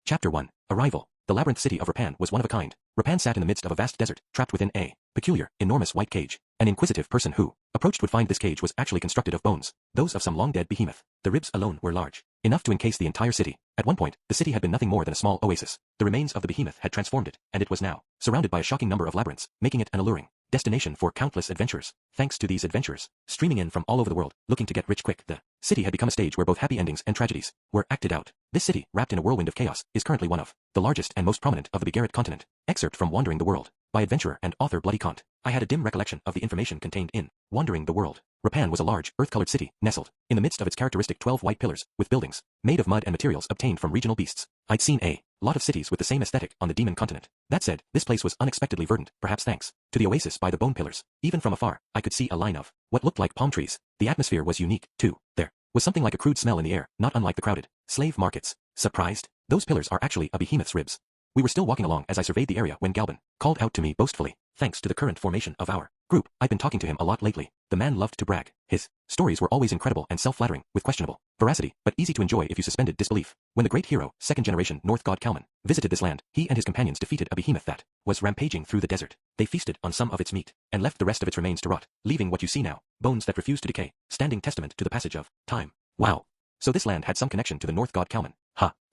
Chapter 1. Arrival. The labyrinth city of Rapan was one of a kind. Rapan sat in the midst of a vast desert, trapped within a peculiar, enormous white cage. An inquisitive person who approached would find this cage was actually constructed of bones, those of some long-dead behemoth. The ribs alone were large, enough to encase the entire city. At one point, the city had been nothing more than a small oasis. The remains of the behemoth had transformed it, and it was now surrounded by a shocking number of labyrinths, making it an alluring destination for countless adventurers. Thanks to these adventurers, streaming in from all over the world, looking to get rich quick, the city had become a stage where both happy endings and tragedies were acted out. This city, wrapped in a whirlwind of chaos, is currently one of the largest and most prominent of the Begarit continent. Excerpt from Wandering the World, by adventurer and author Bloody Kant. I had a dim recollection of the information contained in Wandering the World. Rapan was a large, earth-colored city, nestled in the midst of its characteristic 12 white pillars, with buildings made of mud and materials obtained from regional beasts. I'd seen a lot of cities with the same aesthetic on the demon continent. That said, this place was unexpectedly verdant, perhaps thanks to the oasis by the bone pillars. Even from afar, I could see a line of what looked like palm trees. The atmosphere was unique, too. There was something like a crude smell in the air, not unlike the crowded slave markets. Surprised? Those pillars are actually a behemoth's ribs. We were still walking along as I surveyed the area when Galban called out to me boastfully. Thanks to the current formation of our group, I've been talking to him a lot lately. The man loved to brag. His stories were always incredible and self-flattering, with questionable veracity, but easy to enjoy if you suspended disbelief. When the great hero, second-generation North god Kalman, visited this land, he and his companions defeated a behemoth that was rampaging through the desert. They feasted on some of its meat, and left the rest of its remains to rot, leaving what you see now, bones that refuse to decay, standing testament to the passage of time. Wow. So this land had some connection to the North god Kalman.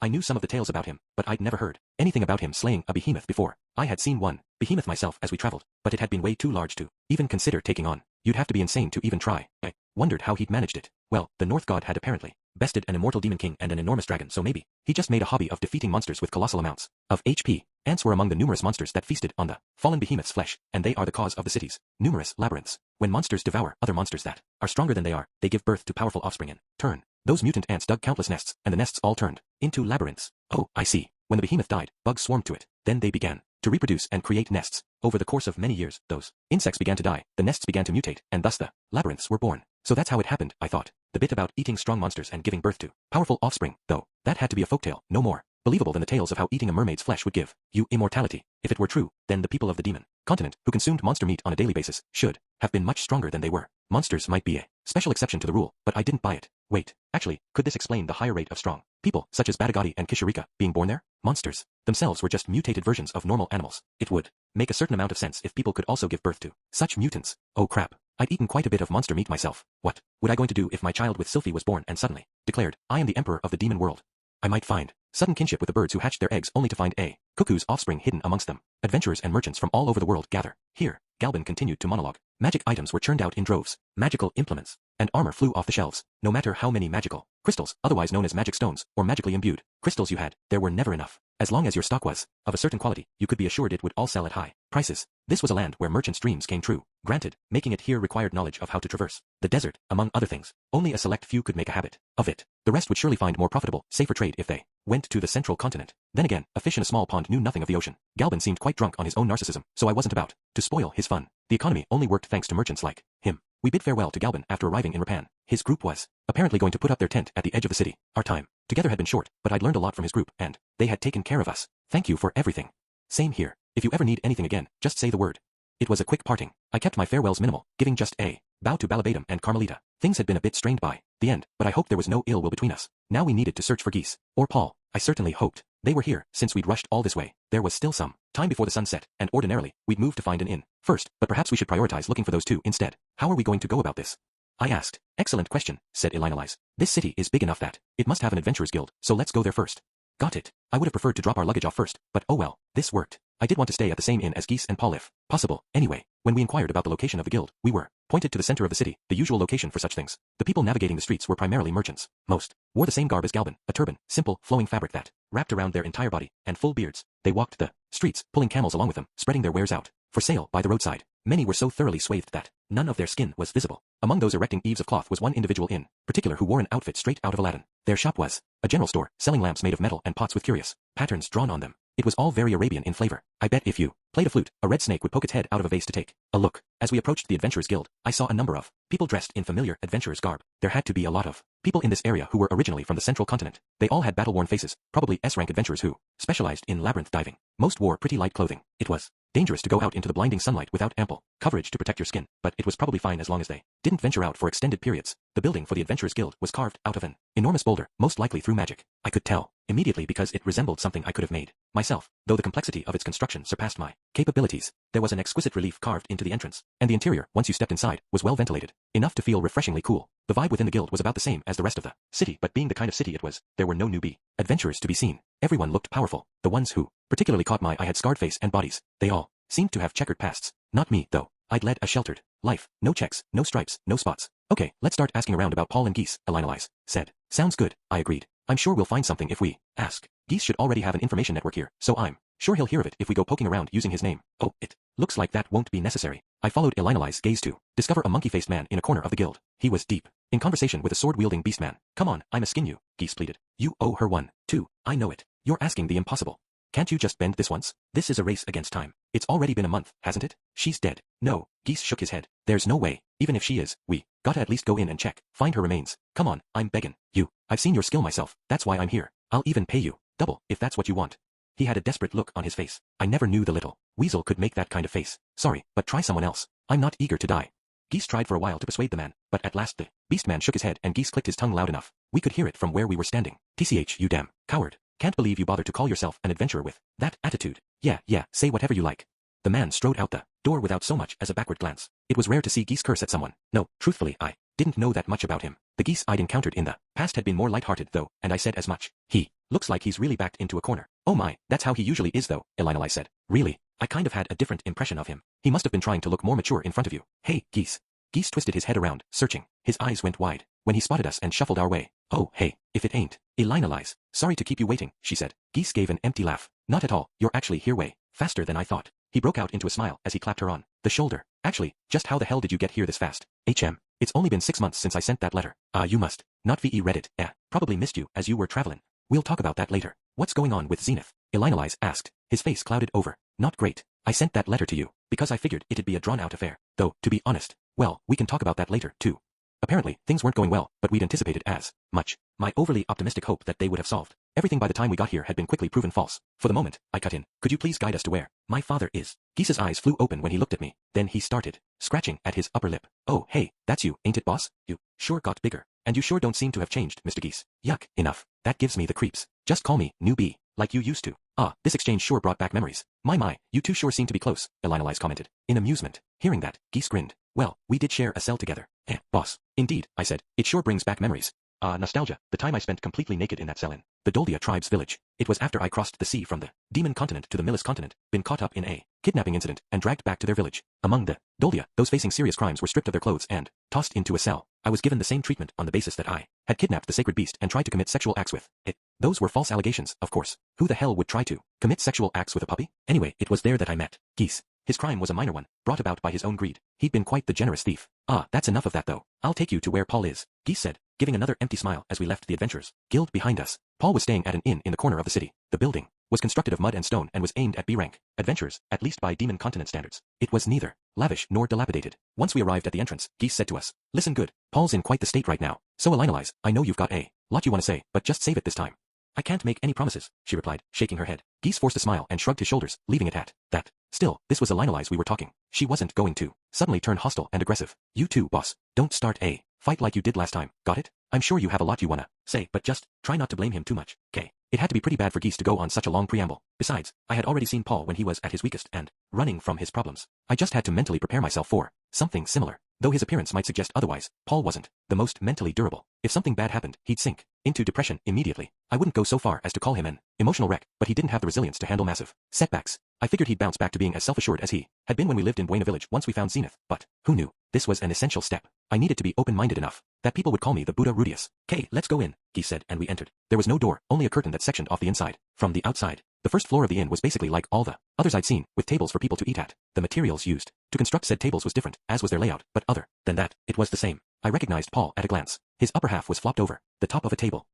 I knew some of the tales about him, but I'd never heard anything about him slaying a behemoth before. I had seen one behemoth myself as we traveled, but it had been way too large to even consider taking on. You'd have to be insane to even try. I wondered how he'd managed it. Well, the North god had apparently bested an immortal demon king and an enormous dragon, so maybe he just made a hobby of defeating monsters with colossal amounts of HP. Ants were among the numerous monsters that feasted on the fallen behemoth's flesh, and they are the cause of the city's numerous labyrinths. When monsters devour other monsters that are stronger than they are, they give birth to powerful offspring in turn. Those mutant ants dug countless nests, and the nests all turned into labyrinths. Oh, I see. When the behemoth died, bugs swarmed to it. Then they began to reproduce and create nests. Over the course of many years, those insects began to die, the nests began to mutate, and thus the labyrinths were born. So that's how it happened, I thought. The bit about eating strong monsters and giving birth to powerful offspring, though, that had to be a folktale, no more believable than the tales of how eating a mermaid's flesh would give you immortality. If it were true, then the people of the demon continent, who consumed monster meat on a daily basis, should have been much stronger than they were. Monsters might be a special exception to the rule, but I didn't buy it. Wait, actually, could this explain the higher rate of strong people, such as Batagati and Kishirika, being born there? Monsters themselves were just mutated versions of normal animals. It would make a certain amount of sense if people could also give birth to such mutants. Oh crap. I'd eaten quite a bit of monster meat myself. What would I going to do if my child with Sylphie was born and suddenly declared, I am the emperor of the demon world? I might find sudden kinship with the birds who hatched their eggs only to find a cuckoo's offspring hidden amongst them. Adventurers and merchants from all over the world gather here. Galban continued to monologue. Magic items were churned out in droves. Magical implements and armor flew off the shelves. No matter how many magical crystals, otherwise known as magic stones, or magically imbued crystals you had, there were never enough. As long as your stock was of a certain quality, you could be assured it would all sell at high prices. This was a land where merchants' dreams came true. Granted, making it here required knowledge of how to traverse the desert, among other things. Only a select few could make a habit of it. The rest would surely find more profitable, safer trade if they went to the central continent. Then again, a fish in a small pond knew nothing of the ocean. Galban seemed quite drunk on his own narcissism, so I wasn't about to spoil his fun. The economy only worked thanks to merchants like him. We bid farewell to Galban after arriving in Rapan. His group was apparently going to put up their tent at the edge of the city. Our time together had been short, but I'd learned a lot from his group, and they had taken care of us. Thank you for everything. Same here. If you ever need anything again, just say the word. It was a quick parting. I kept my farewells minimal, giving just a bow to Balabadum and Carmelita. Things had been a bit strained by the end, but I hoped there was no ill will between us. Now we needed to search for Geese, or Paul. I certainly hoped they were here, since we'd rushed all this way. There was still some time before the sun set, and ordinarily, we'd move to find an inn first, but perhaps we should prioritize looking for those two instead. How are we going to go about this? I asked. Excellent question, said Elinalise. This city is big enough that it must have an adventurers guild, so let's go there first. Got it. I would have preferred to drop our luggage off first, but oh well, this worked. I did want to stay at the same inn as Geese and Paul if possible. Anyway, when we inquired about the location of the guild, we were pointed to the center of the city, the usual location for such things. The people navigating the streets were primarily merchants. Most wore the same garb as Galban, a turban, simple, flowing fabric that wrapped around their entire body, and full beards. They walked the streets, pulling camels along with them, spreading their wares out for sale by the roadside. Many were so thoroughly swathed that none of their skin was visible. Among those erecting eaves of cloth was one individual in particular who wore an outfit straight out of Aladdin. Their shop was a general store, selling lamps made of metal and pots with curious patterns drawn on them. It was all very Arabian in flavor. I bet if you played a flute, a red snake would poke its head out of a vase to take a look. As we approached the Adventurers Guild, I saw a number of people dressed in familiar adventurers' garb. There had to be a lot of people in this area who were originally from the central continent. They all had battle-worn faces, probably S-rank adventurers who specialized in labyrinth diving. Most wore pretty light clothing. It was dangerous to go out into the blinding sunlight without ample coverage to protect your skin, but it was probably fine as long as they didn't venture out for extended periods. The building for the Adventurers Guild was carved out of an enormous boulder, most likely through magic. I could tell immediately because it resembled something I could have made myself, though the complexity of its construction surpassed my capabilities. There was an exquisite relief carved into the entrance, and the interior, once you stepped inside, was well ventilated, enough to feel refreshingly cool. The vibe within the guild was about the same as the rest of the city, but being the kind of city it was, there were no newbie adventurers to be seen. Everyone looked powerful. The ones who particularly caught my eye had scarred face and bodies. They all seemed to have checkered pasts. Not me, though. I'd led a sheltered life. No checks, no stripes, no spots. Okay, let's start asking around about Paul and Geese, Elinalise said. Sounds good, I agreed. I'm sure we'll find something if we ask. Geese should already have an information network here, so I'm sure he'll hear of it if we go poking around using his name. Oh, it looks like that won't be necessary. I followed Elinalise's gaze to discover a monkey-faced man in a corner of the guild. He was deep in conversation with a sword-wielding beast-man. Come on, I'm a skin you, Geese pleaded. You owe her one, too. I know it. You're asking the impossible. Can't you just bend this once? This is a race against time. It's already been a month, hasn't it? She's dead. No, Geese shook his head. There's no way. Even if she is, we gotta at least go in and check. Find her remains. Come on, I'm begging you. I've seen your skill myself. That's why I'm here. I'll even pay you double if that's what you want. He had a desperate look on his face. I never knew the little weasel could make that kind of face. Sorry, but try someone else. I'm not eager to die. Geese tried for a while to persuade the man, but at last the beast-man shook his head and Geese clicked his tongue loud enough. We could hear it from where we were standing. TCH, you damn coward. Can't believe you bothered to call yourself an adventurer with that attitude. Yeah, say whatever you like. The man strode out the door without so much as a backward glance. It was rare to see Geese curse at someone. No, truthfully, I didn't know that much about him. The Geese I'd encountered in the past had been more light-hearted though, and I said as much. He looks like he's really backed into a corner. Oh my, that's how he usually is though, Elinalise said. Really? I kind of had a different impression of him. He must have been trying to look more mature in front of you. Hey, Geese. Geese twisted his head around, searching. His eyes went wide when he spotted us and shuffled our way. Oh, hey, if it ain't Elinalise. Sorry to keep you waiting, she said. Geese gave an empty laugh. Not at all, you're actually here way faster than I thought. He broke out into a smile as he clapped her on the shoulder. Actually, just how the hell did you get here this fast? It's only been 6 months since I sent that letter. You must not VE read it. Probably missed you as you were traveling. We'll talk about that later. What's going on with Zenith? Elinalise asked. His face clouded over. Not great. I sent that letter to you because I figured it'd be a drawn-out affair. Though, to be honest, well, we can talk about that later, too. Apparently, things weren't going well, but we'd anticipated as much. My overly optimistic hope that they would have solved everything by the time we got here had been quickly proven false. For the moment, I cut in. Could you please guide us to where my father is? Geese's eyes flew open when he looked at me. Then he started scratching at his upper lip. Oh, hey, that's you, ain't it, boss? You sure got bigger. And you sure don't seem to have changed, Mr. Geese. Yuck, enough. That gives me the creeps. Just call me newbie, like you used to. This exchange sure brought back memories. My, you two sure seem to be close, Elinalise commented. In amusement. Hearing that, Geese grinned. Well, we did share a cell together. Boss. Indeed, I said. It sure brings back memories. Nostalgia, the time I spent completely naked in that cell in the Doldia tribe's village. It was after I crossed the sea from the Demon Continent to the Millis Continent, been caught up in a kidnapping incident, and dragged back to their village. Among the Doldia, those facing serious crimes were stripped of their clothes and tossed into a cell. I was given the same treatment on the basis that I had kidnapped the sacred beast and tried to commit sexual acts with it. Those were false allegations, of course. Who the hell would try to commit sexual acts with a puppy? Anyway, it was there that I met Geese. His crime was a minor one, brought about by his own greed. He'd been quite the generous thief. That's enough of that though. I'll take you to where Paul is, Geese said, giving another empty smile as we left the adventurers guild behind us. Paul was staying at an inn in the corner of the city. The building was constructed of mud and stone and was aimed at B-rank adventurers, at least by Demon Continent standards. It was neither lavish nor dilapidated. Once we arrived at the entrance, Geese said to us, listen good, Paul's in quite the state right now. So Elinalise, I know you've got a lot you want to say, but just save it this time. I can't make any promises, she replied, shaking her head. Geese forced a smile and shrugged his shoulders, leaving it at that. Still, this was Elinalise we were talking. She wasn't going to suddenly turn hostile and aggressive. You too, boss. Don't start a fight like you did last time, got it? I'm sure you have a lot you wanna say, but just try not to blame him too much, okay? It had to be pretty bad for Geese to go on such a long preamble. Besides, I had already seen Paul when he was at his weakest and running from his problems. I just had to mentally prepare myself for something similar. Though his appearance might suggest otherwise, Paul wasn't the most mentally durable. If something bad happened, he'd sink into depression immediately. I wouldn't go so far as to call him an emotional wreck, but he didn't have the resilience to handle massive setbacks. I figured he'd bounce back to being as self-assured as he had been when we lived in Buena Village once we found Zenith, but who knew? This was an essential step. I needed to be open-minded enough that people would call me the Buddha Rudius. "'Kay, let's go in," Geese said, and we entered. There was no door, only a curtain that sectioned off the inside from the outside. The first floor of the inn was basically like all the others I'd seen, with tables for people to eat at. The materials used to construct said tables was different, as was their layout, but other than that, it was the same. I recognized Paul at a glance. His upper half was flopped over the top of a table.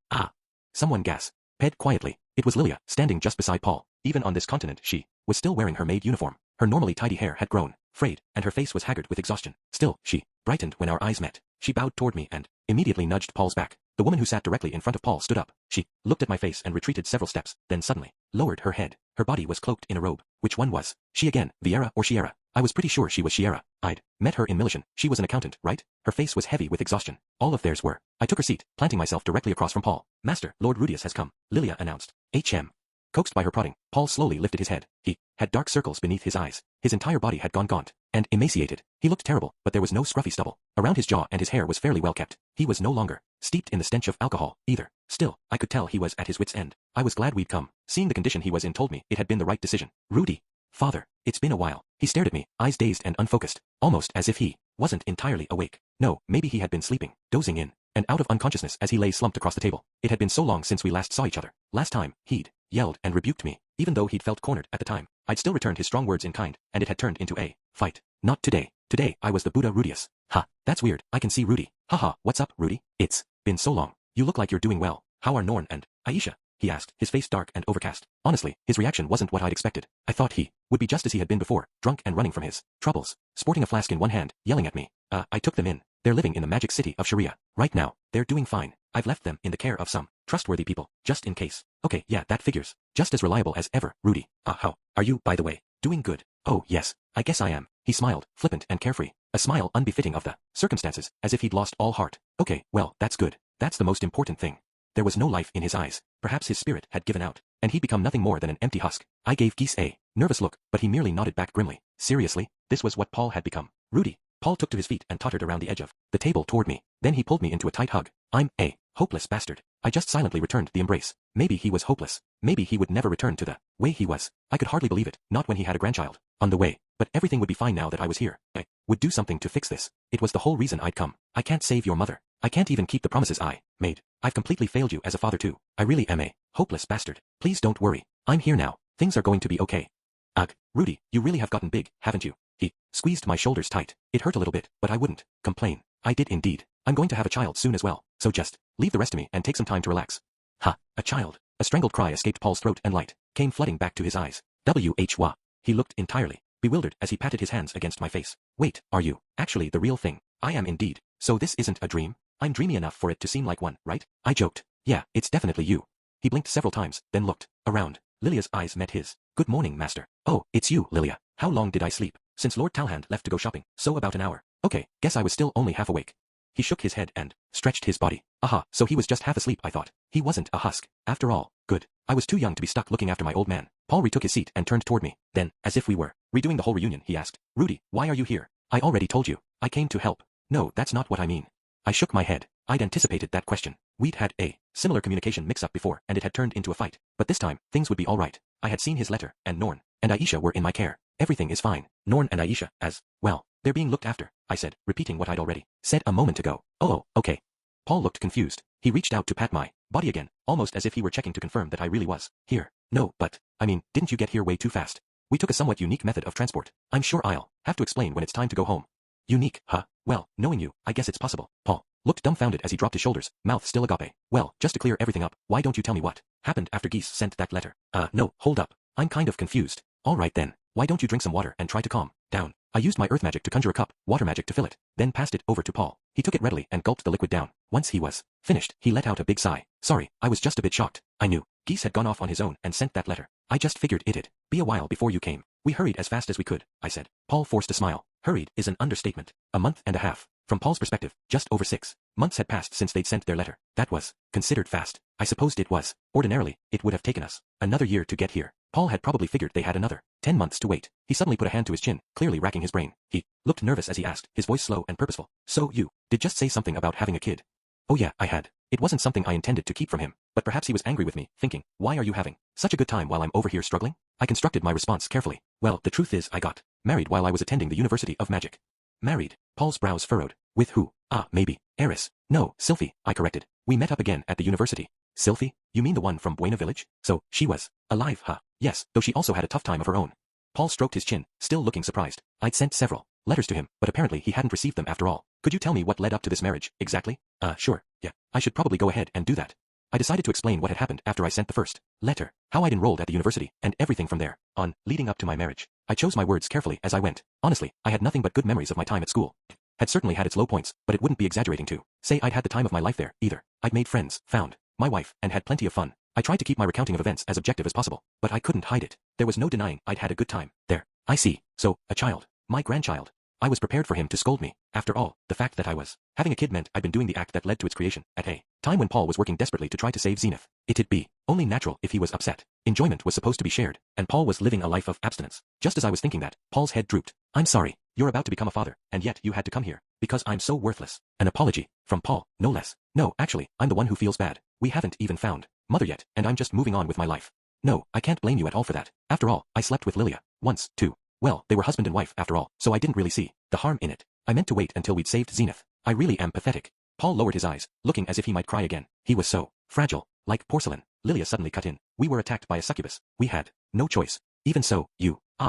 Someone gasped quietly. It was Lilia, standing just beside Paul. Even on this continent, she was still wearing her maid uniform. Her normally tidy hair had grown frayed, and her face was haggard with exhaustion. Still, she brightened when our eyes met. She bowed toward me and immediately nudged Paul's back. The woman who sat directly in front of Paul stood up. She looked at my face and retreated several steps, then suddenly lowered her head. Her body was cloaked in a robe. Which one was she again, Viera or Shiera? I was pretty sure she was Shiera. I'd met her in Militian. She was an accountant, right? Her face was heavy with exhaustion. All of theirs were. I took her seat, planting myself directly across from Paul. Master, Lord Rudius has come, Lilia announced. HM. Coaxed by her prodding, Paul slowly lifted his head. He had dark circles beneath his eyes. His entire body had gone gaunt and emaciated. He looked terrible, but there was no scruffy stubble around his jaw, and his hair was fairly well kept. He was no longer steeped in the stench of alcohol, either. Still, I could tell he was at his wit's end. I was glad we'd come. Seeing the condition he was in told me it had been the right decision. Rudy. Father, it's been a while. He stared at me, eyes dazed and unfocused, almost as if he wasn't entirely awake. No, maybe he had been sleeping, dozing in and out of unconsciousness as he lay slumped across the table. It had been so long since we last saw each other. Last time, he'd yelled and rebuked me. Even though he'd felt cornered at the time, I'd still returned his strong words in kind, and it had turned into a fight. Not today. Today, I was the Buddha Rudius. Ha, that's weird. I can see Rudy. Haha, what's up, Rudy? It's been so long. You look like you're doing well. How are Norn and Aisha? He asked, his face dark and overcast. Honestly, his reaction wasn't what I'd expected. I thought he would be just as he had been before, drunk and running from his troubles, sporting a flask in one hand, yelling at me. I took them in. They're living in the magic city of Sharia. Right now, they're doing fine. I've left them in the care of some trustworthy people, just in case. Okay, yeah, that figures. Just as reliable as ever, Rudy. How are you, by the way? Doing good. Oh, yes, I guess I am. He smiled, flippant and carefree. A smile unbefitting of the circumstances, as if he'd lost all heart. Okay, well, that's good. That's the most important thing. There was no life in his eyes. Perhaps his spirit had given out, and he'd become nothing more than an empty husk. I gave Geese a nervous look, but he merely nodded back grimly. Seriously, this was what Paul had become. Rudy. Paul took to his feet and tottered around the edge of the table toward me. Then he pulled me into a tight hug. I'm a hopeless bastard. I just silently returned the embrace. Maybe he was hopeless. Maybe he would never return to the way he was. I could hardly believe it, not when he had a grandchild on the way. But everything would be fine now that I was here. I would do something to fix this. It was the whole reason I'd come. I can't save your mother. I can't even keep the promises I made. I've completely failed you as a father too. I really am a hopeless bastard. Please don't worry. I'm here now. Things are going to be okay. Ugh, Rudy, you really have gotten big, haven't you? He squeezed my shoulders tight. It hurt a little bit, but I wouldn't complain. I did indeed. I'm going to have a child soon as well, so just leave the rest to me and take some time to relax. Ha, a child. A strangled cry escaped Paul's throat and light came flooding back to his eyes. Wha. He looked entirely bewildered as he patted his hands against my face. Wait, are you actually the real thing? I am indeed. So this isn't a dream? I'm dreamy enough for it to seem like one, right? I joked. Yeah, it's definitely you. He blinked several times, then looked around. Lilia's eyes met his. Good morning, master. Oh, it's you, Lilia. How long did I sleep? Since Lord Talhand left to go shopping, so about an hour. Okay, guess I was still only half awake. He shook his head and stretched his body. Aha, so he was just half asleep, I thought. He wasn't a husk. After all, good. I was too young to be stuck looking after my old man. Paul retook his seat and turned toward me. Then, as if we were redoing the whole reunion, he asked, Rudy, why are you here? I already told you. I came to help. No, that's not what I mean. I shook my head. I'd anticipated that question. We'd had a similar communication mix-up before, and it had turned into a fight. But this time, things would be all right. I had seen his letter, and Norn and Aisha were in my care. Everything is fine. Norn and Aisha, as well. They're being looked after, I said, repeating what I'd already said a moment ago. Oh, okay. Paul looked confused. He reached out to pat my body again, almost as if he were checking to confirm that I really was here. No, but, I mean, didn't you get here way too fast? We took a somewhat unique method of transport. I'm sure I'll have to explain when it's time to go home. Unique, huh? Well, knowing you, I guess it's possible. Paul looked dumbfounded as he dropped his shoulders, mouth still agape. Well, just to clear everything up, why don't you tell me what happened after Geese sent that letter? No, hold up. I'm kind of confused. All right then, why don't you drink some water and try to calm down? I used my earth magic to conjure a cup, water magic to fill it, then passed it over to Paul. He took it readily and gulped the liquid down. Once he was finished, he let out a big sigh. Sorry, I was just a bit shocked. I knew Geese had gone off on his own and sent that letter. I just figured it'd be a while before you came. We hurried as fast as we could, I said. Paul forced a smile. Hurried is an understatement. A month and a half. From Paul's perspective, just over 6 months had passed since they'd sent their letter. That was considered fast. I supposed it was. Ordinarily, it would have taken us another year to get here. Paul had probably figured they had another 10 months to wait. He suddenly put a hand to his chin, clearly racking his brain. He looked nervous as he asked, his voice slow and purposeful. So you did just say something about having a kid? Oh yeah, I had. It wasn't something I intended to keep from him, but perhaps he was angry with me, thinking, why are you having such a good time while I'm over here struggling? I constructed my response carefully. Well, the truth is I got married while I was attending the University of Magic. Married? Paul's brows furrowed. With who? Maybe. Eris. No, Sylphie, I corrected. We met up again at the university. Sylphie? You mean the one from Buena Village? So, she was alive, huh? Yes, though she also had a tough time of her own. Paul stroked his chin, still looking surprised. I'd sent several letters to him, but apparently he hadn't received them after all. Could you tell me what led up to this marriage, exactly? Sure, yeah. I should probably go ahead and do that. I decided to explain what had happened after I sent the first letter, how I'd enrolled at the university, and everything from there on, leading up to my marriage. I chose my words carefully as I went. Honestly, I had nothing but good memories of my time at school. Had certainly had its low points, but it wouldn't be exaggerating to say I'd had the time of my life there, either. I'd made friends, found my wife, and had plenty of fun. I tried to keep my recounting of events as objective as possible, but I couldn't hide it. There was no denying I'd had a good time there. I see. So, a child. My grandchild. I was prepared for him to scold me. After all, the fact that I was having a kid meant I'd been doing the act that led to its creation, at a time when Paul was working desperately to try to save Zenith. It'd be only natural if he was upset. Enjoyment was supposed to be shared, and Paul was living a life of abstinence. Just as I was thinking that, Paul's head drooped. I'm sorry, you're about to become a father, and yet you had to come here, because I'm so worthless. An apology, from Paul, no less. No, actually, I'm the one who feels bad. We haven't even found mother yet, and I'm just moving on with my life. No, I can't blame you at all for that. After all, I slept with Lilia, once, too. Well, they were husband and wife after all, so I didn't really see the harm in it. I meant to wait until we'd saved Zenith. I really am pathetic. Paul lowered his eyes, looking as if he might cry again. He was so fragile, like porcelain. Lilia suddenly cut in. We were attacked by a succubus. We had no choice. Even so,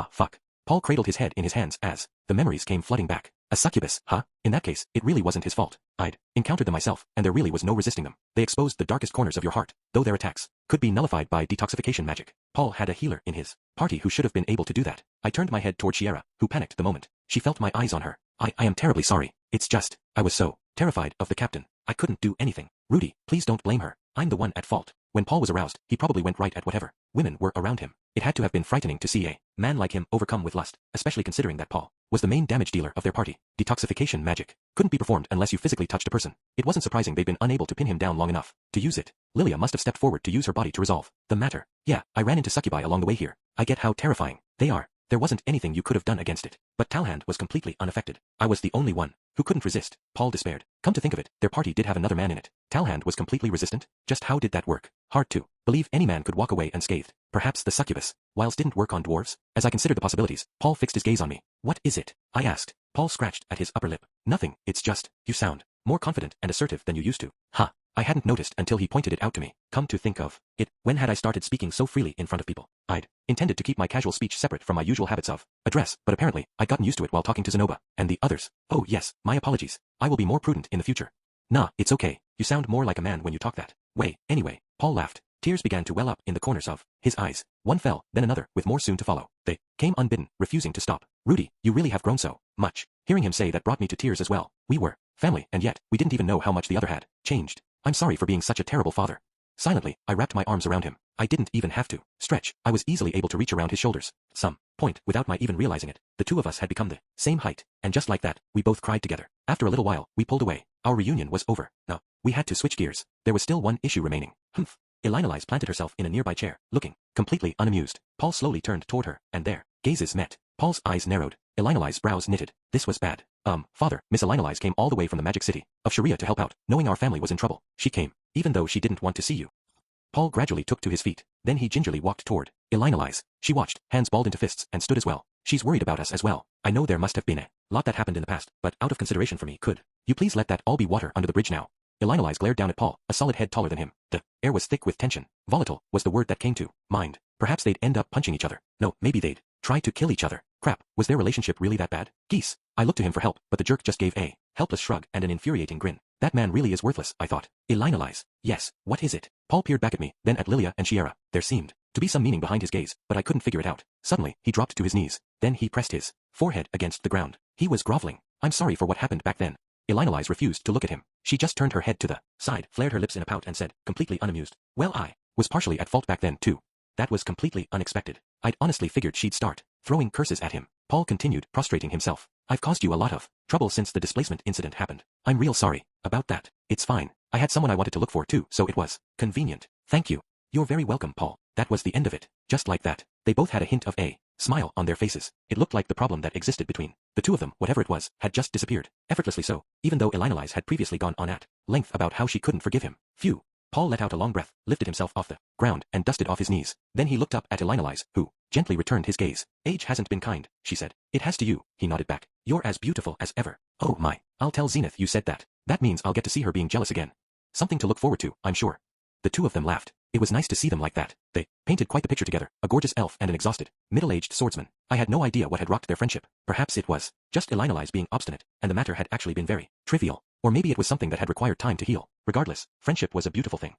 fuck. Paul cradled his head in his hands as the memories came flooding back. A succubus, huh? In that case, it really wasn't his fault. I'd encountered them myself, and there really was no resisting them. They exposed the darkest corners of your heart, though their attacks could be nullified by detoxification magic. Paul had a healer in his party who should have been able to do that. I turned my head toward Shiera, who panicked the moment she felt my eyes on her. I am terribly sorry. It's just, I was so terrified of the captain. I couldn't do anything. Rudy, please don't blame her. I'm the one at fault. When Paul was aroused, he probably went right at whatever women were around him. It had to have been frightening to see a man like him overcome with lust, especially considering that Paul was the main damage dealer of their party. Detoxification magic couldn't be performed unless you physically touched a person. It wasn't surprising they'd been unable to pin him down long enough to use it. Lilia must have stepped forward to use her body to resolve the matter. Yeah, I ran into succubi along the way here. I get how terrifying they are. There wasn't anything you could have done against it. But Talhand was completely unaffected. I was the only one who couldn't resist. Paul despaired. Come to think of it, their party did have another man in it. Talhand was completely resistant? Just how did that work? Hard to believe any man could walk away unscathed. Perhaps the succubus wiles didn't work on dwarves? As I considered the possibilities, Paul fixed his gaze on me. What is it? I asked. Paul scratched at his upper lip. Nothing, it's just, you sound more confident and assertive than you used to. Ha. I hadn't noticed until he pointed it out to me. Come to think of it, when had I started speaking so freely in front of people? I'd intended to keep my casual speech separate from my usual habits of address, but apparently, I'd gotten used to it while talking to Zenoba and the others. Oh yes, my apologies. I will be more prudent in the future. Nah, it's okay. You sound more like a man when you talk that way. Anyway, Paul laughed. Tears began to well up in the corners of his eyes. One fell, then another, with more soon to follow. They came unbidden, refusing to stop. Rudy, you really have grown so much. Hearing him say that brought me to tears as well. We were family, and yet, we didn't even know how much the other had changed. I'm sorry for being such a terrible father. Silently, I wrapped my arms around him. I didn't even have to stretch. I was easily able to reach around his shoulders. Some point, without my even realizing it, the two of us had become the same height, and just like that, we both cried together. After a little while, we pulled away. Our reunion was over. No, we had to switch gears. There was still one issue remaining. Humph. Elinalise planted herself in a nearby chair, looking completely unamused. Paul slowly turned toward her, and their gazes met. Paul's eyes narrowed. Elinalise's brows knitted. This was bad. Father, Miss Elinalise came all the way from the magic city of Sharia to help out, knowing our family was in trouble. She came, even though she didn't want to see you. Paul gradually took to his feet. Then he gingerly walked toward Elinalise. She watched, hands balled into fists, and stood as well. She's worried about us as well. I know there must have been a lot that happened in the past, but out of consideration for me, could you please let that all be water under the bridge now? Elinalise glared down at Paul, a solid head taller than him. The air was thick with tension. Volatile was the word that came to mind. Perhaps they'd end up punching each other. No, maybe they'd try to kill each other. Crap, was their relationship really that bad? Geese. I looked to him for help, but the jerk just gave a helpless shrug and an infuriating grin. That man really is worthless, I thought. Elinalise. Yes, what is it? Paul peered back at me, then at Lilia and Shiera. There seemed to be some meaning behind his gaze, but I couldn't figure it out. Suddenly, he dropped to his knees. Then he pressed his forehead against the ground. He was groveling. I'm sorry for what happened back then. Elinalise refused to look at him. She just turned her head to the side, flared her lips in a pout and said, completely unamused, well, I was partially at fault back then, too. That was completely unexpected. I'd honestly figured she'd start throwing curses at him. Paul continued, prostrating himself. I've caused you a lot of trouble since the displacement incident happened. I'm real sorry about that. It's fine. I had someone I wanted to look for too, so it was convenient. Thank you. You're very welcome, Paul. That was the end of it. Just like that. They both had a hint of a smile on their faces. It looked like the problem that existed between the two of them, whatever it was, had just disappeared. Effortlessly so, even though Elinalise had previously gone on at length about how she couldn't forgive him. Phew. Paul let out a long breath, lifted himself off the ground, and dusted off his knees. Then he looked up at Elinalise, who gently returned his gaze. Age hasn't been kind, she said. It has to you, he nodded back. You're as beautiful as ever. Oh my. I'll tell Zenith you said that. That means I'll get to see her being jealous again. Something to look forward to, I'm sure. The two of them laughed. It was nice to see them like that. They painted quite the picture together, a gorgeous elf and an exhausted, middle-aged swordsman. I had no idea what had rocked their friendship. Perhaps it was just Elinalise being obstinate, and the matter had actually been very trivial. Or maybe it was something that had required time to heal. Regardless, friendship was a beautiful thing.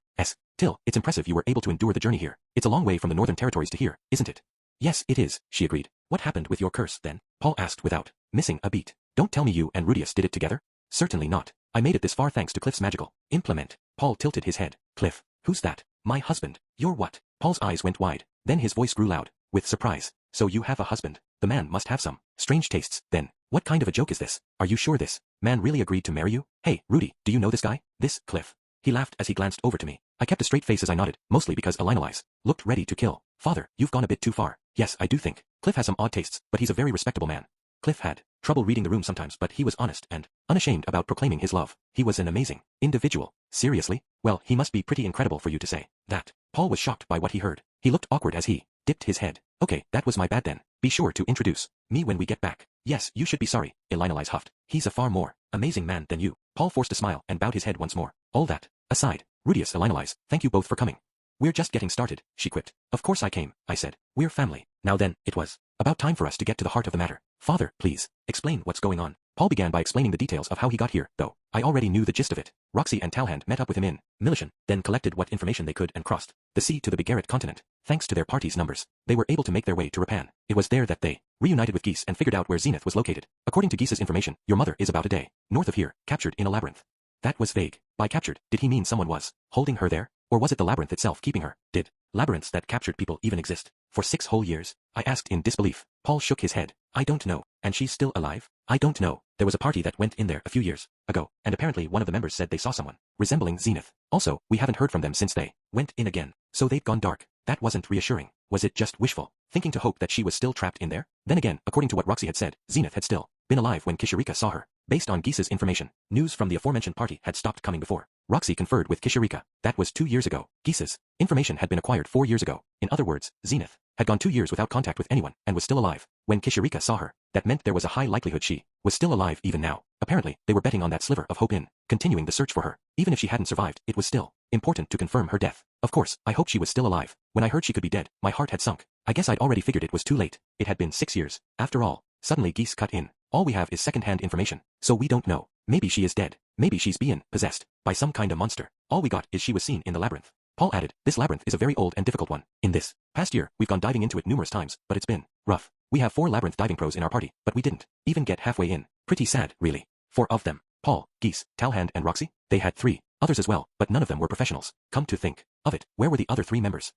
Till, it's impressive you were able to endure the journey here. It's a long way from the northern territories to here, isn't it? Yes, it is, she agreed. What happened with your curse, then? Paul asked without missing a beat. Don't tell me you and Rudius did it together? Certainly not. I made it this far thanks to Cliff's magical implement. Paul tilted his head. Cliff. Who's that? My husband. You're what? Paul's eyes went wide. Then his voice grew loud, with surprise. So you have a husband. The man must have some strange tastes, then. What kind of a joke is this? Are you sure this man really agreed to marry you? Hey, Rudy, do you know this guy? This, Cliff. He laughed as he glanced over to me. I kept a straight face as I nodded, mostly because Elinolise looked ready to kill. Father, you've gone a bit too far. Yes, I do think. Cliff has some odd tastes, but he's a very respectable man. Cliff had trouble reading the room sometimes, but he was honest and unashamed about proclaiming his love. He was an amazing individual. Seriously? Well, he must be pretty incredible for you to say that. Paul was shocked by what he heard. He looked awkward as he dipped his head. Okay, that was my bad then. Be sure to introduce me when we get back. Yes, you should be sorry, Elinolise huffed. He's a far more amazing man than you. Paul forced a smile and bowed his head once more. All that aside, Rudius, Elinolise, thank you both for coming. We're just getting started, she quipped. Of course I came, I said. We're family. Now then, it was about time for us to get to the heart of the matter. Father, please, explain what's going on. Paul began by explaining the details of how he got here, though I already knew the gist of it. Roxy and Talhand met up with him in Milishan, then collected what information they could and crossed the sea to the Bigarret continent. Thanks to their party's numbers, they were able to make their way to Rapan. It was there that they reunited with Geese and figured out where Zenith was located. According to Geese's information, your mother is about a day north of here, captured in a labyrinth. That was vague. By captured, did he mean someone was holding her there? Or was it the labyrinth itself keeping her? Did labyrinths that captured people even exist? For 6 whole years? I asked in disbelief. Paul shook his head. I don't know. And she's still alive? I don't know. There was a party that went in there a few years ago, and apparently one of the members said they saw someone resembling Zenith. Also, we haven't heard from them since they went in again. So they've gone dark. That wasn't reassuring. Was it just wishful thinking to hope that she was still trapped in there? Then again, according to what Roxy had said, Zenith had still been alive when Kishirika saw her. Based on Geese's information, news from the aforementioned party had stopped coming before Roxy conferred with Kishirika. That was 2 years ago. Geese's information had been acquired 4 years ago. In other words, Zenith had gone 2 years without contact with anyone and was still alive. When Kishirika saw her, that meant there was a high likelihood she was still alive even now. Apparently, they were betting on that sliver of hope in continuing the search for her. Even if she hadn't survived, it was still important to confirm her death. Of course, I hoped she was still alive. When I heard she could be dead, my heart had sunk. I guess I'd already figured it was too late. It had been 6 years. After all, suddenly Geese cut in. All we have is second-hand information, so we don't know. Maybe she is dead. Maybe she's being possessed by some kind of monster. All we got is she was seen in the labyrinth. Paul added, this labyrinth is a very old and difficult one. In this past year, we've gone diving into it numerous times, but it's been rough. We have 4 labyrinth diving pros in our party, but we didn't even get halfway in. Pretty sad, really. 4 of them. Paul, Geese, Talhand and Roxy? They had 3 others as well, but none of them were professionals. Come to think of it, where were the other 3 members?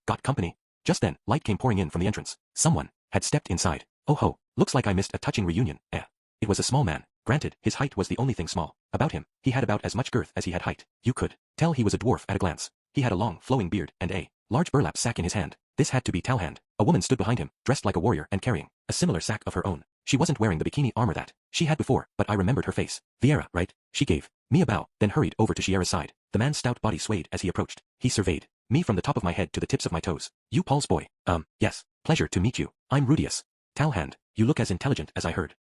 Got company. Just then, light came pouring in from the entrance. Someone had stepped inside. Oh ho, looks like I missed a touching reunion. It was a small man. Granted, his height was the only thing small about him. He had about as much girth as he had height. You could tell he was a dwarf at a glance. He had a long, flowing beard and a large burlap sack in his hand. This had to be Talhand. A woman stood behind him, dressed like a warrior and carrying a similar sack of her own. She wasn't wearing the bikini armor that she had before, but I remembered her face. Viera, right? She gave me a bow, then hurried over to Shiera's side. The man's stout body swayed as he approached. He surveyed me from the top of my head to the tips of my toes. You Paul's boy? Yes. Pleasure to meet you. I'm Rudius. Talhand, you look as intelligent as I heard.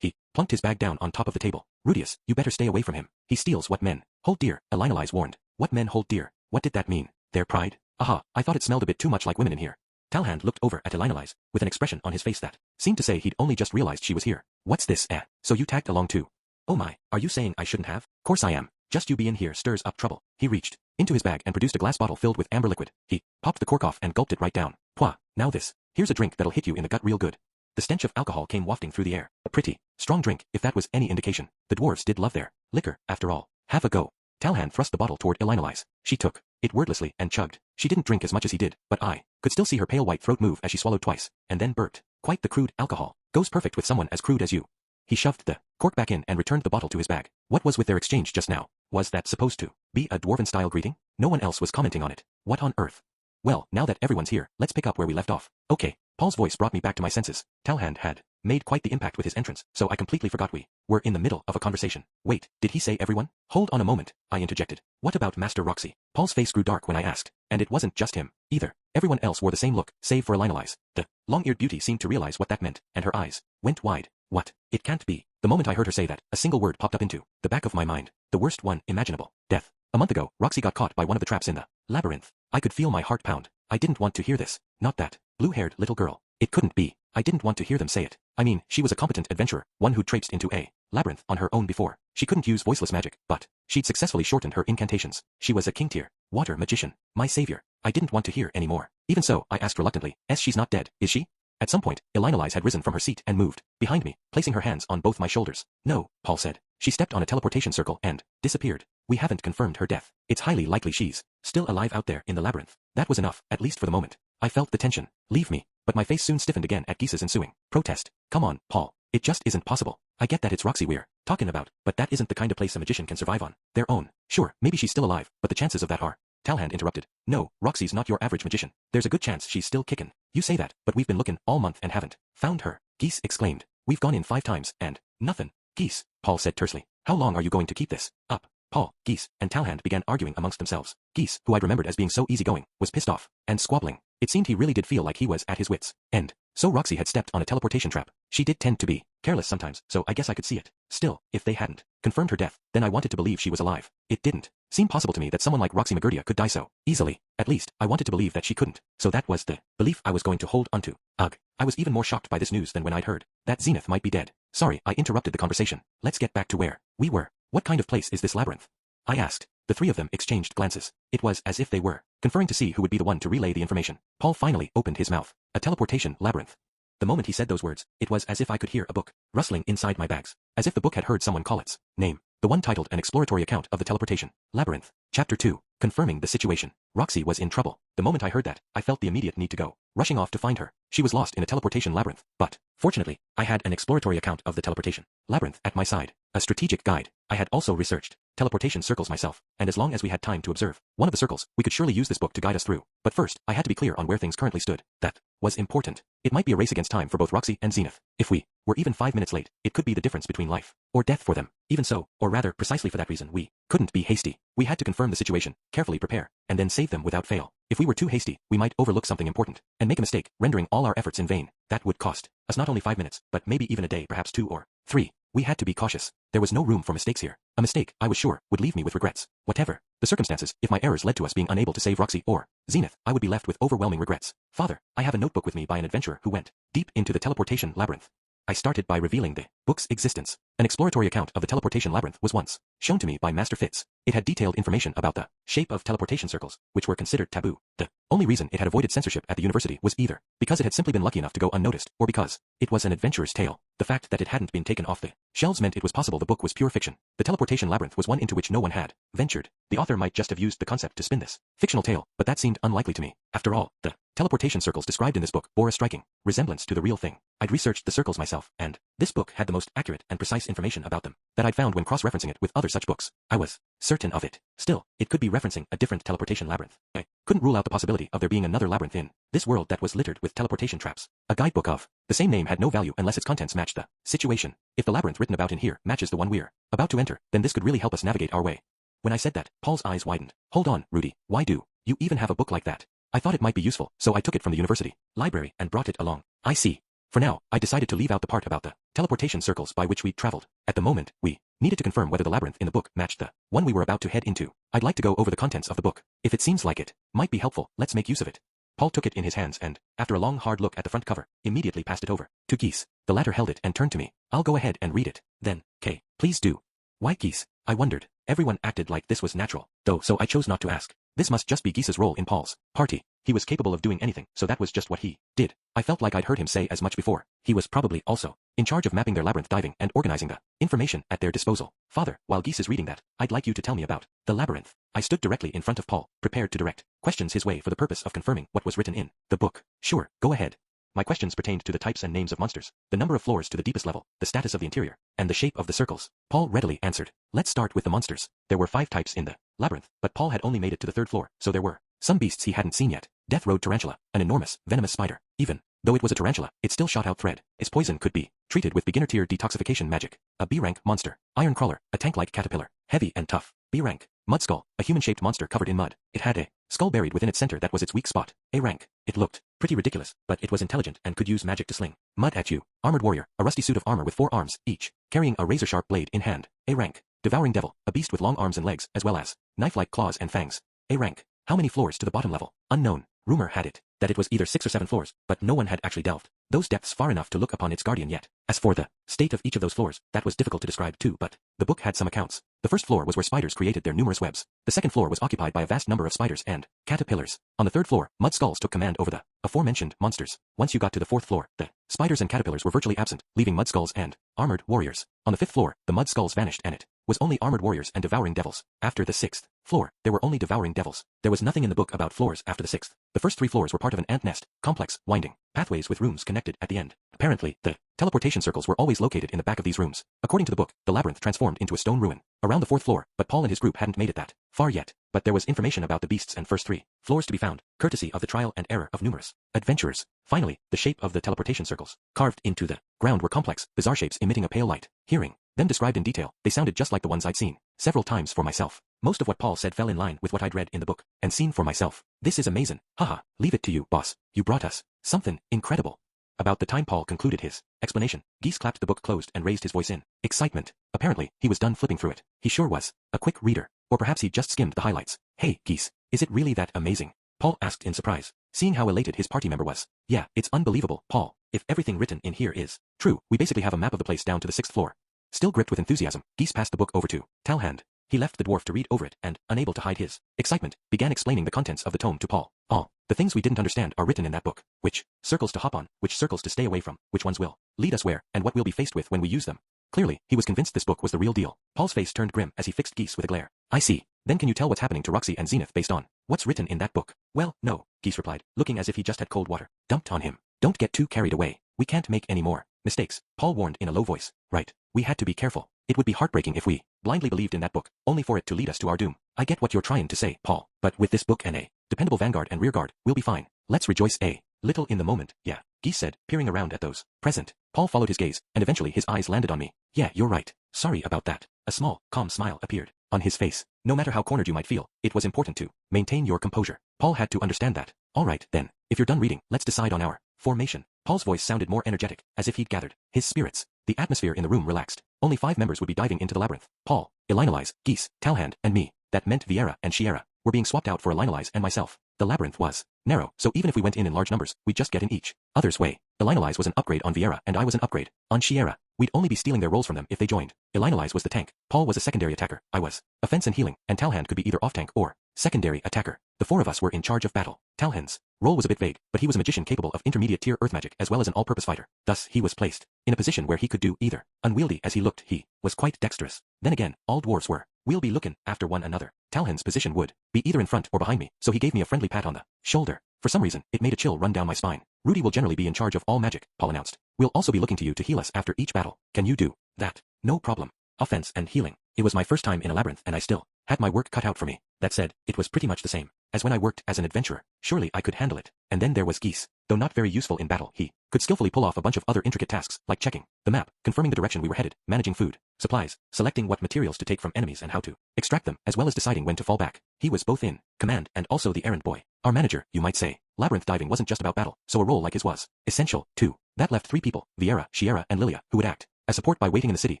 He plunked his bag down on top of the table. Rudius, you better stay away from him. He steals what men hold dear, Elinolise warned. What men hold dear? What did that mean? Their pride? Aha, I thought it smelled a bit too much like women in here. Talhand looked over at Elinolise, with an expression on his face that seemed to say he'd only just realized she was here. What's this, so you tagged along too? Oh my, are you saying I shouldn't have? Course I am. Just you being here stirs up trouble. He reached into his bag and produced a glass bottle filled with amber liquid. He popped the cork off and gulped it right down. Pwah, now this. Here's a drink that'll hit you in the gut real good. The stench of alcohol came wafting through the air. A pretty strong drink, if that was any indication. The dwarves did love their liquor, after all. Have a go. Talhand thrust the bottle toward Elinolise. She took it wordlessly and chugged. She didn't drink as much as he did, but I could still see her pale white throat move as she swallowed twice, and then burped. Quite the crude alcohol. Goes perfect with someone as crude as you. He shoved the cork back in and returned the bottle to his bag. What was with their exchange just now? Was that supposed to be a dwarven-style greeting? No one else was commenting on it. What on earth? Well, now that everyone's here, let's pick up where we left off. Okay. Paul's voice brought me back to my senses. Talhand had made quite the impact with his entrance, so I completely forgot we were in the middle of a conversation. Wait, did he say everyone? Hold on a moment, I interjected. What about Master Roxy? Paul's face grew dark when I asked, and it wasn't just him, either. Everyone else wore the same look, save for Elinolise. The long-eared beauty seemed to realize what that meant, and her eyes went wide. What? It can't be. The moment I heard her say that, a single word popped up into the back of my mind. The worst one imaginable. Death. A month ago, Roxy got caught by one of the traps in the labyrinth. I could feel my heart pound. I didn't want to hear this. Not that blue-haired little girl. It couldn't be. I didn't want to hear them say it. I mean, she was a competent adventurer, one who'd traipsed into a labyrinth on her own before. She couldn't use voiceless magic, but she'd successfully shortened her incantations. She was a king-tier water magician. My savior. I didn't want to hear any more. Even so, I asked reluctantly, she's not dead, is she? At some point, Elinolise had risen from her seat and moved behind me, placing her hands on both my shoulders. No, Paul said. She stepped on a teleportation circle and disappeared. We haven't confirmed her death. It's highly likely she's still alive out there in the labyrinth. That was enough, at least for the moment. I felt the tension leave me, but my face soon stiffened again at Geese's ensuing protest. Come on, Paul. It just isn't possible. I get that it's Roxy we're talking about, but that isn't the kind of place a magician can survive on their own. Sure, maybe she's still alive, but the chances of that are... Talhand interrupted. No, Roxy's not your average magician. There's a good chance she's still kicking. You say that, but we've been looking all month and haven't found her. Geese exclaimed. We've gone in 5 times, and nothing. Geese, Paul said tersely. How long are you going to keep this up? Paul, Geese, and Talhand began arguing amongst themselves. Geese, who I'd remembered as being so easygoing, was pissed off and squabbling. It seemed he really did feel like he was at his wits' end. So Roxy had stepped on a teleportation trap. She did tend to be careless sometimes, so I guess I could see it. Still, if they hadn't confirmed her death, then I wanted to believe she was alive. It didn't seem possible to me that someone like Roxy Magurdia could die so easily. At least, I wanted to believe that she couldn't. So that was the belief I was going to hold onto. Ugh. I was even more shocked by this news than when I'd heard that Zenith might be dead. Sorry, I interrupted the conversation. Let's get back to where we were. What kind of place is this labyrinth? I asked. The 3 of them exchanged glances. It was as if they were conferring to see who would be the one to relay the information. Paul finally opened his mouth. A teleportation labyrinth. The moment he said those words, it was as if I could hear a book rustling inside my bags. As if the book had heard someone call its name. The one titled An Exploratory Account of the Teleportation Labyrinth. Chapter 2. Confirming the situation. Roxy was in trouble. The moment I heard that, I felt the immediate need to go rushing off to find her. She was lost in a teleportation labyrinth, but, fortunately, I had an exploratory account of the teleportation labyrinth at my side. A strategic guide. I had also researched teleportation circles myself, and as long as we had time to observe one of the circles, we could surely use this book to guide us through. But first, I had to be clear on where things currently stood. That was important. It might be a race against time for both Roxy and Zenith. If we were even 5 minutes late, it could be the difference between life or death for them. Even so, or rather, precisely for that reason, we couldn't be hasty. We had to confirm the situation, carefully prepare, and then save them without fail. If we were too hasty, we might overlook something important and make a mistake, rendering all our efforts in vain. That would cost us not only 5 minutes, but maybe even a day, perhaps 2 or 3. We had to be cautious. There was no room for mistakes here. A mistake, I was sure, would leave me with regrets. Whatever the circumstances, if my errors led to us being unable to save Roxy or Zenith, I would be left with overwhelming regrets. Father, I have a notebook with me by an adventurer who went deep into the teleportation labyrinth. I started by revealing the book's existence. An exploratory account of the teleportation labyrinth was once shown to me by Master Fitz. It had detailed information about the shape of teleportation circles, which were considered taboo. The only reason it had avoided censorship at the university was either because it had simply been lucky enough to go unnoticed, or because it was an adventurer's tale. The fact that it hadn't been taken off the shelves meant it was possible the book was pure fiction. The teleportation labyrinth was one into which no one had ventured. The author might just have used the concept to spin this fictional tale, but that seemed unlikely to me. After all, the teleportation circles described in this book bore a striking resemblance to the real thing. I'd researched the circles myself, and this book had the most accurate and precise information about them that I'd found when cross-referencing it with other such books. I was certain of it. Still, it could be referencing a different teleportation labyrinth. I couldn't rule out the possibility of there being another labyrinth in this world that was littered with teleportation traps. A guidebook of the same name had no value unless its contents matched the situation. If the labyrinth written about in here matches the one we're about to enter, then this could really help us navigate our way. When I said that, Paul's eyes widened. Hold on, Rudy, why do you even have a book like that? I thought it might be useful, so I took it from the university library and brought it along. I see. For now, I decided to leave out the part about the teleportation circles by which we traveled. At the moment, we needed to confirm whether the labyrinth in the book matched the one we were about to head into. I'd like to go over the contents of the book. If it seems like it might be helpful, let's make use of it. Paul took it in his hands and, after a long hard look at the front cover, immediately passed it over to Geese. The latter held it and turned to me. I'll go ahead and read it. Then, Kay, please do. Why Geese? I wondered. Everyone acted like this was natural, though, so I chose not to ask. This must just be Geese's role in Paul's party. He was capable of doing anything, so that was just what he did. I felt like I'd heard him say as much before. He was probably also in charge of mapping their labyrinth diving and organizing the information at their disposal. Father, while Geese is reading that, I'd like you to tell me about the labyrinth. I stood directly in front of Paul, prepared to direct questions his way for the purpose of confirming what was written in the book. Sure, go ahead. My questions pertained to the types and names of monsters, the number of floors to the deepest level, the status of the interior, and the shape of the circles. Paul readily answered. Let's start with the monsters. There were 5 types in the labyrinth, but Paul had only made it to the 3rd floor, so there were some beasts he hadn't seen yet. Death Road Tarantula, an enormous, venomous spider. Even though it was a tarantula, it still shot out thread. Its poison could be treated with beginner-tier detoxification magic. A B-rank monster. Iron Crawler, a tank-like caterpillar, heavy and tough. B-rank. Mud Skull, a human-shaped monster covered in mud. It had a skull buried within its center that was its weak spot. A-rank. It looked pretty ridiculous, but it was intelligent and could use magic to sling mud at you. Armored Warrior, a rusty suit of armor with 4 arms, each, carrying a razor-sharp blade in hand. A-rank. Devouring Devil, a beast with long arms and legs, as well as knife-like claws and fangs. A-rank. How many floors to the bottom level? Unknown. Rumor had it that it was either 6 or 7 floors, but no one had actually delved those depths far enough to look upon its guardian yet. As for the state of each of those floors, that was difficult to describe too, but the book had some accounts. The 1st floor was where spiders created their numerous webs. The 2nd floor was occupied by a vast number of spiders and caterpillars. On the 3rd floor, mud skulls took command over the aforementioned monsters. Once you got to the 4th floor, the spiders and caterpillars were virtually absent, leaving mud skulls and armored warriors. On the 5th floor, the mud skulls vanished and it was only armored warriors and devouring devils. After the 6th floor, there were only devouring devils. There was nothing in the book about floors after the 6th. The first 3 floors were part of an ant nest, complex, winding pathways with rooms connected at the end. Apparently, the teleportation circles were always located in the back of these rooms. According to the book, the labyrinth transformed into a stone ruin around the 4th floor, but Paul and his group hadn't made it that far yet. But there was information about the beasts and first 3 floors to be found, courtesy of the trial and error of numerous adventurers. Finally, the shape of the teleportation circles carved into the ground were complex, bizarre shapes emitting a pale light. Hearing them described in detail, they sounded just like the ones I'd seen several times for myself. Most of what Paul said fell in line with what I'd read in the book and seen for myself. This is amazing. Haha, leave it to you, boss. You brought us something incredible. About the time Paul concluded his explanation, Geese clapped the book closed and raised his voice in excitement. Apparently, he was done flipping through it. He sure was a quick reader. Or perhaps he just skimmed the highlights. Hey, Geese, is it really that amazing? Paul asked in surprise, seeing how elated his party member was. Yeah, it's unbelievable, Paul. If everything written in here is true, we basically have a map of the place down to the 6th floor. Still gripped with enthusiasm, Geese passed the book over to Talhand. He left the dwarf to read over it and, unable to hide his excitement, began explaining the contents of the tome to Paul. All the things we didn't understand are written in that book. Which circles to hop on, which circles to stay away from, which ones will lead us where, and what we'll be faced with when we use them. Clearly, he was convinced this book was the real deal. Paul's face turned grim as he fixed Geese with a glare. I see. Then can you tell what's happening to Roxy and Zenith based on what's written in that book? Well, no, Geese replied, looking as if he just had cold water dumped on him. Don't get too carried away. We can't make any more mistakes, Paul warned in a low voice. Right. We had to be careful. It would be heartbreaking if we blindly believed in that book, only for it to lead us to our doom. I get what you're trying to say, Paul, but with this book and a dependable vanguard and rearguard, we'll be fine. Let's rejoice a little in the moment, yeah, Geese said, peering around at those present. Paul followed his gaze, and eventually his eyes landed on me. Yeah, you're right. Sorry about that. A small, calm smile appeared on his face. No matter how cornered you might feel, it was important to maintain your composure. Paul had to understand that. All right, then, if you're done reading, let's decide on our formation. Paul's voice sounded more energetic, as if he'd gathered his spirits. The atmosphere in the room relaxed. Only 5 members would be diving into the labyrinth. Paul, Elinalise, Geese, Talhand, and me. That meant Viera and Shiera were being swapped out for Elinalise and myself. The labyrinth was narrow, so even if we went in large numbers, we'd just get in each other's way. Elinalise was an upgrade on Viera, and I was an upgrade on Shiera. We'd only be stealing their roles from them if they joined. Elinalise was the tank. Paul was a secondary attacker. I was offense and healing, and Talhand could be either off-tank or secondary attacker. The 4 of us were in charge of battle. Talhand's role was a bit vague, but he was a magician capable of intermediate-tier earth magic as well as an all-purpose fighter. Thus, he was placed in a position where he could do either. Unwieldy as he looked, he was quite dexterous. Then again, all dwarves were. We'll be looking after one another. Talhand's position would be either in front or behind me, so he gave me a friendly pat on the shoulder. For some reason, it made a chill run down my spine. Rudy will generally be in charge of all magic, Paul announced. We'll also be looking to you to heal us after each battle. Can you do that? No problem. Offense and healing. It was my first time in a labyrinth and I still had my work cut out for me. That said, it was pretty much the same as when I worked as an adventurer. Surely I could handle it. And then there was Geese. Though not very useful in battle, he could skillfully pull off a bunch of other intricate tasks, like checking the map, confirming the direction we were headed, managing food, supplies, selecting what materials to take from enemies and how to extract them, as well as deciding when to fall back. He was both in command and also the errand boy. Our manager, you might say. Labyrinth diving wasn't just about battle, so a role like his was essential, too. That left 3 people, Viera, Shiera, and Lilia, who would act as support by waiting in the city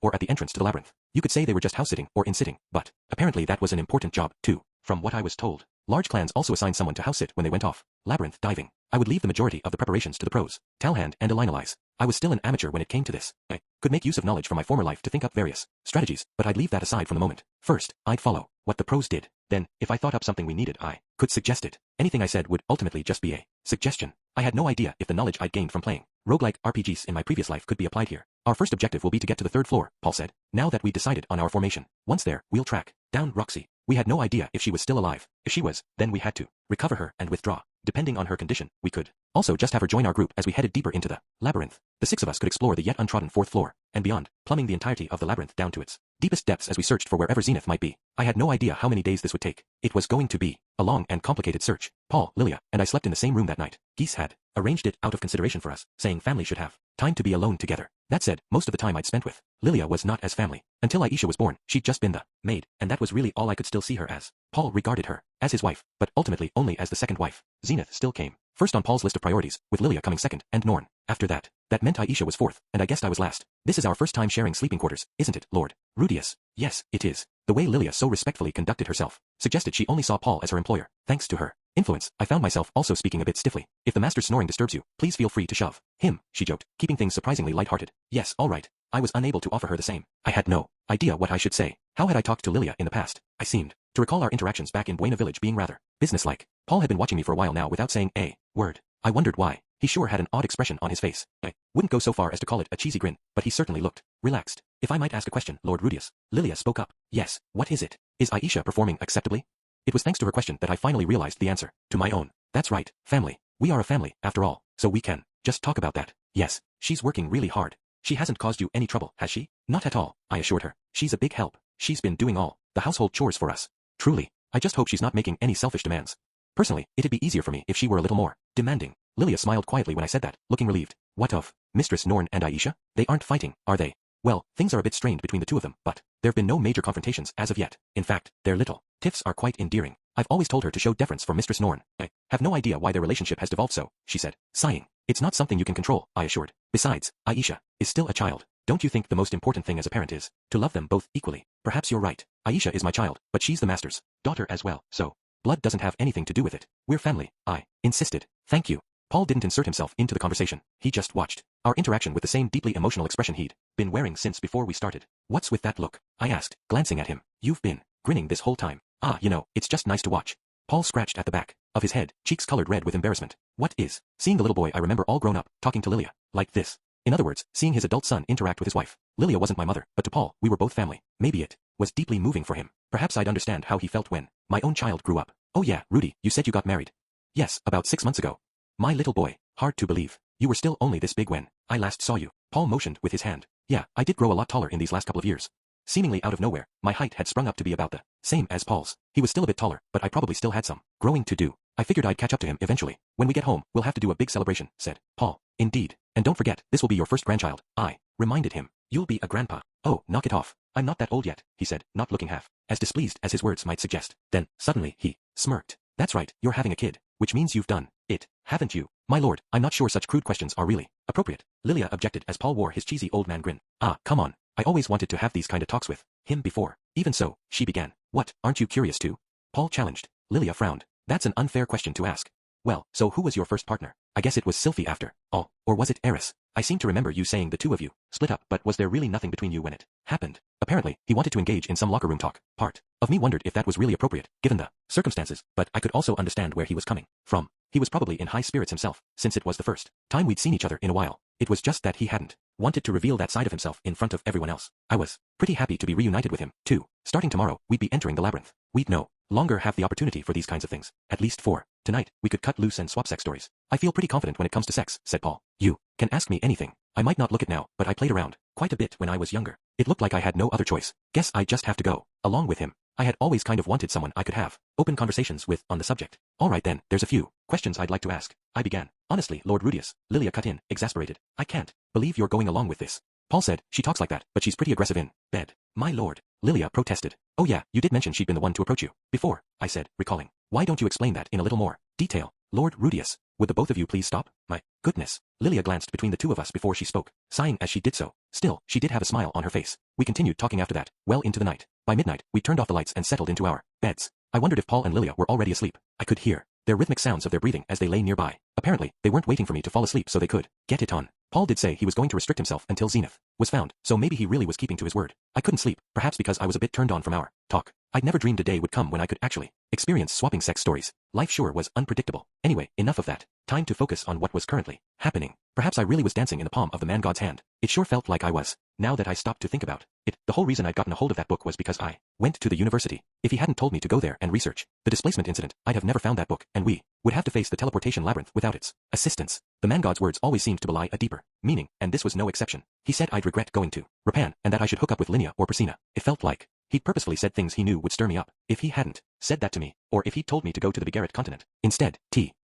or at the entrance to the labyrinth. You could say they were just house-sitting or in-sitting, but apparently that was an important job, too. From what I was told, large clans also assigned someone to house-sit when they went off labyrinth diving. I would leave the majority of the preparations to the pros, Talhand and Elinalise. I was still an amateur when it came to this. I could make use of knowledge from my former life to think up various strategies, but I'd leave that aside from the moment. First, I'd follow what the pros did. Then, if I thought up something we needed, I could suggest it. Anything I said would ultimately just be a suggestion. I had no idea if the knowledge I'd gained from playing roguelike RPGs in my previous life could be applied here. Our first objective will be to get to the 3rd floor, Paul said, now that we decided on our formation. Once there, we'll track down Roxy. We had no idea if she was still alive. If she was, then we had to recover her and withdraw. Depending on her condition, we could also just have her join our group as we headed deeper into the labyrinth. The 6 of us could explore the yet untrodden 4th floor and beyond, plumbing the entirety of the labyrinth down to its deepest depths as we searched for wherever Zenith might be. I had no idea how many days this would take. It was going to be a long and complicated search. Paul, Lilia, and I slept in the same room that night. Geese had arranged it out of consideration for us, saying family should have time to be alone together. That said, most of the time I'd spent with Lilia was not as family. Until Aisha was born, she'd just been the maid, and that was really all I could still see her as. Paul regarded her as his wife, but ultimately only as the second wife. Zenith still came first on Paul's list of priorities, with Lilia coming second, and Norn after that. That meant Aisha was 4th, and I guessed I was last. This is our first time sharing sleeping quarters, isn't it, Lord Rudius? Yes, it is. The way Lilia so respectfully conducted herself suggested she only saw Paul as her employer. Thanks to her influence, I found myself also speaking a bit stiffly. If the master's snoring disturbs you, please feel free to shove him, she joked, keeping things surprisingly lighthearted. Yes, all right. I was unable to offer her the same. I had no idea what I should say. How had I talked to Lilia in the past? I seemed to recall our interactions back in Buena Village being rather businesslike. Paul had been watching me for a while now without saying a word. I wondered why. He sure had an odd expression on his face. I wouldn't go so far as to call it a cheesy grin, but he certainly looked relaxed. If I might ask a question, Lord Rudius. Lilia spoke up. Yes, what is it? Is Aisha performing acceptably? It was thanks to her question that I finally realized the answer to my own. That's right, family. We are a family, after all, so we can just talk about that. Yes, she's working really hard. She hasn't caused you any trouble, has she? Not at all, I assured her. She's a big help. She's been doing all the household chores for us. Truly, I just hope she's not making any selfish demands. Personally, it'd be easier for me if she were a little more demanding. Lilia smiled quietly when I said that, looking relieved. What of Mistress Norn and Aisha? They aren't fighting, are they? Well, things are a bit strained between the two of them, but there've been no major confrontations as of yet. In fact, their little tiffs are quite endearing. I've always told her to show deference for Mistress Norn. I have no idea why their relationship has devolved so, she said, sighing. It's not something you can control, I assured. Besides, Aisha is still a child. Don't you think the most important thing as a parent is to love them both equally? Perhaps you're right. Aisha is my child, but she's the master's daughter as well, so blood doesn't have anything to do with it. We're family, I insisted. Thank you. Paul didn't insert himself into the conversation. He just watched our interaction with the same deeply emotional expression he'd been wearing since before we started. What's with that look? I asked, glancing at him. You've been grinning this whole time. It's just nice to watch. Paul scratched at the back of his head, cheeks colored red with embarrassment. What is? Seeing the little boy I remember all grown up, talking to Lilia, like this. In other words, seeing his adult son interact with his wife. Lilia wasn't my mother, but to Paul, we were both family. Maybe it was deeply moving for him. Perhaps I'd understand how he felt when my own child grew up. Oh yeah, Rudy, you said you got married. Yes, about 6 months ago. My little boy, hard to believe. You were still only this big when I last saw you. Paul motioned with his hand. Yeah, I did grow a lot taller in these last couple of years. Seemingly out of nowhere, my height had sprung up to be about the same as Paul's. He was still a bit taller, but I probably still had some growing to do. I figured I'd catch up to him eventually. When we get home, we'll have to do a big celebration, said Paul. Indeed. And don't forget, this will be your first grandchild. I reminded him. You'll be a grandpa. Oh, knock it off. I'm not that old yet, he said, not looking half as displeased as his words might suggest. Then, suddenly, he smirked. That's right, you're having a kid, which means you've done it, haven't you? My lord, I'm not sure such crude questions are really appropriate. Lilia objected as Paul wore his cheesy old man grin. Come on. I always wanted to have these kind of talks with him before. Even so, she began. What, aren't you curious too? Paul challenged. Lilia frowned. That's an unfair question to ask. Well, so who was your first partner? I guess it was Sylphie after all, or was it Eris? I seem to remember you saying the two of you split up, but was there really nothing between you when it happened? Apparently, he wanted to engage in some locker room talk. Part of me wondered if that was really appropriate, given the circumstances, but I could also understand where he was coming from. He was probably in high spirits himself, since it was the first time we'd seen each other in a while. It was just that he hadn't wanted to reveal that side of himself in front of everyone else. I was pretty happy to be reunited with him, too. Starting tomorrow, we'd be entering the labyrinth. We'd no longer have the opportunity for these kinds of things. At least for tonight, we could cut loose and swap sex stories. I feel pretty confident when it comes to sex, said Paul. You can ask me anything. I might not look it now, but I played around quite a bit when I was younger. It looked like I had no other choice. Guess I just have to go along with him. I had always kind of wanted someone I could have open conversations with on the subject. All right then, there's a few questions I'd like to ask. I began. Honestly, Lord Rudius, Lilia cut in, exasperated. I can't believe you're going along with this. Paul said, she talks like that, but she's pretty aggressive in bed. My lord, Lilia protested. Oh yeah, you did mention she'd been the one to approach you before, I said, recalling. Why don't you explain that in a little more detail? Lord Rudius, would the both of you please stop? My goodness. Lilia glanced between the two of us before she spoke, sighing as she did so. Still, she did have a smile on her face. We continued talking after that, well into the night. By midnight, we turned off the lights and settled into our beds. I wondered if Paul and Lilia were already asleep. I could hear their rhythmic sounds of their breathing as they lay nearby. Apparently, they weren't waiting for me to fall asleep so they could get it on. Paul did say he was going to restrict himself until Zenith was found, so maybe he really was keeping to his word. I couldn't sleep, perhaps because I was a bit turned on from our talk. I'd never dreamed a day would come when I could actually experience swapping sex stories. Life sure was unpredictable. Anyway, enough of that. Time to focus on what was currently happening. Perhaps I really was dancing in the palm of the man god's hand. It sure felt like I was. Now that I stopped to think about it, the whole reason I'd gotten a hold of that book was because I went to the university. If he hadn't told me to go there and research the displacement incident, I'd have never found that book, and we would have to face the teleportation labyrinth without its assistance. The man god's words always seemed to belie a deeper meaning, and this was no exception. He said I'd regret going to Rapan, and that I should hook up with Linia or Persina. It felt like he'd purposefully said things he knew would stir me up. If he hadn't said that to me, or if he'd told me to go to the Bigarret continent instead,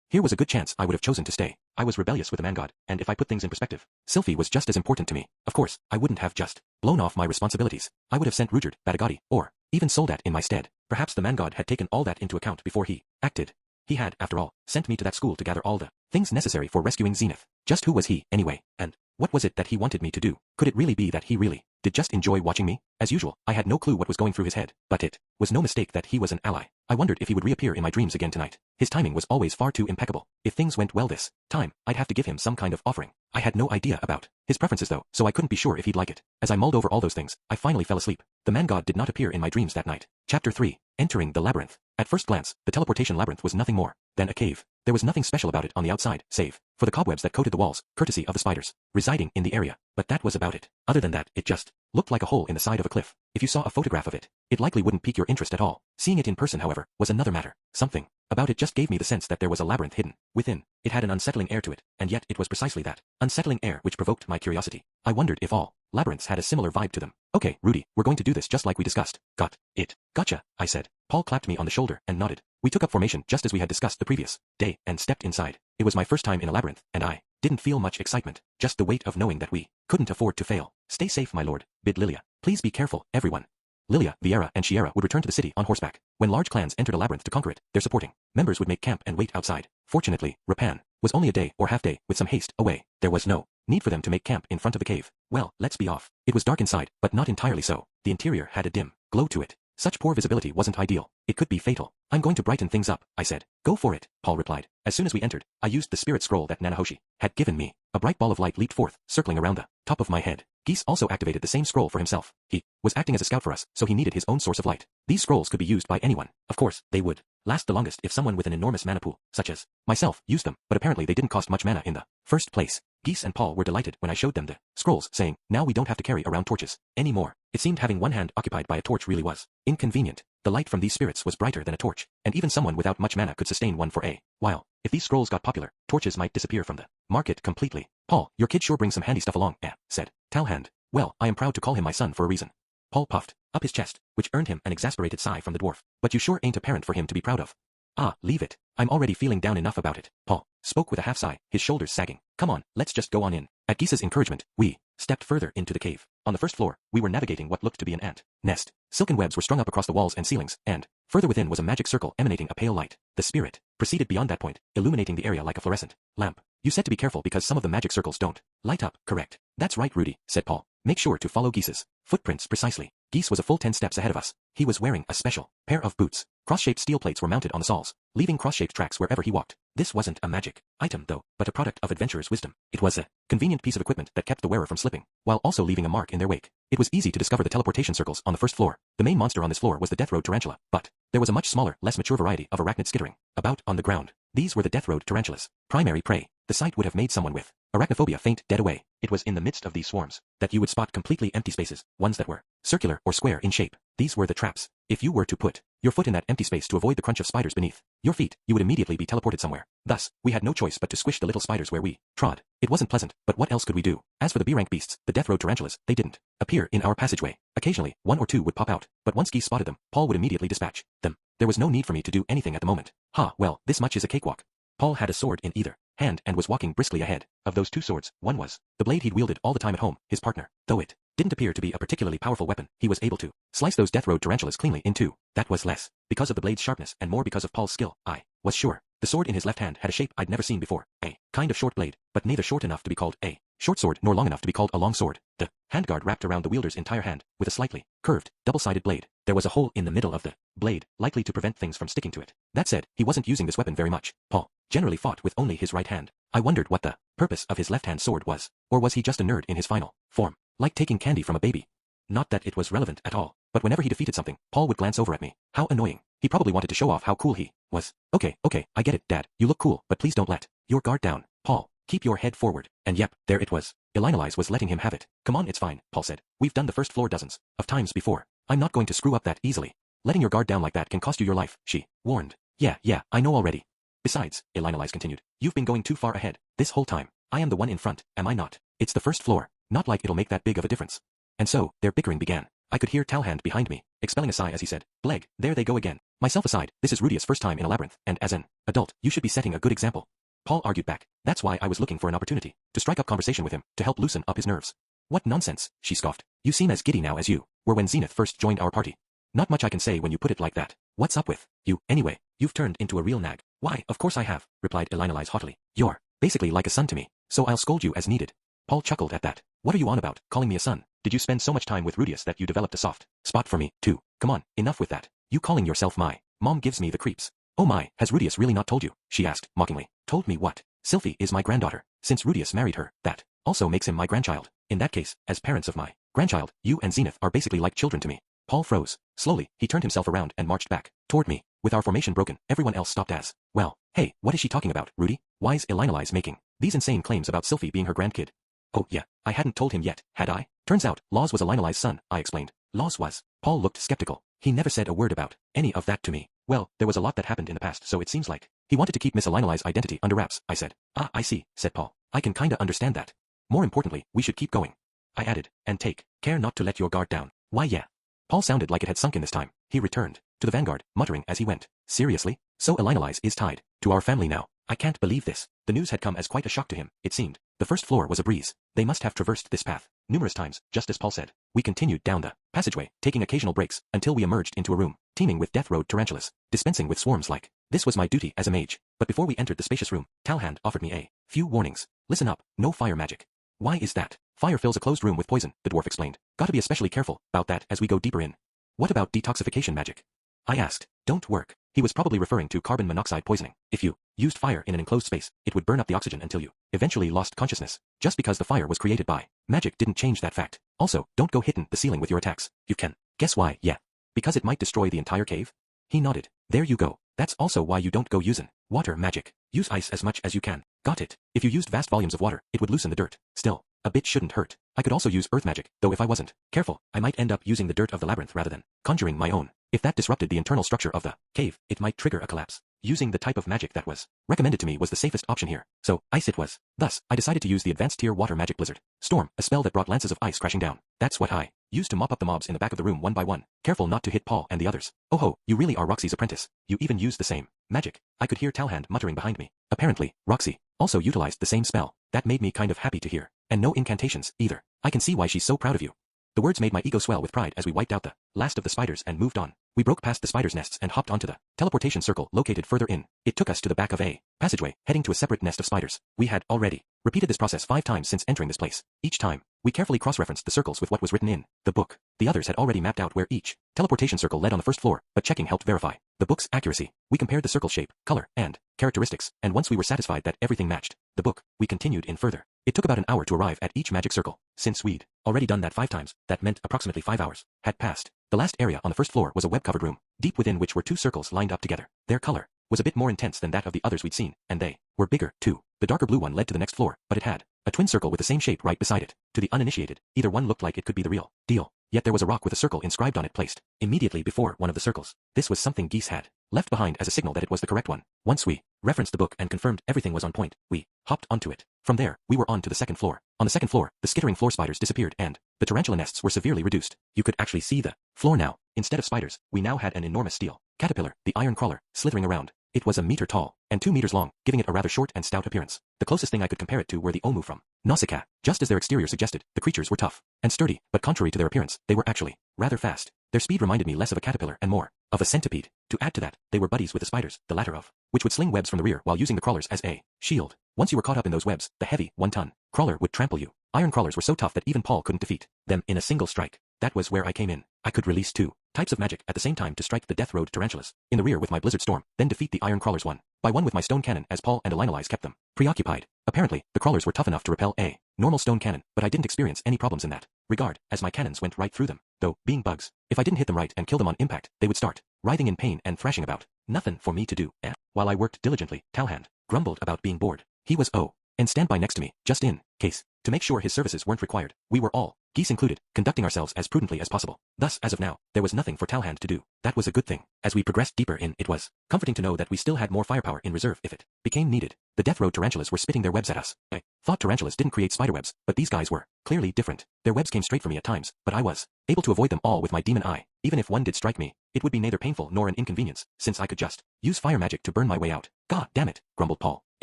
here was a good chance I would have chosen to stay. I was rebellious with the man god, and if I put things in perspective, Sylphie was just as important to me. Of course, I wouldn't have just blown off my responsibilities. I would have sent Rudyard Batagati, or even Soldat in my stead. Perhaps the man god had taken all that into account before he acted. He had, after all, sent me to that school to gather all the things necessary for rescuing Zenith. Just who was he, anyway, and what was it that he wanted me to do? Could it really be that he really did just enjoy watching me? As usual, I had no clue what was going through his head, but it was no mistake that he was an ally. I wondered if he would reappear in my dreams again tonight. His timing was always far too impeccable. If things went well this time, I'd have to give him some kind of offering. I had no idea about his preferences though, so I couldn't be sure if he'd like it. As I mulled over all those things, I finally fell asleep. The man god did not appear in my dreams that night. Chapter 3. Entering the labyrinth. At first glance, the teleportation labyrinth was nothing more than a cave. There was nothing special about it on the outside, save for the cobwebs that coated the walls, courtesy of the spiders residing in the area, but that was about it. Other than that, it just looked like a hole in the side of a cliff. If you saw a photograph of it, it likely wouldn't pique your interest at all. Seeing it in person, however, was another matter. Something about it just gave me the sense that there was a labyrinth hidden within. It had an unsettling air to it, and yet it was precisely that unsettling air which provoked my curiosity. I wondered if all labyrinths had a similar vibe to them. Okay, Rudy, we're going to do this just like we discussed. Got it. Gotcha, I said. Paul clapped me on the shoulder and nodded. We took up formation just as we had discussed the previous day and stepped inside. It was my first time in a labyrinth, and I didn't feel much excitement, just the weight of knowing that we couldn't afford to fail. Stay safe, my lord, bid Lilia. Please be careful, everyone. Lilia, Viera, and Shiera would return to the city on horseback. When large clans entered a labyrinth to conquer it, their supporting members would make camp and wait outside. Fortunately, Rapan was only a day or half day with some haste away. There was no need for them to make camp in front of the cave. Well, let's be off. It was dark inside, but not entirely so. The interior had a dim glow to it. Such poor visibility wasn't ideal. It could be fatal. I'm going to brighten things up, I said. Go for it, Paul replied. As soon as we entered, I used the spirit scroll that Nanahoshi had given me. A bright ball of light leaped forth, circling around the top of my head. Geese also activated the same scroll for himself. He was acting as a scout for us, so he needed his own source of light. These scrolls could be used by anyone. Of course, they would last the longest if someone with an enormous mana pool, such as myself, used them, but apparently they didn't cost much mana in the first place. Geese and Paul were delighted when I showed them the scrolls, saying, now we don't have to carry around torches anymore. It seemed having one hand occupied by a torch really was inconvenient. The light from these spirits was brighter than a torch, and even someone without much mana could sustain one for a while. If these scrolls got popular, torches might disappear from the market completely. Paul, your kid sure brings some handy stuff along, said Talhand. Well, I am proud to call him my son for a reason. Paul puffed up his chest, which earned him an exasperated sigh from the dwarf. But you sure ain't a parent for him to be proud of. Ah, leave it. I'm already feeling down enough about it. Paul spoke with a half sigh, his shoulders sagging. Come on, let's just go on in. At Geese's encouragement, we stepped further into the cave. On the first floor, we were navigating what looked to be an ant nest. Silken webs were strung up across the walls and ceilings, and further within was a magic circle emanating a pale light. The spirit proceeded beyond that point, illuminating the area like a fluorescent lamp. You said to be careful because some of the magic circles don't light up, correct? That's right, Rudy, said Paul. Make sure to follow Geese's footprints precisely. Geese was a full 10 steps ahead of us. He was wearing a special pair of boots. Cross-shaped steel plates were mounted on the soles, leaving cross-shaped tracks wherever he walked. This wasn't a magic item, though, but a product of adventurer's wisdom. It was a convenient piece of equipment that kept the wearer from slipping, while also leaving a mark in their wake. It was easy to discover the teleportation circles on the first floor. The main monster on this floor was the Death Road Tarantula, but there was a much smaller, less mature variety of arachnid skittering about on the ground. These were the Death Road Tarantula's primary prey. The sight would have made someone with arachnophobia faint dead away. It was in the midst of these swarms that you would spot completely empty spaces, ones that were circular or square in shape. These were the traps. If you were to put your foot in that empty space to avoid the crunch of spiders beneath your feet, you would immediately be teleported somewhere. Thus, we had no choice but to squish the little spiders where we trod. It wasn't pleasant, but what else could we do? As for the B-rank beasts, the Death Road Tarantulas, they didn't appear in our passageway. Occasionally, one or two would pop out, but once Geese spotted them, Paul would immediately dispatch them. There was no need for me to do anything at the moment. Well, this much is a cakewalk. Paul had a sword in either hand and was walking briskly ahead. Of those two swords, one was the blade he'd wielded all the time at home, his partner. Though it didn't appear to be a particularly powerful weapon, he was able to slice those Death Road Tarantulas cleanly in two. That was less because of the blade's sharpness and more because of Paul's skill, I was sure. The sword in his left hand had a shape I'd never seen before. A kind of short blade, but neither short enough to be called a short sword nor long enough to be called a long sword. The handguard wrapped around the wielder's entire hand, with a slightly curved, double-sided blade. There was a hole in the middle of the blade, likely to prevent things from sticking to it. That said, he wasn't using this weapon very much. Paul generally fought with only his right hand. I wondered what the purpose of his left-hand sword was. Or was he just a nerd in his final form? Like taking candy from a baby. Not that it was relevant at all, but whenever he defeated something, Paul would glance over at me. How annoying. He probably wanted to show off how cool he was. Okay, I get it, Dad. You look cool, but please don't let your guard down. Paul, keep your head forward. And yep, there it was. Elinalize was letting him have it. Come on, it's fine, Paul said. We've done the first floor dozens of times before. I'm not going to screw up that easily. Letting your guard down like that can cost you your life, she warned. Yeah, I know already. Besides, Elinalize continued, you've been going too far ahead this whole time. I am the one in front, am I not? It's the first floor. Not like it'll make that big of a difference. And so, their bickering began. I could hear Talhand behind me, expelling a sigh as he said, Bleg, there they go again. Myself aside, this is Rudius' first time in a labyrinth, and as an adult, you should be setting a good example. Paul argued back. That's why I was looking for an opportunity to strike up conversation with him, to help loosen up his nerves. What nonsense, she scoffed. You seem as giddy now as you were when Zenith first joined our party. Not much I can say when you put it like that. What's up with you, anyway? You've turned into a real nag. Why, of course I have, replied Elinalize haughtily. You're basically like a son to me, so I'll scold you as needed. Paul chuckled at that. What are you on about, calling me a son? Did you spend so much time with Rudius that you developed a soft spot for me, too? Come on, enough with that. You calling yourself my mom gives me the creeps. Oh my, has Rudius really not told you? She asked, mockingly. Told me what? Sylphie is my granddaughter. Since Rudius married her, that also makes him my grandchild. In that case, as parents of my grandchild, you and Zenith are basically like children to me. Paul froze. Slowly, he turned himself around and marched back toward me. With our formation broken, everyone else stopped as well. Hey, what is she talking about, Rudy? Why's Elinalize making These insane claims about Sylphie being her grandkid. Oh yeah, I hadn't told him yet, had I? Turns out, Laws was Elinali's son, I explained. Laws was. Paul looked skeptical. He never said a word about any of that to me. Well, there was a lot that happened in the past, so it seems like he wanted to keep Miss Elinali's identity under wraps, I said. Ah, I see, said Paul. I can kinda understand that. More importantly, we should keep going, I added, and take care not to let your guard down. Why yeah. Paul sounded like it had sunk in this time. He returned to the vanguard, muttering as he went. Seriously? So Elinali's is tied to our family now. I can't believe this. The news had come as quite a shock to him, it seemed. The first floor was a breeze. They must have traversed this path numerous times, just as Paul said. We continued down the passageway, taking occasional breaks, until we emerged into a room, teeming with death road tarantulas, dispensing with swarms like. This was my duty as a mage, but before we entered the spacious room, Talhand offered me a few warnings. Listen up, no fire magic. Why is that? Fire fills a closed room with poison, the dwarf explained. Gotta be especially careful about that as we go deeper in. What about detoxification magic? I asked. Don't work. He was probably referring to carbon monoxide poisoning. If you used fire in an enclosed space, it would burn up the oxygen until you eventually lost consciousness. Just because the fire was created by magic didn't change that fact. Also, don't go hitting the ceiling with your attacks. You can. Guess why? Yeah. Because it might destroy the entire cave? He nodded. There you go. That's also why you don't go using water magic. Use ice as much as you can. Got it. If you used vast volumes of water, it would loosen the dirt. Still, a bit shouldn't hurt. I could also use earth magic, though if I wasn't careful, I might end up using the dirt of the labyrinth rather than conjuring my own. If that disrupted the internal structure of the cave, it might trigger a collapse. Using the type of magic that was recommended to me was the safest option here, so ice it was. Thus, I decided to use the advanced tier water magic blizzard storm, a spell that brought lances of ice crashing down. That's what I used to mop up the mobs in the back of the room one by one, careful not to hit Paul and the others. Oh ho, you really are Roxy's apprentice. You even used the same magic. I could hear Talhand muttering behind me. Apparently, Roxy also utilized the same spell. That made me kind of happy to hear. And no incantations, either. I can see why she's so proud of you. The words made my ego swell with pride as we wiped out the last of the spiders and moved on. We broke past the spiders' nests and hopped onto the teleportation circle located further in. It took us to the back of a passageway, heading to a separate nest of spiders. We had already repeated this process 5 times since entering this place. Each time, we carefully cross-referenced the circles with what was written in the book. The others had already mapped out where each teleportation circle led on the first floor, but checking helped verify the book's accuracy. We compared the circle shape, color, and characteristics, and once we were satisfied that everything matched the book, we continued in further. It took about an hour to arrive at each magic circle. Since we'd already done that 5 times, that meant approximately 5 hours had passed. The last area on the first floor was a web-covered room, deep within which were 2 circles lined up together. Their color was a bit more intense than that of the others we'd seen, and they were bigger, too. The darker blue one led to the next floor, but it had a twin circle with the same shape right beside it. To the uninitiated, either one looked like it could be the real deal. Yet there was a rock with a circle inscribed on it placed immediately before one of the circles. This was something Geese had left behind as a signal that it was the correct one. Once we referenced the book and confirmed everything was on point, we hopped onto it. From there, we were on to the second floor. On the second floor, the skittering floor spiders disappeared and the tarantula nests were severely reduced. You could actually see the floor now. Instead of spiders, we now had an enormous steel caterpillar, the iron crawler, slithering around. It was a meter tall and 2 meters long, giving it a rather short and stout appearance. The closest thing I could compare it to were the Omu from Nausicaa. Just as their exterior suggested, the creatures were tough and sturdy, but contrary to their appearance, they were actually rather fast. Their speed reminded me less of a caterpillar and more of a centipede. To add to that, they were buddies with the spiders, the latter of which would sling webs from the rear while using the crawlers as a shield. Once you were caught up in those webs, the heavy, 1-ton crawler would trample you. Iron crawlers were so tough that even Paul couldn't defeat them in a single strike. That was where I came in. I could release 2 types of magic at the same time to strike the death road tarantulas in the rear with my blizzard storm, then defeat the iron crawlers one by one with my stone cannon as Paul and Elinalize kept them preoccupied. Apparently, the crawlers were tough enough to repel a normal stone cannon, but I didn't experience any problems in that regard, as my cannons went right through them. Though, being bugs, if I didn't hit them right and kill them on impact, they would start writhing in pain and thrashing about. Nothing for me to do. While I worked diligently, Talhand grumbled about being bored. He was and stand by next to me, just in case, to make sure his services weren't required. We were all, Geese included, conducting ourselves as prudently as possible. Thus, as of now, there was nothing for Talhand to do. That was a good thing. As we progressed deeper in, it was comforting to know that we still had more firepower in reserve if it became needed. The death road tarantulas were spitting their webs at us. I thought tarantulas didn't create spiderwebs, but these guys were clearly different. Their webs came straight for me at times, but I was able to avoid them all with my demon eye. Even if one did strike me, it would be neither painful nor an inconvenience, since I could just use fire magic to burn my way out. God damn it, grumbled Paul.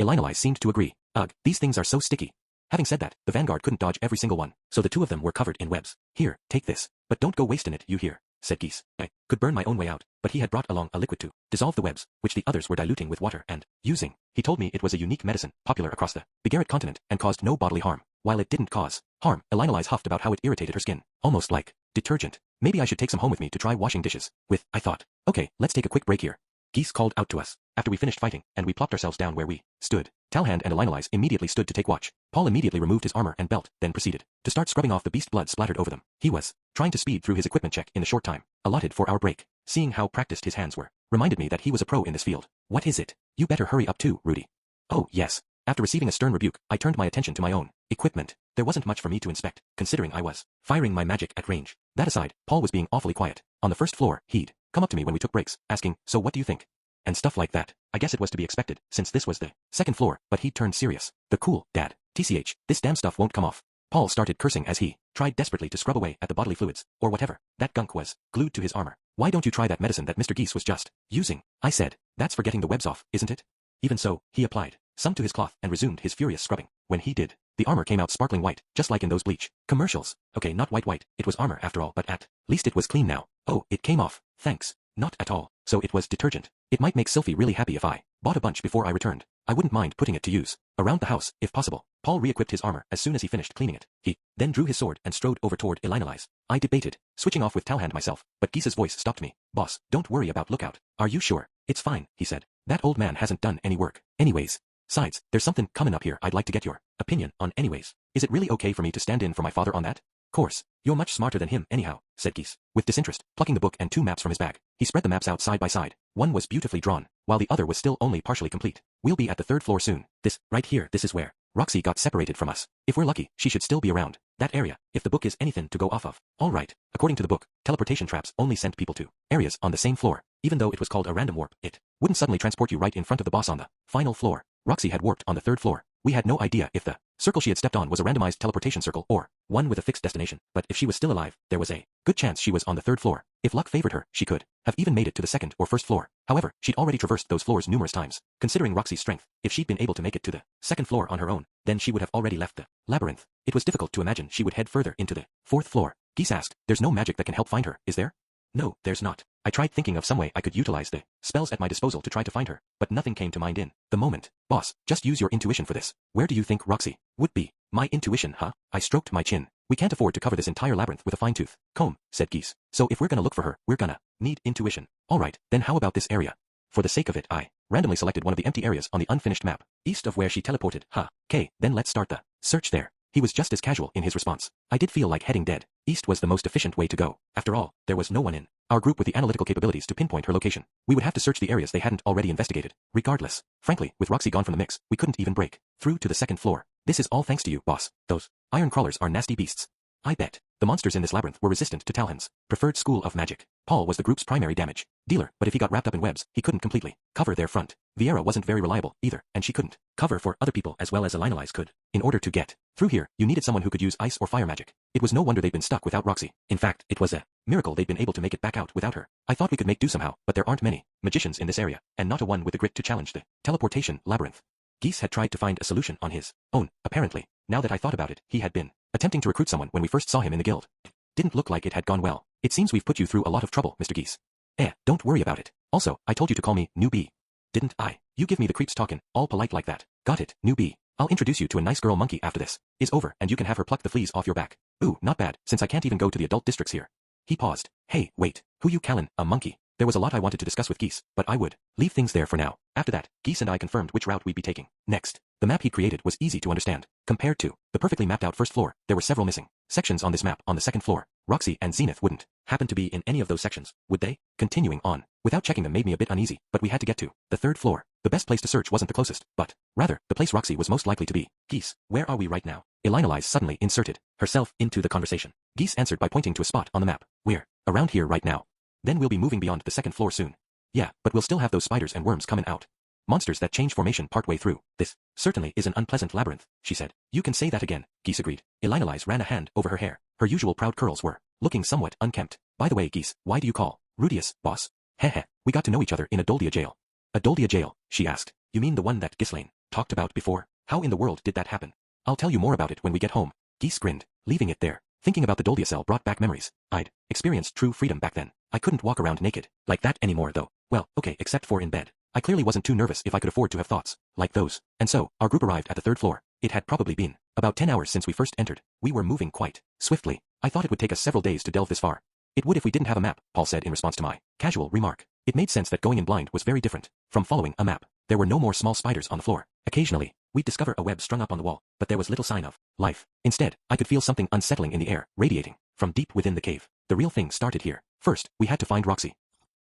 Elinalize seemed to agree. Ugh, these things are so sticky. Having said that, the vanguard couldn't dodge every single one, so the 2 of them were covered in webs. Here, take this. But don't go wasting it, you hear, said Geese. I could burn my own way out, but he had brought along a liquid to dissolve the webs, which the others were diluting with water and using. He told me it was a unique medicine, popular across the Bigarret continent, and caused no bodily harm. While it didn't cause harm, Elinalize huffed about how it irritated her skin, almost like detergent. Maybe I should take some home with me to try washing dishes with, I thought. Okay, let's take a quick break here. Geese called out to us after we finished fighting, and we plopped ourselves down where we stood. Talhand and Elinalize immediately stood to take watch. Paul immediately removed his armor and belt, then proceeded to start scrubbing off the beast blood splattered over them. He was trying to speed through his equipment check in the short time allotted for our break. Seeing how practiced his hands were reminded me that he was a pro in this field. What is it? You better hurry up too, Rudy. Oh, yes. After receiving a stern rebuke, I turned my attention to my own equipment. There wasn't much for me to inspect, considering I was firing my magic at range. That aside, Paul was being awfully quiet. On the first floor, he'd come up to me when we took breaks, asking, "So what do you think?" And stuff like that. I guess it was to be expected, since this was the second floor, but he'd turned serious. "The cool, Dad. TCH, this damn stuff won't come off." Paul started cursing as he tried desperately to scrub away at the bodily fluids, or whatever that gunk was, glued to his armor. "Why don't you try that medicine that Mr. Geese was just using?" I said. "That's for getting the webs off, isn't it?" Even so, he applied some to his cloth and resumed his furious scrubbing. When he did, the armor came out sparkling white, just like in those Bleach commercials. Okay, not white, it was armor after all, but at least it was clean now. "Oh, it came off, thanks." "Not at all. So it was detergent. It might make Sylphie really happy if I bought a bunch before I returned. I wouldn't mind putting it to use around the house, if possible." Paul re-equipped his armor as soon as he finished cleaning it. He then drew his sword and strode over toward Elinalize. I debated switching off with Talhand myself, but Geese's voice stopped me. "Boss, don't worry about Lookout." "Are you sure?" "It's fine," he said. "That old man hasn't done any work anyways. Sides, there's something coming up here I'd like to get your opinion on anyways. Is it really okay for me to stand in for my father on that?" "Course. You're much smarter than him anyhow," said Geese, with disinterest, plucking the book and 2 maps from his bag. He spread the maps out side by side. One was beautifully drawn, while the other was still only partially complete. "We'll be at the 3rd floor soon. This, right here, this is where Roxy got separated from us. If we're lucky, she should still be around that area, if the book is anything to go off of." All right. According to the book, teleportation traps only sent people to areas on the same floor. Even though it was called a random warp, it wouldn't suddenly transport you right in front of the boss on the final floor. Roxy had warped on the 3rd floor. We had no idea if the circle she had stepped on was a randomized teleportation circle or one with a fixed destination, but if she was still alive, there was a good chance she was on the 3rd floor. If luck favored her, she could have even made it to the 2nd or 1st floor. However, she'd already traversed those floors numerous times. Considering Roxy's strength, if she'd been able to make it to the 2nd floor on her own, then she would have already left the labyrinth. It was difficult to imagine she would head further into the 4th floor. Geese asked, "There's no magic that can help find her, is there?" "No, there's not. I tried thinking of some way I could utilize the spells at my disposal to try to find her, but nothing came to mind in the moment." "Boss, just use your intuition for this. Where do you think Roxy would be?" "My intuition, huh?" I stroked my chin. "We can't afford to cover this entire labyrinth with a fine-tooth comb," said Geese. "So if we're gonna look for her, we're gonna need intuition." "All right, then how about this area?" For the sake of it, I randomly selected one of the empty areas on the unfinished map, east of where she teleported. "Okay, then let's start the search there." He was just as casual in his response. I did feel like heading dead east was the most efficient way to go. After all, there was no one in our group with the analytical capabilities to pinpoint her location. We would have to search the areas they hadn't already investigated. Regardless, frankly, with Roxy gone from the mix, we couldn't even break through to the 2nd floor. "This is all thanks to you, boss. Those iron crawlers are nasty beasts." I bet the monsters in this labyrinth were resistant to Talhan's preferred school of magic. Paul was the group's primary damage dealer, but if he got wrapped up in webs, he couldn't completely cover their front. Viera wasn't very reliable either, and she couldn't cover for other people as well as Elinalize could. In order to get through here, you needed someone who could use ice or fire magic. It was no wonder they'd been stuck without Roxy. In fact, it was a miracle they'd been able to make it back out without her. I thought we could make do somehow, but there aren't many magicians in this area, and not a one with the grit to challenge the teleportation labyrinth. Geese had tried to find a solution on his own, apparently. Now that I thought about it, he had been attempting to recruit someone when we first saw him in the guild. Didn't look like it had gone well. "It seems we've put you through a lot of trouble, Mr. Geese." Don't worry about it. Also, I told you to call me New Bee. Didn't I? You give me the creeps talkin', all polite like that. Got it, New Bee. I'll introduce you to a nice girl monkey after this is over, and you can have her pluck the fleas off your back. Ooh, not bad, since I can't even go to the adult districts here. He paused. "Hey, wait, who you callin' a monkey?" There was a lot I wanted to discuss with Geese, but I would leave things there for now. After that, Geese and I confirmed which route we'd be taking next. The map he created was easy to understand. Compared to the perfectly mapped out 1st floor, there were several missing sections on this map on the 2nd floor. Roxy and Zenith wouldn't happen to be in any of those sections, would they? Continuing on, without checking them made me a bit uneasy, but we had to get to the 3rd floor. The best place to search wasn't the closest, but rather, the place Roxy was most likely to be. "Geese, where are we right now?" Elinalize suddenly inserted herself into the conversation. Geese answered by pointing to a spot on the map. "We're around here right now. Then we'll be moving beyond the 2nd floor soon." "Yeah, but we'll still have those spiders and worms coming out. Monsters that change formation partway through. This certainly is an unpleasant labyrinth," she said. "You can say that again," Geese agreed. Elinalize ran a hand over her hair. Her usual proud curls were looking somewhat unkempt. "By the way, Geese, why do you call Rudius, boss?" "Heh. We got to know each other in a Doldia jail." "A Doldia jail?" she asked. "You mean the one that Ghislaine talked about before? How in the world did that happen?" "I'll tell you more about it when we get home." Geese grinned, leaving it there. Thinking about the Doldia cell brought back memories. I'd experienced true freedom back then. I couldn't walk around naked like that anymore though. Well, okay, except for in bed. I clearly wasn't too nervous if I could afford to have thoughts like those. And so, our group arrived at the 3rd floor. It had probably been about 10 hours since we first entered. We were moving quite swiftly. I thought it would take us several days to delve this far. "It would if we didn't have a map," Paul said in response to my casual remark. It made sense that going in blind was very different from following a map. There were no more small spiders on the floor. Occasionally, we'd discover a web strung up on the wall, but there was little sign of life. Instead, I could feel something unsettling in the air, radiating from deep within the cave. The real thing started here. First, we had to find Roxy.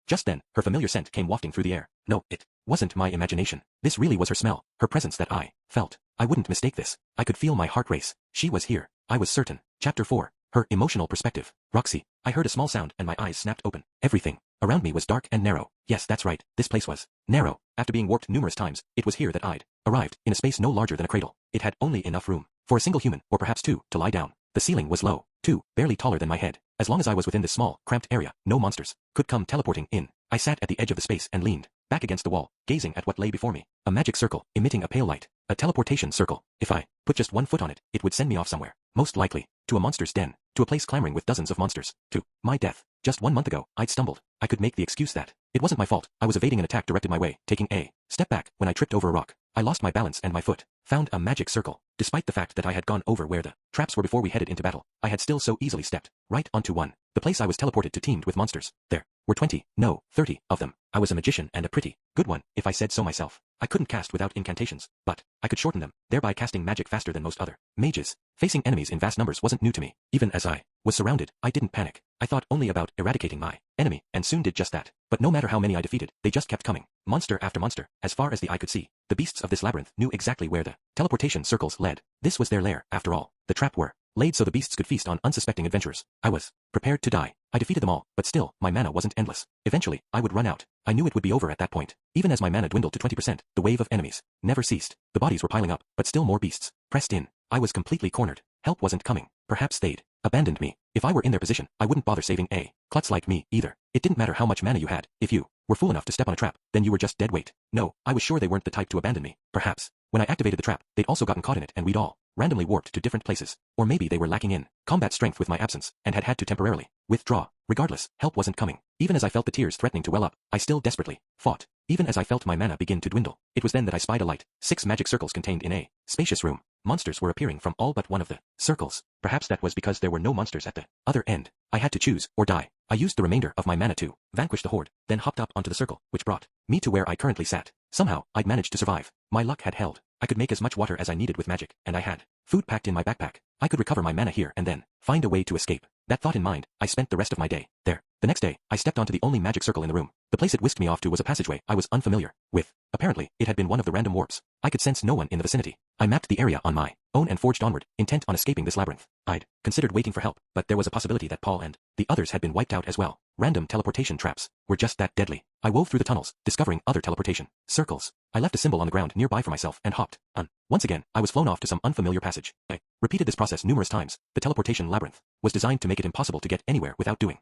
Just then, her familiar scent came wafting through the air. No, it wasn't my imagination. This really was her smell, her presence that I felt. I wouldn't mistake this. I could feel my heart race. She was here. I was certain. Chapter 4. Her emotional perspective. Roxy. I heard a small sound and my eyes snapped open. Everything around me was dark and narrow. Yes, that's right. This place was narrow. After being warped numerous times, it was here that I'd arrived, in a space no larger than a cradle. It had only enough room for a single human, or perhaps two, to lie down. The ceiling was low, too, barely taller than my head. As long as I was within this small, cramped area, no monsters could come teleporting in. I sat at the edge of the space and leaned back against the wall, gazing at what lay before me. A magic circle, emitting a pale light. A teleportation circle. If I put just one foot on it, it would send me off somewhere. Most likely, to a monster's den, to a place clamoring with dozens of monsters, to my death. Just 1 month ago, I'd stumbled. I could make the excuse that it wasn't my fault. I was evading an attack directed my way, taking a step back when I tripped over a rock. I lost my balance and my foot found a magic circle. Despite the fact that I had gone over where the traps were before we headed into battle, I had still so easily stepped right onto one. The place I was teleported to teemed with monsters. There were 20, no, 30 of them. I was a magician and a pretty good one, if I said so myself. I couldn't cast without incantations, but I could shorten them, thereby casting magic faster than most other mages. Facing enemies in vast numbers wasn't new to me. Even as I was surrounded, I didn't panic. I thought only about eradicating my enemy, and soon did just that. But no matter how many I defeated, they just kept coming. Monster after monster, as far as the eye could see. The beasts of this labyrinth knew exactly where the teleportation circles led. This was their lair, after all. The trap were laid so the beasts could feast on unsuspecting adventurers. I was prepared to die. I defeated them all, but still, my mana wasn't endless. Eventually, I would run out. I knew it would be over at that point. Even as my mana dwindled to 20%, the wave of enemies never ceased. The bodies were piling up, but still more beasts pressed in. I was completely cornered. Help wasn't coming. Perhaps they'd abandoned me. If I were in their position, I wouldn't bother saving a klutz like me either. It didn't matter how much mana you had. If you were fool enough to step on a trap, then you were just dead weight. No, I was sure they weren't the type to abandon me. Perhaps when I activated the trap, they'd also gotten caught in it and we'd all randomly warped to different places. Or maybe they were lacking in combat strength with my absence and had to temporarily withdraw. Regardless, help wasn't coming. Even as I felt the tears threatening to well up, I still desperately fought. Even as I felt my mana begin to dwindle, it was then that I spied a light. 6 magic circles contained in a spacious room. Monsters were appearing from all but one of the circles. Perhaps that was because there were no monsters at the other end. I had to choose or die. I used the remainder of my mana to vanquish the horde, then hopped up onto the circle, which brought me to where I currently sat. Somehow, I'd managed to survive. My luck had held. I could make as much water as I needed with magic, and I had food packed in my backpack. I could recover my mana here and then find a way to escape. That thought in mind, I spent the rest of my day there. The next day, I stepped onto the only magic circle in the room. The place it whisked me off to was a passageway I was unfamiliar with. Apparently, it had been one of the random warps. I could sense no one in the vicinity. I mapped the area on my own and forged onward, intent on escaping this labyrinth. I'd considered waiting for help, but there was a possibility that Paul and the others had been wiped out as well. Random teleportation traps were just that deadly. I wove through the tunnels, discovering other teleportation circles. I left a symbol on the ground nearby for myself and hopped on. Once again, I was flown off to some unfamiliar passage. I repeated this process numerous times. The teleportation labyrinth was designed to make it impossible to get anywhere without doing.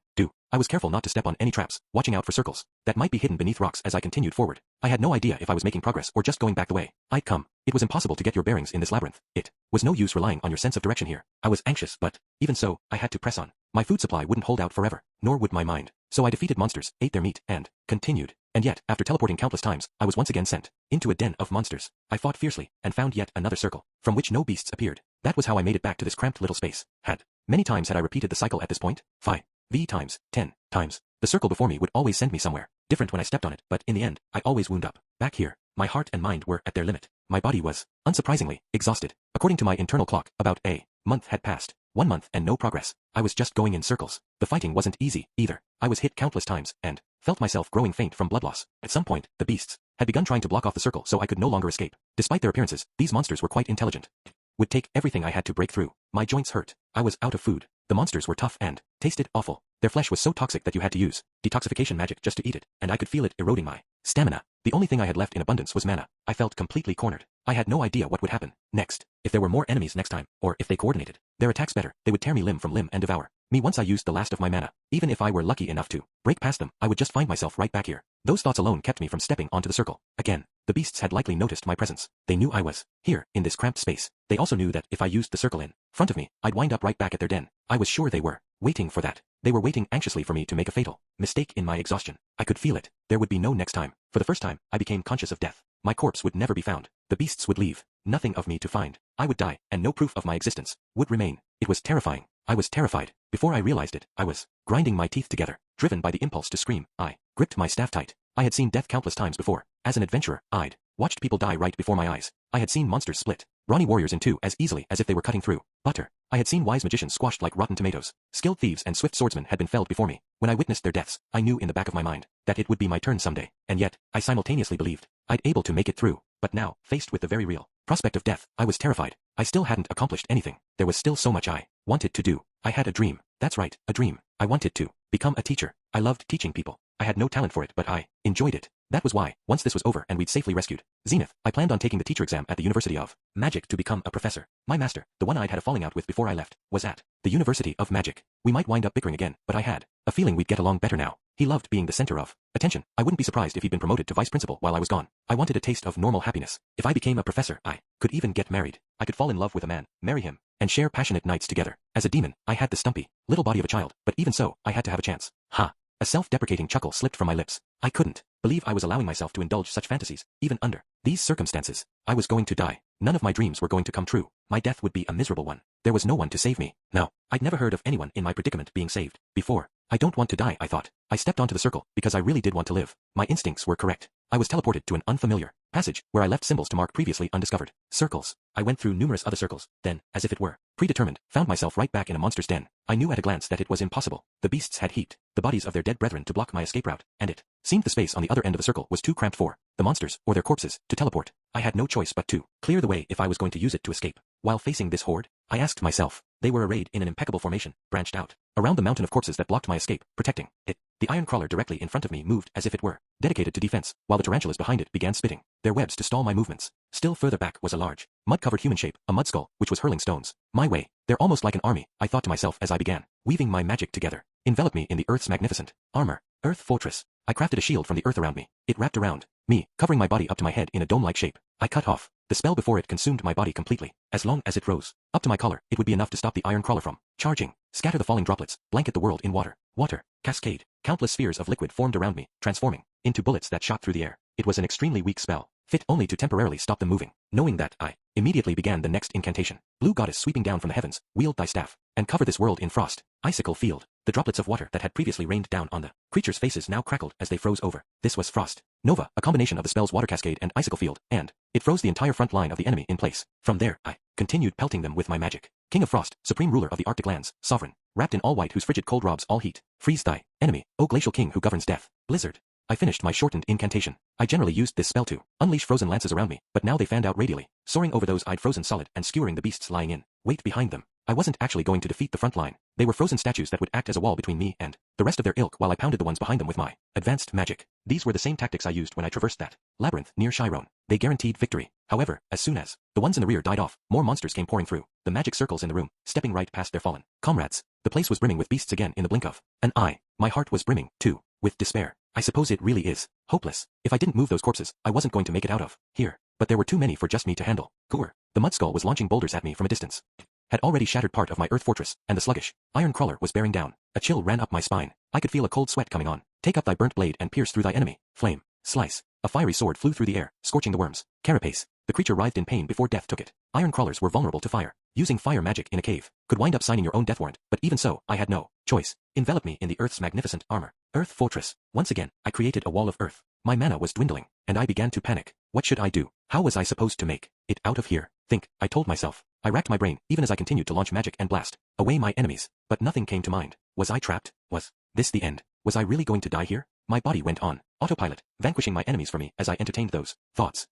I was careful not to step on any traps, watching out for circles that might be hidden beneath rocks as I continued forward. I had no idea if I was making progress or just going back the way I'd come. It was impossible to get your bearings in this labyrinth. It was no use relying on your sense of direction here. I was anxious, but even so, I had to press on. My food supply wouldn't hold out forever, nor would my mind. So I defeated monsters, ate their meat, and continued. And yet, after teleporting countless times, I was once again sent into a den of monsters. I fought fiercely, and found yet another circle, from which no beasts appeared. That was how I made it back to this cramped little space. Many times had I repeated the cycle at this point. 5 times, 10 times. The circle before me would always send me somewhere different when I stepped on it, but in the end, I always wound up back here. My heart and mind were at their limit. My body was, unsurprisingly, exhausted. According to my internal clock, about a month had passed. 1 month and no progress. I was just going in circles. The fighting wasn't easy, either. I was hit countless times, and felt myself growing faint from blood loss. At some point, the beasts had begun trying to block off the circle so I could no longer escape. Despite their appearances, these monsters were quite intelligent. Would take everything I had to break through. My joints hurt. I was out of food. The monsters were tough and tasted awful. Their flesh was so toxic that you had to use detoxification magic just to eat it, and I could feel it eroding my stamina. The only thing I had left in abundance was mana. I felt completely cornered. I had no idea what would happen next. If there were more enemies next time, or if they coordinated their attacks better, they would tear me limb from limb and devour me once I used the last of my mana. Even if I were lucky enough to break past them, I would just find myself right back here. Those thoughts alone kept me from stepping onto the circle again. The beasts had likely noticed my presence. They knew I was here, in this cramped space. They also knew that if I used the circle in front of me, I'd wind up right back at their den. I was sure they were waiting for that. They were waiting anxiously for me to make a fatal mistake in my exhaustion. I could feel it. There would be no next time. For the first time, I became conscious of death. My corpse would never be found. The beasts would leave. Nothing of me to find. I would die, and no proof of my existence would remain. It was terrifying. I was terrified. Before I realized it, I was grinding my teeth together, driven by the impulse to scream. I gripped my staff tight. I had seen death countless times before. As an adventurer, I'd watched people die right before my eyes. I had seen monsters split brawny warriors in two as easily as if they were cutting through butter. I had seen wise magicians squashed like rotten tomatoes. Skilled thieves and swift swordsmen had been felled before me. When I witnessed their deaths, I knew in the back of my mind that it would be my turn someday. And yet, I simultaneously believed I'd able to make it through. But now, faced with the very real Prospect of death, I was terrified. I still hadn't accomplished anything. There was still so much I wanted to do. I had a dream. That's right, a dream. I wanted to become a teacher. I loved teaching people. I had no talent for it, but I enjoyed it. That was why, once this was over and we'd safely rescued Zenith, I planned on taking the teacher exam at the University of Magic to become a professor. My master, the one I'd had a falling out with before I left, was at the University of Magic. We might wind up bickering again, but I had a feeling we'd get along better now. He loved being the center of attention. I wouldn't be surprised if he'd been promoted to vice principal while I was gone. I wanted a taste of normal happiness. If I became a professor, I could even get married. I could fall in love with a man, marry him, and share passionate nights together. As a demon, I had the stumpy little body of a child, but even so, I had to have a chance. Ha! A self-deprecating chuckle slipped from my lips. I couldn't believe I was allowing myself to indulge such fantasies, even under these circumstances. I was going to die. None of my dreams were going to come true. My death would be a miserable one. There was no one to save me. No, I'd never heard of anyone in my predicament being saved before. I don't want to die, I thought. I stepped onto the circle because I really did want to live. My instincts were correct. I was teleported to an unfamiliar passage where I left symbols to mark previously undiscovered circles. I went through numerous other circles, then, as if it were predetermined, found myself right back in a monster's den. I knew at a glance that it was impossible. The beasts had heaped the bodies of their dead brethren to block my escape route, and it seemed the space on the other end of the circle was too cramped for the monsters or their corpses to teleport. I had no choice but to clear the way if I was going to use it to escape. While facing this horde, I asked myself. They were arrayed in an impeccable formation, branched out around the mountain of corpses that blocked my escape, protecting it. The iron crawler directly in front of me moved as if it were dedicated to defense, while the tarantulas behind it began spitting their webs to stall my movements. Still further back was a large, mud-covered human shape, a mud skull, which was hurling stones my way. They're almost like an army, I thought to myself as I began weaving my magic together. Envelop me in the earth's magnificent armor. Earth fortress. I crafted a shield from the earth around me. It wrapped around me, covering my body up to my head in a dome-like shape. I cut off the spell before it consumed my body completely. As long as it rose up to my collar, it would be enough to stop the iron crawler from charging. Scatter the falling droplets, blanket the world in water. Water, cascade. Countless spheres of liquid formed around me, transforming into bullets that shot through the air. It was an extremely weak spell, fit only to temporarily stop them moving. Knowing that, I immediately began the next incantation. Blue goddess sweeping down from the heavens, wield thy staff, and cover this world in frost. Icicle field. The droplets of water that had previously rained down on the creatures' faces now crackled as they froze over. This was frost. Nova, a combination of the spell's water cascade and icicle field, and it froze the entire front line of the enemy in place. From there, I continued pelting them with my magic. King of Frost, supreme ruler of the Arctic lands, sovereign, wrapped in all white whose frigid cold robs all heat. Freeze thy enemy, O glacial king who governs death. Blizzard. I finished my shortened incantation. I generally used this spell to unleash frozen lances around me, but now they fanned out radially, soaring over those I'd frozen solid and skewering the beasts lying in wait behind them. I wasn't actually going to defeat the front line. They were frozen statues that would act as a wall between me and the rest of their ilk while I pounded the ones behind them with my advanced magic. These were the same tactics I used when I traversed that labyrinth near Chiron. They guaranteed victory. However, as soon as the ones in the rear died off, more monsters came pouring through the magic circles in the room, stepping right past their fallen comrades. The place was brimming with beasts again in the blink of an eye. My heart was brimming, too, with despair. I suppose it really is hopeless. If I didn't move those corpses, I wasn't going to make it out of here. But there were too many for just me to handle. Gore. The mud skull was launching boulders at me from a distance. Had already shattered part of my earth fortress, and the sluggish iron crawler was bearing down. A chill ran up my spine. I could feel a cold sweat coming on. Take up thy burnt blade and pierce through thy enemy. Flame. Slice. A fiery sword flew through the air, scorching the worm's carapace. The creature writhed in pain before death took it. Iron crawlers were vulnerable to fire. Using fire magic in a cave could wind up signing your own death warrant, but even so, I had no choice. Envelop me in the earth's magnificent armor. Earth fortress. Once again, I created a wall of earth. My mana was dwindling, and I began to panic. What should I do? How was I supposed to make it out of here? Think, I told myself. I racked my brain, even as I continued to launch magic and blast away my enemies. But nothing came to mind. Was I trapped? Was this the end? Was I really going to die here? My body went on autopilot, vanquishing my enemies for me as I entertained those thoughts.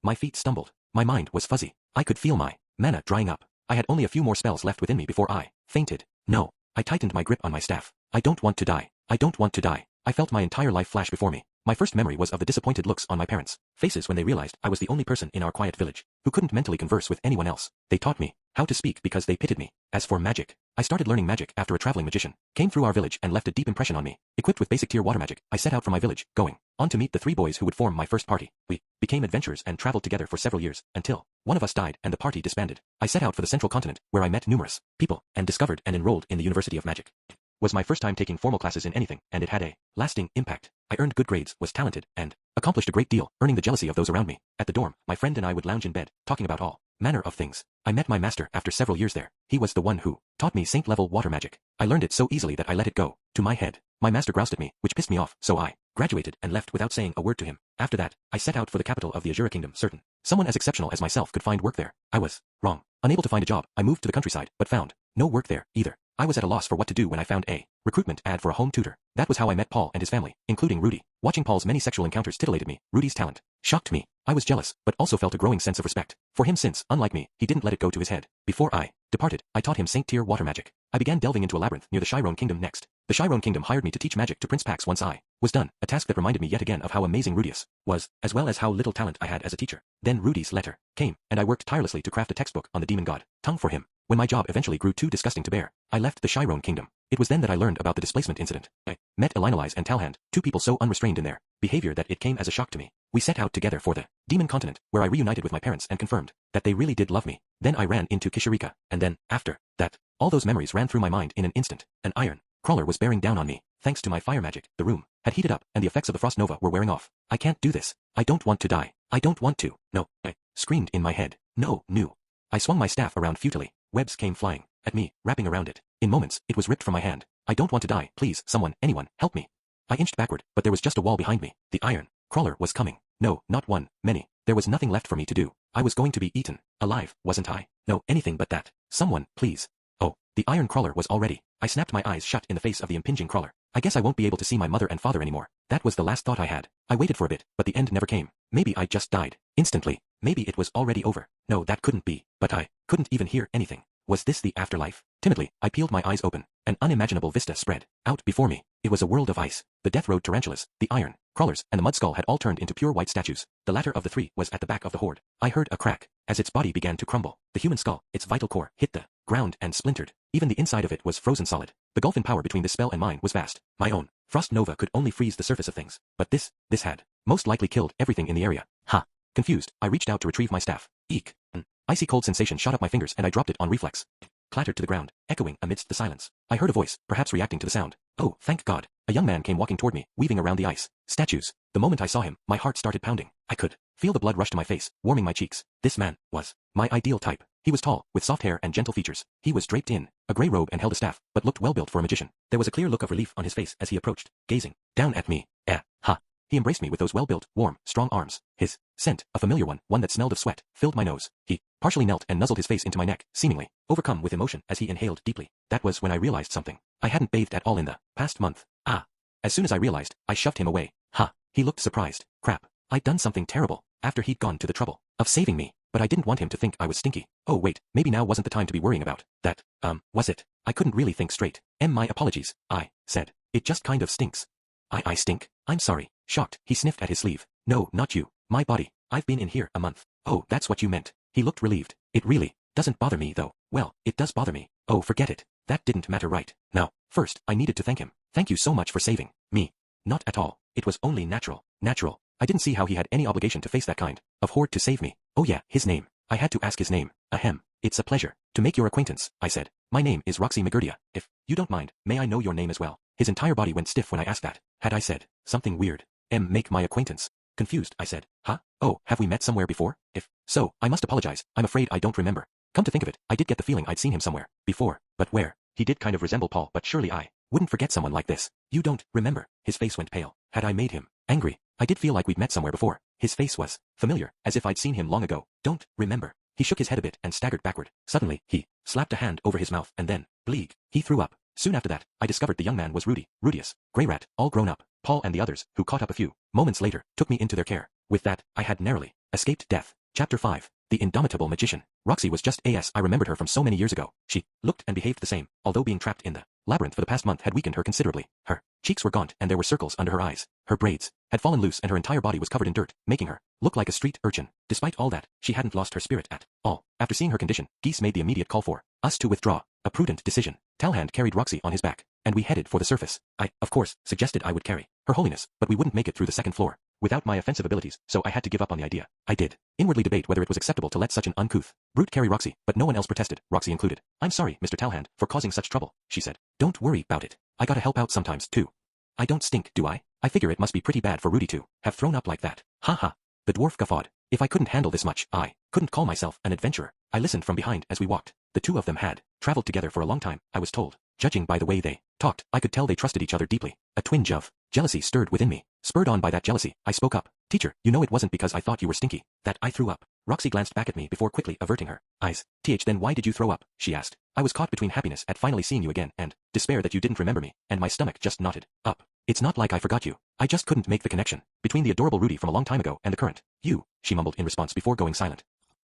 My feet stumbled. My mind was fuzzy. I could feel my mana drying up. I had only a few more spells left within me before I fainted. No. I tightened my grip on my staff. I don't want to die. I don't want to die. I felt my entire life flash before me. My first memory was of the disappointed looks on my parents' faces when they realized I was the only person in our quiet village who couldn't mentally converse with anyone else. They taught me how to speak because they pitied me. As for magic, I started learning magic after a traveling magician came through our village and left a deep impression on me. Equipped with basic tier water magic, I set out from my village, going on to meet the 3 boys who would form my first party. We became adventurers and traveled together for several years, until one of us died and the party disbanded. I set out for the central continent, where I met numerous people and discovered and enrolled in the University of Magic. Was my first time taking formal classes in anything, and it had a lasting impact. I earned good grades, was talented, and accomplished a great deal, earning the jealousy of those around me. At the dorm, my friend and I would lounge in bed, talking about all manner of things. I met my master after several years there. He was the one who taught me saint-level water magic. I learned it so easily that I let it go to my head. My master groused at me, which pissed me off, so I graduated and left without saying a word to him. After that, I set out for the capital of the Azura Kingdom, certain someone as exceptional as myself could find work there. I was wrong. Unable to find a job, I moved to the countryside, but found no work there either. I was at a loss for what to do when I found a recruitment ad for a home tutor. That was how I met Paul and his family, including Rudy. Watching Paul's many sexual encounters titillated me. Rudy's talent shocked me. I was jealous, but also felt a growing sense of respect for him since, unlike me, he didn't let it go to his head. Before I departed, I taught him Saint-Tier water magic. I began delving into a labyrinth near the Chiron Kingdom next. The Chiron Kingdom hired me to teach magic to Prince Pax once I was done, a task that reminded me yet again of how amazing Rudius was, as well as how little talent I had as a teacher. Then Rudy's letter came, and I worked tirelessly to craft a textbook on the demon god tongue for him. When my job eventually grew too disgusting to bear, I left the Chiron Kingdom. It was then that I learned about the displacement incident. I met Elinalize and Talhand, two people so unrestrained in their behavior that it came as a shock to me. We set out together for the demon continent, where I reunited with my parents and confirmed that they really did love me. Then I ran into Kishirika, and then, after that, all those memories ran through my mind in an instant. An iron crawler was bearing down on me. Thanks to my fire magic, the room had heated up, and the effects of the frost nova were wearing off. I can't do this. I don't want to die. I don't want to. No, I screamed in my head. No. I swung my staff around futilely. Webs came flying at me, wrapping around it. In moments, it was ripped from my hand. I don't want to die. Please, someone, anyone, help me. I inched backward, but there was just a wall behind me. The iron crawler was coming. No, not one, many. There was nothing left for me to do. I was going to be eaten alive, wasn't I? No, anything but that. Someone, please. Oh, the iron crawler was already. I snapped my eyes shut in the face of the impinging crawler. I guess I won't be able to see my mother and father anymore. That was the last thought I had. I waited for a bit, but the end never came. Maybe I just died instantly. Maybe it was already over. No, that couldn't be. But I couldn't even hear anything. Was this the afterlife? Timidly, I peeled my eyes open. An unimaginable vista spread out before me. It was a world of ice. The death road tarantulas, the iron crawlers, and the mud skull had all turned into pure white statues. The latter of the three was at the back of the horde. I heard a crack as its body began to crumble. The human skull, its vital core, hit the ground and splintered. Even the inside of it was frozen solid. The gulf in power between this spell and mine was vast. My own frost nova could only freeze the surface of things, but this had most likely killed everything in the area. Ha! Confused, I reached out to retrieve my staff. Eek! An icy cold sensation shot up my fingers and I dropped it on reflex. Clattered to the ground, echoing amidst the silence. I heard a voice, perhaps reacting to the sound. Oh, thank God. A young man came walking toward me, weaving around the ice statues. The moment I saw him, my heart started pounding. I could feel the blood rush to my face, warming my cheeks. This man was my ideal type. He was tall, with soft hair and gentle features. He was draped in a gray robe and held a staff, but looked well built for a magician. There was a clear look of relief on his face as he approached, gazing down at me. Ha! He embraced me with those well-built, warm, strong arms. His scent, a familiar one that smelled of sweat, filled my nose. He partially knelt and nuzzled his face into my neck, seemingly overcome with emotion as he inhaled deeply. That was when I realized something. I hadn't bathed at all in the past month. As soon as I realized, I shoved him away. Ha! He looked surprised. Crap. I'd done something terrible, after he'd gone to the trouble of saving me. But I didn't want him to think I was stinky. Oh wait, maybe now wasn't the time to be worrying about that. Was it? I couldn't really think straight. My apologies, I said. It just kind of stinks. I stink? I'm sorry. Shocked, he sniffed at his sleeve. No, not you. My body. I've been in here a month. Oh, that's what you meant. He looked relieved. It really doesn't bother me though. Well, it does bother me. Oh, forget it. That didn't matter, right? Now, first, I needed to thank him. Thank you so much for saving me. Not at all. It was only natural. I didn't see how he had any obligation to face that kind of horde to save me. Oh yeah, his name. I had to ask his name. Ahem. It's a pleasure to make your acquaintance, I said. My name is Roxy Magurdia. If you don't mind, may I know your name as well? His entire body went stiff when I asked that. Had I said something weird? Make my acquaintance. Confused, I said. Huh? Oh, have we met somewhere before? If so, I must apologize. I'm afraid I don't remember. Come to think of it, I did get the feeling I'd seen him somewhere before. But where? He did kind of resemble Paul, but surely I wouldn't forget someone like this. You don't remember? His face went pale. Had I made him angry? I did feel like we'd met somewhere before. His face was familiar, as if I'd seen him long ago. Don't remember. He shook his head a bit and staggered backward. Suddenly, he slapped a hand over his mouth and then, bleak, he threw up. Soon after that, I discovered the young man was Rudius, Grey Rat, all grown up. Paul and the others, who caught up a few moments later, took me into their care. With that, I had narrowly escaped death. Chapter 5. The Indomitable Magician. Roxy was just as I remembered her from so many years ago. She looked and behaved the same, although being trapped in the labyrinth for the past month had weakened her considerably. Her cheeks were gaunt and there were circles under her eyes. Her braids had fallen loose and her entire body was covered in dirt, making her look like a street urchin. Despite all that, she hadn't lost her spirit at all. After seeing her condition, Geese made the immediate call for us to withdraw. A prudent decision. Talhand carried Roxy on his back, and we headed for the surface. I, of course, suggested I would carry Her Holiness, but we wouldn't make it through the second floor without my offensive abilities, so I had to give up on the idea. I did inwardly debate whether it was acceptable to let such an uncouth brute carry Roxy, but no one else protested, Roxy included. I'm sorry, Mr. Talhand, for causing such trouble, she said. Don't worry about it. I gotta help out sometimes, too. I don't stink, do I? I figure it must be pretty bad for Rudy to have thrown up like that. Ha ha. The dwarf guffawed. If I couldn't handle this much, I couldn't call myself an adventurer. I listened from behind as we walked. The two of them had traveled together for a long time, I was told. Judging by the way they talked, I could tell they trusted each other deeply. A twinge of jealousy stirred within me. Spurred on by that jealousy, I spoke up. Teacher, you know it wasn't because I thought you were stinky that I threw up. Roxy glanced back at me before quickly averting her eyes. Then why did you throw up? She asked. I was caught between happiness at finally seeing you again and despair that you didn't remember me, and my stomach just knotted up. It's not like I forgot you. I just couldn't make the connection between the adorable Rudy from a long time ago and the current you, she mumbled in response before going silent.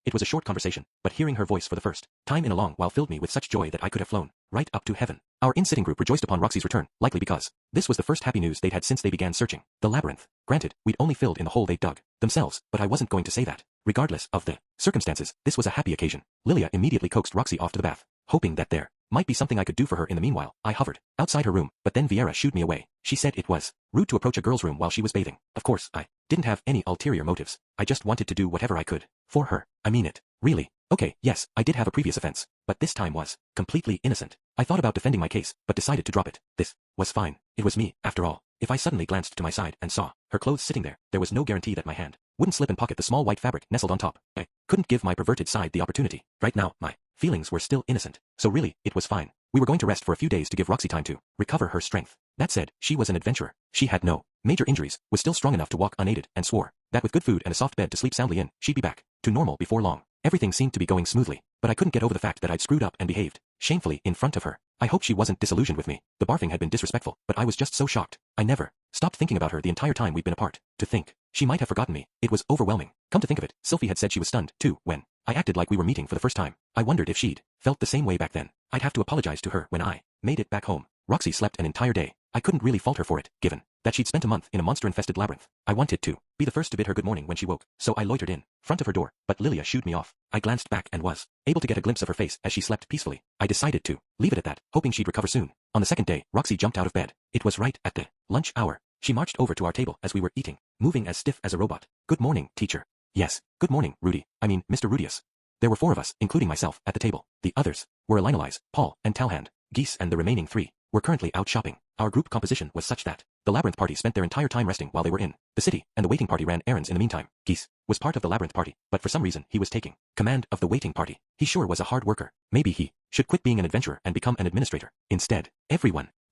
It was a short conversation, but hearing her voice for the first time in a long while filled me with such joy that I could have flown right up to heaven. Our in-sitting group rejoiced upon Roxy's return, likely because this was the first happy news they'd had since they began searching the labyrinth. Granted, we'd only filled in the hole they'd dug themselves, but I wasn't going to say that. Regardless of the circumstances, this was a happy occasion. Lilia immediately coaxed Roxy off to the bath, hoping that there might be something I could do for her in the meanwhile. I hovered outside her room, but then Viera shooed me away. She said it was rude to approach a girl's room while she was bathing. Of course, I didn't have any ulterior motives. I just wanted to do whatever I could for her. I mean it. Really. Okay, yes, I did have a previous offense, but this time was completely innocent. I thought about defending my case, but decided to drop it. This was fine. It was me, after all. If I suddenly glanced to my side and saw her clothes sitting there was no guarantee that my hand wouldn't slip and pocket the small white fabric nestled on top. I couldn't give my perverted side the opportunity. Right now, my feelings were still innocent, so really, it was fine. We were going to rest for a few days to give Roxy time to recover her strength. That said, she was an adventurer. She had no major injuries, was still strong enough to walk unaided, and swore that with good food and a soft bed to sleep soundly in, she'd be back to normal before long. Everything seemed to be going smoothly, but I couldn't get over the fact that I'd screwed up and behaved shamefully in front of her. I hope she wasn't disillusioned with me. The barfing had been disrespectful, but I was just so shocked. I never stopped thinking about her the entire time we'd been apart. To think she might have forgotten me, it was overwhelming. Come to think of it, Sylphie had said she was stunned, too, when I acted like we were meeting for the first time. I wondered if she'd felt the same way back then. I'd have to apologize to her when I made it back home. Roxy slept an entire day. I couldn't really fault her for it, given that she'd spent a month in a monster-infested labyrinth. I wanted to be the first to bid her good morning when she woke, so I loitered in front of her door, but Lilia shooed me off. I glanced back and was able to get a glimpse of her face as she slept peacefully. I decided to leave it at that, hoping she'd recover soon. On the second day, Roxy jumped out of bed. It was right at the lunch hour. She marched over to our table as we were eating, moving as stiff as a robot. Good morning, teacher. Yes, good morning, Rudy. I mean, Mr. Rudius. There were 4 of us, including myself, at the table. The others were Elinalize, Paul, and Talhand. Geese and the remaining 3 were currently out shopping. Our group composition was such that the labyrinth party spent their entire time resting while they were in the city, and the waiting party ran errands in the meantime. Geese was part of the labyrinth party, but for some reason he was taking command of the waiting party. He sure was a hard worker. Maybe he should quit being an adventurer and become an administrator. Instead,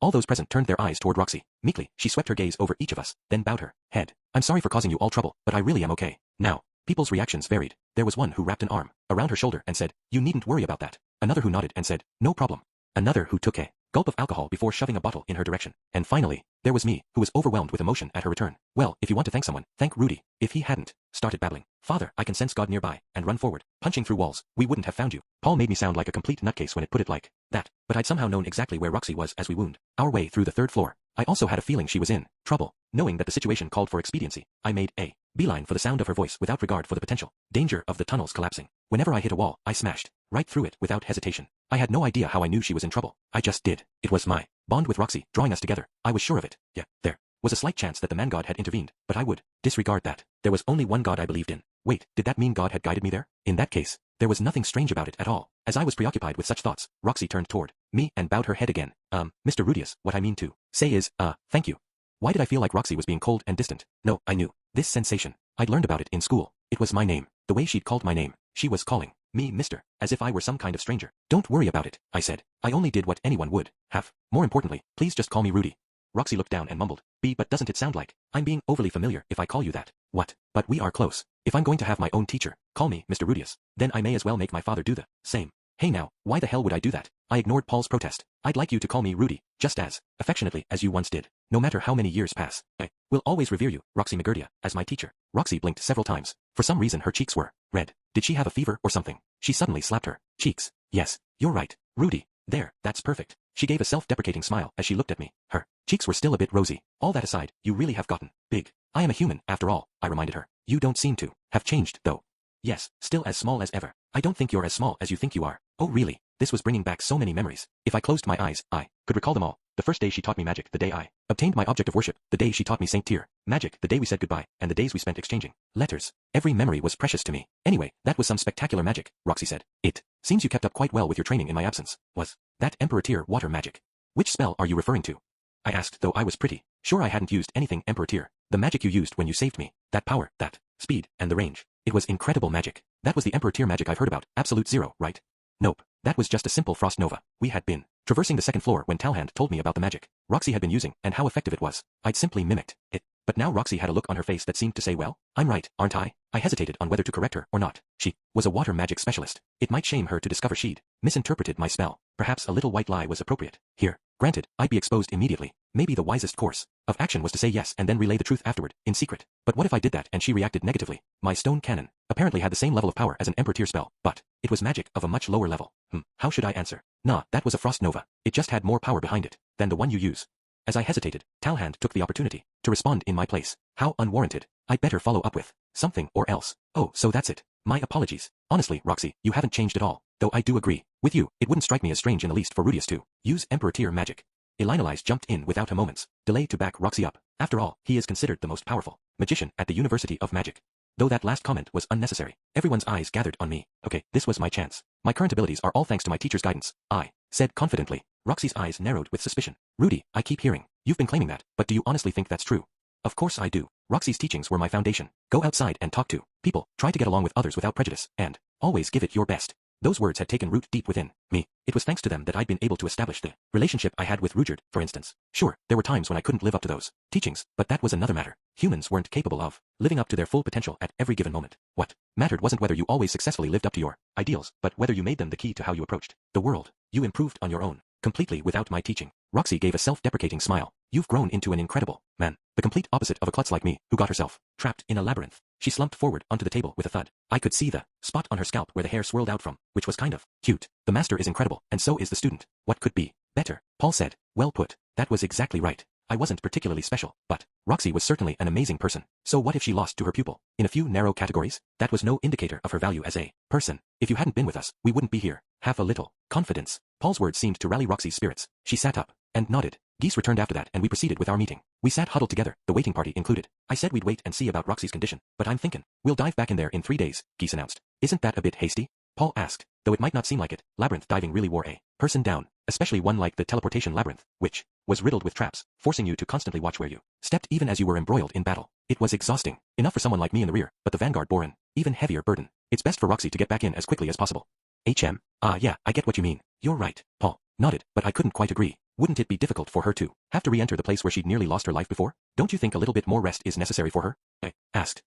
all those present turned their eyes toward Roxy. Meekly, she swept her gaze over each of us, then bowed her head. I'm sorry for causing you all trouble, but I really am okay now. People's reactions varied. There was one who wrapped an arm around her shoulder and said, "You needn't worry about that." Another who nodded and said, "No problem." Another who took a gulp of alcohol before shoving a bottle in her direction. And finally, there was me, who was overwhelmed with emotion at her return. Well, if you want to thank someone, thank Rudy. If he hadn't started babbling, "Father, I can sense God nearby," and run forward, punching through walls, we wouldn't have found you. Paul made me sound like a complete nutcase when it put it like that, but I'd somehow known exactly where Roxy was as we wound our way through the 3rd floor. I also had a feeling she was in trouble. Knowing that the situation called for expediency, I made a beeline for the sound of her voice without regard for the potential danger of the tunnels collapsing. Whenever I hit a wall, I smashed right through it without hesitation. I had no idea how I knew she was in trouble. I just did. It was my bond with Roxy drawing us together. I was sure of it. Yeah, there was a slight chance that the man god had intervened, but I would disregard that. There was only one god I believed in. Wait, did that mean God had guided me there? In that case, there was nothing strange about it at all. As I was preoccupied with such thoughts, Roxy turned toward me and bowed her head again. Mr. Rudius, what I mean to say is, thank you. Why did I feel like Roxy was being cold and distant? No, I knew this sensation. I'd learned about it in school. It was my name. The way she'd called my name. She was calling me Mr., as if I were some kind of stranger. Don't worry about it, I said. I only did what anyone would have. More importantly, please just call me Rudy. Roxy looked down and mumbled, but doesn't it sound like I'm being overly familiar if I call you that? What? But we are close. If I'm going to have my own teacher call me Mr. Rudius, then I may as well make my father do the same. Hey now, why the hell would I do that? I ignored Paul's protest. I'd like you to call me Rudy, just as affectionately as you once did. No matter how many years pass, I will always revere you, Roxy McGurdia, as my teacher. Roxy blinked several times. For some reason her cheeks were red. Did she have a fever or something? She suddenly slapped her cheeks. Yes, you're right, Rudy. There, that's perfect. She gave a self-deprecating smile as she looked at me. Her cheeks were still a bit rosy. All that aside, you really have gotten big. I am a human, after all, I reminded her. You don't seem to have changed, though. Yes, still as small as ever. I don't think you're as small as you think you are. Oh really? This was bringing back so many memories. If I closed my eyes, I could recall them all. The first day she taught me magic, the day I obtained my object of worship, the day she taught me Saint Tyr, magic, the day we said goodbye, and the days we spent exchanging letters. Every memory was precious to me. Anyway, that was some spectacular magic, Roxy said. It seems you kept up quite well with your training in my absence. Was that Emperor Tyr water magic? Which spell are you referring to? I asked, though I was pretty sure I hadn't used anything Emperor Tyr. The magic you used when you saved me. That power, that speed, and the range. It was incredible magic. That was the Emperor Tyr magic I've heard about. Absolute Zero, right? Nope. That was just a simple frost nova. We had been traversing the 2nd floor when Talhand told me about the magic Roxy had been using and how effective it was. I'd simply mimicked it. But now Roxy had a look on her face that seemed to say, well, I'm right, aren't I? I hesitated on whether to correct her or not. She was a water magic specialist. It might shame her to discover she'd misinterpreted my spell. Perhaps a little white lie was appropriate. Here, Granted, I'd be exposed immediately. Maybe the wisest course of action was to say yes and then relay the truth afterward, in secret. But what if I did that and she reacted negatively? My stone cannon apparently had the same level of power as an Emperor tier spell, but it was magic of a much lower level. How should I answer? Nah, that was a frost nova. It just had more power behind it than the one you use. As I hesitated, Talhand took the opportunity to respond in my place. How unwarranted. I'd better follow up with something or else. Oh, so that's it. My apologies. Honestly, Roxy, you haven't changed at all. Though I do agree with you, it wouldn't strike me as strange in the least for Rudius to use Emperor tier magic. Elinalise jumped in without a moment's delay to back Roxy up. After all, he is considered the most powerful magician at the University of Magic. Though that last comment was unnecessary, everyone's eyes gathered on me. Okay, this was my chance. My current abilities are all thanks to my teacher's guidance, I said confidently. Roxy's eyes narrowed with suspicion. Rudy, I keep hearing you've been claiming that, but do you honestly think that's true? Of course I do. Roxy's teachings were my foundation. Go outside and talk to people, try to get along with others without prejudice, and always give it your best. Those words had taken root deep within me. It was thanks to them that I'd been able to establish the relationship I had with Rudyard, for instance. Sure, there were times when I couldn't live up to those teachings, but that was another matter. Humans weren't capable of living up to their full potential at every given moment. What mattered wasn't whether you always successfully lived up to your ideals, but whether you made them the key to how you approached the world. You improved on your own, completely without my teaching. Roxy gave a self-deprecating smile. You've grown into an incredible man, the complete opposite of a klutz like me, who got herself trapped in a labyrinth. She slumped forward onto the table with a thud. I could see the spot on her scalp where the hair swirled out from, which was kind of cute. The master is incredible, and so is the student. What could be better? Paul said. Well put. That was exactly right. I wasn't particularly special, but Roxy was certainly an amazing person. So what if she lost to her pupil? In a few narrow categories, that was no indicator of her value as a person. If you hadn't been with us, we wouldn't be here. Have a little confidence. Paul's words seemed to rally Roxy's spirits. She sat up and nodded. Geese returned after that and we proceeded with our meeting. We sat huddled together, the waiting party included. I said we'd wait and see about Roxy's condition, but I'm thinking we'll dive back in there in 3 days, Geese announced. Isn't that a bit hasty? Paul asked. Though it might not seem like it, labyrinth diving really wore a person down, especially one like the teleportation labyrinth, which was riddled with traps, forcing you to constantly watch where you stepped even as you were embroiled in battle. It was exhausting, enough for someone like me in the rear, but the vanguard bore an even heavier burden. It's best for Roxy to get back in as quickly as possible. Yeah, I get what you mean. You're right. Paul nodded, but I couldn't quite agree. Wouldn't it be difficult for her to have to re-enter the place where she'd nearly lost her life before? Don't you think a little bit more rest is necessary for her? I asked.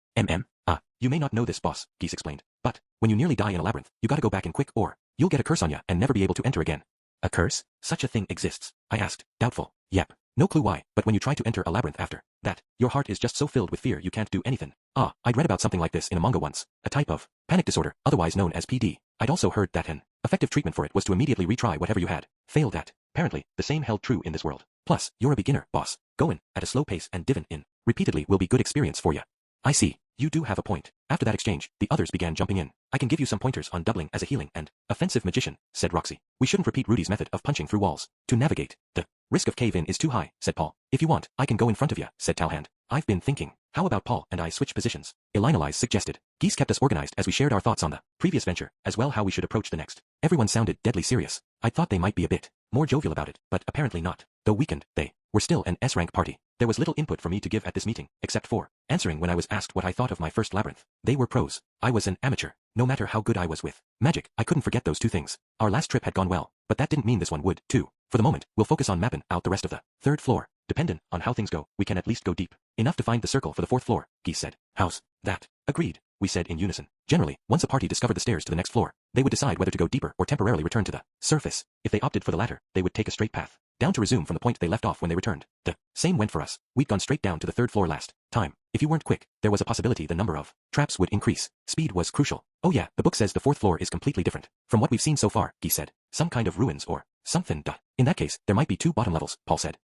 You may not know this, boss, Geese explained, but when you nearly die in a labyrinth, you gotta go back in quick or you'll get a curse on ya and never be able to enter again. A curse? Such a thing exists? I asked, doubtful. Yep. No clue why, but when you try to enter a labyrinth after that, your heart is just so filled with fear you can't do anything. I'd read about something like this in a manga once, a type of panic disorder, otherwise known as PD. I'd also heard that an effective treatment for it was to immediately retry whatever you had failed at. Apparently, the same held true in this world. Plus, you're a beginner, boss. Going at a slow pace and diving in repeatedly will be good experience for ya. I see. You do have a point. After that exchange, the others began jumping in. I can give you some pointers on doubling as a healing and offensive magician, said Roxy. We shouldn't repeat Rudy's method of punching through walls to navigate. The risk of cave-in is too high, said Paul. If you want, I can go in front of you, said Talhand. I've been thinking. How about Paul and I switch positions? Elinalise suggested. Geese kept us organized as we shared our thoughts on the previous venture, as well how we should approach the next. Everyone sounded deadly serious. I thought they might be a bit more jovial about it, but apparently not. Though weakened, they were still an S-rank party. There was little input for me to give at this meeting, except for answering when I was asked what I thought of my first labyrinth. They were pros. I was an amateur. No matter how good I was with magic, I couldn't forget those two things. Our last trip had gone well, but that didn't mean this one would, too. For the moment, we'll focus on mapping out the rest of the 3rd floor. Dependent on how things go, we can at least go deep enough to find the circle for the 4th floor, Geese said. How's that? Agreed, we said in unison. Generally, once a party discovered the stairs to the next floor, they would decide whether to go deeper or temporarily return to the surface. If they opted for the latter, they would take a straight path down to resume from the point they left off when they returned. The same went for us. We'd gone straight down to the 3rd floor last time. If you weren't quick, there was a possibility the number of traps would increase. Speed was crucial. Oh yeah, the book says the 4th floor is completely different from what we've seen so far, Geese said. Some kind of ruins or something. In that case, there might be 2 bottom levels, Paul said.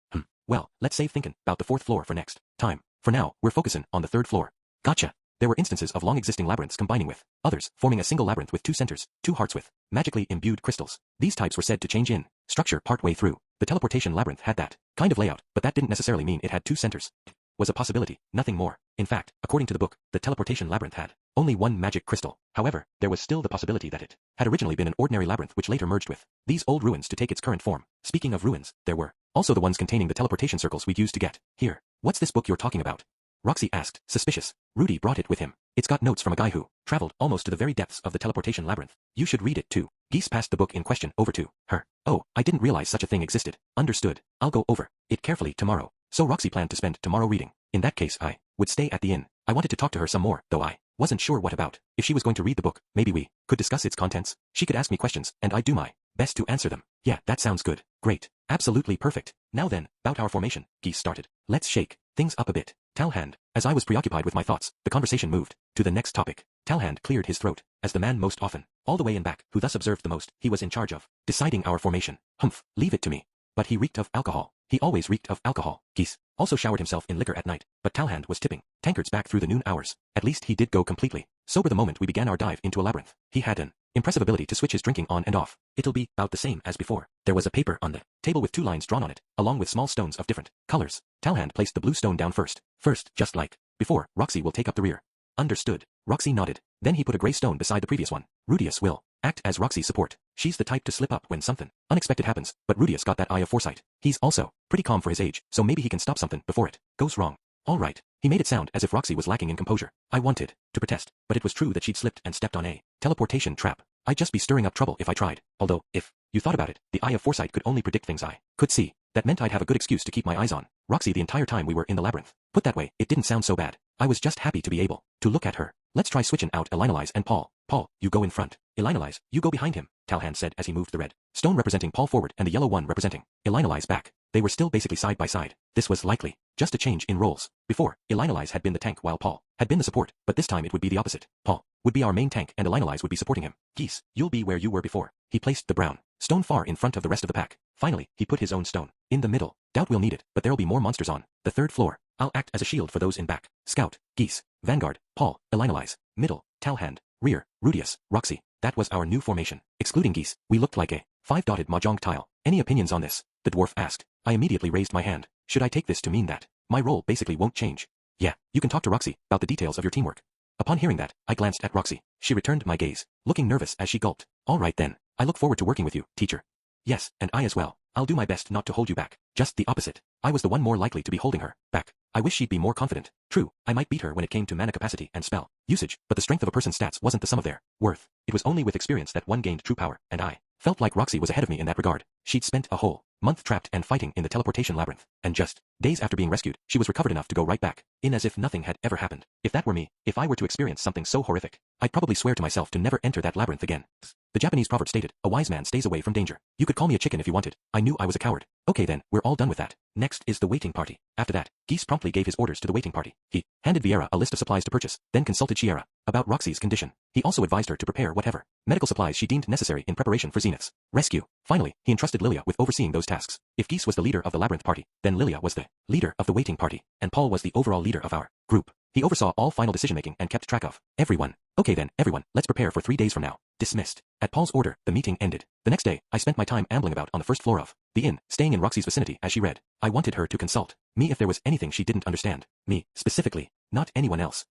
Well, let's save thinking about the 4th floor for next time. For now, we're focusing on the 3rd floor. Gotcha. There were instances of long-existing labyrinths combining with others, forming a single labyrinth with 2 centers, 2 hearts with magically imbued crystals. These types were said to change in structure partway through. The teleportation labyrinth had that kind of layout, but that didn't necessarily mean it had 2 centers. Was a possibility, nothing more. In fact, according to the book, the teleportation labyrinth had only 1 magic crystal. However, there was still the possibility that it had originally been an ordinary labyrinth which later merged with these old ruins to take its current form. Speaking of ruins, there were also the ones containing the teleportation circles we'd used to get here. What's this book you're talking about? Roxy asked, suspicious. Rudy brought it with him. It's got notes from a guy who traveled almost to the very depths of the teleportation labyrinth. You should read it too. Geese passed the book in question over to her. Oh, I didn't realize such a thing existed. Understood. I'll go over it carefully tomorrow. So Roxy planned to spend tomorrow reading. In that case, I would stay at the inn. I wanted to talk to her some more, though I wasn't sure what about. If she was going to read the book, maybe we could discuss its contents. She could ask me questions, and I'd do my best to answer them. Yeah, that sounds good. Great. Absolutely perfect. Now then, about our formation, Geese started. Let's shake things up a bit. Talhand. As I was preoccupied with my thoughts, the conversation moved to the next topic. Talhand cleared his throat, as the man most often, all the way in back, who thus observed the most, he was in charge of deciding our formation. Humph, leave it to me. But he reeked of alcohol. He always reeked of alcohol. Geese also showered himself in liquor at night, but Talhand was tipping tankards back through the noon hours. At least he did go completely sober the moment we began our dive into a labyrinth. He had an impressive ability to switch his drinking on and off. It'll be about the same as before. There was a paper on the table with 2 lines drawn on it, along with small stones of different colors. Talhand placed the blue stone down first. First, just like before, Roxy will take up the rear. Understood. Roxy nodded. Then he put a gray stone beside the previous one. Rudius will act as Roxy's support. She's the type to slip up when something unexpected happens, but Rudius got that eye of foresight. He's also pretty calm for his age, so maybe he can stop something before it goes wrong. All right. He made it sound as if Roxy was lacking in composure. I wanted to protest, but it was true that she'd slipped and stepped on a teleportation trap. I'd just be stirring up trouble if I tried. Although, if you thought about it, the eye of foresight could only predict things I could see. That meant I'd have a good excuse to keep my eyes on Roxy the entire time we were in the labyrinth. Put that way, it didn't sound so bad. I was just happy to be able to look at her. Let's try switching out Elinalize and Paul. Paul, you go in front. Elinalize, you go behind him, Talhand said as he moved the red stone representing Paul forward and the yellow one representing Elinalize back. They were still basically side by side. This was likely just a change in roles. Before, Elinalize had been the tank while Paul had been the support, but this time it would be the opposite. Paul would be our main tank and Elinalize would be supporting him. Geese, you'll be where you were before. He placed the brown stone far in front of the rest of the pack. Finally, he put his own stone in the middle. Doubt we'll need it, but there'll be more monsters on the 3rd floor. I'll act as a shield for those in back. Scout, Geese, Vanguard, Paul, Elinalize, middle, Talhand, rear, Rudius, Roxy. That was our new formation. Excluding Geese, we looked like a 5-dotted mahjong tile. Any opinions on this? The dwarf asked. I immediately raised my hand. Should I take this to mean that my role basically won't change? Yeah, you can talk to Roxy about the details of your teamwork. Upon hearing that, I glanced at Roxy. She returned my gaze, looking nervous as she gulped. All right then. I look forward to working with you, teacher. Yes, and I as well. I'll do my best not to hold you back. Just the opposite. I was the one more likely to be holding her back. I wish she'd be more confident. True, I might beat her when it came to mana capacity and spell usage, but the strength of a person's stats wasn't the sum of their worth. It was only with experience that one gained true power, and I felt like Roxy was ahead of me in that regard. She'd spent a whole month trapped and fighting in the teleportation labyrinth, and just days after being rescued, she was recovered enough to go right back in as if nothing had ever happened. If that were me, if I were to experience something so horrific, I'd probably swear to myself to never enter that labyrinth again. The Japanese proverb stated, a wise man stays away from danger. You could call me a chicken if you wanted. I knew I was a coward. Okay then, we're all done with that. Next is the waiting party. After that, Geese promptly gave his orders to the waiting party. He handed Vieira a list of supplies to purchase, then consulted Chiara about Roxy's condition. He also advised her to prepare whatever medical supplies she deemed necessary in preparation for Zenith's rescue. Finally, he entrusted Lilia with overseeing those tasks. If Geese was the leader of the labyrinth party, then Lilia was the leader of the waiting party, and Paul was the overall leader of our group. He oversaw all final decision-making and kept track of everyone. Okay then, everyone, let's prepare for 3 days from now. Dismissed. At Paul's order, the meeting ended. The next day, I spent my time ambling about on the 1st floor of the inn, staying in Roxy's vicinity as she read. I wanted her to consult me if there was anything she didn't understand. Me, specifically, not anyone else.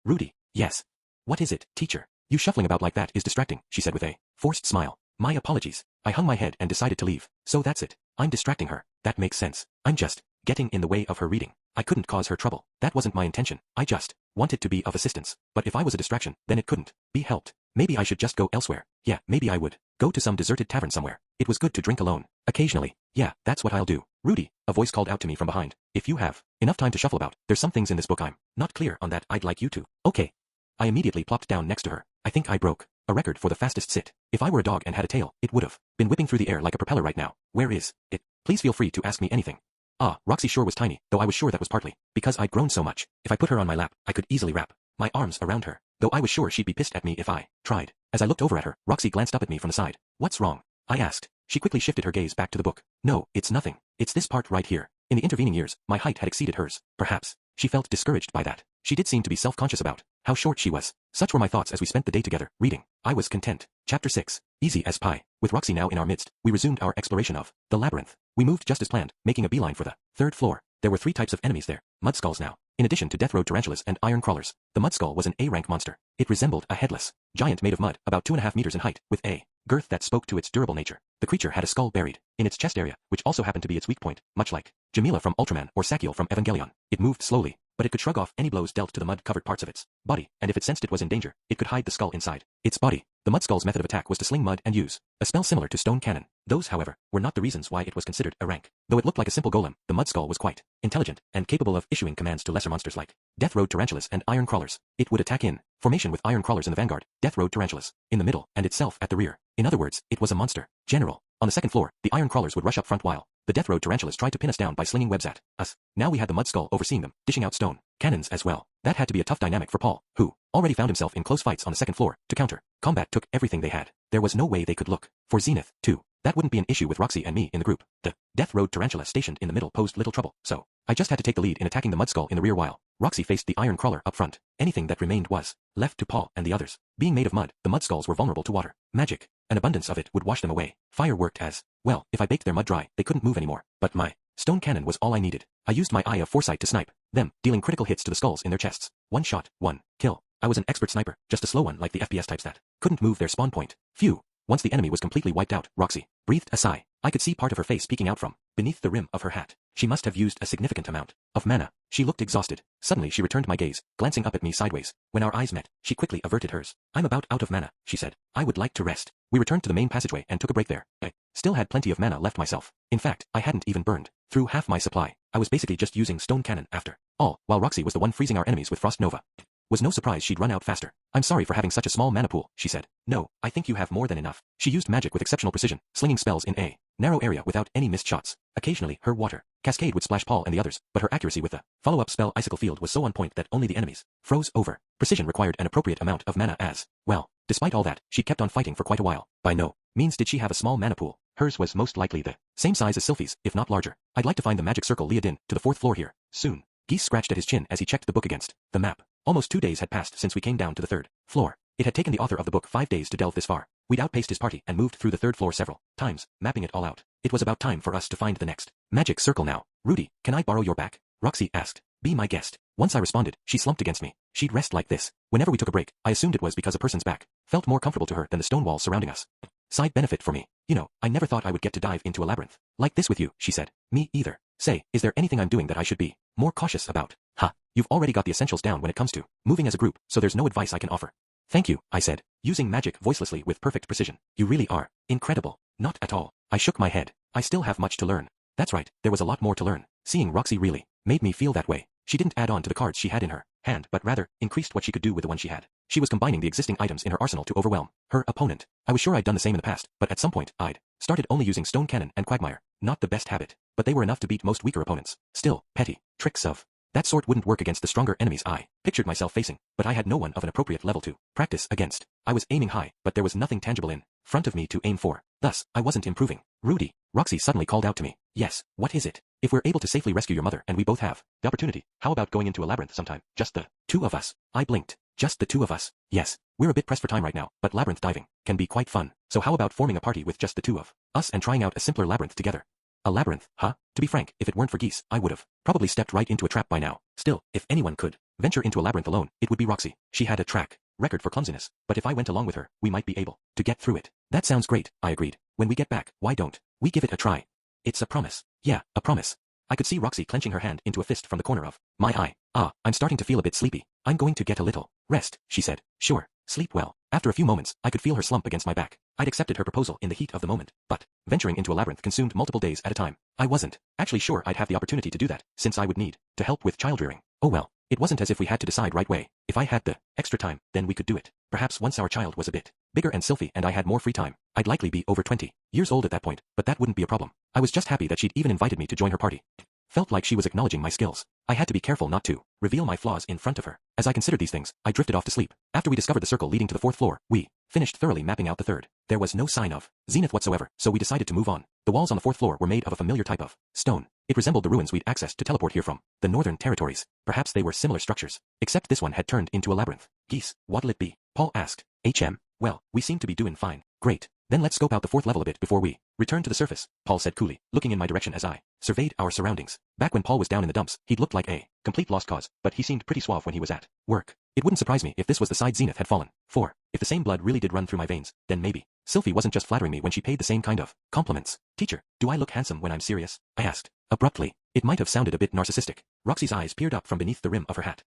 Rudy. Yes. What is it, teacher? You shuffling about like that is distracting, she said with a forced smile. My apologies. I hung my head and decided to leave. So that's it. I'm distracting her. That makes sense. I'm just getting in the way of her reading. I couldn't cause her trouble. That wasn't my intention. I just wanted to be of assistance. But if I was a distraction, then it couldn't be helped. Maybe I should just go elsewhere. Yeah, maybe I would. Go to some deserted tavern somewhere. It was good to drink alone. Occasionally. Yeah, that's what I'll do. Rudy, a voice called out to me from behind. If you have enough time to shuffle about, there's some things in this book I'm not clear on that I'd like you to. Okay. I immediately plopped down next to her. I think I broke a record for the fastest sit. If I were a dog and had a tail, it would have been whipping through the air like a propeller right now. Where is it? Please feel free to ask me anything. Roxy sure was tiny, though I was sure that was partly because I'd grown so much. If I put her on my lap, I could easily wrap my arms around her, though I was sure she'd be pissed at me if I tried. As I looked over at her, Roxy glanced up at me from the side. What's wrong? I asked. She quickly shifted her gaze back to the book. No, it's nothing. It's this part right here. In the intervening years, my height had exceeded hers. Perhaps she felt discouraged by that. She did seem to be self-conscious about how short she was. Such were my thoughts as we spent the day together, reading. I was content. Chapter 6. Easy as pie. With Roxy now in our midst, we resumed our exploration of the labyrinth. We moved just as planned, making a beeline for the 3rd floor. There were 3 types of enemies there. Mudskulls now. In addition to death road tarantulas and iron crawlers, the mudskull was an A-rank monster. It resembled a headless giant made of mud, about 2.5 meters in height, with a girth that spoke to its durable nature. The creature had a skull buried in its chest area, which also happened to be its weak point, much like Jamila from Ultraman or Sakiel from Evangelion. It moved slowly, but it could shrug off any blows dealt to the mud-covered parts of its body, and if it sensed it was in danger, it could hide the skull inside its body. The mudskull's method of attack was to sling mud and use a spell similar to stone cannon. Those, however, were not the reasons why it was considered a rank. Though it looked like a simple golem, the mudskull was quite intelligent and capable of issuing commands to lesser monsters like death road tarantulas and iron crawlers. It would attack in formation with iron crawlers in the vanguard, death road tarantulas in the middle, and itself at the rear. In other words, it was a monster general. On the second floor, the iron crawlers would rush up front while the death road tarantulas tried to pin us down by slinging webs at us. Now we had the mud skull overseeing them, dishing out stone cannons as well. That had to be a tough dynamic for Paul, who already found himself in close fights on the second floor. To counter combat took everything they had. There was no way they could look for Zenith, too. That wouldn't be an issue with Roxy and me in the group. The death road tarantula stationed in the middle posed little trouble, so I just had to take the lead in attacking the mud skull in the rear while Roxy faced the iron crawler up front. Anything that remained was left to Paul and the others. Being made of mud, the mud skulls were vulnerable to water. Magic, an abundance of it, would wash them away. Fire worked as well. If I baked their mud dry, they couldn't move anymore. But my stone cannon was all I needed. I used my eye of foresight to snipe them, dealing critical hits to the skulls in their chests. One shot, one kill. I was an expert sniper, just a slow one like the FPS types that couldn't move their spawn point. Phew. Once the enemy was completely wiped out, Roxy breathed a sigh. I could see part of her face peeking out from beneath the rim of her hat. She must have used a significant amount of mana. She looked exhausted. Suddenly she returned my gaze, glancing up at me sideways. When our eyes met, she quickly averted hers. I'm about out of mana, she said. I would like to rest. We returned to the main passageway and took a break there. I still had plenty of mana left myself. In fact, I hadn't even burned through half my supply. I was basically just using stone cannon after all, while Roxy was the one freezing our enemies with frost nova. Was no surprise she'd run out faster. I'm sorry for having such a small mana pool, she said. No, I think you have more than enough. She used magic with exceptional precision, slinging spells in a narrow area without any missed shots. Occasionally, her water cascade would splash Paul and the others, but her accuracy with the follow-up spell Icicle Field was so on point that only the enemies froze over. Precision required an appropriate amount of mana as well. Despite all that, she kept on fighting for quite a while. By no means did she have a small mana pool. Hers was most likely the same size as Sylphie's, if not larger. I'd like to find the magic circle lead in to the 4th floor here soon. Geese scratched at his chin as he checked the book against the map. Almost 2 days had passed since we came down to the 3rd floor. It had taken the author of the book 5 days to delve this far. We'd outpaced his party and moved through the 3rd floor several times, mapping it all out. It was about time for us to find the next magic circle now. Rudy, can I borrow your back? Roxy asked. Be my guest. Once I responded, she slumped against me. She'd rest like this. Whenever we took a break, I assumed it was because a person's back felt more comfortable to her than the stone walls surrounding us. Side benefit for me. You know, I never thought I would get to dive into a labyrinth like this with you, she said. Me either. Say, is there anything I'm doing that I should be more cautious about? Ha, you've already got the essentials down when it comes to moving as a group, so there's no advice I can offer. Thank you, I said, using magic voicelessly with perfect precision. You really are incredible. Not at all. I shook my head. I still have much to learn. That's right, there was a lot more to learn. Seeing Roxy really made me feel that way. She didn't add on to the cards she had in her hand, but rather increased what she could do with the one she had. She was combining the existing items in her arsenal to overwhelm her opponent. I was sure I'd done the same in the past, but at some point, I'd started only using stone cannon and quagmire. Not the best habit, but they were enough to beat most weaker opponents. Still, petty tricks of that sort wouldn't work against the stronger enemies I pictured myself facing, but I had no one of an appropriate level to practice against. I was aiming high, but there was nothing tangible in front of me to aim for. Thus, I wasn't improving. Rudy, Roxy suddenly called out to me. Yes, what is it? If we're able to safely rescue your mother and we both have the opportunity, how about going into a labyrinth sometime? Just the two of us. I blinked. Just the two of us. Yes, we're a bit pressed for time right now, but labyrinth diving can be quite fun. So how about forming a party with just the two of us and trying out a simpler labyrinth together? A labyrinth, huh? To be frank, if it weren't for Geese, I would have probably stepped right into a trap by now. Still, if anyone could venture into a labyrinth alone, it would be Roxy. She had a track record for clumsiness, but if I went along with her, we might be able to get through it. That sounds great, I agreed. When we get back, why don't we give it a try? It's a promise. Yeah, a promise. I could see Roxy clenching her hand into a fist from the corner of my eye. I'm starting to feel a bit sleepy. I'm going to get a little rest, she said. Sure, sleep well. After a few moments, I could feel her slump against my back. I'd accepted her proposal in the heat of the moment, but venturing into a labyrinth consumed multiple days at a time. I wasn't actually sure I'd have the opportunity to do that, since I would need to help with child rearing. Oh well, it wasn't as if we had to decide right away. If I had the extra time, then we could do it. Perhaps once our child was a bit bigger and Sylphie and I had more free time. I'd likely be over 20 years old at that point, but that wouldn't be a problem. I was just happy that she'd even invited me to join her party. Felt like she was acknowledging my skills. I had to be careful not to reveal my flaws in front of her. As I considered these things, I drifted off to sleep. After we discovered the circle leading to the 4th floor, we finished thoroughly mapping out the 3rd. There was no sign of Zenith whatsoever, so we decided to move on. The walls on the 4th floor were made of a familiar type of stone. It resembled the ruins we'd accessed to teleport here from the northern territories. Perhaps they were similar structures, except this one had turned into a labyrinth. Geese, what'll it be? Paul asked. Well, we seem to be doing fine. Great. Then let's scope out the 4th level a bit before we return to the surface, Paul said coolly, looking in my direction as I surveyed our surroundings. Back when Paul was down in the dumps, he'd looked like a complete lost cause, but he seemed pretty suave when he was at work. It wouldn't surprise me if this was the side Zenith had fallen for. If the same blood really did run through my veins, then maybe Sylphie wasn't just flattering me when she paid the same kind of compliments. Teacher, do I look handsome when I'm serious? I asked. Abruptly. It might have sounded a bit narcissistic. Roxy's eyes peered up from beneath the rim of her hat.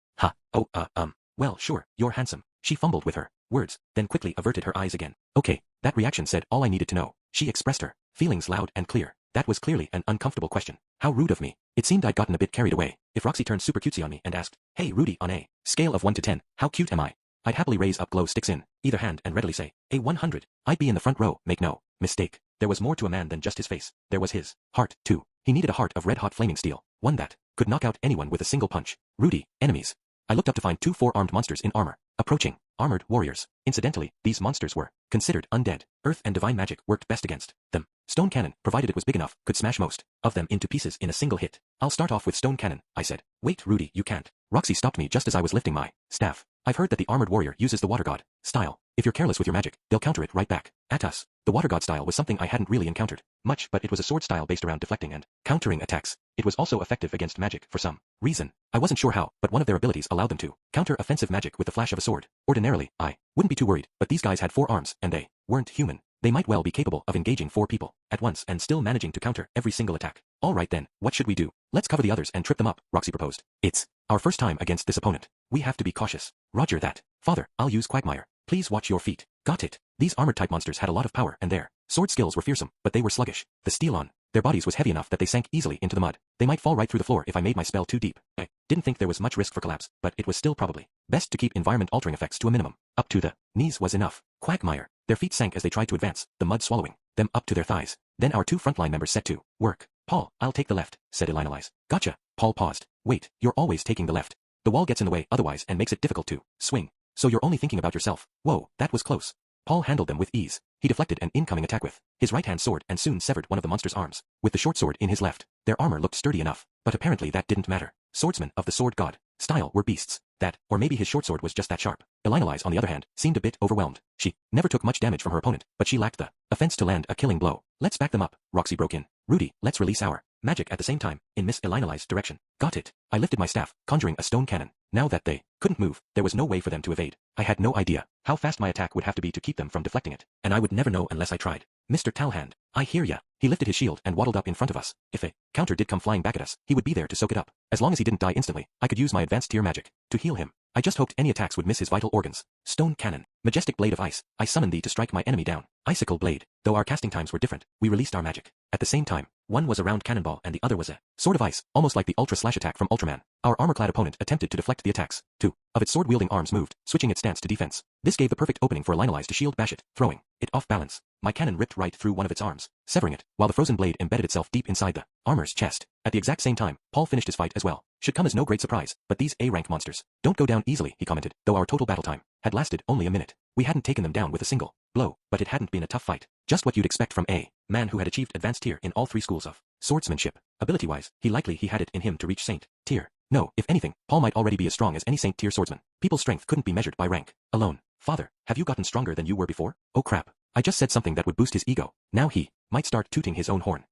Well, sure, you're handsome. She fumbled with her words, then quickly averted her eyes again. Okay, that reaction said all I needed to know. She expressed her feelings loud and clear. That was clearly an uncomfortable question. How rude of me. It seemed I'd gotten a bit carried away. If Roxy turned super cutesy on me and asked, hey Rudy, on a scale of 1 to 10, how cute am I? I'd happily raise up glow sticks in either hand and readily say, a 100. I'd be in the front row, make no mistake. there was more to a man than just his face. There was his heart, too. He needed a heart of red-hot flaming steel, one that could knock out anyone with a single punch. Rudy, enemies. I looked up to find 2 4-armed monsters in armor, approaching. Armored warriors. Incidentally, these monsters were considered undead. Earth and divine magic worked best against them. Stone cannon, provided it was big enough, could smash most of them into pieces in a single hit. I'll start off with stone cannon, I said. Wait, Rudy, you can't. Roxy stopped me just as I was lifting my staff. I've heard that the armored warrior uses the water god style. If you're careless with your magic, they'll counter it right back at us. The water god style was something I hadn't really encountered much, but it was a sword style based around deflecting and countering attacks. It was also effective against magic for some reason. I wasn't sure how, but one of their abilities allowed them to counter offensive magic with the flash of a sword. Ordinarily, I wouldn't be too worried, but these guys had 4 arms, and they weren't human. They might well be capable of engaging 4 people at once and still managing to counter every single attack. All right then, what should we do? Let's cover the others and trip them up, Roxy proposed. It's our first time against this opponent. We have to be cautious. Roger that. Father, I'll use Quagmire. Please watch your feet. Got it. These armored type monsters had a lot of power and their sword skills were fearsome, but they were sluggish. The steel on their bodies was heavy enough that they sank easily into the mud. They might fall right through the floor if I made my spell too deep. I didn't think there was much risk for collapse, but it was still probably best to keep environment-altering effects to a minimum. Up to the knees was enough. Quagmire. Their feet sank as they tried to advance, the mud swallowing them up to their thighs. Then our 2 frontline members set to work. Paul, I'll take the left, said Elinalise. Gotcha. Paul paused. Wait, you're always taking the left. The wall gets in the way otherwise and makes it difficult to swing. So you're only thinking about yourself. Whoa, that was close. Paul handled them with ease. He deflected an incoming attack with his right-hand sword and soon severed one of the monster's arms with the short sword in his left. Their armor looked sturdy enough, but apparently that didn't matter. Swordsmen of the sword god style were beasts. That, or maybe his short sword was just that sharp. Elinalise, on the other hand, seemed a bit overwhelmed. She never took much damage from her opponent, but she lacked the offense to land a killing blow. Let's back them up, Roxy broke in. Rudy, let's release our magic at the same time, in Miss Elinalise's direction. Got it. I lifted my staff, conjuring a stone cannon. Now that they couldn't move, there was no way for them to evade. I had no idea how fast my attack would have to be to keep them from deflecting it, and I would never know unless I tried. Mr. Talhand, I hear ya. He lifted his shield and waddled up in front of us. If a counter did come flying back at us, he would be there to soak it up. As long as he didn't die instantly, I could use my advanced tier magic to heal him. I just hoped any attacks would miss his vital organs. Stone cannon. Majestic blade of ice. I summon thee to strike my enemy down. Icicle blade. Though our casting times were different, we released our magic at the same time. One was a round cannonball and the other was a sword of ice, almost like the Ultra Slash attack from Ultraman. Our armor-clad opponent attempted to deflect the attacks. 2 of its sword-wielding arms moved, switching its stance to defense. This gave the perfect opening for Elinalise to shield bash it, throwing it off balance. My cannon ripped right through one of its arms, severing it, while the frozen blade embedded itself deep inside the armor's chest. At the exact same time, Paul finished his fight as well. Should come as no great surprise, but these A-rank monsters don't go down easily, he commented, though our total battle time had lasted only a minute. We hadn't taken them down with a single blow, but it hadn't been a tough fight. Just what you'd expect from a man who had achieved advanced tier in all 3 schools of swordsmanship. Ability-wise, he had it in him to reach Saint tier. No, if anything, Paul might already be as strong as any Saint tier swordsman. People's strength couldn't be measured by rank alone. Father, have you gotten stronger than you were before? Oh crap. I just said something that would boost his ego. Now he might start tooting his own horn.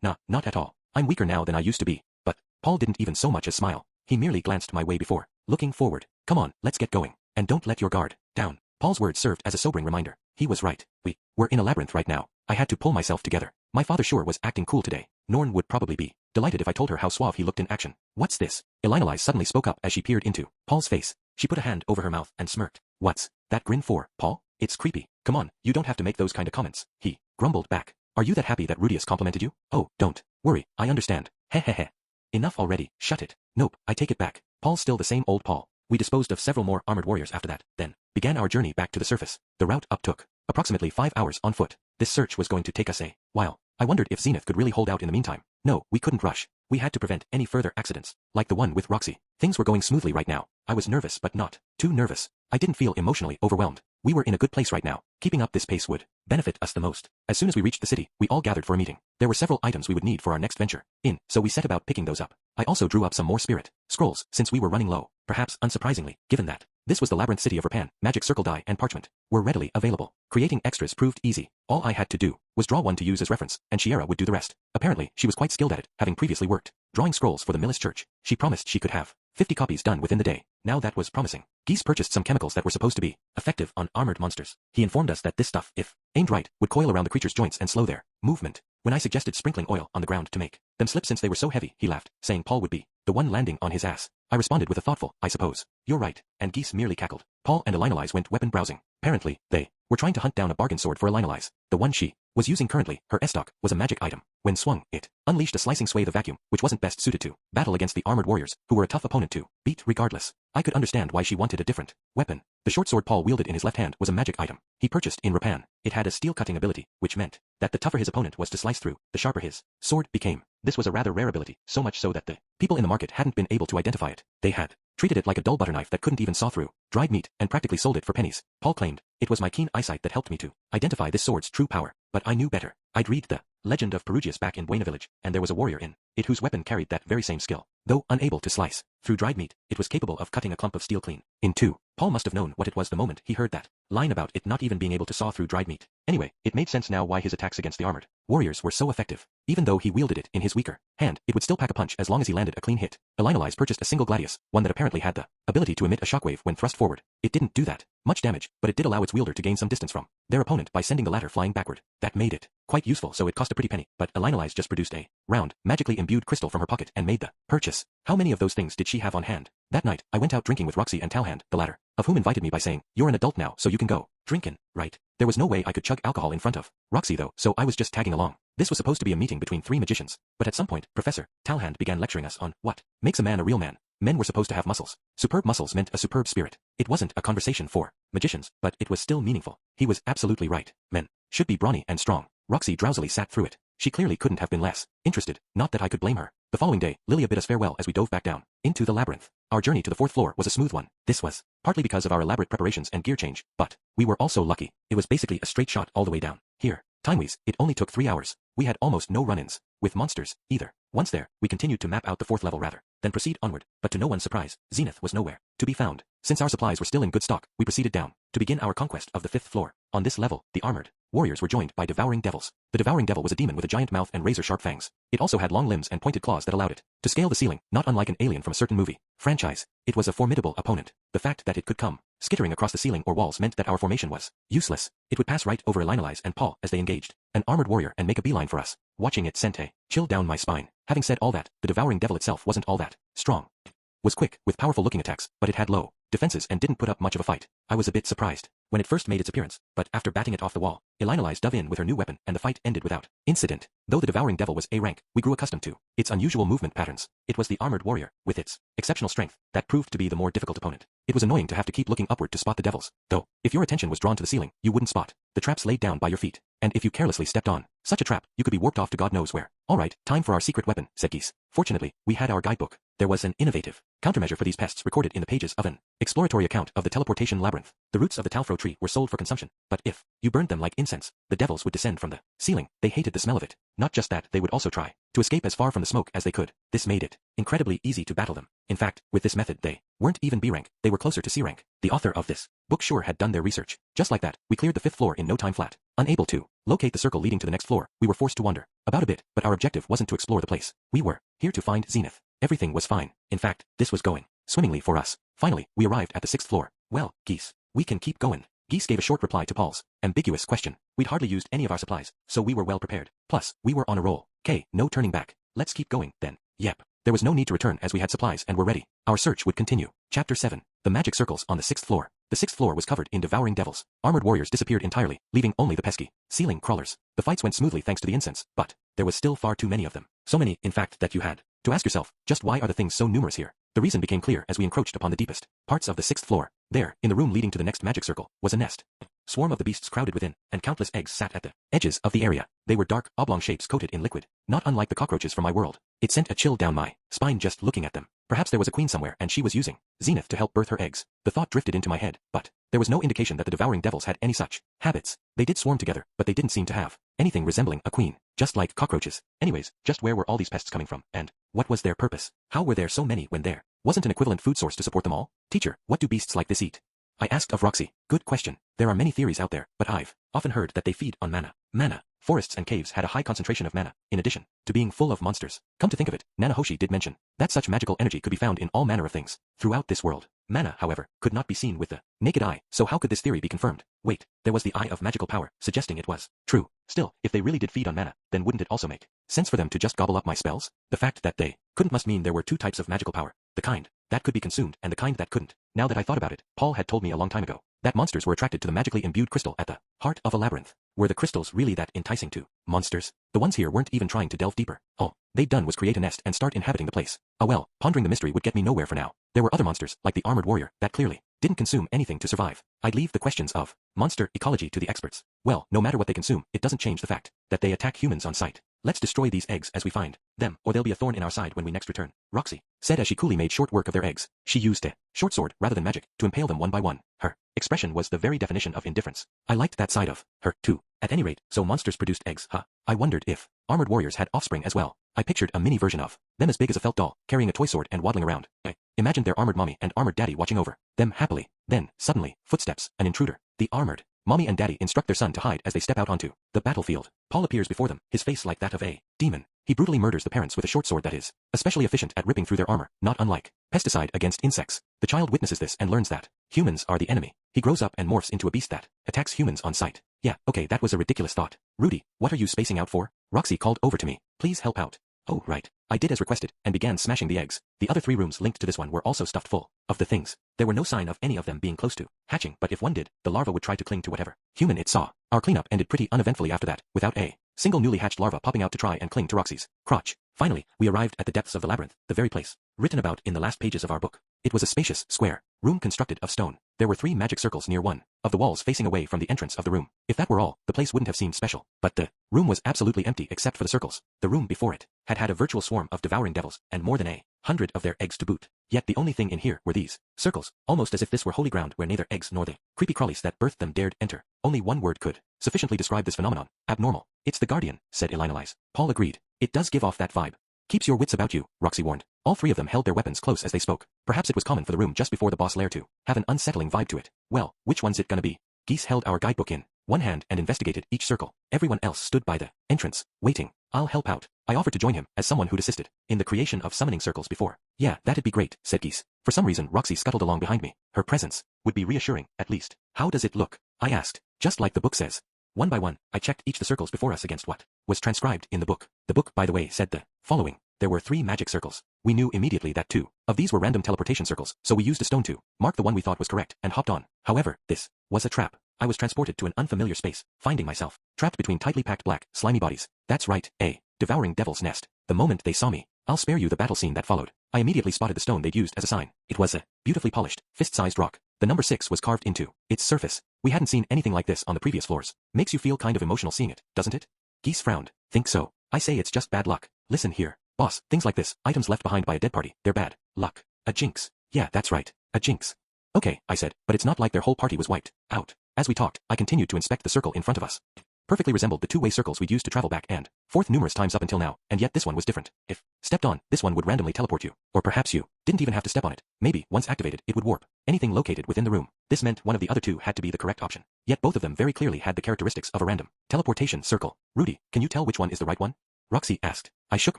Nah, not at all. I'm weaker now than I used to be. But Paul didn't even so much as smile. He merely glanced my way before looking forward. Come on, let's get going. And don't let your guard down. Paul's words served as a sobering reminder. He was right. We were in a labyrinth right now. I had to pull myself together. My father sure was acting cool today. Norn would probably be delighted if I told her how suave he looked in action. What's this? Elinalise suddenly spoke up as she peered into Paul's face. She put a hand over her mouth and smirked. What's that grin for, Paul? It's creepy. Come on, you don't have to make those kind of comments. He grumbled back. Are you that happy that Rudius complimented you? Oh, don't worry, I understand. Hehehe. Enough already, shut it. Nope, I take it back. Paul's still the same old Paul. We disposed of several more armored warriors after that, then began our journey back to the surface. The route up took approximately 5 hours on foot. This search was going to take us a while. I wondered if Zenith could really hold out in the meantime. No, we couldn't rush. We had to prevent any further accidents, like the one with Roxy. Things were going smoothly right now. I was nervous but not too nervous. I didn't feel emotionally overwhelmed. We were in a good place right now. Keeping up this pace would benefit us the most. As soon as we reached the city, we all gathered for a meeting. There were several items we would need for our next venture so we set about picking those up. I also drew up some more spirit scrolls, since we were running low. Perhaps unsurprisingly, given that this was the labyrinth city of Rapan, magic circle die and parchment were readily available. Creating extras proved easy. All I had to do was draw one to use as reference, and Shiera would do the rest. Apparently, she was quite skilled at it, having previously worked drawing scrolls for the Millis Church. She promised she could have 50 copies done within the day. Now that was promising. Geese purchased some chemicals that were supposed to be effective on armored monsters. He informed us that this stuff, if aimed right, would coil around the creature's joints and slow their movement. When I suggested sprinkling oil on the ground to make them slip since they were so heavy, he laughed, saying Paul would be the one landing on his ass. I responded with a thoughtful, I suppose. You're right, and Geese merely cackled. Paul and Elinalise went weapon browsing. Apparently, they were trying to hunt down a bargain sword for Elinalise, the one she was using currently, her S-stock, was a magic item. When swung, it unleashed a slicing swathe of vacuum, which wasn't best suited to battle against the armored warriors, who were a tough opponent to beat regardless. I could understand why she wanted a different weapon. The short sword Paul wielded in his left hand was a magic item he purchased in Rapan. It had a steel-cutting ability, which meant that the tougher his opponent was to slice through, the sharper his sword became. This was a rather rare ability, so much so that the people in the market hadn't been able to identify it. They had treated it like a dull butter knife that couldn't even saw through dried meat, and practically sold it for pennies. Paul claimed, it was my keen eyesight that helped me to identify this sword's true power, but I knew better. I'd read the legend of Perugius back in Buena Village, and there was a warrior in it whose weapon carried that very same skill. Though unable to slice through dried meat, it was capable of cutting a clump of steel clean in two. Paul must have known what it was the moment he heard that line about it not even being able to saw through dried meat. Anyway, it made sense now why his attacks against the armored warriors were so effective. Even though he wielded it in his weaker hand, it would still pack a punch as long as he landed a clean hit. Elinolise purchased a single gladius, one that apparently had the ability to emit a shockwave when thrust forward. It didn't do that much damage, but it did allow its wielder to gain some distance from their opponent by sending the latter flying backward. That made it quite useful, so it cost a pretty penny, but Elinolise just produced a round, magically imbued crystal from her pocket and made the purchase. How many of those things did she have on hand? That night, I went out drinking with Roxy and Talhand, the latter of whom invited me by saying, "You're an adult now, so you can go drinkin', right?" There was no way I could chug alcohol in front of Roxy though, so I was just tagging along. This was supposed to be a meeting between three magicians, but at some point, Professor Talhand began lecturing us on what makes a man a real man. Men were supposed to have muscles. Superb muscles meant a superb spirit. It wasn't a conversation for magicians, but it was still meaningful. He was absolutely right. Men should be brawny and strong. Roxy drowsily sat through it. She clearly couldn't have been less interested, not that I could blame her. The following day, Lilia bid us farewell as we dove back down into the labyrinth. Our journey to the 4th floor was a smooth one. This was partly because of our elaborate preparations and gear change, but we were also lucky. It was basically a straight shot all the way down. Here, time-wise, it only took 3 hours. We had almost no run-ins with monsters, either. Once there, we continued to map out the 4th level then proceed onward, but to no one's surprise, Zenith was nowhere to be found. Since our supplies were still in good stock, we proceeded down to begin our conquest of the 5th floor. On this level, the armored warriors were joined by devouring devils. The devouring devil was a demon with a giant mouth and razor-sharp fangs. It also had long limbs and pointed claws that allowed it to scale the ceiling, not unlike an alien from a certain movie franchise. It was a formidable opponent. The fact that it could come skittering across the ceiling or walls meant that our formation was useless. It would pass right over Elinolise and Paul as they engaged an armored warrior and make a beeline for us. Watching it sent a chill down my spine. Having said all that, the devouring devil itself wasn't all that strong. It was quick, with powerful looking attacks, but it had low defenses and didn't put up much of a fight. I was a bit surprised when it first made its appearance, but after batting it off the wall, Elinolise dove in with her new weapon and the fight ended without incident. Though the devouring devil was A rank, we grew accustomed to its unusual movement patterns. It was the armored warrior, with its exceptional strength, that proved to be the more difficult opponent. It was annoying to have to keep looking upward to spot the devils, though, if your attention was drawn to the ceiling, you wouldn't spot the traps laid down by your feet. And if you carelessly stepped on such a trap, you could be warped off to God knows where. Alright, time for our secret weapon, said Geese. Fortunately, we had our guidebook. There was an innovative countermeasure for these pests recorded in the pages of an exploratory account of the teleportation labyrinth. The roots of the talfro tree were sold for consumption, but if you burned them like incense, the devils would descend from the ceiling. They hated the smell of it. Not just that, they would also try to escape as far from the smoke as they could. This made it incredibly easy to battle them. In fact, with this method they weren't even B rank, they were closer to C rank. The author of this book sure had done their research. Just like that, we cleared the 5th floor in no time flat. Unable to locate the circle leading to the next floor, we were forced to wander about a bit, but our objective wasn't to explore the place. We were here to find Zenith. Everything was fine. In fact, this was going swimmingly for us. Finally, we arrived at the 6th floor. Well, Geese, we can keep going. Geese gave a short reply to Paul's ambiguous question. We'd hardly used any of our supplies, so we were well prepared. Plus, we were on a roll. No turning back. Let's keep going, then. Yep. There was no need to return as we had supplies and were ready. Our search would continue. Chapter 7. The magic circles on the 6th floor. The 6th floor was covered in devouring devils. Armored warriors disappeared entirely, leaving only the pesky ceiling crawlers. The fights went smoothly thanks to the incense, but there was still far too many of them. So many, in fact, that you had to ask yourself, just why are the things so numerous here? The reason became clear as we encroached upon the deepest parts of the 6th floor. There, in the room leading to the next magic circle, was a nest. Swarm of the beasts crowded within, and countless eggs sat at the edges of the area. They were dark, oblong shapes coated in liquid, not unlike the cockroaches from my world. It sent a chill down my spine just looking at them. Perhaps there was a queen somewhere and she was using Zenith to help birth her eggs. The thought drifted into my head, but there was no indication that the devouring devils had any such habits. They did swarm together, but they didn't seem to have anything resembling a queen, just like cockroaches. Anyways, just where were all these pests coming from, and what was their purpose? How were there so many when there wasn't an equivalent food source to support them all? Teacher, what do beasts like this eat? I asked of Roxy. Good question. There are many theories out there, but I've often heard that they feed on mana. Mana. Forests and caves had a high concentration of mana, in addition to being full of monsters. Come to think of it, Nanahoshi did mention that such magical energy could be found in all manner of things throughout this world. Mana, however, could not be seen with the naked eye, so how could this theory be confirmed? Wait, there was the eye of magical power, suggesting it was true. Still, if they really did feed on mana, then wouldn't it also make sense for them to just gobble up my spells? The fact that they couldn't must mean there were two types of magical power, the kind that could be consumed and the kind that couldn't. Now that I thought about it, Paul had told me a long time ago that monsters were attracted to the magically imbued crystal at the heart of a labyrinth. Were the crystals really that enticing to monsters? The ones here weren't even trying to delve deeper. All they'd done was create a nest and start inhabiting the place. Ah well, pondering the mystery would get me nowhere for now. There were other monsters, like the armored warrior, that clearly didn't consume anything to survive. I'd leave the questions of monster ecology to the experts. Well, no matter what they consume, it doesn't change the fact that they attack humans on sight. Let's destroy these eggs as we find them, or they'll be a thorn in our side when we next return, Roxy said as she coolly made short work of their eggs. She used a short sword rather than magic to impale them one by one. Her expression was the very definition of indifference. I liked that side of her, too. At any rate, so monsters produced eggs, huh? I wondered if armored warriors had offspring as well. I pictured a mini version of them as big as a felt doll, carrying a toy sword and waddling around. I imagined their armored mommy and armored daddy watching over them happily. Then, suddenly, footsteps, an intruder. The armored mommy and daddy instruct their son to hide as they step out onto the battlefield. Paul appears before them, his face like that of a demon. He brutally murders the parents with a short sword that is especially efficient at ripping through their armor, not unlike pesticide against insects. The child witnesses this and learns that humans are the enemy. He grows up and morphs into a beast that attacks humans on sight. Yeah, okay, that was a ridiculous thought. Rudy, what are you spacing out for? Roxy called over to me. Please help out. Oh, right. I did as requested, and began smashing the eggs. The other 3 rooms linked to this one were also stuffed full of the things. There were no sign of any of them being close to hatching, but if one did, the larva would try to cling to whatever human it saw. Our cleanup ended pretty uneventfully after that, without a single newly hatched larva popping out to try and cling to Roxy's crotch. Finally, we arrived at the depths of the labyrinth, the very place written about in the last pages of our book. It was a spacious, square room constructed of stone. There were 3 magic circles near one of the walls facing away from the entrance of the room. If that were all, the place wouldn't have seemed special. But the room was absolutely empty except for the circles. The room before it had had a virtual swarm of devouring devils, and more than 100 of their eggs to boot. Yet the only thing in here were these circles, almost as if this were holy ground where neither eggs nor the creepy crawlies that birthed them dared enter. Only one word could sufficiently describe this phenomenon: abnormal. It's the Guardian, said Elinalise. Paul agreed. It does give off that vibe. Keeps your wits about you, Roxy warned. All 3 of them held their weapons close as they spoke. Perhaps it was common for the room just before the boss lair to have an unsettling vibe to it. Well, which one's it gonna be? Geese held our guidebook in one hand and investigated each circle. Everyone else stood by the entrance, waiting. I'll help out. I offered to join him, as someone who'd assisted in the creation of summoning circles before. Yeah, that'd be great, said Geese. For some reason, Roxy scuttled along behind me. Her presence would be reassuring, at least. How does it look? I asked. Just like the book says. One by one, I checked each the circles before us against what was transcribed in the book. The book, by the way, said the following. There were 3 magic circles. We knew immediately that 2 of these were random teleportation circles, so we used a stone to mark the one we thought was correct and hopped on. However, this was a trap. I was transported to an unfamiliar space, finding myself trapped between tightly packed black, slimy bodies. That's right, a devouring devil's nest. The moment they saw me, I'll spare you the battle scene that followed. I immediately spotted the stone they'd used as a sign. It was a beautifully polished, fist-sized rock. The number 6 was carved into its surface. We hadn't seen anything like this on the previous floors. Makes you feel kind of emotional seeing it, doesn't it? Geese frowned. Think so. I say it's just bad luck. Listen here, boss, things like this, items left behind by a dead party, they're bad luck. A jinx. Yeah, that's right, a jinx. Okay, I said, but it's not like their whole party was wiped out. As we talked, I continued to inspect the circle in front of us. Perfectly resembled the 2-way circles we'd used to travel back and forth numerous times up until now, and yet this one was different. If stepped on, this one would randomly teleport you. Or perhaps you didn't even have to step on it. Maybe, once activated, it would warp anything located within the room. This meant one of the other 2 had to be the correct option. Yet both of them very clearly had the characteristics of a random teleportation circle. Rudy, can you tell which one is the right one? Roxy asked. I shook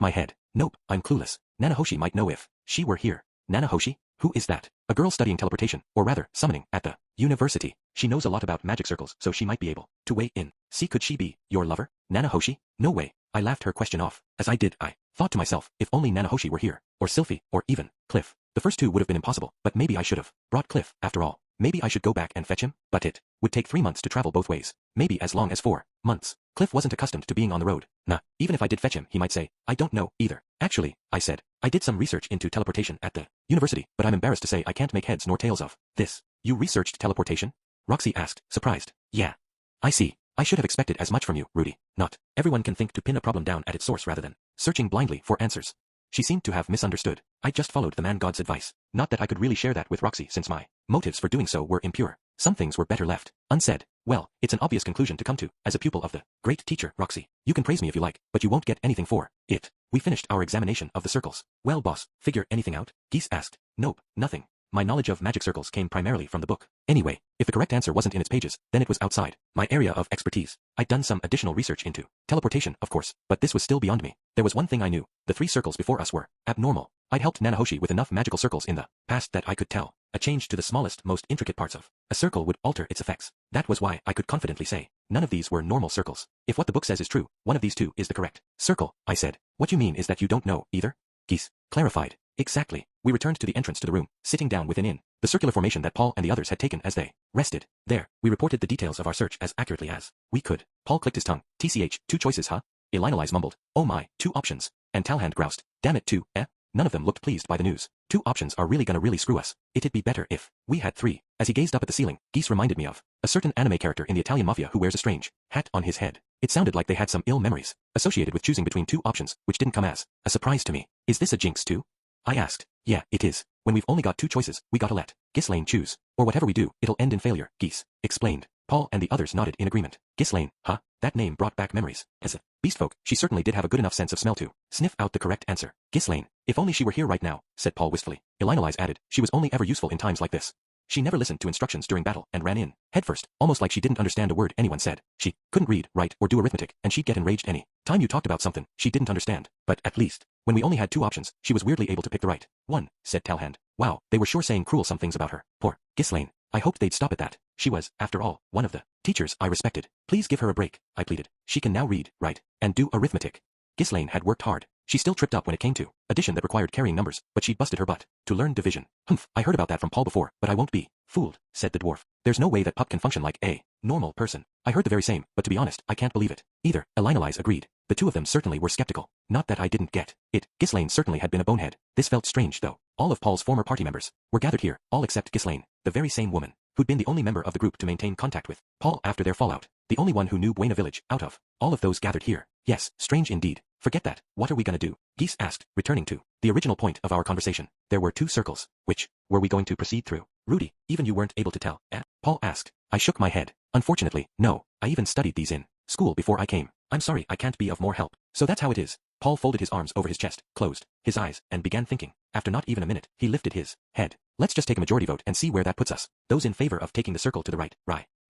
my head. Nope, I'm clueless. Nanahoshi might know if she were here. Nanahoshi? Who is that? A girl studying teleportation, or rather, summoning, at the university. She knows a lot about magic circles, so she might be able to weigh in. See, could she be your lover? Nanahoshi? No way. I laughed her question off. As I did, I thought to myself, if only Nanahoshi were here, or Sylphie, or even Cliff. The first 2 would have been impossible, but maybe I should have brought Cliff, after all. Maybe I should go back and fetch him, but it would take 3 months to travel both ways. Maybe as long as 4 months. Cliff wasn't accustomed to being on the road. Nah, even if I did fetch him, he might say, I don't know, either. Actually, I said, I did some research into teleportation at the university, but I'm embarrassed to say I can't make heads nor tails of this. You researched teleportation? Roxy asked, surprised. Yeah. I see. I should have expected as much from you, Rudy. Not everyone can think to pin a problem down at its source rather than searching blindly for answers. She seemed to have misunderstood. I just followed the man-god's advice. Not that I could really share that with Roxy since my motives for doing so were impure. Some things were better left unsaid. Well, it's an obvious conclusion to come to, as a pupil of the great teacher, Roxy. You can praise me if you like, but you won't get anything for it. We finished our examination of the circles. Well, boss, figure anything out? Geese asked. Nope, nothing. My knowledge of magic circles came primarily from the book. Anyway, if the correct answer wasn't in its pages, then it was outside my area of expertise. I'd done some additional research into teleportation, of course, but this was still beyond me. There was one thing I knew. The 3 circles before us were abnormal. I'd helped Nanahoshi with enough magical circles in the past that I could tell. A change to the smallest, most intricate parts of a circle would alter its effects. That was why I could confidently say none of these were normal circles. If what the book says is true, one of these 2 is the correct circle, I said. What you mean is that you don't know either? Geese clarified. Exactly. We returned to the entrance to the room, sitting down within in the circular formation that Paul and the others had taken as they rested. There, we reported the details of our search as accurately as we could. Paul clicked his tongue. TCH, 2 choices, huh? Elinolise mumbled. Oh my, 2 options. And Talhand groused. Damn it, 2, eh? None of them looked pleased by the news. 2 options are really gonna really screw us. It'd be better if we had 3. As he gazed up at the ceiling, Geese reminded me of a certain anime character in the Italian mafia who wears a strange hat on his head. It sounded like they had some ill memories associated with choosing between 2 options, which didn't come as a surprise to me. Is this a jinx too? I asked. Yeah, it is. When we've only got 2 choices, we gotta let Ghislaine choose. Or whatever we do, it'll end in failure, Geese explained. Paul and the others nodded in agreement. Ghislaine, huh? That name brought back memories. As a beastfolk, she certainly did have a good enough sense of smell to sniff out the correct answer. Ghislaine, if only she were here right now, said Paul wistfully. Elinolise added, she was only ever useful in times like this. She never listened to instructions during battle and ran in headfirst, almost like she didn't understand a word anyone said. She couldn't read, write, or do arithmetic, and she'd get enraged any time you talked about something she didn't understand. But at least, when we only had 2 options, she was weirdly able to pick the right one, said Talhand. Wow, they were sure saying cruel some things about her. Poor Ghislaine. I hoped they'd stop at that. She was, after all, one of the teachers I respected. Please give her a break, I pleaded. She can now read, write, and do arithmetic. Ghislaine had worked hard. She still tripped up when it came to addition that required carrying numbers, but she'd busted her butt to learn division. Humph, I heard about that from Paul before, but I won't be fooled, said the dwarf. There's no way that pup can function like a normal person. I heard the very same, but to be honest, I can't believe it either. Elinolise agreed. The 2 of them certainly were skeptical. Not that I didn't get it. Ghislaine certainly had been a bonehead. This felt strange, though. All of Paul's former party members were gathered here, all except Ghislaine, the very same woman who'd been the only member of the group to maintain contact with Paul after their fallout. The only one who knew Buena Village out of all of those gathered here. Yes, strange indeed. Forget that. What are we gonna do? Geese asked, returning to the original point of our conversation. There were 2 circles. Which were we going to proceed through? Rudy, even you weren't able to tell, eh? Paul asked. I shook my head. Unfortunately, no. I even studied these in school before I came. I'm sorry I can't be of more help. So that's how it is. Paul folded his arms over his chest, closed his eyes, and began thinking. After not even a minute, he lifted his head. Let's just take a majority vote and see where that puts us. Those in favor of taking the circle to the right,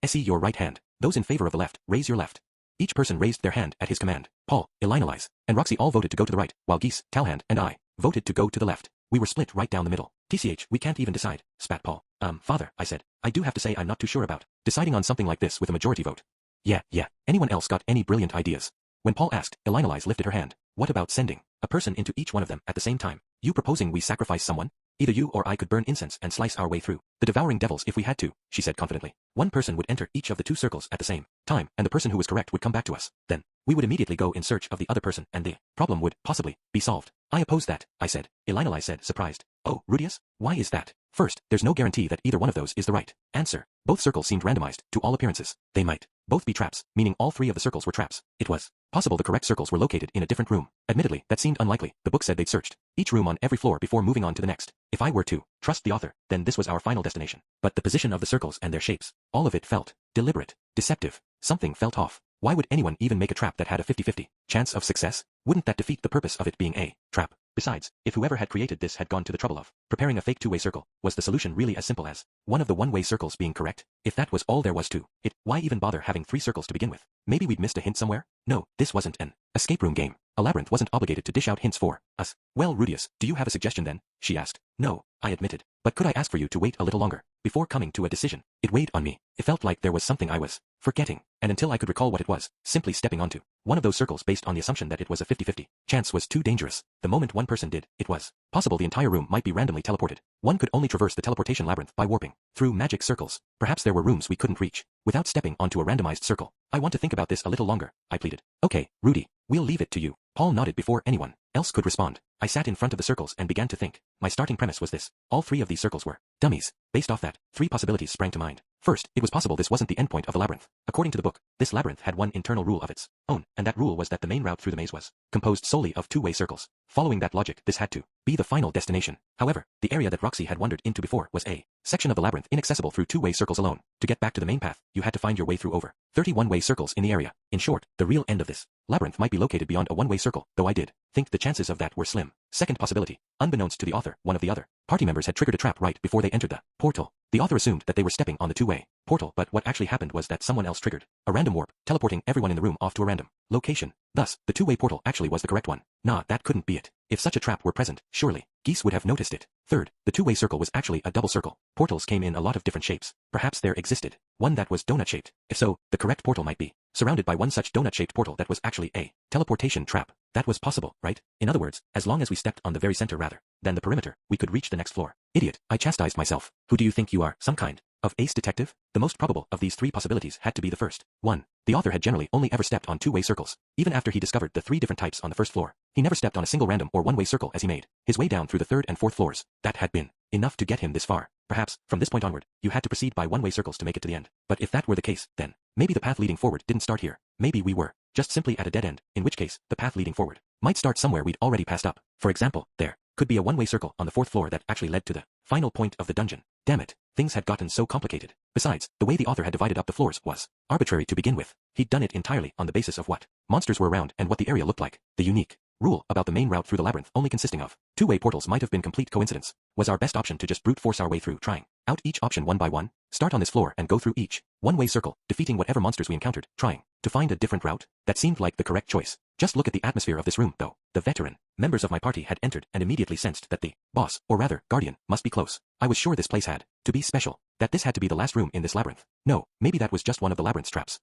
see your right hand. Those in favor of the left, raise your left. Each person raised their hand at his command. Paul, Elinolise, and Roxy all voted to go to the right, while Geese, Talhand, and I voted to go to the left. We were split right down the middle. TCH, we can't even decide, spat Paul. Father, I said. I do have to say I'm not too sure about deciding on something like this with a majority vote. Yeah. Anyone else got any brilliant ideas? When Paul asked, Elinolise lifted her hand. What about sending a person into each one of them at the same time? You proposing we sacrifice someone? Either you or I could burn incense and slice our way through the devouring devils if we had to, she said confidently. One person would enter each of the 2 circles at the same time, and the person who was correct would come back to us. Then, we would immediately go in search of the other person, and the problem would, possibly, be solved. I oppose that, I said. Elinolise said, surprised. Oh, Rudius? Why is that? First, there's no guarantee that either one of those is the right answer. Both circles seemed randomized, to all appearances. They might both be traps, meaning all 3 of the circles were traps. It was possible the correct circles were located in a different room. Admittedly, that seemed unlikely. The book said they'd searched each room on every floor before moving on to the next. If I were to trust the author, then this was our final destination. But the position of the circles and their shapes, all of it felt deliberate, deceptive. Something felt off. Why would anyone even make a trap that had a 50-50 chance of success? Wouldn't that defeat the purpose of it being a trap? Besides, if whoever had created this had gone to the trouble of preparing a fake 2-way circle, was the solution really as simple as one of the 1-way circles being correct? If that was all there was to it, why even bother having 3 circles to begin with? Maybe we'd missed a hint somewhere? No, this wasn't an escape room game. A labyrinth wasn't obligated to dish out hints for us. Well, Rudius, do you have a suggestion then? She asked. No, I admitted. But could I ask for you to wait a little longer before coming to a decision? It weighed on me. It felt like there was something I was forgetting, and until I could recall what it was, simply stepping onto one of those circles based on the assumption that it was a 50-50 chance was too dangerous. The moment one person did, it was possible the entire room might be randomly teleported. One could only traverse the teleportation labyrinth by warping through magic circles. Perhaps there were rooms we couldn't reach without stepping onto a randomized circle. I want to think about this a little longer, I pleaded. Okay, Rudy, we'll leave it to you. Paul nodded before anyone else could respond. I sat in front of the circles and began to think. My starting premise was this. All 3 of these circles were dummies. Based off that, 3 possibilities sprang to mind. First, it was possible this wasn't the endpoint of the labyrinth. According to the book, this labyrinth had one internal rule of its own, and that rule was that the main route through the maze was composed solely of 2-way circles. Following that logic, this had to be the final destination. However, the area that Roxy had wandered into before was a section of the labyrinth inaccessible through 2-way circles alone. To get back to the main path, you had to find your way through over 31-way circles in the area. In short, the real end of this labyrinth might be located beyond a 1-way circle, though I did think the chances of that were slim. Second possibility. Unbeknownst to the author, one of the other party members had triggered a trap right before they entered the portal. The author assumed that they were stepping on the 2-way portal, but what actually happened was that someone else triggered a random warp, teleporting everyone in the room off to a random location. Thus, the 2-way portal actually was the correct one. Nah, that couldn't be it. If such a trap were present, surely Geese would have noticed it. Third, the 2-way circle was actually a double circle. Portals came in a lot of different shapes. Perhaps there existed one that was donut-shaped. If so, the correct portal might be surrounded by one such donut-shaped portal that was actually a teleportation trap. That was possible, right? In other words, as long as we stepped on the very center rather than the perimeter, we could reach the next floor. Idiot, I chastised myself. Who do you think you are, some kind of ace detective? The most probable of these three possibilities had to be the first. 1. The author had generally only ever stepped on two-way circles. Even after he discovered the three different types on the first floor, he never stepped on a single random or one-way circle as he made his way down through the third and fourth floors. That had been enough to get him this far. Perhaps, from this point onward, you had to proceed by one-way circles to make it to the end. But if that were the case, then maybe the path leading forward didn't start here. Maybe we were just simply at a dead end, in which case, the path leading forward might start somewhere we'd already passed up. For example, there could be a one-way circle on the fourth floor that actually led to the final point of the dungeon. Damn it, things had gotten so complicated. Besides, the way the author had divided up the floors was arbitrary to begin with. He'd done it entirely on the basis of what monsters were around and what the area looked like. The unique rule about the main route through the labyrinth only consisting of two-way portals might have been complete coincidence. Was our best option to just brute force our way through, trying out each option one by one, start on this floor and go through each one-way circle, defeating whatever monsters we encountered, trying to find a different route? That seemed like the correct choice. Just look at the atmosphere of this room, though. The veteran members of my party had entered and immediately sensed that the boss, or rather, guardian, must be close. I was sure this place had to be special, that this had to be the last room in this labyrinth. No, maybe that was just one of the labyrinth's traps.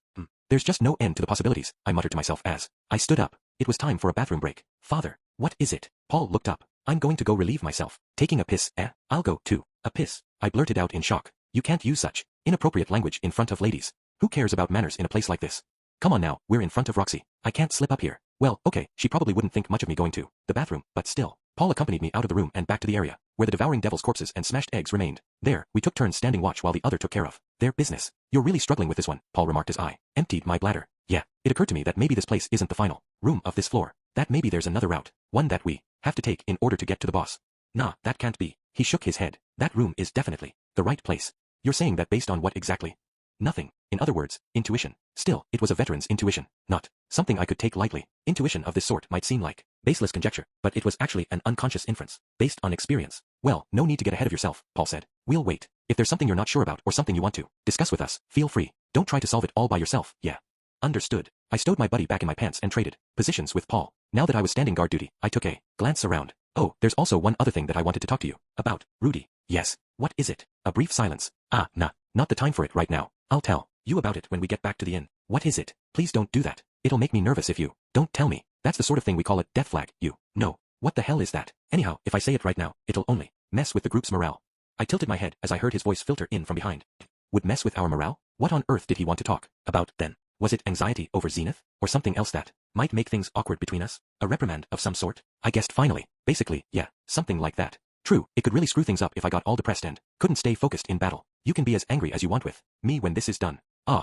There's just no end to the possibilities, I muttered to myself as I stood up. It was time for a bathroom break. Father, what is it? Paul looked up. I'm going to go relieve myself. Taking a piss, eh? I'll go too. A piss? I blurted out in shock. You can't use such inappropriate language in front of ladies. Who cares about manners in a place like this? Come on now, we're in front of Roxy. I can't slip up here. Well, okay, she probably wouldn't think much of me going to the bathroom, but still. Paul accompanied me out of the room and back to the area, where the devouring devil's corpses and smashed eggs remained. There, we took turns standing watch while the other took care of their business. You're really struggling with this one, Paul remarked as I emptied my bladder. Yeah, it occurred to me that maybe this place isn't the final room of this floor. That maybe there's another route, one that we have to take in order to get to the boss. Nah, that can't be. He shook his head. That room is definitely the right place. You're saying that based on what exactly? Nothing. In other words, intuition. Still, it was a veteran's intuition, not something I could take lightly. Intuition of this sort might seem like baseless conjecture, but it was actually an unconscious inference, based on experience. Well, no need to get ahead of yourself, Paul said. We'll wait. If there's something you're not sure about or something you want to discuss with us, feel free. Don't try to solve it all by yourself, yeah. Understood. I stowed my buddy back in my pants and traded positions with Paul. Now that I was standing guard duty, I took a glance around. Oh, there's also one other thing that I wanted to talk to you about. Rudy. Yes. What is it? A brief silence. Nah, not the time for it right now. I'll tell you about it when we get back to the inn. What is it? Please don't do that. It'll make me nervous if you don't tell me. That's the sort of thing we call a death flag. You know. What the hell is that? Anyhow, if I say it right now, it'll only mess with the group's morale. I tilted my head as I heard his voice filter in from behind. Would mess with our morale? What on earth did he want to talk about then? Was it anxiety over Zenith? Or something else that might make things awkward between us? A reprimand of some sort? I guessed finally. Basically, yeah, something like that. True, it could really screw things up if I got all depressed and couldn't stay focused in battle. You can be as angry as you want with me when this is done.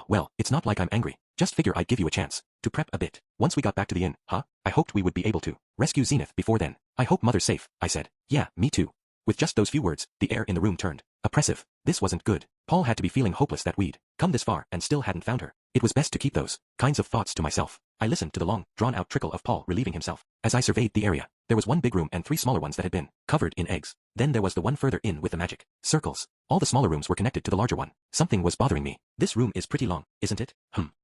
Well, it's not like I'm angry. Just figure I'd give you a chance to prep a bit. Once we got back to the inn, huh? I hoped we would be able to rescue Zenith before then. I hope Mother's safe, I said. Yeah, me too. With just those few words, the air in the room turned oppressive. This wasn't good. Paul had to be feeling hopeless that we'd come this far and still hadn't found her. It was best to keep those kinds of thoughts to myself. I listened to the long, drawn-out trickle of Paul relieving himself. As I surveyed the area, there was one big room and three smaller ones that had been covered in eggs. Then there was the one further in with the magic circles. All the smaller rooms were connected to the larger one. Something was bothering me. This room is pretty long, isn't it?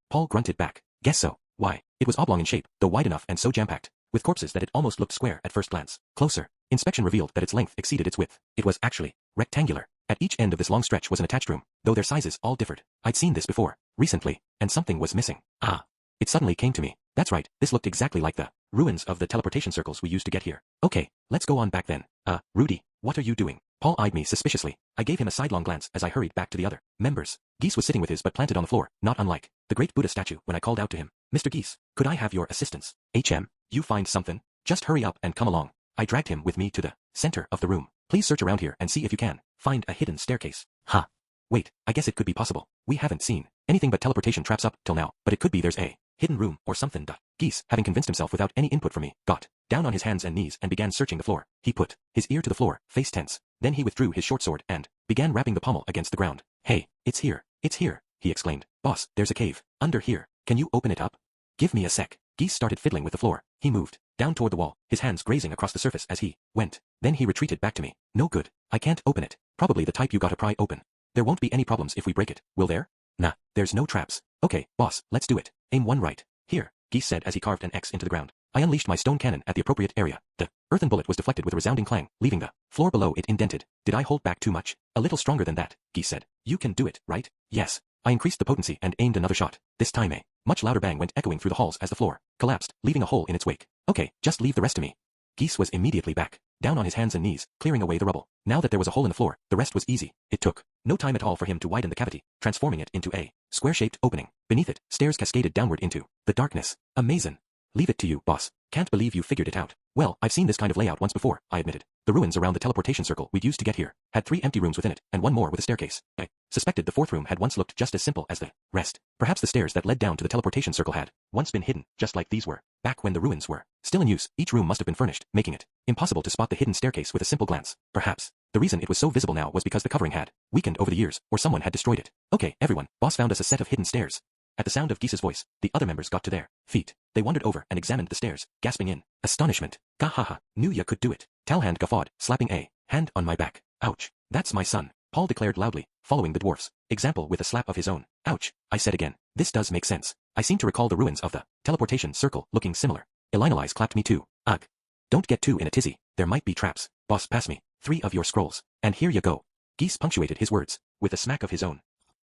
Paul grunted back. Guess so. Why? It was oblong in shape, though wide enough and so jam-packed with corpses that it almost looked square at first glance. Closer inspection revealed that its length exceeded its width. It was actually rectangular. At each end of this long stretch was an attached room, though their sizes all differed. I'd seen this before, recently, and something was missing. It suddenly came to me. That's right, this looked exactly like the ruins of the teleportation circles we used to get here. Okay, let's go on back then. Rudy, what are you doing? Paul eyed me suspiciously. I gave him a sidelong glance as I hurried back to the other members. Geese was sitting with his butt planted on the floor, not unlike the great Buddha statue when I called out to him. Mr. Geese, could I have your assistance? You find something? Just hurry up and come along. I dragged him with me to the center of the room. Please search around here and see if you can find a hidden staircase. Wait, I guess it could be possible. We haven't seen anything but teleportation traps up till now, but it could be there's a hidden room or something. Geese, having convinced himself without any input from me, got down on his hands and knees and began searching the floor. He put his ear to the floor, face tense. Then he withdrew his short sword and began rapping the pommel against the ground. Hey, it's here, he exclaimed. Boss, there's a cave under here. Can you open it up? Give me a sec. Geese started fiddling with the floor. He moved down toward the wall, his hands grazing across the surface as he went. Then he retreated back to me. No good. I can't open it. Probably the type you gotta pry open. There won't be any problems if we break it, will there? Nah, there's no traps. Okay, boss, let's do it. Aim one right. Here, Geese said as he carved an X into the ground. I unleashed my stone cannon at the appropriate area. The earthen bullet was deflected with a resounding clang, leaving the floor below it indented. Did I hold back too much? A little stronger than that, Geese said. You can do it, right? Yes. I increased the potency and aimed another shot. This time a much louder bang went echoing through the halls as the floor collapsed, leaving a hole in its wake. Okay, just leave the rest to me. Geese was immediately back. down on his hands and knees, clearing away the rubble. Now that there was a hole in the floor, the rest was easy. It took no time at all for him to widen the cavity, transforming it into a square-shaped opening. Beneath it, stairs cascaded downward into the darkness. Amazing. Leave it to you, boss. Can't believe you figured it out. Well, I've seen this kind of layout once before, I admitted. The ruins around the teleportation circle we'd used to get here had 3 empty rooms within it, and 1 more with a staircase. I suspected the 4th room had once looked just as simple as the rest. Perhaps the stairs that led down to the teleportation circle had once been hidden, just like these were. Back when the ruins were still in use, each room must have been furnished, making it impossible to spot the hidden staircase with a simple glance. Perhaps the reason it was so visible now was because the covering had weakened over the years, or someone had destroyed it. Okay, everyone, boss found us a set of hidden stairs. At the sound of Geese's voice, the other members got to their feet. They wandered over and examined the stairs, gasping in astonishment. Gahaha, knew ya could do it. Talhand guffawed, slapping a hand on my back. Ouch. That's my son, Paul declared loudly, following the dwarf's example with a slap of his own. Ouch, I said again. This does make sense. I seem to recall the ruins of the teleportation circle looking similar. Elinalize clapped me too. Ugh. Don't get too in a tizzy. There might be traps. Boss, pass me 3 of your scrolls. And here you go. Geese punctuated his words with a smack of his own.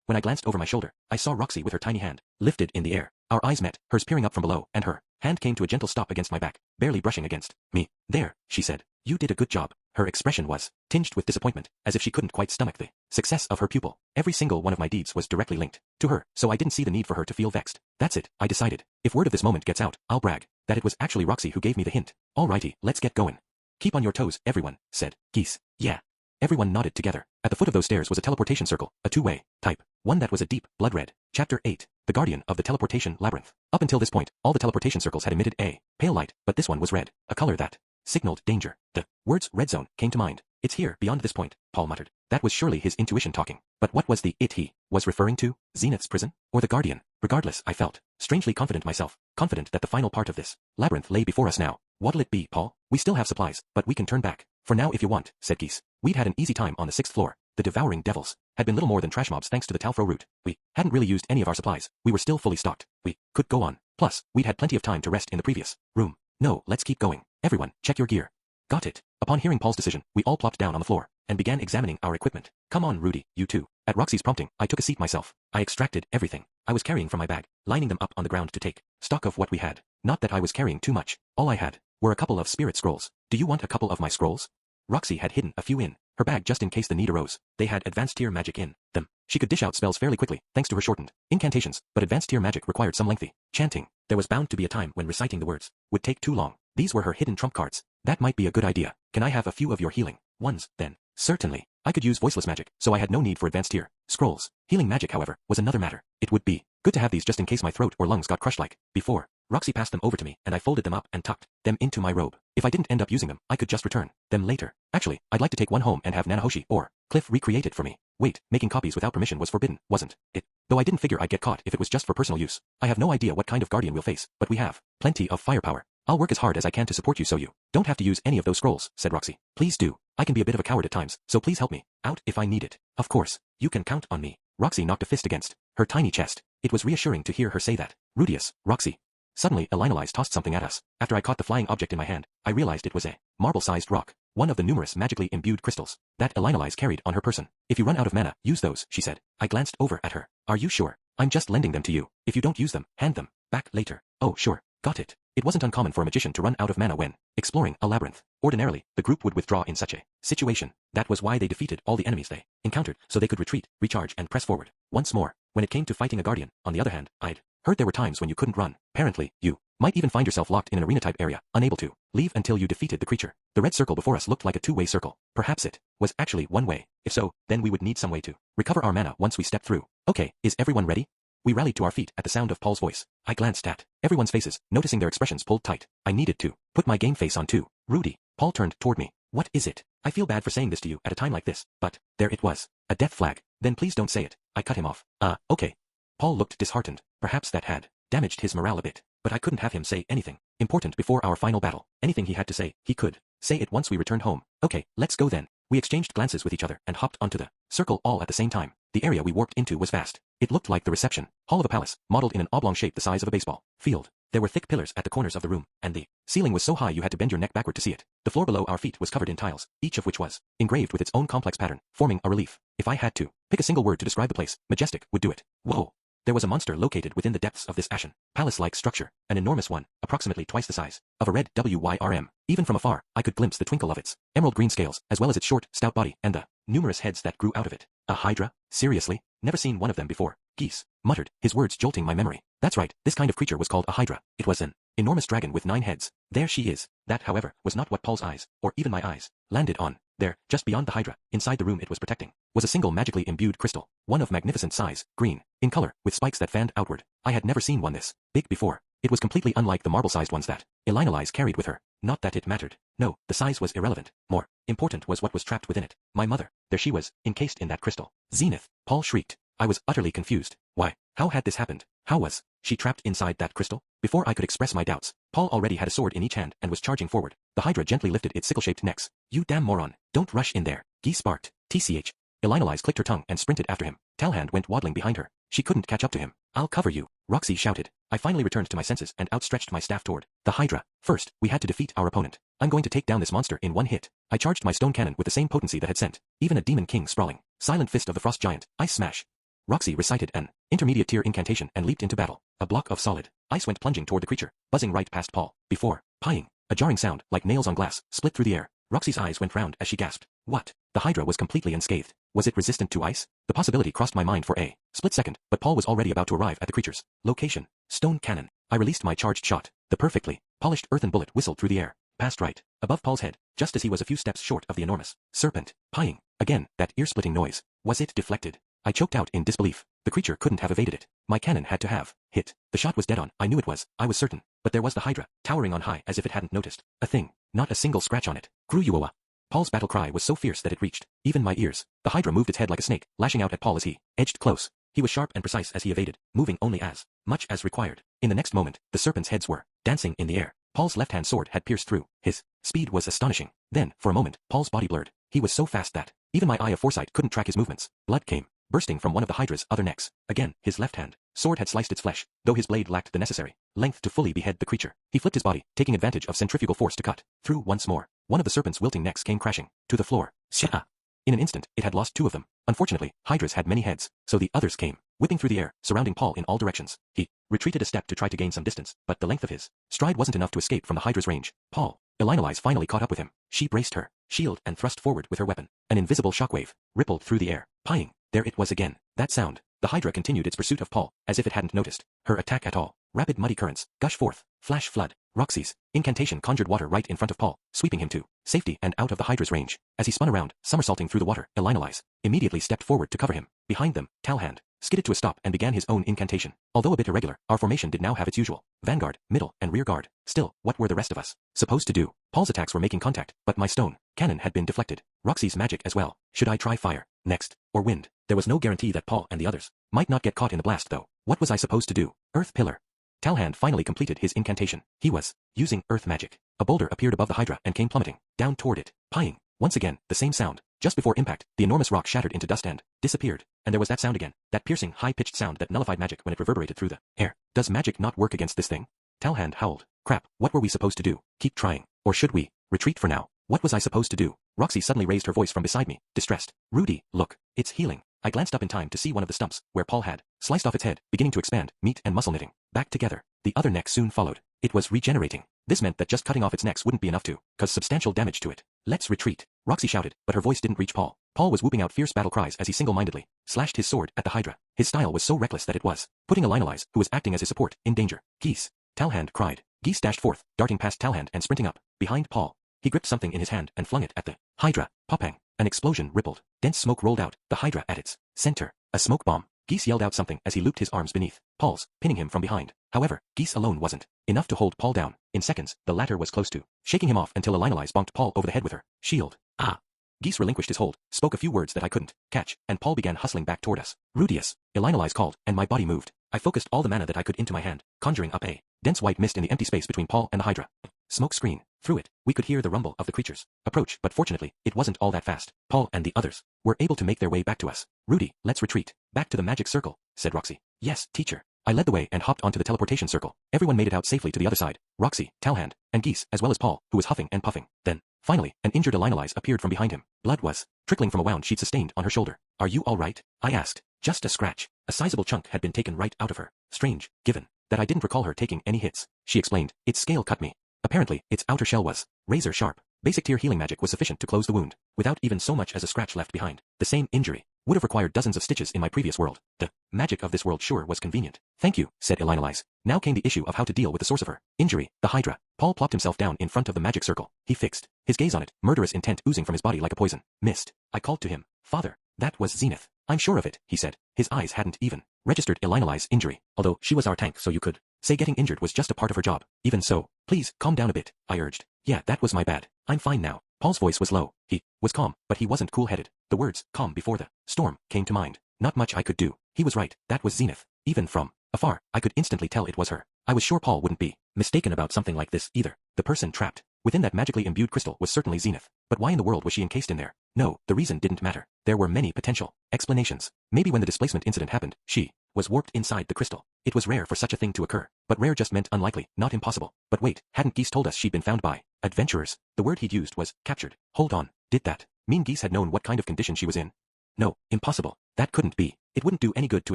When I glanced over my shoulder, I saw Roxy with her tiny hand lifted in the air. Our eyes met, hers peering up from below, and her hand came to a gentle stop against my back, barely brushing against me. There, she said. You did a good job. Her expression was tinged with disappointment, as if she couldn't quite stomach the success of her pupil. Every single one of my deeds was directly linked to her, so I didn't see the need for her to feel vexed. That's it, I decided. If word of this moment gets out, I'll brag that it was actually Roxy who gave me the hint. Alrighty, let's get going. Keep on your toes, everyone, said Geese. Yeah. Everyone nodded together. At the foot of those stairs was a teleportation circle, a 2-way type. One that was a deep, blood red. Chapter 8. The Guardian of the Teleportation Labyrinth. Up until this point, all the teleportation circles had emitted a pale light, but this one was red, a color that signaled danger. The words red zone came to mind. It's here, beyond this point, Paul muttered. That was surely his intuition talking. But what was the it he was referring to? Zenith's prison? Or the Guardian? Regardless, I felt strangely confident myself, confident that the final part of this labyrinth lay before us now. What'll it be, Paul? We still have supplies, but we can turn back. For now if you want, said Geese. We'd had an easy time on the 6th floor. The devouring devils had been little more than trash mobs thanks to the Talfro route. We hadn't really used any of our supplies. We were still fully stocked. We could go on. Plus, we'd had plenty of time to rest in the previous room. No, let's keep going. Everyone, check your gear. Got it. Upon hearing Paul's decision, we all plopped down on the floor and began examining our equipment. Come on, Rudy, you too. At Roxy's prompting, I took a seat myself. I extracted everything I was carrying from my bag, lining them up on the ground to take stock of what we had. Not that I was carrying too much. All I had were a couple of spirit scrolls. Do you want a couple of my scrolls? Roxy had hidden a few in her bag just in case the need arose. They had advanced tier magic in them. She could dish out spells fairly quickly, thanks to her shortened incantations, but advanced tier magic required some lengthy chanting. There was bound to be a time when reciting the words would take too long. These were her hidden trump cards. That might be a good idea. Can I have a few of your healing ones, then? Certainly. I could use voiceless magic, so I had no need for advanced tier scrolls. Healing magic, however, was another matter. It would be good to have these just in case my throat or lungs got crushed like before. Roxy passed them over to me, and I folded them up and tucked them into my robe. If I didn't end up using them, I could just return them later. Actually, I'd like to take one home and have Nanahoshi or Cliff recreate it for me. Wait, making copies without permission was forbidden, wasn't it? Though I didn't figure I'd get caught if it was just for personal use. I have no idea what kind of guardian we'll face, but we have plenty of firepower. I'll work as hard as I can to support you so you don't have to use any of those scrolls, said Roxy. Please do. I can be a bit of a coward at times, so please help me out if I need it. Of course, you can count on me. Roxy knocked a fist against her tiny chest. It was reassuring to hear her say that. Rudius, Roxy. Suddenly, Elinalize tossed something at us. After I caught the flying object in my hand, I realized it was a marble-sized rock, one of the numerous magically imbued crystals that Elinalize carried on her person. If you run out of mana, use those, she said. I glanced over at her. Are you sure? I'm just lending them to you. If you don't use them, hand them back later. Oh, sure. Got it. It wasn't uncommon for a magician to run out of mana when exploring a labyrinth. Ordinarily, the group would withdraw in such a situation. That was why they defeated all the enemies they encountered, so they could retreat, recharge, and press forward once more. When it came to fighting a guardian, on the other hand, I'd heard there were times when you couldn't run. Apparently, you might even find yourself locked in an arena-type area, unable to leave until you defeated the creature. The red circle before us looked like a 2-way circle. Perhaps it was actually 1 way. If so, then we would need some way to recover our mana once we stepped through. Okay, is everyone ready? We rallied to our feet at the sound of Paul's voice. I glanced at everyone's faces, noticing their expressions pulled tight. I needed to put my game face on too. Rudy. Paul turned toward me. What is it? I feel bad for saying this to you at a time like this, but there it was. A death flag. Then please don't say it. I cut him off. Okay. Paul looked disheartened. Perhaps that had damaged his morale a bit, but I couldn't have him say anything important before our final battle. Anything he had to say, he could say it once we returned home. Okay, let's go then. We exchanged glances with each other and hopped onto the circle all at the same time. The area we warped into was vast. It looked like the reception hall of a palace, modeled in an oblong shape the size of a baseball field. There were thick pillars at the corners of the room, and the ceiling was so high you had to bend your neck backward to see it. The floor below our feet was covered in tiles, each of which was engraved with its own complex pattern, forming a relief. If I had to pick a single word to describe the place, majestic would do it. Whoa. There was a monster located within the depths of this ashen, palace-like structure, an enormous one, approximately twice the size of a red WYRM. Even from afar, I could glimpse the twinkle of its emerald green scales, as well as its short, stout body, and the numerous heads that grew out of it. A hydra? Seriously? Never seen one of them before. Geese muttered, his words jolting my memory. That's right, this kind of creature was called a hydra. It was an enormous dragon with 9 heads. There she is. That, however, was not what Paul's eyes, or even my eyes, landed on. There, just beyond the hydra, inside the room it was protecting, was a single magically imbued crystal, one of magnificent size, green, in color, with spikes that fanned outward. I had never seen one this big before. It was completely unlike the marble-sized ones that Elinalize carried with her. Not that it mattered. No, the size was irrelevant. More important was what was trapped within it. My mother. There she was, encased in that crystal. Zenith, Paul shrieked. I was utterly confused. Why? How had this happened? How was she trapped inside that crystal? Before I could express my doubts, Paul already had a sword in each hand and was charging forward. The hydra gently lifted its sickle-shaped necks. You damn moron. Don't rush in there. Geese barked. TCH. Elinalize clicked her tongue and sprinted after him. Talhand went waddling behind her. She couldn't catch up to him. I'll cover you, Roxy shouted. I finally returned to my senses and outstretched my staff toward the hydra. First, we had to defeat our opponent. I'm going to take down this monster in one hit. I charged my stone cannon with the same potency that had sent even a demon king sprawling. Silent fist of the frost giant, ice smash. Roxy recited an intermediate tier incantation and leaped into battle. A block of solid ice went plunging toward the creature, buzzing right past Paul. Before pieing, a jarring sound, like nails on glass, split through the air. Roxy's eyes went round as she gasped. What? The hydra was completely unscathed. Was it resistant to ice? The possibility crossed my mind for a split second, but Paul was already about to arrive at the creature's location. Stone cannon. I released my charged shot. The perfectly polished earthen bullet whistled through the air, passed right above Paul's head, just as he was a few steps short of the enormous serpent. Pieing. Again, that ear-splitting noise. Was it deflected? I choked out in disbelief. The creature couldn't have evaded it. My cannon had to have hit. The shot was dead on. I knew it was. I was certain. But there was the hydra, towering on high as if it hadn't noticed a thing. Not a single scratch on it. Gruyuoa. Paul's battle cry was so fierce that it reached even my ears. The hydra moved its head like a snake, lashing out at Paul as he edged close. He was sharp and precise as he evaded, moving only as much as required. In the next moment, the serpent's heads were dancing in the air. Paul's left-hand sword had pierced through. His speed was astonishing. Then, for a moment, Paul's body blurred. He was so fast that even my eye of foresight couldn't track his movements. Blood came bursting from one of the hydra's other necks. Again, his left-hand sword had sliced its flesh, though his blade lacked the necessary length to fully behead the creature. He flipped his body, taking advantage of centrifugal force to cut through once more. One of the serpent's wilting necks came crashing to the floor. Shah! In an instant, it had lost 2 of them. Unfortunately, hydras had many heads, so the others came whipping through the air, surrounding Paul in all directions. He retreated a step to try to gain some distance, but the length of his stride wasn't enough to escape from the hydra's range. Paul. Elinalize finally caught up with him. She braced her shield and thrust forward with her weapon. An invisible shockwave rippled through the air. Pieing. There it was again. That sound. The hydra continued its pursuit of Paul, as if it hadn't noticed her attack at all. Rapid muddy currents gush forth. Flash flood. Roxy's incantation conjured water right in front of Paul, sweeping him to safety and out of the hydra's range. As he spun around, somersaulting through the water, Elinalize immediately stepped forward to cover him. Behind them, Talhand skidded to a stop and began his own incantation. Although a bit irregular, our formation did now have its usual vanguard, middle, and rear guard. Still, what were the rest of us supposed to do? Paul's attacks were making contact, but my stone cannon had been deflected. Roxy's magic as well. Should I try fire next, or wind? There was no guarantee that Paul and the others might not get caught in the blast, though. What was I supposed to do? Earth pillar. Talhand finally completed his incantation. He was using earth magic. A boulder appeared above the hydra and came plummeting down toward it. Pieing. Once again, the same sound. Just before impact, the enormous rock shattered into dust and disappeared. And there was that sound again, that piercing, high-pitched sound that nullified magic when it reverberated through the air. Does magic not work against this thing? Talhand howled. Crap, what were we supposed to do? Keep trying. Or should we retreat for now? What was I supposed to do? Roxy suddenly raised her voice from beside me, distressed. Rudy, look, it's healing. I glanced up in time to see one of the stumps, where Paul had sliced off its head, beginning to expand, meat and muscle knitting back together. The other neck soon followed. It was regenerating. This meant that just cutting off its necks wouldn't be enough to cause substantial damage to it. Let's retreat, Roxy shouted, but her voice didn't reach Paul. Paul was whooping out fierce battle cries as he single-mindedly slashed his sword at the hydra. His style was so reckless that it was putting Elinalize, who was acting as his support, in danger. Geese. Talhand cried. Geese dashed forth, darting past Talhand and sprinting up behind Paul. He gripped something in his hand and flung it at the hydra. Popang. An explosion rippled. Dense smoke rolled out, the hydra at its center. A smoke bomb. Geese yelled out something as he looped his arms beneath Paul's, pinning him from behind. However, Geese alone wasn't enough to hold Paul down. In seconds, the latter was close to shaking him off until Elinalize bonked Paul over the head with her shield. Ah! Geese relinquished his hold, spoke a few words that I couldn't catch, and Paul began hustling back toward us. Rudius, Elinalize called, and my body moved. I focused all the mana that I could into my hand, conjuring up a dense white mist in the empty space between Paul and the hydra. Smoke screen. Through it, we could hear the rumble of the creature's approach, but fortunately, it wasn't all that fast. Paul and the others were able to make their way back to us. Rudy, let's retreat. Back to the magic circle, said Roxy. Yes, teacher. I led the way and hopped onto the teleportation circle. Everyone made it out safely to the other side. Roxy, Talhand, and Geese, as well as Paul, who was huffing and puffing. Then, finally, an injured Elinalize appeared from behind him. Blood was trickling from a wound she'd sustained on her shoulder. Are you all right? I asked. Just a scratch. A sizable chunk had been taken right out of her. Strange, given that I didn't recall her taking any hits. She explained, its scale cut me. Apparently, its outer shell was razor sharp. Basic tier healing magic was sufficient to close the wound, without even so much as a scratch left behind. The same injury would have required dozens of stitches in my previous world. The magic of this world sure was convenient. Thank you, said Elinalise. Now came the issue of how to deal with the source of her injury, the Hydra. Paul plopped himself down in front of the magic circle. He fixed his gaze on it, murderous intent oozing from his body like a poison mist. I called to him, Father. That was Zenith. I'm sure of it, he said. His eyes hadn't even registered Elinalise's injury, although she was our tank, so you could say getting injured was just a part of her job. Even so, please, calm down a bit, I urged. Yeah, that was my bad. I'm fine now. Paul's voice was low. He was calm, but he wasn't cool-headed. The words, calm before the storm, came to mind. Not much I could do. He was right, that was Zenith. Even from afar, I could instantly tell it was her. I was sure Paul wouldn't be mistaken about something like this either. The person trapped within that magically imbued crystal was certainly Zenith. But why in the world was she encased in there? No, the reason didn't matter. There were many potential explanations. Maybe when the displacement incident happened, she was warped inside the crystal. It was rare for such a thing to occur, but rare just meant unlikely, not impossible. But wait, hadn't Geese told us she'd been found by adventurers? The word he'd used was captured. Hold on, did that mean Geese had known what kind of condition she was in? No, impossible. That couldn't be. It wouldn't do any good to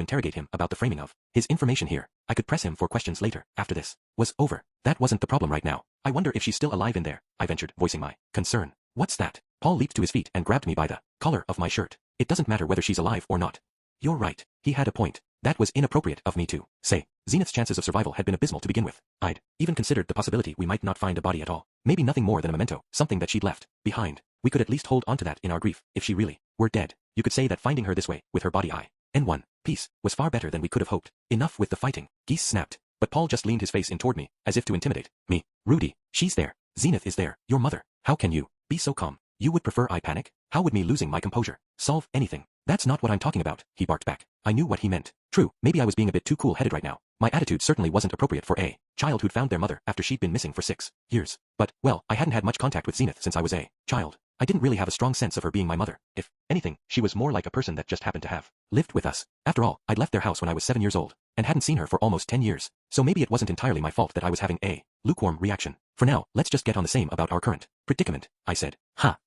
interrogate him about the framing of his information here. I could press him for questions later, after this was over. That wasn't the problem right now. I wonder if she's still alive in there, I ventured, voicing my concern. What's that? Paul leaped to his feet and grabbed me by the collar of my shirt. It doesn't matter whether she's alive or not. You're right. He had a point. That was inappropriate of me to say. Zenith's chances of survival had been abysmal to begin with. I'd even considered the possibility we might not find a body at all. Maybe nothing more than a memento, something that she'd left behind. We could at least hold onto that in our grief. If she really were dead, you could say that finding her this way, with her body in one piece, was far better than we could have hoped. Enough with the fighting. Geese snapped. But Paul just leaned his face in toward me, as if to intimidate me. Rudy, she's there. Zenith is there. Your mother. How can you be so calm? You would prefer I panic? How would me losing my composure solve anything? That's not what I'm talking about, he barked back. I knew what he meant. True, maybe I was being a bit too cool-headed right now. My attitude certainly wasn't appropriate for a child who'd found their mother after she'd been missing for 6 years. But, well, I hadn't had much contact with Zenith since I was a child. I didn't really have a strong sense of her being my mother. If anything, she was more like a person that just happened to have lived with us. After all, I'd left their house when I was 7 years old, and hadn't seen her for almost 10 years. So maybe it wasn't entirely my fault that I was having a lukewarm reaction. For now, let's just get on the same about our current predicament, I said. Ha!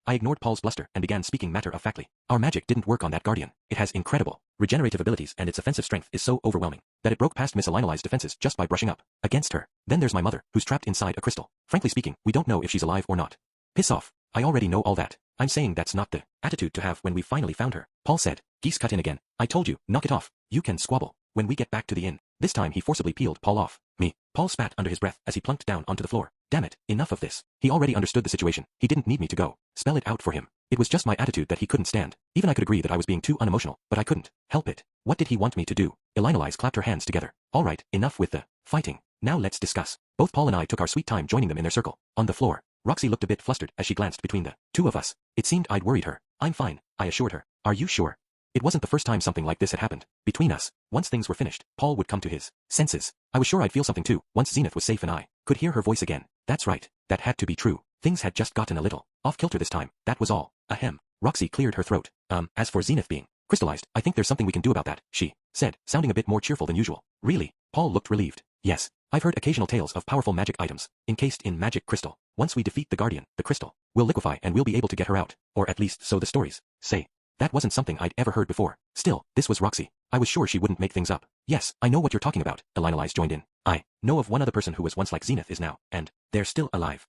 I ignored Paul's bluster and began speaking matter-of-factly. Our magic didn't work on that guardian. It has incredible regenerative abilities, and its offensive strength is so overwhelming that it broke past Miss Elinalise's defenses just by brushing up against her. Then there's my mother, who's trapped inside a crystal. Frankly speaking, we don't know if she's alive or not. Piss off. I already know all that. I'm saying that's not the attitude to have when we finally found her. Paul said. Geese cut in again. I told you, knock it off. You can squabble when we get back to the inn. This time he forcibly peeled Paul off me. Paul spat under his breath as he plunked down onto the floor. Damn it, enough of this. He already understood the situation. He didn't need me to go spell it out for him. It was just my attitude that he couldn't stand. Even I could agree that I was being too unemotional, but I couldn't help it. What did he want me to do? Elinalise clapped her hands together. All right, enough with the fighting. Now let's discuss. Both Paul and I took our sweet time joining them in their circle. On the floor, Roxy looked a bit flustered as she glanced between the two of us. It seemed I'd worried her. I'm fine, I assured her. Are you sure? It wasn't the first time something like this had happened between us. Once things were finished, Paul would come to his senses. I was sure I'd feel something too, once Zenith was safe and I could hear her voice again. That's right, that had to be true. Things had just gotten a little off-kilter this time, that was all. Ahem. Roxy cleared her throat. As for Zenith being crystallized, I think there's something we can do about that, she said, sounding a bit more cheerful than usual. Really? Paul looked relieved. Yes. I've heard occasional tales of powerful magic items, encased in magic crystal. Once we defeat the Guardian, the crystal will liquefy and we'll be able to get her out. Or at least so the stories say. That wasn't something I'd ever heard before. Still, this was Roxy. I was sure she wouldn't make things up. Yes, I know what you're talking about, Elinalise joined in. I know of one other person who was once like Zenith is now, and they're still alive.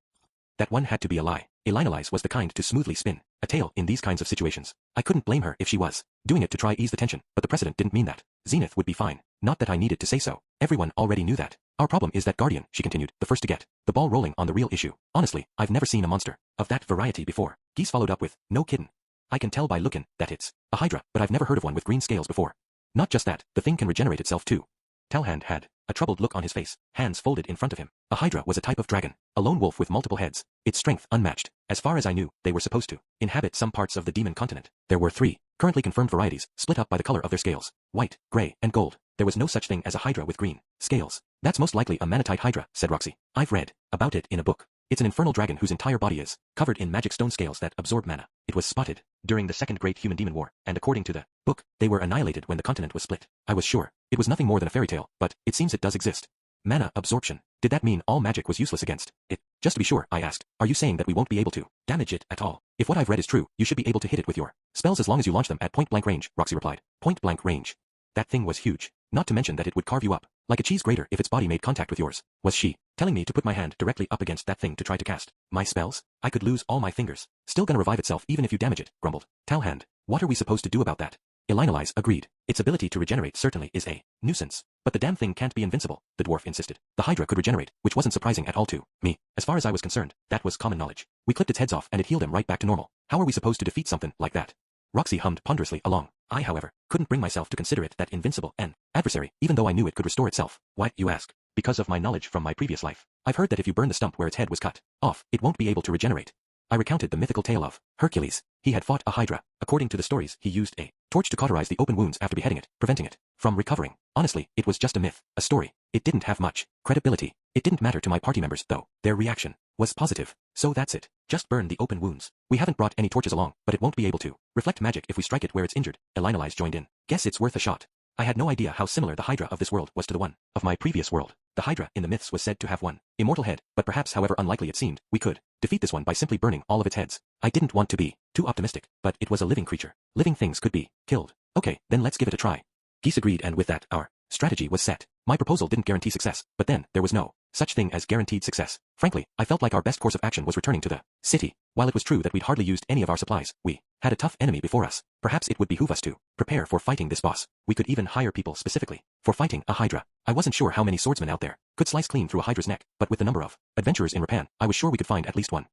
That one had to be a lie. Elinalise was the kind to smoothly spin a tale in these kinds of situations. I couldn't blame her if she was doing it to try ease the tension, but the precedent didn't mean that. Zenith would be fine. Not that I needed to say so. Everyone already knew that. Our problem is that Guardian, she continued, the first to get the ball rolling on the real issue. Honestly, I've never seen a monster of that variety before. Geese followed up with, no kiddin'. I can tell by lookin' that it's a Hydra, but I've never heard of one with green scales before. Not just that, the thing can regenerate itself too. Talhand had a troubled look on his face, hands folded in front of him. A Hydra was a type of dragon, a lone wolf with multiple heads, its strength unmatched. As far as I knew, they were supposed to inhabit some parts of the demon continent. There were 3 currently confirmed varieties, split up by the color of their scales, white, gray, and gold. There was no such thing as a Hydra with green scales. That's most likely a manatite Hydra, said Roxy. I've read about it in a book. It's an infernal dragon whose entire body is covered in magic stone scales that absorb mana. It was spotted during the Second Great Human-Demon War, and according to the book, they were annihilated when the continent was split. I was sure it was nothing more than a fairy tale, but it seems it does exist. Mana absorption. Did that mean all magic was useless against it? Just to be sure, I asked. Are you saying that we won't be able to damage it at all? If what I've read is true, you should be able to hit it with your spells as long as you launch them at point-blank range, Roxy replied. Point-blank range. That thing was huge. Not to mention that it would carve you up, like a cheese grater if its body made contact with yours. Was she telling me to put my hand directly up against that thing to try to cast my spells? I could lose all my fingers. Still gonna revive itself even if you damage it, grumbled Talhand. What are we supposed to do about that? Elinalize agreed. Its ability to regenerate certainly is a nuisance. But the damn thing can't be invincible, the dwarf insisted. The Hydra could regenerate, which wasn't surprising at all to me. As far as I was concerned, that was common knowledge. We clipped its heads off and it healed them right back to normal. How are we supposed to defeat something like that? Roxy hummed ponderously along. I, however, couldn't bring myself to consider it that invincible an adversary, even though I knew it could restore itself. Why, you ask? Because of my knowledge from my previous life. I've heard that if you burn the stump where its head was cut off, it won't be able to regenerate. I recounted the mythical tale of Hercules. He had fought a Hydra. According to the stories, he used a torch to cauterize the open wounds after beheading it, preventing it from recovering. Honestly, it was just a myth, a story. It didn't have much credibility. It didn't matter to my party members, though. Their reaction was positive. So that's it. Just burn the open wounds. We haven't brought any torches along, but it won't be able to reflect magic if we strike it where it's injured. Elinalize joined in. Guess it's worth a shot. I had no idea how similar the Hydra of this world was to the one of my previous world. The Hydra in the myths was said to have one immortal head, but perhaps however unlikely it seemed, we could defeat this one by simply burning all of its heads. I didn't want to be too optimistic, but it was a living creature. Living things could be killed. Okay, then let's give it a try. Geese agreed, and with that, our strategy was set. My proposal didn't guarantee success, but then, there was no such thing as guaranteed success. Frankly, I felt like our best course of action was returning to the city. While it was true that we'd hardly used any of our supplies, we had a tough enemy before us. Perhaps it would behoove us to prepare for fighting this boss. We could even hire people specifically for fighting a Hydra. I wasn't sure how many swordsmen out there could slice clean through a Hydra's neck, but with the number of adventurers in Rapan, I was sure we could find at least one.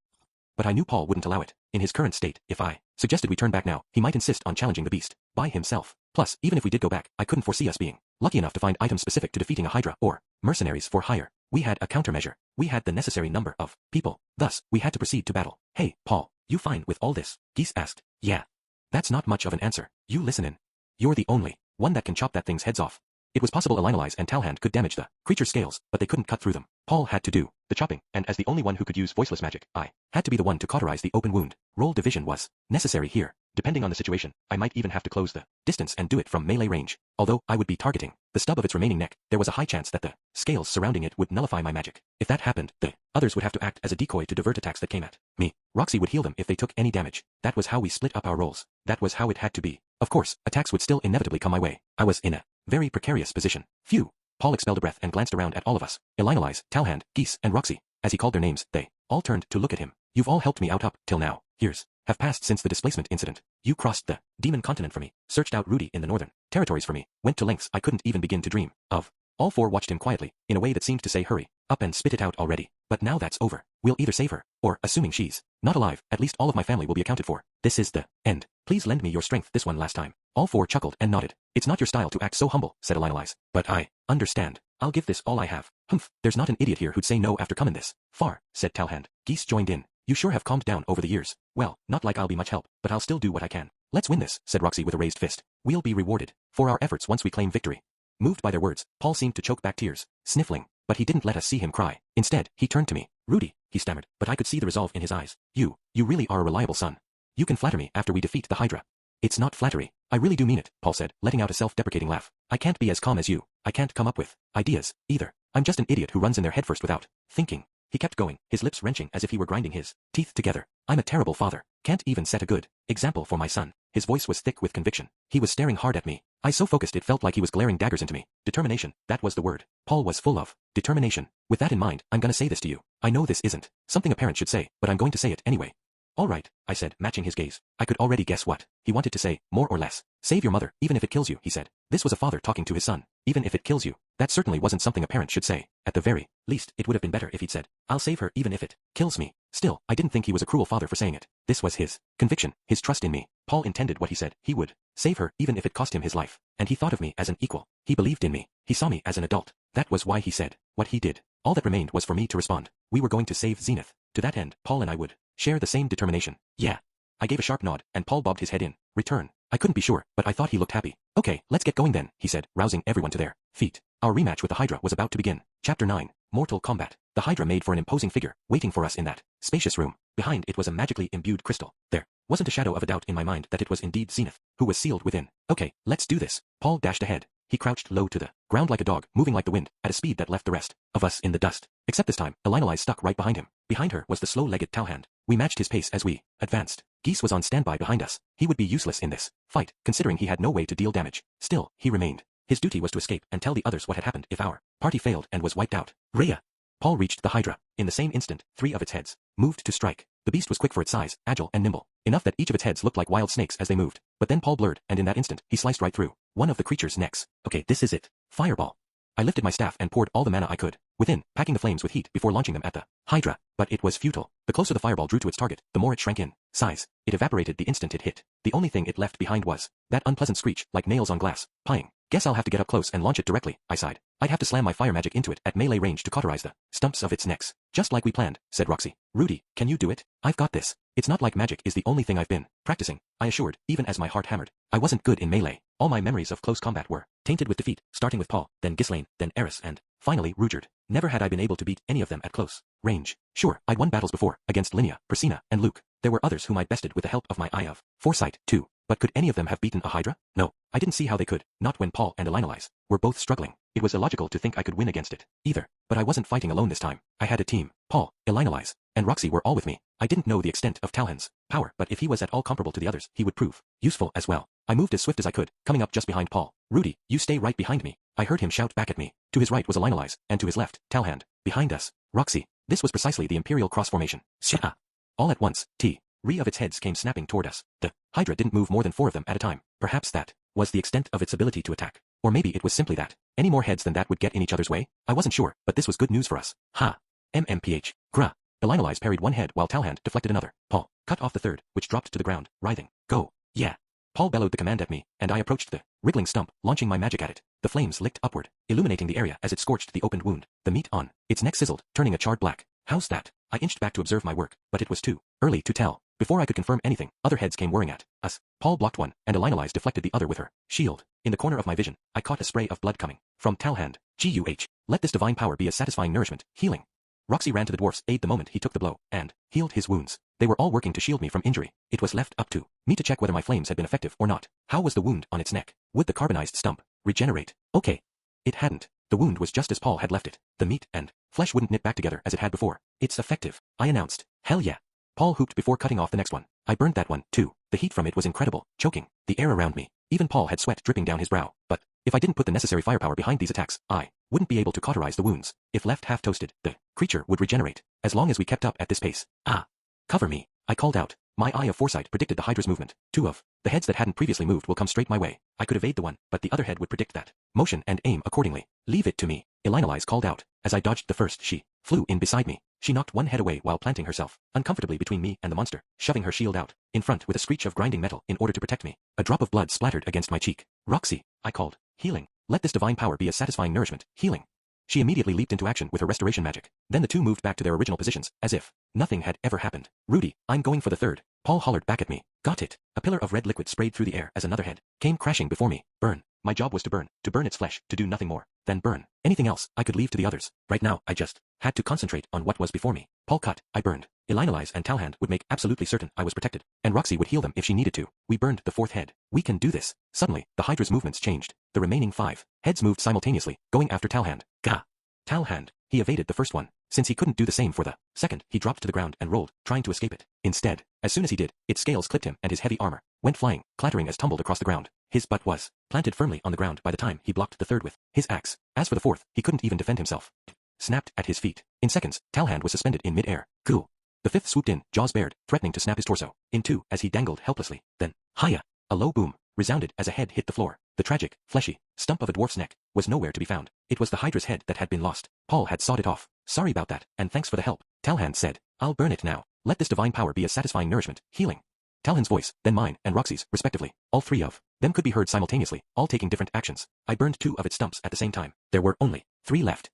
But I knew Paul wouldn't allow it. In his current state, if I suggested we turn back now, he might insist on challenging the beast by himself. Plus, even if we did go back, I couldn't foresee us being lucky enough to find items specific to defeating a Hydra or mercenaries for hire. We had a countermeasure. We had the necessary number of people. Thus, we had to proceed to battle. Hey, Paul, you fine with all this? Geese asked. Yeah. That's not much of an answer. You listen in. You're the only one that can chop that thing's heads off. It was possible Elinalize and Talhand could damage the creature's scales, but they couldn't cut through them. Paul had to do the chopping, and as the only one who could use voiceless magic, I had to be the one to cauterize the open wound. Role division was necessary here. Depending on the situation, I might even have to close the distance and do it from melee range. Although I would be targeting the stub of its remaining neck, there was a high chance that the scales surrounding it would nullify my magic. If that happened, the others would have to act as a decoy to divert attacks that came at me. Roxy would heal them if they took any damage. That was how we split up our roles. That was how it had to be. Of course, attacks would still inevitably come my way. I was in a very precarious position. Phew. Paul expelled a breath and glanced around at all of us. Elinalize, Talhand, Geese, and Roxy. As he called their names, they all turned to look at him. You've all helped me out up till now. Years have passed since the displacement incident. You crossed the demon continent for me, searched out Rudy in the northern territories for me, went to lengths I couldn't even begin to dream of. All four watched him quietly, in a way that seemed to say hurry up and spit it out already. But now that's over. We'll either save her, or, assuming she's not alive, at least all of my family will be accounted for. This is the end. Please lend me your strength this one last time. All four chuckled and nodded. It's not your style to act so humble, said Elinalize. But I understand. I'll give this all I have. Humph, there's not an idiot here who'd say no after coming this far, said Talhand. Geese joined in. You sure have calmed down over the years. Well, not like I'll be much help, but I'll still do what I can. Let's win this, said Roxy with a raised fist. We'll be rewarded for our efforts once we claim victory. Moved by their words, Paul seemed to choke back tears, sniffling, but he didn't let us see him cry. Instead, he turned to me. Rudy, he stammered, but I could see the resolve in his eyes. You really are a reliable son. You can flatter me after we defeat the Hydra. It's not flattery. I really do mean it, Paul said, letting out a self-deprecating laugh. I can't be as calm as you. I can't come up with ideas, either. I'm just an idiot who runs in there headfirst without thinking. He kept going, his lips wrenching as if he were grinding his teeth together. I'm a terrible father. Can't even set a good example for my son. His voice was thick with conviction. He was staring hard at me. Eyes so focused it felt like he was glaring daggers into me. Determination, that was the word. Paul was full of determination. With that in mind, I'm gonna say this to you. I know this isn't something a parent should say, but I'm going to say it anyway. All right, I said, matching his gaze. I could already guess what he wanted to say, more or less. Save your mother, even if it kills you, he said. This was a father talking to his son. Even if it kills you. That certainly wasn't something a parent should say. At the very least, it would have been better if he'd said, I'll save her even if it kills me. Still, I didn't think he was a cruel father for saying it. This was his conviction, his trust in me. Paul intended what he said. He would save her even if it cost him his life. And he thought of me as an equal. He believed in me. He saw me as an adult. That was why he said what he did. All that remained was for me to respond. We were going to save Zenith. To that end, Paul and I would share the same determination. Yeah. I gave a sharp nod, and Paul bobbed his head in return. I couldn't be sure, but I thought he looked happy. Okay, let's get going then, he said, rousing everyone to their feet. Our rematch with the Hydra was about to begin. Chapter 9, Mortal Combat. The Hydra made for an imposing figure, waiting for us in that spacious room. Behind it was a magically imbued crystal. There wasn't a shadow of a doubt in my mind that it was indeed Zenith, who was sealed within. Okay, let's do this. Paul dashed ahead. He crouched low to the ground like a dog, moving like the wind, at a speed that left the rest of us in the dust. Except this time, Elinalize stuck right behind him. Behind her was the slow-legged Talhand. We matched his pace as we advanced. Geese was on standby behind us. He would be useless in this fight, considering he had no way to deal damage. Still, he remained His duty was to escape and tell the others what had happened if our party failed and was wiped out. Rhea. Paul reached the Hydra. In the same instant, 3 of its heads moved to strike. The beast was quick for its size, agile and nimble, enough that each of its heads looked like wild snakes as they moved. But then Paul blurred, and in that instant, he sliced right through one of the creature's necks. Okay, this is it. Fireball. I lifted my staff and poured all the mana I could within, packing the flames with heat before launching them at the Hydra. But it was futile. The closer the fireball drew to its target, the more it shrank in size. It evaporated the instant it hit. The only thing it left behind was that unpleasant screech, like nails on glass, pieing. Guess I'll have to get up close and launch it directly, I sighed. I'd have to slam my fire magic into it at melee range to cauterize the stumps of its necks. Just like we planned, said Roxy. Rudy, can you do it? I've got this. It's not like magic is the only thing I've been practicing, I assured, even as my heart hammered. I wasn't good in melee. All my memories of close combat were tainted with defeat, starting with Paul, then Ghislaine, then Eris, and finally Rudyard. Never had I been able to beat any of them at close range. Sure, I'd won battles before, against Linnea, Priscina, and Luke. There were others whom I'd bested with the help of my eye of foresight, too. But could any of them have beaten a Hydra? No, I didn't see how they could, not when Paul and Elinalise were both struggling. It was illogical to think I could win against it, either. But I wasn't fighting alone this time. I had a team. Paul, Elinalise, and Roxy were all with me. I didn't know the extent of Talhan's power, but if he was at all comparable to the others, he would prove useful as well. I moved as swift as I could, coming up just behind Paul. Rudy, you stay right behind me. I heard him shout back at me. To his right was Elinalise, and to his left, Talhand. Behind us, Roxy. This was precisely the Imperial Cross formation. Shah! All at once, 3 of its heads came snapping toward us. The Hydra didn't move more than 4 of them at a time. Perhaps that was the extent of its ability to attack. Or maybe it was simply that any more heads than that would get in each other's way. I wasn't sure, but this was good news for us. Ha! MMPH. Grah. Elinalise parried one head while Talhand deflected another. Paul cut off the third, which dropped to the ground, writhing. Go. Yeah. Paul bellowed the command at me, and I approached the wriggling stump, launching my magic at it. The flames licked upward, illuminating the area as it scorched the opened wound. The meat on its neck sizzled, turning a charred black. How's that? I inched back to observe my work, but it was too early to tell. Before I could confirm anything, other heads came whirring at us. Paul blocked one, and Elinalise deflected the other with her shield. In the corner of my vision, I caught a spray of blood coming from Talhand. Guh. Let this divine power be a satisfying nourishment, healing. Roxy ran to the dwarf's aid the moment he took the blow, and healed his wounds. They were all working to shield me from injury. It was left up to me to check whether my flames had been effective or not. How was the wound on its neck? Would the carbonized stump regenerate? Okay. It hadn't. The wound was just as Paul had left it. The meat and flesh wouldn't knit back together as it had before. It's effective, I announced. Hell yeah. Paul hooped before cutting off the next one. I burned that one, too. The heat from it was incredible, choking the air around me. Even Paul had sweat dripping down his brow. But if I didn't put the necessary firepower behind these attacks, I wouldn't be able to cauterize the wounds. If left half-toasted, the creature would regenerate, as long as we kept up at this pace. Ah! Cover me, I called out. My eye of foresight predicted the Hydra's movement. 2 of the heads that hadn't previously moved will come straight my way. I could evade the one, but the other head would predict that motion and aim accordingly. Leave it to me, Elinalise called out. As I dodged the first, she flew in beside me. She knocked one head away while planting herself uncomfortably between me and the monster, shoving her shield out in front with a screech of grinding metal in order to protect me. A drop of blood splattered against my cheek. Roxy, I called. Healing. Let this divine power be a satisfying nourishment. Healing. She immediately leaped into action with her restoration magic. Then the 2 moved back to their original positions, as if nothing had ever happened. Rudy, I'm going for the third. Paul hollered back at me. Got it. A pillar of red liquid sprayed through the air as another head came crashing before me. Burn. My job was to burn its flesh, to do nothing more than burn. Anything else, I could leave to the others. Right now, I just had to concentrate on what was before me. Paul cut, I burned. Elinalise and Talhand would make absolutely certain I was protected, and Roxy would heal them if she needed to. We burned the 4th head. We can do this. Suddenly, the Hydra's movements changed. The remaining 5 heads moved simultaneously, going after Talhand. Gah! Talhand. He evaded the first one. Since he couldn't do the same for the second, he dropped to the ground and rolled, trying to escape it. Instead, as soon as he did, its scales clipped him and his heavy armor went flying, clattering as tumbled across the ground. His butt was planted firmly on the ground by the time he blocked the 3rd with his axe. As for the 4th, he couldn't even defend himself. Snapped at his feet. In seconds, Talhand was suspended in mid-air. Cool. The 5th swooped in, jaws bared, threatening to snap his torso in 2 as he dangled helplessly. Then, hiya! A low boom resounded as a head hit the floor. The tragic, fleshy stump of a dwarf's neck was nowhere to be found. It was the Hydra's head that had been lost. Paul had sawed it off. Sorry about that, and thanks for the help. Talhand said. I'll burn it now. Let this divine power be a satisfying nourishment, healing. Talhand's voice, then mine and Roxy's, respectively. All 3 of them could be heard simultaneously, all taking different actions. I burned 2 of its stumps at the same time. There were only 3 left.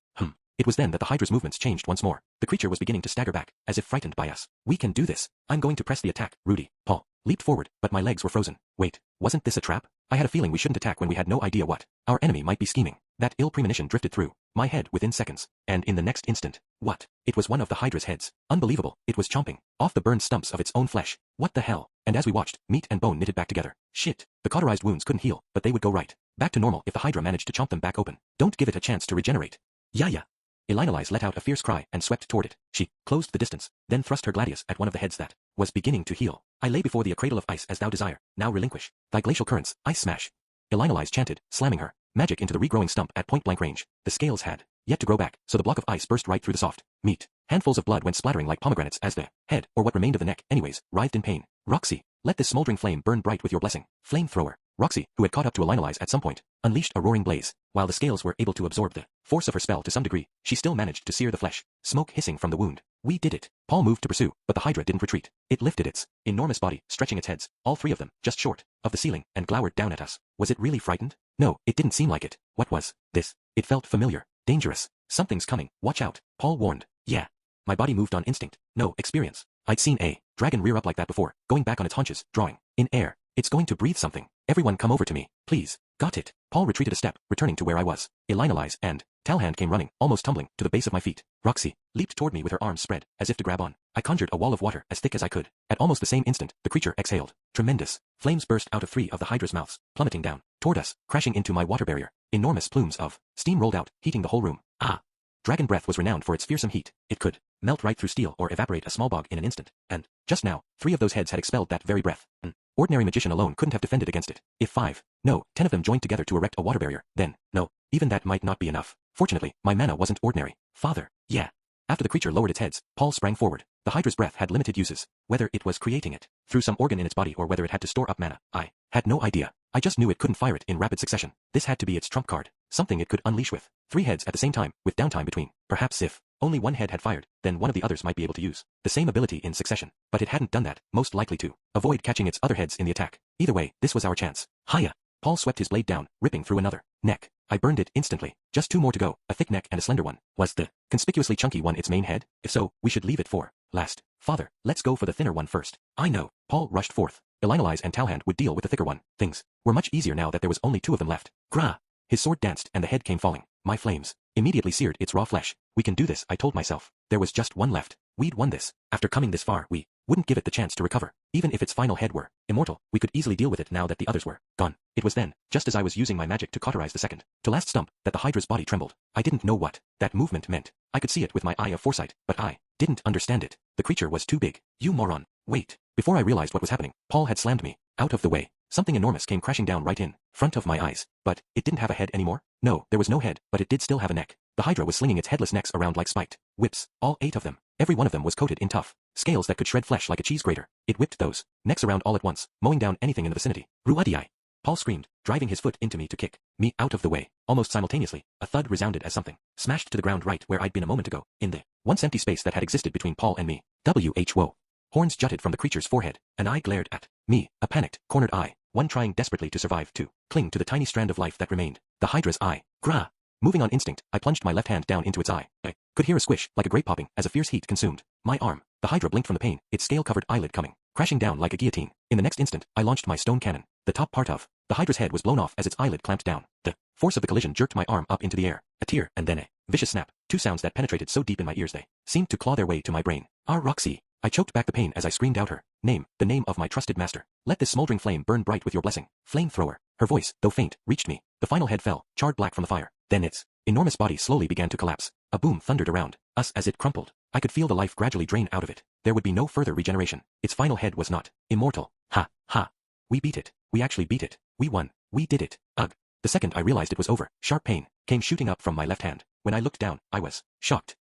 It was then that the Hydra's movements changed once more. The creature was beginning to stagger back, as if frightened by us. We can do this. I'm going to press the attack, Rudy. Paul leaped forward, but my legs were frozen. Wait, wasn't this a trap? I had a feeling we shouldn't attack when we had no idea what our enemy might be scheming. That ill premonition drifted through my head within seconds, and in the next instant, what? It was one of the Hydra's heads. Unbelievable, it was chomping off the burned stumps of its own flesh. What the hell? And as we watched, meat and bone knitted back together. Shit. The cauterized wounds couldn't heal, but they would go right back to normal if the Hydra managed to chomp them back open. Don't give it a chance to regenerate. Yeah. Elinalise let out a fierce cry and swept toward it. She closed the distance, then thrust her gladius at one of the heads that was beginning to heal. I lay before thee a cradle of ice as thou desire. Now relinquish thy glacial currents. Ice smash. Elinalise chanted, slamming her magic into the regrowing stump at point-blank range. The scales had yet to grow back, so the block of ice burst right through the soft meat. Handfuls of blood went splattering like pomegranates as the head, or what remained of the neck anyways, writhed in pain. Roxy, let this smoldering flame burn bright with your blessing. Flamethrower. Roxy, who had caught up to Elinalize at some point, unleashed a roaring blaze. While the scales were able to absorb the force of her spell to some degree, she still managed to sear the flesh, smoke hissing from the wound. We did it. Paul moved to pursue, but the Hydra didn't retreat. It lifted its enormous body, stretching its heads, all three of them, just short of the ceiling, and glowered down at us. Was it really frightened? No, it didn't seem like it. What was this? It felt familiar. Dangerous. Something's coming. Watch out. Paul warned. Yeah. My body moved on instinct. No experience. I'd seen a dragon rear up like that before, going back on its haunches, drawing in air. It's going to breathe something. Everyone come over to me, please. Got it. Paul retreated a step, returning to where I was. Elinalize and Talhand came running, almost tumbling, to the base of my feet. Roxy leaped toward me with her arms spread, as if to grab on. I conjured a wall of water as thick as I could. At almost the same instant, the creature exhaled. Tremendous. Flames burst out of three of the Hydra's mouths, plummeting down toward us, crashing into my water barrier. Enormous plumes of steam rolled out, heating the whole room. Ah! Dragon breath was renowned for its fearsome heat. It could melt right through steel or evaporate a small bog in an instant. And, just now, 3 of those heads had expelled that very breath. An ordinary magician alone couldn't have defended against it. If 5, no, 10 of them joined together to erect a water barrier, then, no, even that might not be enough. Fortunately, my mana wasn't ordinary. Father, yeah. After the creature lowered its heads, Paul sprang forward. The Hydra's breath had limited uses. Whether it was creating it through some organ in its body or whether it had to store up mana, I had no idea. I just knew it couldn't fire it in rapid succession. This had to be its trump card. Something it could unleash with 3 heads at the same time, with downtime between. Perhaps if only one head had fired, then one of the others might be able to use the same ability in succession. But it hadn't done that, most likely to avoid catching its other heads in the attack. Either way, this was our chance. Hiya! Paul swept his blade down, ripping through another neck. I burned it instantly. Just 2 more to go, a thick neck and a slender one. Was the conspicuously chunky one its main head? If so, we should leave it for last. Father, let's go for the thinner one first. I know. Paul rushed forth. Elinalize and Talhand would deal with the thicker one. Things were much easier now that there was only 2 of them left. Grah! His sword danced and the head came falling. My flames immediately seared its raw flesh. We can do this, I told myself. There was just one left. We'd won this. After coming this far, we wouldn't give it the chance to recover. Even if its final head were immortal, we could easily deal with it now that the others were gone. It was then, just as I was using my magic to cauterize the second to last stump, that the Hydra's body trembled. I didn't know what that movement meant. I could see it with my eye of foresight, but I didn't understand it. The creature was too big. You moron. Wait. Before I realized what was happening, Paul had slammed me out of the way. Something enormous came crashing down right in front of my eyes. But it didn't have a head anymore? No, there was no head, but it did still have a neck. The Hydra was slinging its headless necks around like spiked whips, all 8 of them. Every one of them was coated in tough scales that could shred flesh like a cheese grater. It whipped those necks around all at once, mowing down anything in the vicinity. Ruadii! Paul screamed, driving his foot into me to kick me out of the way. Almost simultaneously, a thud resounded as something smashed to the ground right where I'd been a moment ago, in the once empty space that had existed between Paul and me. Whoa. Horns jutted from the creature's forehead. An eye glared at me, a panicked, cornered eye, one trying desperately to survive, to cling to the tiny strand of life that remained. The Hydra's eye. Grah! Moving on instinct, I plunged my left hand down into its eye. I could hear a squish, like a grape popping, as a fierce heat consumed my arm. The Hydra blinked from the pain, its scale-covered eyelid coming crashing down like a guillotine. In the next instant, I launched my stone cannon. The top part of the Hydra's head was blown off as its eyelid clamped down. The force of the collision jerked my arm up into the air. A tear, and then a vicious snap. 2 sounds that penetrated so deep in my ears they seemed to claw their way to my brain. Roxy! I choked back the pain as I screamed out her name, the name of my trusted master. Let this smoldering flame burn bright with your blessing. Flamethrower. Her voice, though faint, reached me. The final head fell, charred black from the fire. Then its enormous body slowly began to collapse. A boom thundered around us as it crumpled. I could feel the life gradually drain out of it. There would be no further regeneration. Its final head was not immortal. Ha, ha. We beat it. We actually beat it. We won. We did it. Ugh. The second I realized it was over, sharp pain came shooting up from my left hand. When I looked down, I was shocked.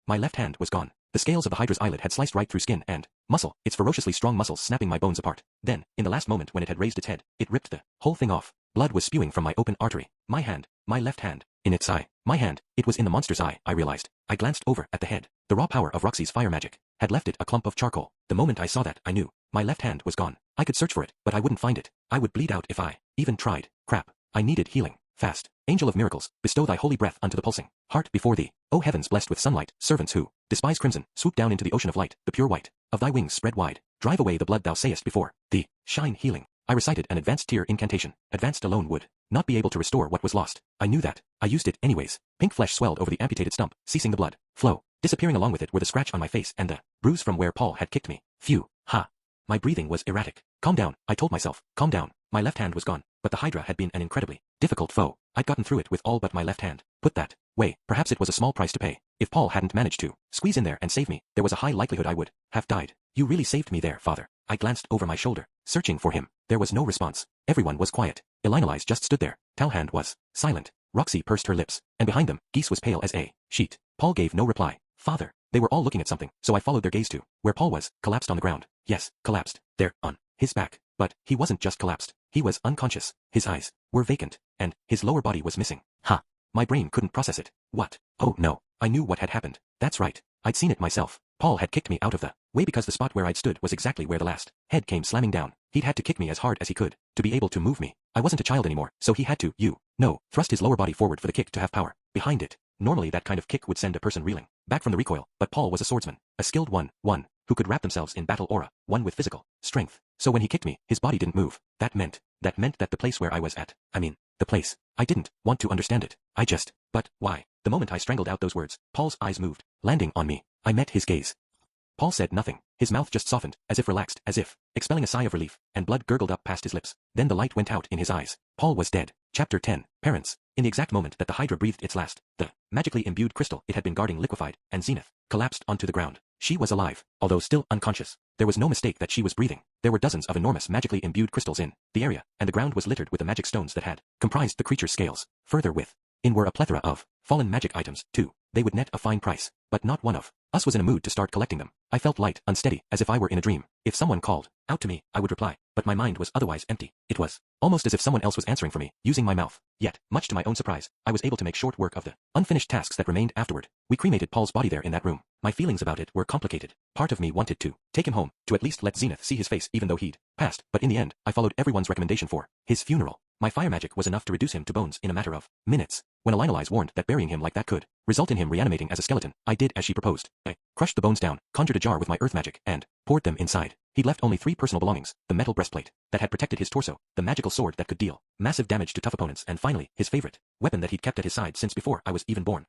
My left hand was gone. The scales of the Hydra's eyelid had sliced right through skin and muscle, its ferociously strong muscles snapping my bones apart. Then, in the last moment when it had raised its head, it ripped the whole thing off. Blood was spewing from my open artery. My hand, my left hand, in its eye. My hand, it was in the monster's eye, I realized. I glanced over at the head. The raw power of Roxy's fire magic had left it a clump of charcoal. The moment I saw that, I knew my left hand was gone. I could search for it, but I wouldn't find it. I would bleed out if I even tried. Crap. I needed healing. Fast. Angel of miracles, bestow thy holy breath unto the pulsing heart before thee. O heavens blessed with sunlight, servants who despise crimson, swoop down into the ocean of light, the pure white of thy wings spread wide. Drive away the blood thou sayest before thee. Shine healing. I recited an advanced tear incantation. Advanced alone would not be able to restore what was lost. I knew that. I used it anyways. Pink flesh swelled over the amputated stump, ceasing the blood flow. Disappearing along with it were the scratch on my face and the bruise from where Paul had kicked me. Phew. Ha. My breathing was erratic. Calm down, I told myself. Calm down. My left hand was gone, but the Hydra had been an incredibly difficult foe. I'd gotten through it with all but my left hand. Put that way, perhaps it was a small price to pay. If Paul hadn't managed to squeeze in there and save me, there was a high likelihood I would have died. You really saved me there, father. I glanced over my shoulder, searching for him. There was no response. Everyone was quiet. Elinalize just stood there, Talhand was silent. Roxy pursed her lips, and behind them, Geese was pale as a sheet. Paul gave no reply. Father. They were all looking at something, so I followed their gaze to where Paul was, collapsed on the ground. Yes, collapsed. There, on his back. But he wasn't just collapsed. He was unconscious. His eyes were vacant, and his lower body was missing. Ha! My brain couldn't process it. What? Oh no. I knew what had happened. That's right. I'd seen it myself. Paul had kicked me out of the way because the spot where I'd stood was exactly where the last head came slamming down. He'd had to kick me as hard as he could to be able to move me. I wasn't a child anymore, so he had to, thrust his lower body forward for the kick to have power behind it. Normally that kind of kick would send a person reeling back from the recoil, but Paul was a swordsman, a skilled one who could wrap themselves in battle aura, one with physical strength. So when he kicked me, his body didn't move. That meant that the place where I was at, the place, I didn't want to understand it. But why? The moment I strangled out those words, Paul's eyes moved, landing on me. I met his gaze. Paul said nothing. His mouth just softened, as if relaxed, as if expelling a sigh of relief, and blood gurgled up past his lips. Then the light went out in his eyes. Paul was dead. Chapter 10. Parents. In the exact moment that the Hydra breathed its last, the magically imbued crystal it had been guarding liquefied, and Zenith collapsed onto the ground. She was alive, although still unconscious. There was no mistake that she was breathing. There were dozens of enormous magically imbued crystals in the area, and the ground was littered with the magic stones that had comprised the creature's scales. Further within were a plethora of fallen magic items, too. They would net a fine price, but not one of us was in a mood to start collecting them. I felt light, unsteady, as if I were in a dream. If someone called out to me, I would reply, but my mind was otherwise empty. It was almost as if someone else was answering for me, using my mouth. Yet, much to my own surprise, I was able to make short work of the unfinished tasks that remained afterward. We cremated Paul's body there in that room. My feelings about it were complicated. Part of me wanted to take him home, to at least let Zenith see his face even though he'd passed, but in the end, I followed everyone's recommendation for his funeral. My fire magic was enough to reduce him to bones in a matter of minutes. When Elinalize warned that burying him like that could result in him reanimating as a skeleton, I did as she proposed. I crushed the bones down, conjured a jar with my earth magic, and poured them inside. He'd left only 3 personal belongings: the metal breastplate that had protected his torso, the magical sword that could deal massive damage to tough opponents, and finally, his favorite weapon that he'd kept at his side since before I was even born.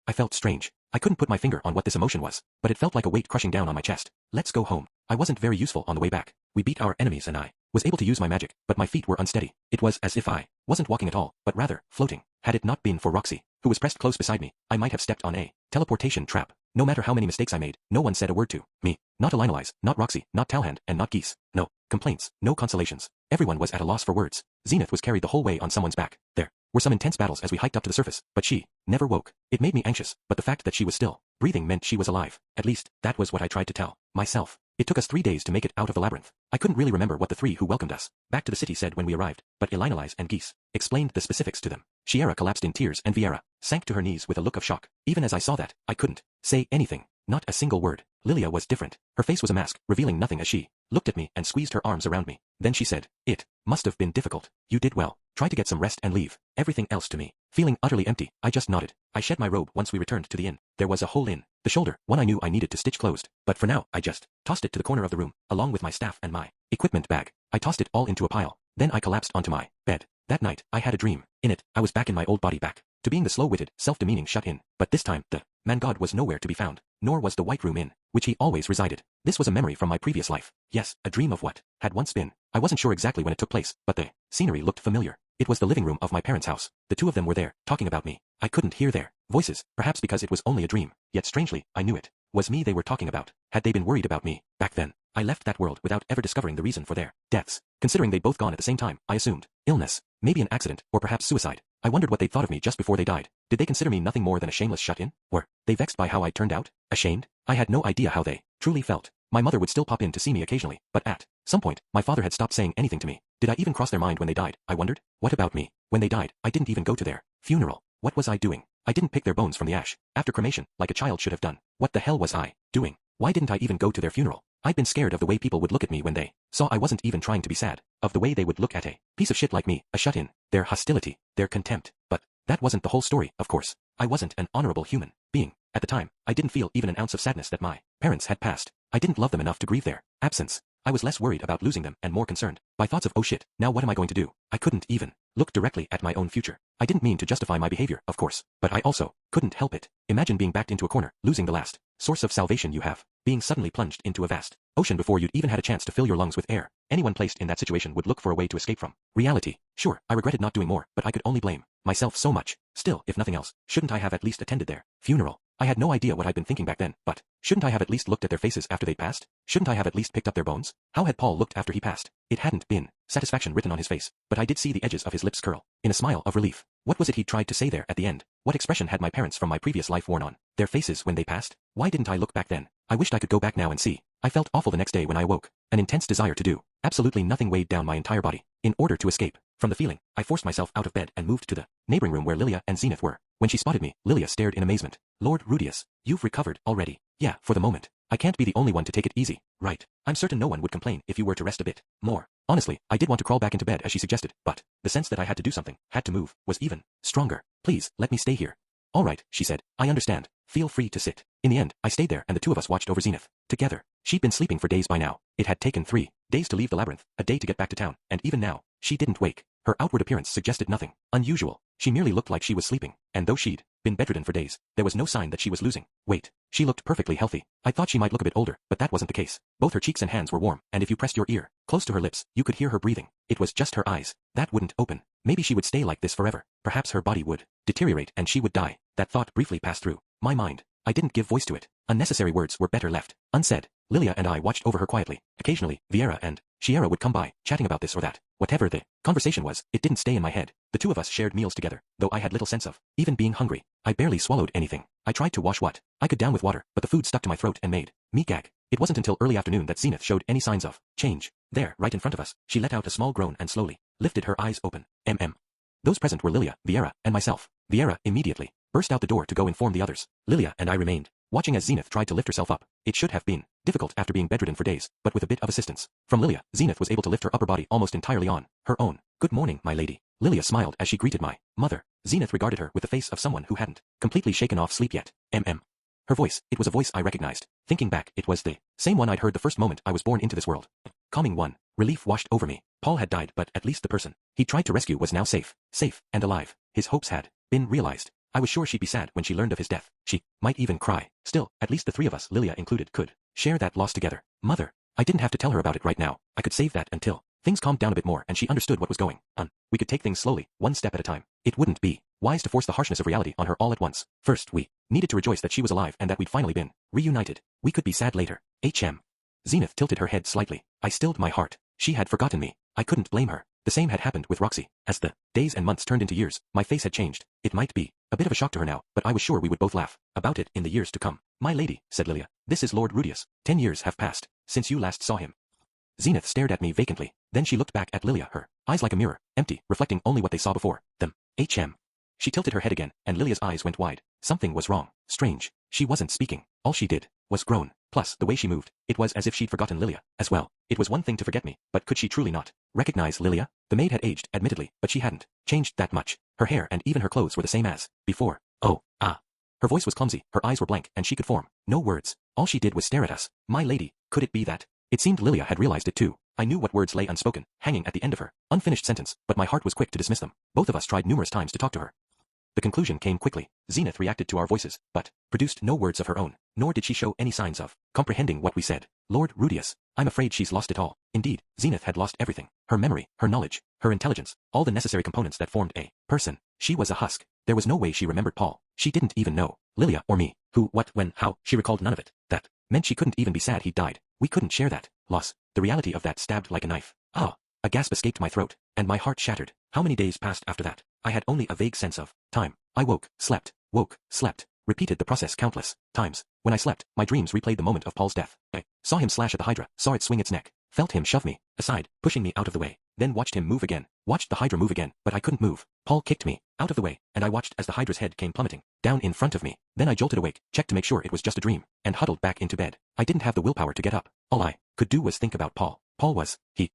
I felt strange. I couldn't put my finger on what this emotion was, but it felt like a weight crushing down on my chest. Let's go home. I wasn't very useful on the way back. We beat our enemies and I was able to use my magic, but my feet were unsteady. It was as if I wasn't walking at all, but rather floating. Had it not been for Roxy, who was pressed close beside me, I might have stepped on a teleportation trap. No matter how many mistakes I made, no one said a word to me. Not Elinalize, not Roxy, not Talhand, and not Geese. No complaints, no consolations. Everyone was at a loss for words. Zenith was carried the whole way on someone's back. There were some intense battles as we hiked up to the surface, but she never woke. It made me anxious, but the fact that she was still breathing meant she was alive. At least, that was what I tried to tell myself. It took us 3 days to make it out of the labyrinth. I couldn't really remember what the 3 who welcomed us back to the city said when we arrived, but Elinalize and Geese explained the specifics to them. Shiera collapsed in tears and Viera sank to her knees with a look of shock. Even as I saw that, I couldn't say anything. Not a single word. Lilia was different. Her face was a mask, revealing nothing as she looked at me and squeezed her arms around me. Then she said, "It must have been difficult. You did well. Try to get some rest and leave everything else to me." Feeling utterly empty, I just nodded. I shed my robe once we returned to the inn. There was a hole in the shoulder, one I knew I needed to stitch closed. But for now, I just tossed it to the corner of the room, along with my staff and my equipment bag. I tossed it all into a pile. Then I collapsed onto my bed. That night, I had a dream. In it, I was back in my old body, back to being the slow-witted, self-demeaning shut-in. But this time, the man-god was nowhere to be found, nor was the white room in which he always resided. This was a memory from my previous life. Yes, a dream of what had once been. I wasn't sure exactly when it took place, but the scenery looked familiar. It was the living room of my parents' house. The 2 of them were there, talking about me. I couldn't hear their voices, perhaps because it was only a dream. Yet strangely, I knew it was me they were talking about. Had they been worried about me back then? I left that world without ever discovering the reason for their deaths. Considering they'd both gone at the same time, I assumed illness, maybe an accident, or perhaps suicide. I wondered what they'd thought of me just before they died. Did they consider me nothing more than a shameless shut-in? Were they vexed by how I turned out? Ashamed? I had no idea how they truly felt. My mother would still pop in to see me occasionally, but at some point, my father had stopped saying anything to me. Did I even cross their mind when they died? I wondered. What about me? When they died, I didn't even go to their funeral. What was I doing? I didn't pick their bones from the ash after cremation, like a child should have done. What the hell was I doing? Why didn't I even go to their funeral? I'd been scared of the way people would look at me when they saw I wasn't even trying to be sad, of the way they would look at a piece of shit like me, a shut-in, their hostility, their contempt. But that wasn't the whole story, of course. I wasn't an honorable human being. At the time, I didn't feel even an ounce of sadness that my parents had passed. I didn't love them enough to grieve their absence. I was less worried about losing them and more concerned by thoughts of, oh shit, now what am I going to do? I couldn't even look directly at my own future. I didn't mean to justify my behavior, of course, but I also couldn't help it. Imagine being backed into a corner, losing the last source of salvation you have, being suddenly plunged into a vast ocean before you'd even had a chance to fill your lungs with air. Anyone placed in that situation would look for a way to escape from reality. Sure, I regretted not doing more, but I could only blame myself so much. Still, if nothing else, shouldn't I have at least attended their funeral? I had no idea what I'd been thinking back then, but shouldn't I have at least looked at their faces after they'd passed? Shouldn't I have at least picked up their bones? How had Paul looked after he passed? It hadn't been satisfaction written on his face, but I did see the edges of his lips curl, in a smile of relief. What was it he'd tried to say there at the end? What expression had my parents from my previous life worn on their faces when they passed? Why didn't I look back then? I wished I could go back now and see. I felt awful the next day when I awoke. An intense desire to do absolutely nothing weighed down my entire body. In order to escape from the feeling, I forced myself out of bed and moved to the neighboring room where Lilia and Zenith were. When she spotted me, Lilia stared in amazement. Lord Rudius, you've recovered already. Yeah, for the moment. I can't be the only one to take it easy, right? I'm certain no one would complain if you were to rest a bit more. Honestly, I did want to crawl back into bed as she suggested, but the sense that I had to do something, had to move, was even stronger. Please, let me stay here. All right, she said. I understand. Feel free to sit. In the end, I stayed there and the two of us watched over Zenith together. She'd been sleeping for days by now. It had taken 3 days to leave the labyrinth, a day to get back to town, and even now, she didn't wake. Her outward appearance suggested nothing unusual. She merely looked like she was sleeping, and though she'd been bedridden for days, there was no sign that she was losing weight. She looked perfectly healthy. I thought she might look a bit older, but that wasn't the case. Both her cheeks and hands were warm, and if you pressed your ear close to her lips, you could hear her breathing. It was just her eyes that wouldn't open. Maybe she would stay like this forever. Perhaps her body would deteriorate and she would die. That thought briefly passed through my mind. I didn't give voice to it. Unnecessary words were better left unsaid. Lilia and I watched over her quietly. Occasionally, Vieira and Shiera would come by, chatting about this or that. Whatever the conversation was, it didn't stay in my head. The two of us shared meals together, though I had little sense of even being hungry. I barely swallowed anything. I tried to wash what I could down with water, but the food stuck to my throat and made me gag. It wasn't until early afternoon that Zenith showed any signs of change. There, right in front of us, she let out a small groan and slowly lifted her eyes open. Those present were Lilia, Vieira, and myself. Vieira immediately burst out the door to go inform the others. Lilia and I remained, watching as Zenith tried to lift herself up. It should have been difficult after being bedridden for days, but with a bit of assistance from Lilia, Zenith was able to lift her upper body almost entirely on her own. Good morning, my lady. Lilia smiled as she greeted my mother. Zenith regarded her with the face of someone who hadn't completely shaken off sleep yet. Her voice, it was a voice I recognized. Thinking back, it was the same one I'd heard the first moment I was born into this world. Calming one. Relief washed over me. Paul had died, but at least the person he tried to rescue was now safe and alive. His hopes had been realized. I was sure she'd be sad when she learned of his death. She might even cry. Still, at least the three of us, Lilia included, could share that loss together. Mother. I didn't have to tell her about it right now. I could save that until things calmed down a bit more and she understood what was going on. We could take things slowly, one step at a time. It wouldn't be wise to force the harshness of reality on her all at once. First, we needed to rejoice that she was alive and that we'd finally been reunited. We could be sad later. Zenith tilted her head slightly. I stilled my heart. She had forgotten me. I couldn't blame her. The same had happened with Roxy. As the days and months turned into years, my face had changed. It might be a bit of a shock to her now, but I was sure we would both laugh about it in the years to come. My lady, said Lilia, this is Lord Rudius. 10 years have passed since you last saw him. Zenith stared at me vacantly. Then she looked back at Lilia, her eyes like a mirror, empty, reflecting only what they saw before them. She tilted her head again, and Lilia's eyes went wide. Something was wrong. Strange. She wasn't speaking. All she did was groan. Plus, the way she moved, it was as if she'd forgotten Lilia as well. It was one thing to forget me, but could she truly not recognize Lilia? The maid had aged, admittedly, but she hadn't changed that much. Her hair and even her clothes were the same as before. Her voice was clumsy, her eyes were blank, and she could form no words. All she did was stare at us. My lady, could it be that? It seemed Lilia had realized it too. I knew what words lay unspoken, hanging at the end of her unfinished sentence, but my heart was quick to dismiss them. Both of us tried numerous times to talk to her. The conclusion came quickly. Zenith reacted to our voices, but produced no words of her own, nor did she show any signs of comprehending what we said. Lord Rudius, I'm afraid she's lost it all. Indeed, Zenith had lost everything. Her memory, her knowledge, her intelligence, all the necessary components that formed a person. She was a husk. There was no way she remembered Paul. She didn't even know Lilia or me. Who, what, when, how, she recalled none of it. That meant she couldn't even be sad he'd died. We couldn't share that loss. The reality of that stabbed like a knife. A gasp escaped my throat, and my heart shattered. How many days passed after that? I had only a vague sense of time. I woke, slept, repeated the process countless times. When I slept, my dreams replayed the moment of Paul's death. I saw him slash at the Hydra, saw it swing its neck, felt him shove me aside, pushing me out of the way, then watched him move again, watched the Hydra move again, but I couldn't move. Paul kicked me out of the way, and I watched as the Hydra's head came plummeting down in front of me. Then I jolted awake, checked to make sure it was just a dream, and huddled back into bed. I didn't have the willpower to get up. All I could do was think about Paul. Paul was, he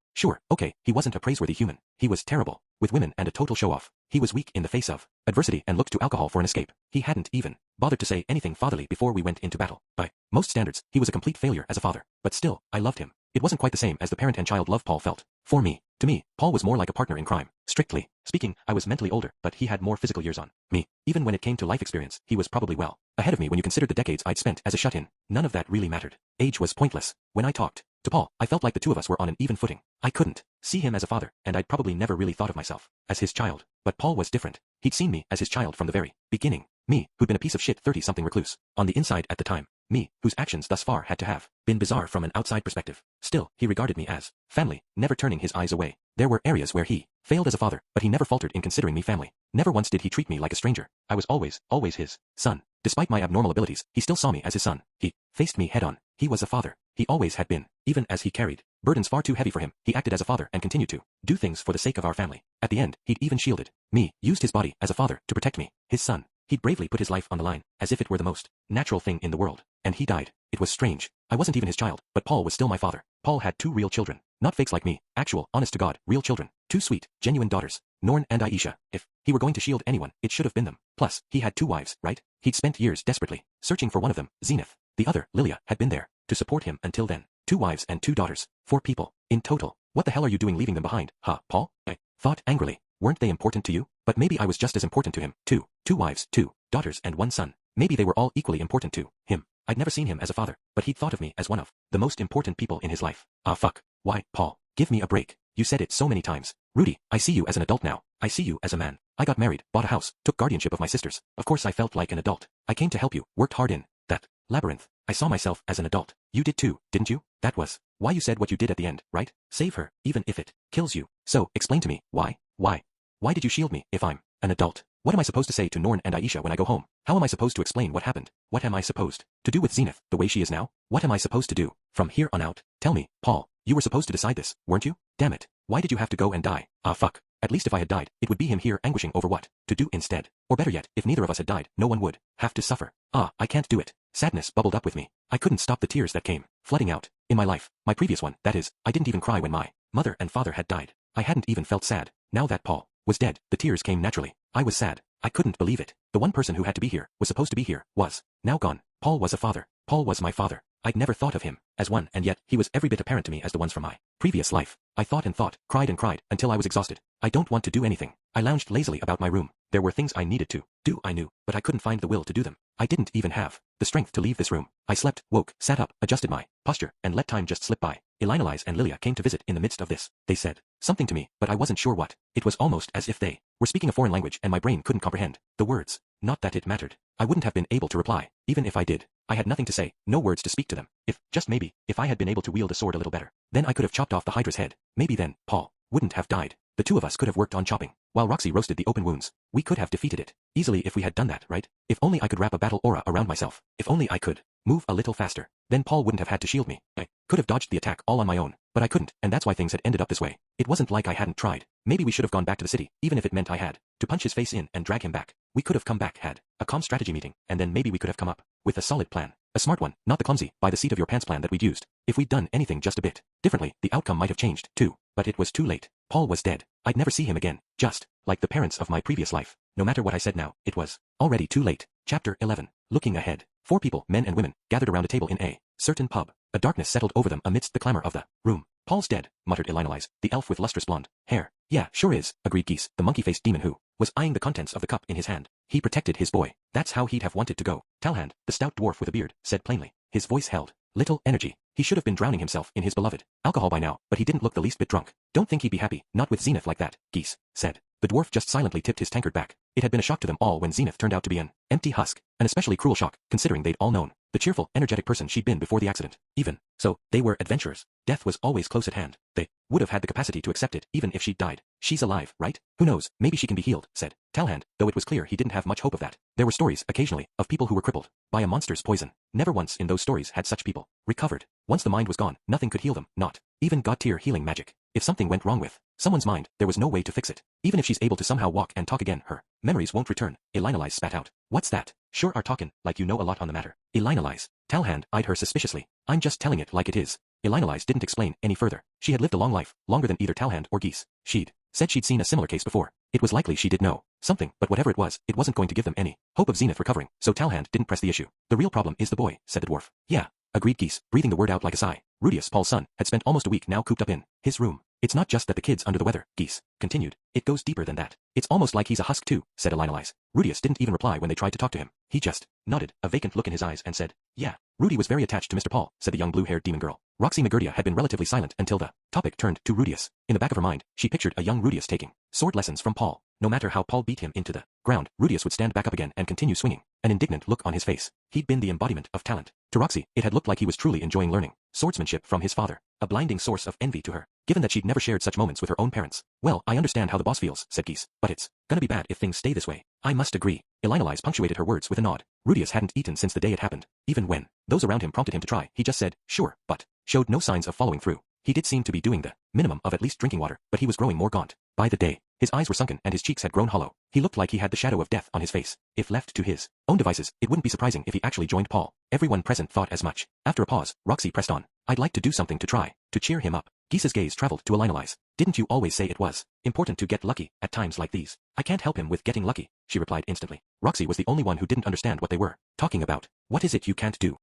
wasn't a praiseworthy human. He was terrible, with women and a total show-off. He was weak in the face of adversity and looked to alcohol for an escape. He hadn't even bothered to say anything fatherly before we went into battle. By most standards, he was a complete failure as a father. But still, I loved him. It wasn't quite the same as the parent and child love Paul felt. To me, Paul was more like a partner in crime. Strictly speaking, I was mentally older, but he had more physical years on me. Even when it came to life experience, he was probably well ahead of me when you considered the decades I'd spent as a shut-in. None of that really mattered. Age was pointless. When I talked to Paul, I felt like the two of us were on an even footing. I couldn't see him as a father, and I'd probably never really thought of myself as his child. But Paul was different. He'd seen me as his child from the very beginning. Me, who'd been a piece of shit 30-something recluse on the inside at the time. Me, whose actions thus far had to have been bizarre from an outside perspective. Still, he regarded me as family, never turning his eyes away. There were areas where he failed as a father, but he never faltered in considering me family. Never once did he treat me like a stranger. I was always his son. Despite my abnormal abilities, he still saw me as his son. He faced me head on. He was a father. He always had been. Even as he carried burdens far too heavy for him, he acted as a father and continued to do things for the sake of our family. At the end, he'd even shielded me, used his body as a father to protect me, his son. He'd bravely put his life on the line, as if it were the most natural thing in the world. And he died. It was strange. I wasn't even his child, but Paul was still my father. Paul had 2 real children. Not fakes like me, actual, honest to God, real children. 2 sweet, genuine daughters, Norn and Aisha. If he were going to shield anyone, it should have been them. Plus, he had 2 wives, right? He'd spent years desperately searching for one of them, Zenith. The other, Lilia, had been there to support him until then. 2 wives and 2 daughters. 4 people. In total. What the hell are you doing leaving them behind, huh, Paul? I thought angrily. Weren't they important to you? But maybe I was just as important to him, too. 2 wives, 2 daughters and 1 son. Maybe they were all equally important to him. I'd never seen him as a father, but he'd thought of me as one of the most important people in his life. Ah fuck. Why, Paul? Give me a break. You said it so many times. Rudy, I see you as an adult now. I see you as a man. I got married, bought a house, took guardianship of my sisters. Of course I felt like an adult. I came to help you, worked hard in that labyrinth. I saw myself as an adult. You did too, didn't you? That was why you said what you did at the end, right? Save her, even if it kills you. So, explain to me, why? Why did you shield me, if I'm an adult? What am I supposed to say to Norn and Aisha when I go home? How am I supposed to explain what happened? What am I supposed to do with Zenith, the way she is now? What am I supposed to do from here on out? Tell me, Paul, you were supposed to decide this, weren't you? Damn it. Why did you have to go and die? Ah fuck. At least if I had died, it would be him here anguishing over what to do instead. Or better yet, if neither of us had died, no one would have to suffer. Ah, I can't do it. Sadness bubbled up with me. I couldn't stop the tears that came flooding out. In my life, my previous one, that is, I didn't even cry when my mother and father had died. I hadn't even felt sad. Now that Paul was dead, the tears came naturally. I was sad. I couldn't believe it. The one person who had to be here, was supposed to be here, was now gone. Paul was a father. Paul was my father. I'd never thought of him as one, and yet he was every bit apparent to me as the ones from my previous life. I thought and thought, cried and cried, until I was exhausted. I don't want to do anything. I lounged lazily about my room. There were things I needed to do, I knew, but I couldn't find the will to do them. I didn't even have the strength to leave this room. I slept, woke, sat up, adjusted my posture, and let time just slip by. Elinalise and Lilia came to visit in the midst of this. They said something to me, but I wasn't sure what. It was almost as if they were speaking a foreign language and my brain couldn't comprehend the words. Not that it mattered. I wouldn't have been able to reply, even if I did. I had nothing to say, no words to speak to them. If, just maybe, if I had been able to wield a sword a little better, then I could have chopped off the Hydra's head. Maybe then, Paul wouldn't have died. The 2 of us could have worked on chopping, while Roxy roasted the open wounds. We could have defeated it easily if we had done that, right? If only I could wrap a battle aura around myself. If only I could move a little faster. Then Paul wouldn't have had to shield me. I could have dodged the attack all on my own, but I couldn't, and that's why things had ended up this way. It wasn't like I hadn't tried. Maybe we should have gone back to the city, even if it meant I had to punch his face in and drag him back. We could have come back, had a calm strategy meeting, and then maybe we could have come up with a solid plan. A smart one, not the clumsy, by the seat of your pants plan that we'd used. If we'd done anything just a bit differently, the outcome might have changed, too. But it was too late. Paul was dead. I'd never see him again, just like the parents of my previous life. No matter what I said now, it was already too late. Chapter 11. Looking ahead. 4 people, men and women, gathered around a table in a certain pub. A darkness settled over them amidst the clamor of the room. Paul's dead, muttered Elinalise, the elf with lustrous blonde hair. Yeah, sure is, agreed Geese, the monkey-faced demon who was eyeing the contents of the cup in his hand. He protected his boy. That's how he'd have wanted to go. Talhand, the stout dwarf with a beard, said plainly. His voice held little energy. He should have been drowning himself in his beloved alcohol by now, but he didn't look the least bit drunk. Don't think he'd be happy, not with Zenith like that, Geese said. The dwarf just silently tipped his tankard back. It had been a shock to them all when Zenith turned out to be an empty husk, an especially cruel shock, considering they'd all known the cheerful, energetic person she'd been before the accident. Even so, they were adventurers. Death was always close at hand. They would have had the capacity to accept it, even if she'd died. She's alive, right? Who knows, maybe she can be healed, said Talhand, though it was clear he didn't have much hope of that. There were stories, occasionally, of people who were crippled by a monster's poison. Never once in those stories had such people recovered. Once the mind was gone, nothing could heal them, not even god-tier healing magic. If something went wrong with someone's mind, there was no way to fix it. Even if she's able to somehow walk and talk again, her memories won't return. Elinalise spat out. What's that? Sure are talkin', like you know a lot on the matter. Elinalise. Talhand eyed her suspiciously. I'm just telling it like it is. Elinalise didn't explain any further. She had lived a long life, longer than either Talhand or Geese. She'd said she'd seen a similar case before. It was likely she did know something, but whatever it was, it wasn't going to give them any hope of Zenith recovering, so Talhand didn't press the issue. The real problem is the boy, said the dwarf. Yeah, agreed Geese, breathing the word out like a sigh. Rudius, Paul's son, had spent almost a week now cooped up in his room. It's not just that the kid's under the weather, Geese continued. It goes deeper than that. It's almost like he's a husk too, said Elinalise. Rudius didn't even reply when they tried to talk to him. He just nodded, a vacant look in his eyes, and said, yeah. Rudy was very attached to Mr. Paul, said the young blue-haired demon girl. Roxy McGurdia had been relatively silent until the topic turned to Rudius. In the back of her mind, she pictured a young Rudius taking sword lessons from Paul. No matter how Paul beat him into the ground, Rudius would stand back up again and continue swinging, an indignant look on his face. He'd been the embodiment of talent. To Roxy, it had looked like he was truly enjoying learning swordsmanship from his father, a blinding source of envy to her, given that she'd never shared such moments with her own parents. Well, I understand how the boss feels, said Geese, but it's gonna be bad if things stay this way. I must agree. Elinolise punctuated her words with a nod. Rudius hadn't eaten since the day it happened. Even when those around him prompted him to try, he just said, sure, but showed no signs of following through. He did seem to be doing the minimum of at least drinking water, but he was growing more gaunt. By the day, his eyes were sunken and his cheeks had grown hollow. He looked like he had the shadow of death on his face. If left to his own devices, it wouldn't be surprising if he actually joined Paul. Everyone present thought as much. After a pause, Roxy pressed on. I'd like to do something to try to cheer him up. Geese's gaze traveled to Elinolise. Didn't you always say it was important to get lucky at times like these? I can't help him with getting lucky, she replied instantly. Roxy was the only one who didn't understand what they were talking about. What is it you can't do?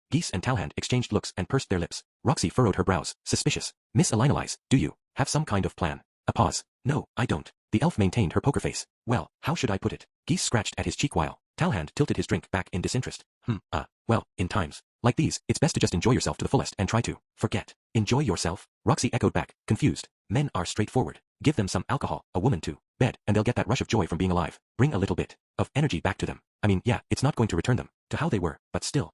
Geese and Talhand exchanged looks and pursed their lips. Roxy furrowed her brows, suspicious. Miss Elinolise, do you have some kind of plan? A pause. No, I don't. The elf maintained her poker face. Well, how should I put it? Geese scratched at his cheek while Talhand tilted his drink back in disinterest. Well, in times like these, it's best to just enjoy yourself to the fullest and try to forget. Enjoy yourself? Roxy echoed back, confused. Men are straightforward. Give them some alcohol, a woman to bed, and they'll get that rush of joy from being alive. Bring a little bit of energy back to them. I mean, yeah, it's not going to return them to how they were, but still.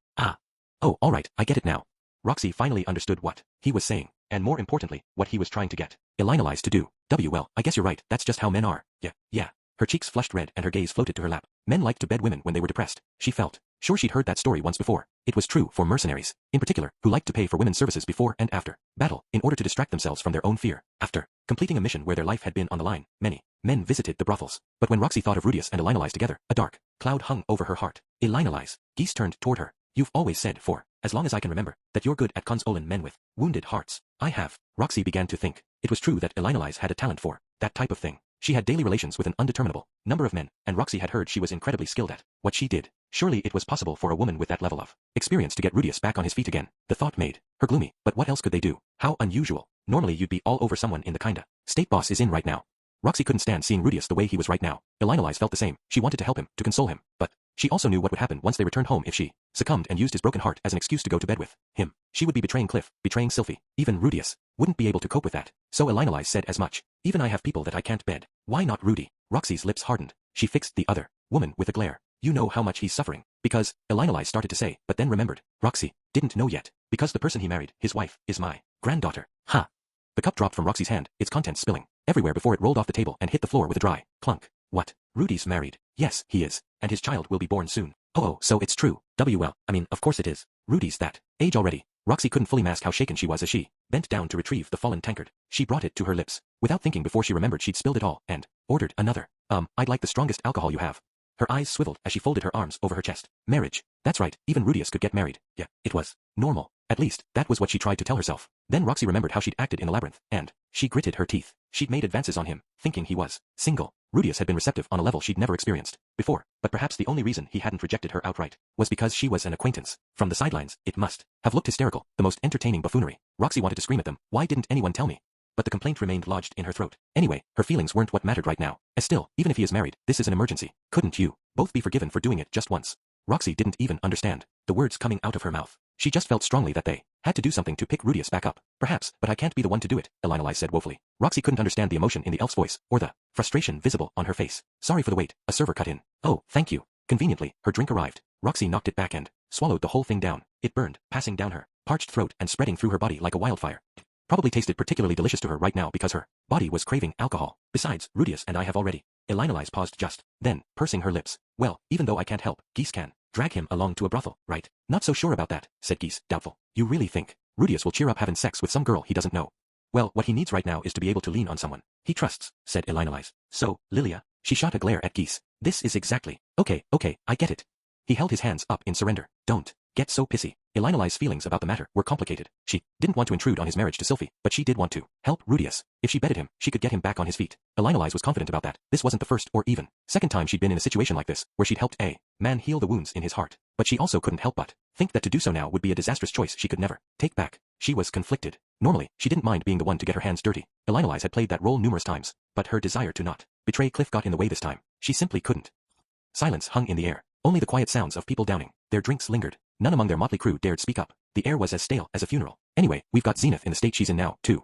Oh, alright, I get it now. Roxy finally understood what he was saying, and more importantly, what he was trying to get Elinolise to do. Well, I guess you're right, that's just how men are. Yeah. Her cheeks flushed red and her gaze floated to her lap. Men liked to bed women when they were depressed. She felt sure she'd heard that story once before. It was true for mercenaries, in particular, who liked to pay for women's services before and after battle, in order to distract themselves from their own fear. After completing a mission where their life had been on the line, many men visited the brothels. But when Roxy thought of Rudius and Elinolise together, a dark cloud hung over her heart. Elinolise. Geese turned toward her. You've always said, for as long as I can remember, that you're good at consoling men with wounded hearts. I have. Roxy began to think. It was true that Elinolise had a talent for that type of thing. She had daily relations with an undeterminable number of men, and Roxy had heard she was incredibly skilled at what she did. Surely it was possible for a woman with that level of experience to get Rudius back on his feet again. The thought made her gloomy, but what else could they do? How unusual. Normally you'd be all over someone in the kinda state boss is in right now. Roxy couldn't stand seeing Rudius the way he was right now. Elinolise felt the same. She wanted to help him, to console him, but she also knew what would happen once they returned home if she succumbed and used his broken heart as an excuse to go to bed with him. She would be betraying Cliff, betraying Sylphie. Even Rudius wouldn't be able to cope with that. So Elinolise said as much. Even I have people that I can't bed. Why not Rudy? Roxy's lips hardened. She fixed the other woman with a glare. You know how much he's suffering. Because, Elinolise started to say, but then remembered. Roxy didn't know yet. Because the person he married, his wife, is my granddaughter. Ha! The cup dropped from Roxy's hand, its contents spilling everywhere before it rolled off the table and hit the floor with a dry clunk. What? Rudy's married? Yes, he is. And his child will be born soon. Oh, so it's true. Well, I mean, of course it is. Rudy's that age already. Roxy couldn't fully mask how shaken she was as she bent down to retrieve the fallen tankard. She brought it to her lips, without thinking before she remembered she'd spilled it all, and ordered another. I'd like the strongest alcohol you have. Her eyes swiveled as she folded her arms over her chest. Marriage. That's right, even Rudius could get married. Yeah, it was normal. At least, that was what she tried to tell herself. Then Roxy remembered how she'd acted in the labyrinth, and she gritted her teeth. She'd made advances on him, thinking he was single. Rudius had been receptive on a level she'd never experienced before, but perhaps the only reason he hadn't rejected her outright was because she was an acquaintance. From the sidelines, it must have looked hysterical, the most entertaining buffoonery. Roxy wanted to scream at them. Why didn't anyone tell me? But the complaint remained lodged in her throat. Anyway, her feelings weren't what mattered right now. As still, even if he is married, this is an emergency. Couldn't you both be forgiven for doing it just once? Roxy didn't even understand the words coming out of her mouth. She just felt strongly that they had to do something to pick Rudius back up. Perhaps, but I can't be the one to do it, Elinolise said woefully. Roxy couldn't understand the emotion in the elf's voice, or the frustration visible on her face. Sorry for the wait, a server cut in. Oh, thank you. Conveniently, her drink arrived. Roxy knocked it back and swallowed the whole thing down. It burned, passing down her parched throat and spreading through her body like a wildfire. Probably tasted particularly delicious to her right now because her body was craving alcohol. Besides, Rudius and I have already. Elinolise paused just then, pursing her lips. Well, even though I can't help, Geese can drag him along to a brothel, right? Not so sure about that, said Geese, doubtful. You really think Rudius will cheer up having sex with some girl he doesn't know? Well, what he needs right now is to be able to lean on someone he trusts, said Elinolise. So, Lilia, she shot a glare at Geese. This is exactly. Okay, I get it. He held his hands up in surrender. Don't get so pissy. Elinolise's feelings about the matter were complicated. She didn't want to intrude on his marriage to Sylphie, but she did want to help Rudius. If she betted him, she could get him back on his feet. Elinolise was confident about that. This wasn't the first or even second time she'd been in a situation like this, where she'd helped a man heal the wounds in his heart. But she also couldn't help but think that to do so now would be a disastrous choice she could never take back. She was conflicted. Normally, she didn't mind being the one to get her hands dirty. Elinolise had played that role numerous times, but her desire to not betray Cliff got in the way this time. She simply couldn't. Silence hung in the air. Only the quiet sounds of people downing their drinks lingered. None among their motley crew dared speak up. The air was as stale as a funeral. Anyway, we've got Zenith in the state she's in now, too.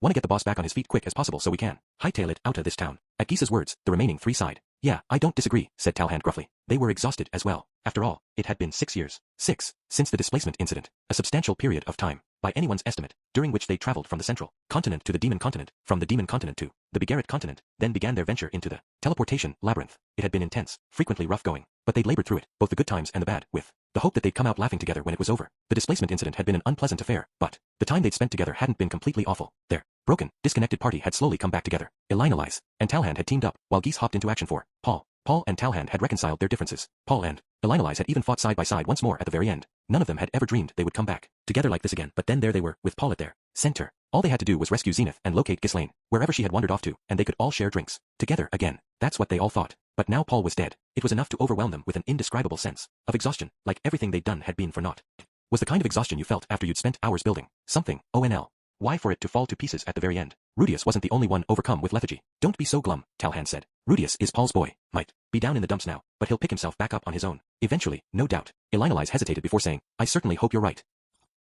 Wanna get the boss back on his feet quick as possible so we can hightail it out of this town. At Geese's words, the remaining three sighed. Yeah, I don't disagree, said Talhand gruffly. They were exhausted as well. After all, it had been 6 years. 6. Since the displacement incident. A substantial period of time, by anyone's estimate, during which they traveled from the central continent to the demon continent, from the demon continent to the Begarit continent, then began their venture into the teleportation labyrinth. It had been intense, frequently rough going, but they'd labored through it, both the good times and the bad, with the hope that they'd come out laughing together when it was over. The displacement incident had been an unpleasant affair, but the time they'd spent together hadn't been completely awful. Their broken, disconnected party had slowly come back together. Elinalize and Talhand had teamed up, while Geese hopped into action for Paul. Paul and Talhand had reconciled their differences. Paul and Elinalize had even fought side by side once more at the very end. None of them had ever dreamed they would come back together like this again, but then there they were, with Paul at their center. All they had to do was rescue Zenith and locate Ghislaine, wherever she had wandered off to, and they could all share drinks together again. That's what they all thought. But now Paul was dead. It was enough to overwhelm them with an indescribable sense of exhaustion, like everything they'd done had been for naught. Was the kind of exhaustion you felt after you'd spent hours building something, ONL. Why for it to fall to pieces at the very end? Rudius wasn't the only one overcome with lethargy. Don't be so glum, Talhand said. Rudius is Paul's boy. Might be down in the dumps now, but he'll pick himself back up on his own. Eventually, no doubt. Elinalize hesitated before saying, I certainly hope you're right.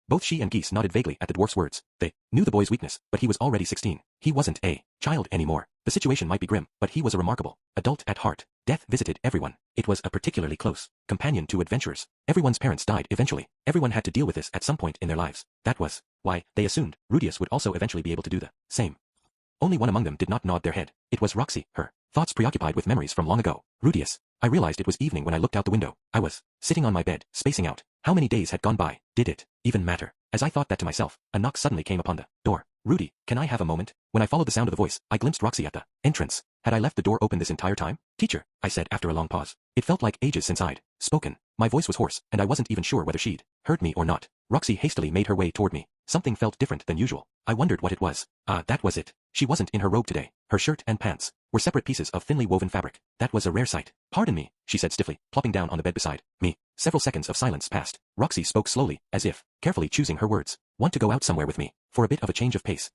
Both she and Geese nodded vaguely at the dwarf's words. They knew the boy's weakness, but he was already 16. He wasn't a child anymore. The situation might be grim, but he was a remarkable adult at heart. Death visited everyone. It was a particularly close companion to adventurers. Everyone's parents died eventually. Everyone had to deal with this at some point in their lives. That was why they assumed Rudius would also eventually be able to do the same. Only one among them did not nod their head. It was Roxy, her thoughts preoccupied with memories from long ago. Rudius. I realized it was evening when I looked out the window. I was sitting on my bed, spacing out. How many days had gone by? Did it even matter? As I thought that to myself, a knock suddenly came upon the door. Rudy, can I have a moment? When I followed the sound of the voice, I glimpsed Roxy at the entrance. Had I left the door open this entire time? Teacher, I said after a long pause. It felt like ages since I'd spoken. My voice was hoarse, and I wasn't even sure whether she'd heard me or not. Roxy hastily made her way toward me. Something felt different than usual. I wondered what it was. That was it. She wasn't in her robe today. Her shirt and pants were separate pieces of thinly woven fabric. That was a rare sight. Pardon me, she said stiffly, plopping down on the bed beside me. Several seconds of silence passed. Roxy spoke slowly, as if carefully choosing her words. Want to go out somewhere with me, for a bit of a change of pace?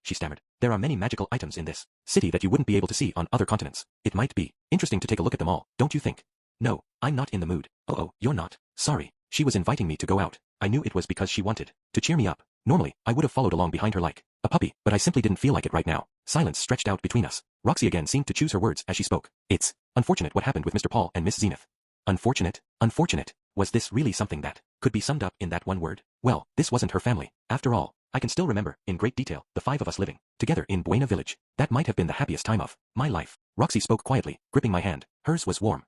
She stammered. There are many magical items in this city that you wouldn't be able to see on other continents. It might be interesting to take a look at them all, don't you think? No, I'm not in the mood. Oh, you're not. Sorry. She was inviting me to go out. I knew it was because she wanted to cheer me up. Normally, I would have followed along behind her like a puppy, but I simply didn't feel like it right now. Silence stretched out between us. Roxy again seemed to choose her words as she spoke. It's unfortunate what happened with Mr. Paul and Miss Zenith. Unfortunate? Unfortunate? Was this really something that could be summed up in that one word? Well, this wasn't her family. After all, I can still remember, in great detail, the 5 of us living together in Buena Village. That might have been the happiest time of my life. Roxy spoke quietly, gripping my hand. Hers was warm.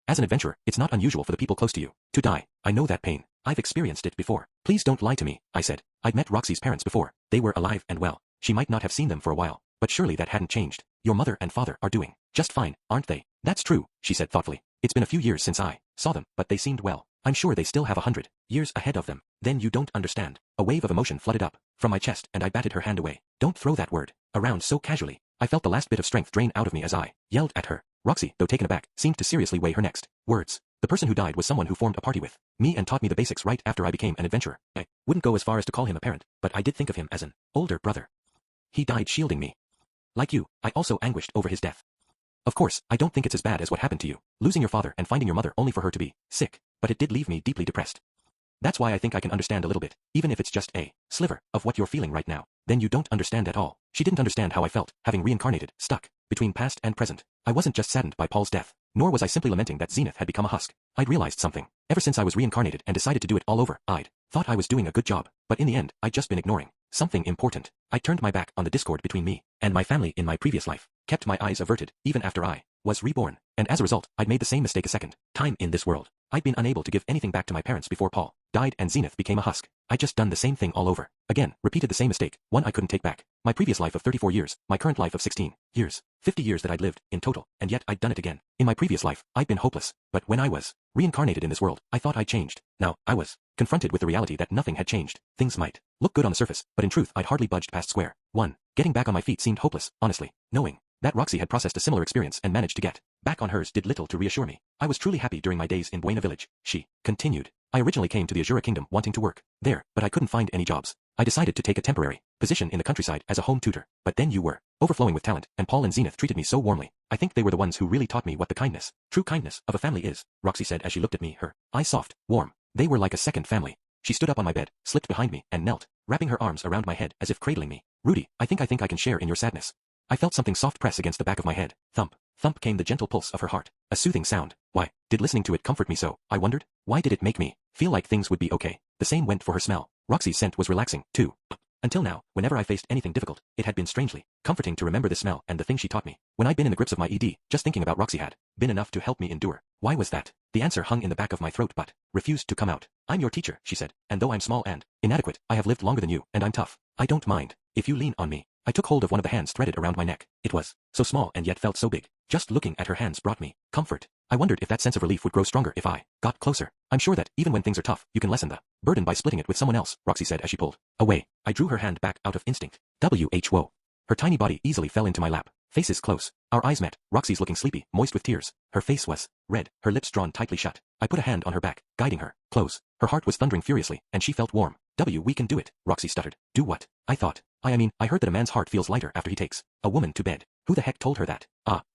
As an adventurer, it's not unusual for the people close to you to die. I know that pain. I've experienced it before. Please don't lie to me, I said. I'd met Roxy's parents before. They were alive and well. She might not have seen them for a while, but surely that hadn't changed. Your mother and father are doing just fine, aren't they? That's true, she said thoughtfully. It's been a few years since I saw them, but they seemed well. I'm sure they still have 100 years ahead of them. Then you don't understand. A wave of emotion flooded up from my chest and I batted her hand away. Don't throw that word around so casually. I felt the last bit of strength drain out of me as I yelled at her. Roxy, though taken aback, seemed to seriously weigh her next words. The person who died was someone who formed a party with me and taught me the basics right after I became an adventurer. I wouldn't go as far as to call him a parent, but I did think of him as an older brother. He died shielding me. Like you, I also anguished over his death. Of course, I don't think it's as bad as what happened to you, losing your father and finding your mother only for her to be sick, but it did leave me deeply depressed. That's why I think I can understand a little bit, even if it's just a sliver of what you're feeling right now. Then you don't understand at all. She didn't understand how I felt, having reincarnated, stuck between past and present. I wasn't just saddened by Paul's death, nor was I simply lamenting that Zenith had become a husk. I'd realized something. Ever since I was reincarnated and decided to do it all over, I'd thought I was doing a good job, but in the end, I'd just been ignoring something important. I turned my back on the discord between me and my family in my previous life, kept my eyes averted, even after I was reborn, and as a result, I'd made the same mistake a second time in this world. I'd been unable to give anything back to my parents before Paul died and Zenith became a husk. I'd just done the same thing all over again, repeated the same mistake, one I couldn't take back. My previous life of 34 years, my current life of 16 years, 50 years that I'd lived in total, and yet I'd done it again. In my previous life, I'd been hopeless, but when I was reincarnated in this world, I thought I'd changed. Now, I was confronted with the reality that nothing had changed. Things might look good on the surface, but in truth I'd hardly budged past square one. Getting back on my feet seemed hopeless, honestly. Knowing that Roxy had processed a similar experience and managed to get back on hers did little to reassure me. I was truly happy during my days in Buena Village, she continued. I originally came to the Azura Kingdom wanting to work there, but I couldn't find any jobs. I decided to take a temporary position in the countryside as a home tutor, but then you were overflowing with talent, and Paul and Zenith treated me so warmly. I think they were the ones who really taught me what the kindness, true kindness, of a family is, Roxy said as she looked at me, her eyes soft, warm. They were like a second family. She stood up on my bed, slipped behind me, and knelt wrapping her arms around my head as if cradling me. Rudy, I think I can share in your sadness. I felt something soft press against the back of my head. Thump, thump came the gentle pulse of her heart. A soothing sound. Why did listening to it comfort me so? I wondered. Why did it make me feel like things would be okay? The same went for her smell. Roxy's scent was relaxing, too. Until now, whenever I faced anything difficult, it had been strangely comforting to remember the smell and the thing she taught me. When I'd been in the grips of my ED, just thinking about Roxy had been enough to help me endure. Why was that? The answer hung in the back of my throat but refused to come out. I'm your teacher, she said, and though I'm small and inadequate, I have lived longer than you, and I'm tough. I don't mind if you lean on me. I took hold of one of the hands threaded around my neck. It was so small and yet felt so big. Just looking at her hands brought me comfort. I wondered if that sense of relief would grow stronger if I got closer. I'm sure that, even when things are tough, you can lessen the burden by splitting it with someone else, Roxy said as she pulled away. I drew her hand back out of instinct. Whoa. Her tiny body easily fell into my lap. Faces close. Our eyes met. Roxy's looking sleepy, moist with tears. Her face was red, her lips drawn tightly shut. I put a hand on her back, guiding her close. Her heart was thundering furiously, and she felt warm. We can do it, Roxy stuttered. Do what? I thought. I heard that a man's heart feels lighter after he takes a woman to bed. Who the heck told her that?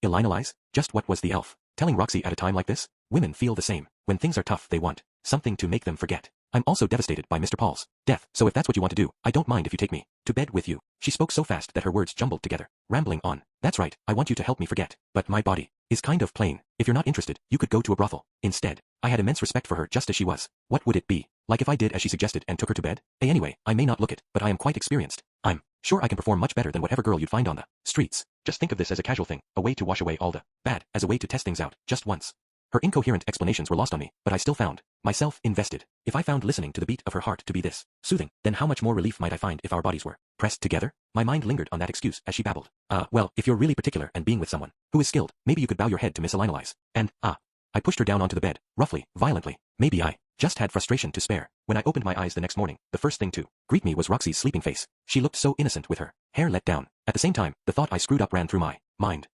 Elena. Just what was the elf telling Roxy at a time like this? Women feel the same. When things are tough, they want something to make them forget. I'm also devastated by Mr. Paul's death, so if that's what you want to do, I don't mind if you take me to bed with you. She spoke so fast that her words jumbled together, rambling on. That's right, I want you to help me forget, but my body is kind of plain. If you're not interested, you could go to a brothel instead. I had immense respect for her just as she was. What would it be like if I did as she suggested and took her to bed? Anyway, I may not look it, but I am quite experienced. I'm sure I can perform much better than whatever girl you'd find on the streets. Just think of this as a casual thing, a way to wash away all the bad, as a way to test things out, just once. Her incoherent explanations were lost on me, but I still found myself invested. If I found listening to the beat of her heart to be this soothing, then how much more relief might I find if our bodies were pressed together? My mind lingered on that excuse as she babbled. Well, if you're really particular and being with someone who is skilled, maybe you could bow your head to Miss Elena. And, I pushed her down onto the bed, roughly, violently. Maybe I just had frustration to spare. When I opened my eyes the next morning, the first thing to greet me was Roxy's sleeping face. She looked so innocent with her hair let down. At the same time, the thought I screwed up ran through my mind.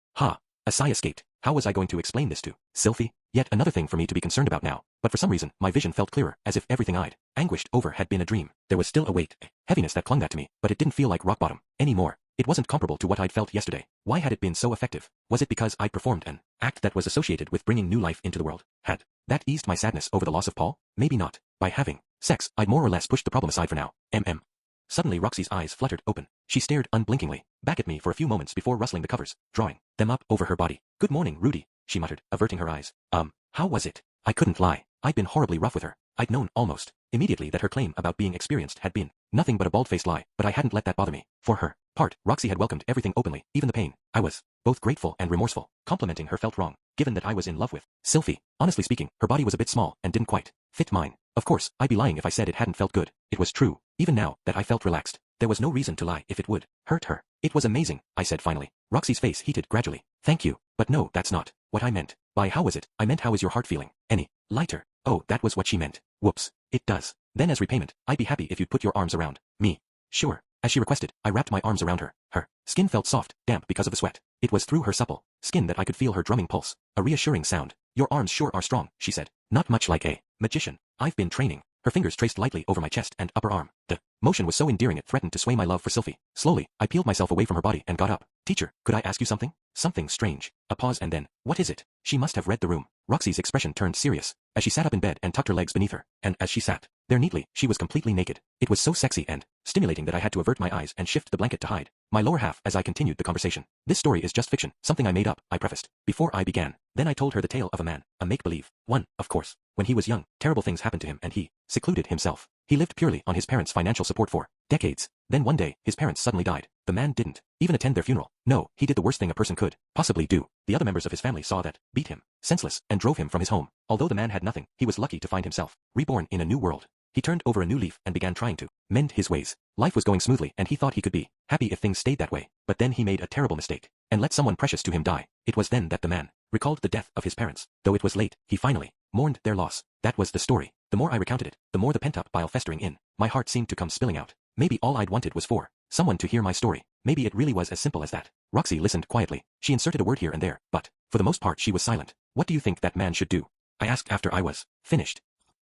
A sigh escaped. How was I going to explain this to Sylphie? Yet another thing for me to be concerned about now. But for some reason, my vision felt clearer, as if everything I'd anguished over had been a dream. There was still a weight, a heaviness that clung to me, but it didn't feel like rock bottom anymore. It wasn't comparable to what I'd felt yesterday. Why had it been so effective? Was it because I'd performed an act that was associated with bringing new life into the world? Had that eased my sadness over the loss of Paul? Maybe not. By having sex, I'd more or less pushed the problem aside for now. Suddenly Roxy's eyes fluttered open. She stared unblinkingly back at me for a few moments before rustling the covers, drawing them up over her body. Good morning, Rudy, she muttered, averting her eyes. How was it? I couldn't lie. I'd been horribly rough with her. I'd known almost immediately that her claim about being experienced had been nothing but a bald-faced lie, but I hadn't let that bother me. For her part, Roxy had welcomed everything openly, even the pain. I was both grateful and remorseful. Complimenting her felt wrong, given that I was in love with Sylphie. Honestly speaking, her body was a bit small and didn't quite fit mine. Of course, I'd be lying if I said it hadn't felt good. It was true, even now, that I felt relaxed. There was no reason to lie if it would hurt her. It was amazing, I said finally. Roxy's face heated gradually. Thank you, but no, that's not what I meant. By how was it? I meant how is your heart feeling? Any lighter? Oh, that was what she meant. Whoops. It does. Then as repayment, I'd be happy if you'd put your arms around me. Sure. As she requested, I wrapped my arms around her. Her skin felt soft, damp because of the sweat. It was through her supple skin that I could feel her drumming pulse. A reassuring sound. Your arms sure are strong, she said. Not much like a magician. I've been training. Her fingers traced lightly over my chest and upper arm. The motion was so endearing it threatened to sway my love for Sylphie. Slowly, I peeled myself away from her body and got up. Teacher, could I ask you something? Something strange. A pause and then, what is it? She must have read the room. Roxy's expression turned serious, as she sat up in bed and tucked her legs beneath her, and as she sat there neatly, she was completely naked. It was so sexy and stimulating that I had to avert my eyes and shift the blanket to hide my lower half as I continued the conversation. This story is just fiction, something I made up, I prefaced, before I began. Then I told her the tale of a man, a make-believe one, of course. When he was young, terrible things happened to him and he secluded himself. He lived purely on his parents' financial support for decades. Then one day, his parents suddenly died. The man didn't even attend their funeral. No, he did the worst thing a person could possibly do. The other members of his family saw that, beat him senseless, and drove him from his home. Although the man had nothing, he was lucky to find himself reborn in a new world. He turned over a new leaf and began trying to mend his ways. Life was going smoothly and he thought he could be happy if things stayed that way. But then he made a terrible mistake and let someone precious to him die. It was then that the man recalled the death of his parents. Though it was late, he finally mourned their loss. That was the story. The more I recounted it, the more the pent-up bile festering in my heart seemed to come spilling out. Maybe all I'd wanted was for someone to hear my story. Maybe it really was as simple as that. Roxy listened quietly. She inserted a word here and there, but for the most part she was silent. What do you think that man should do? I asked after I was finished.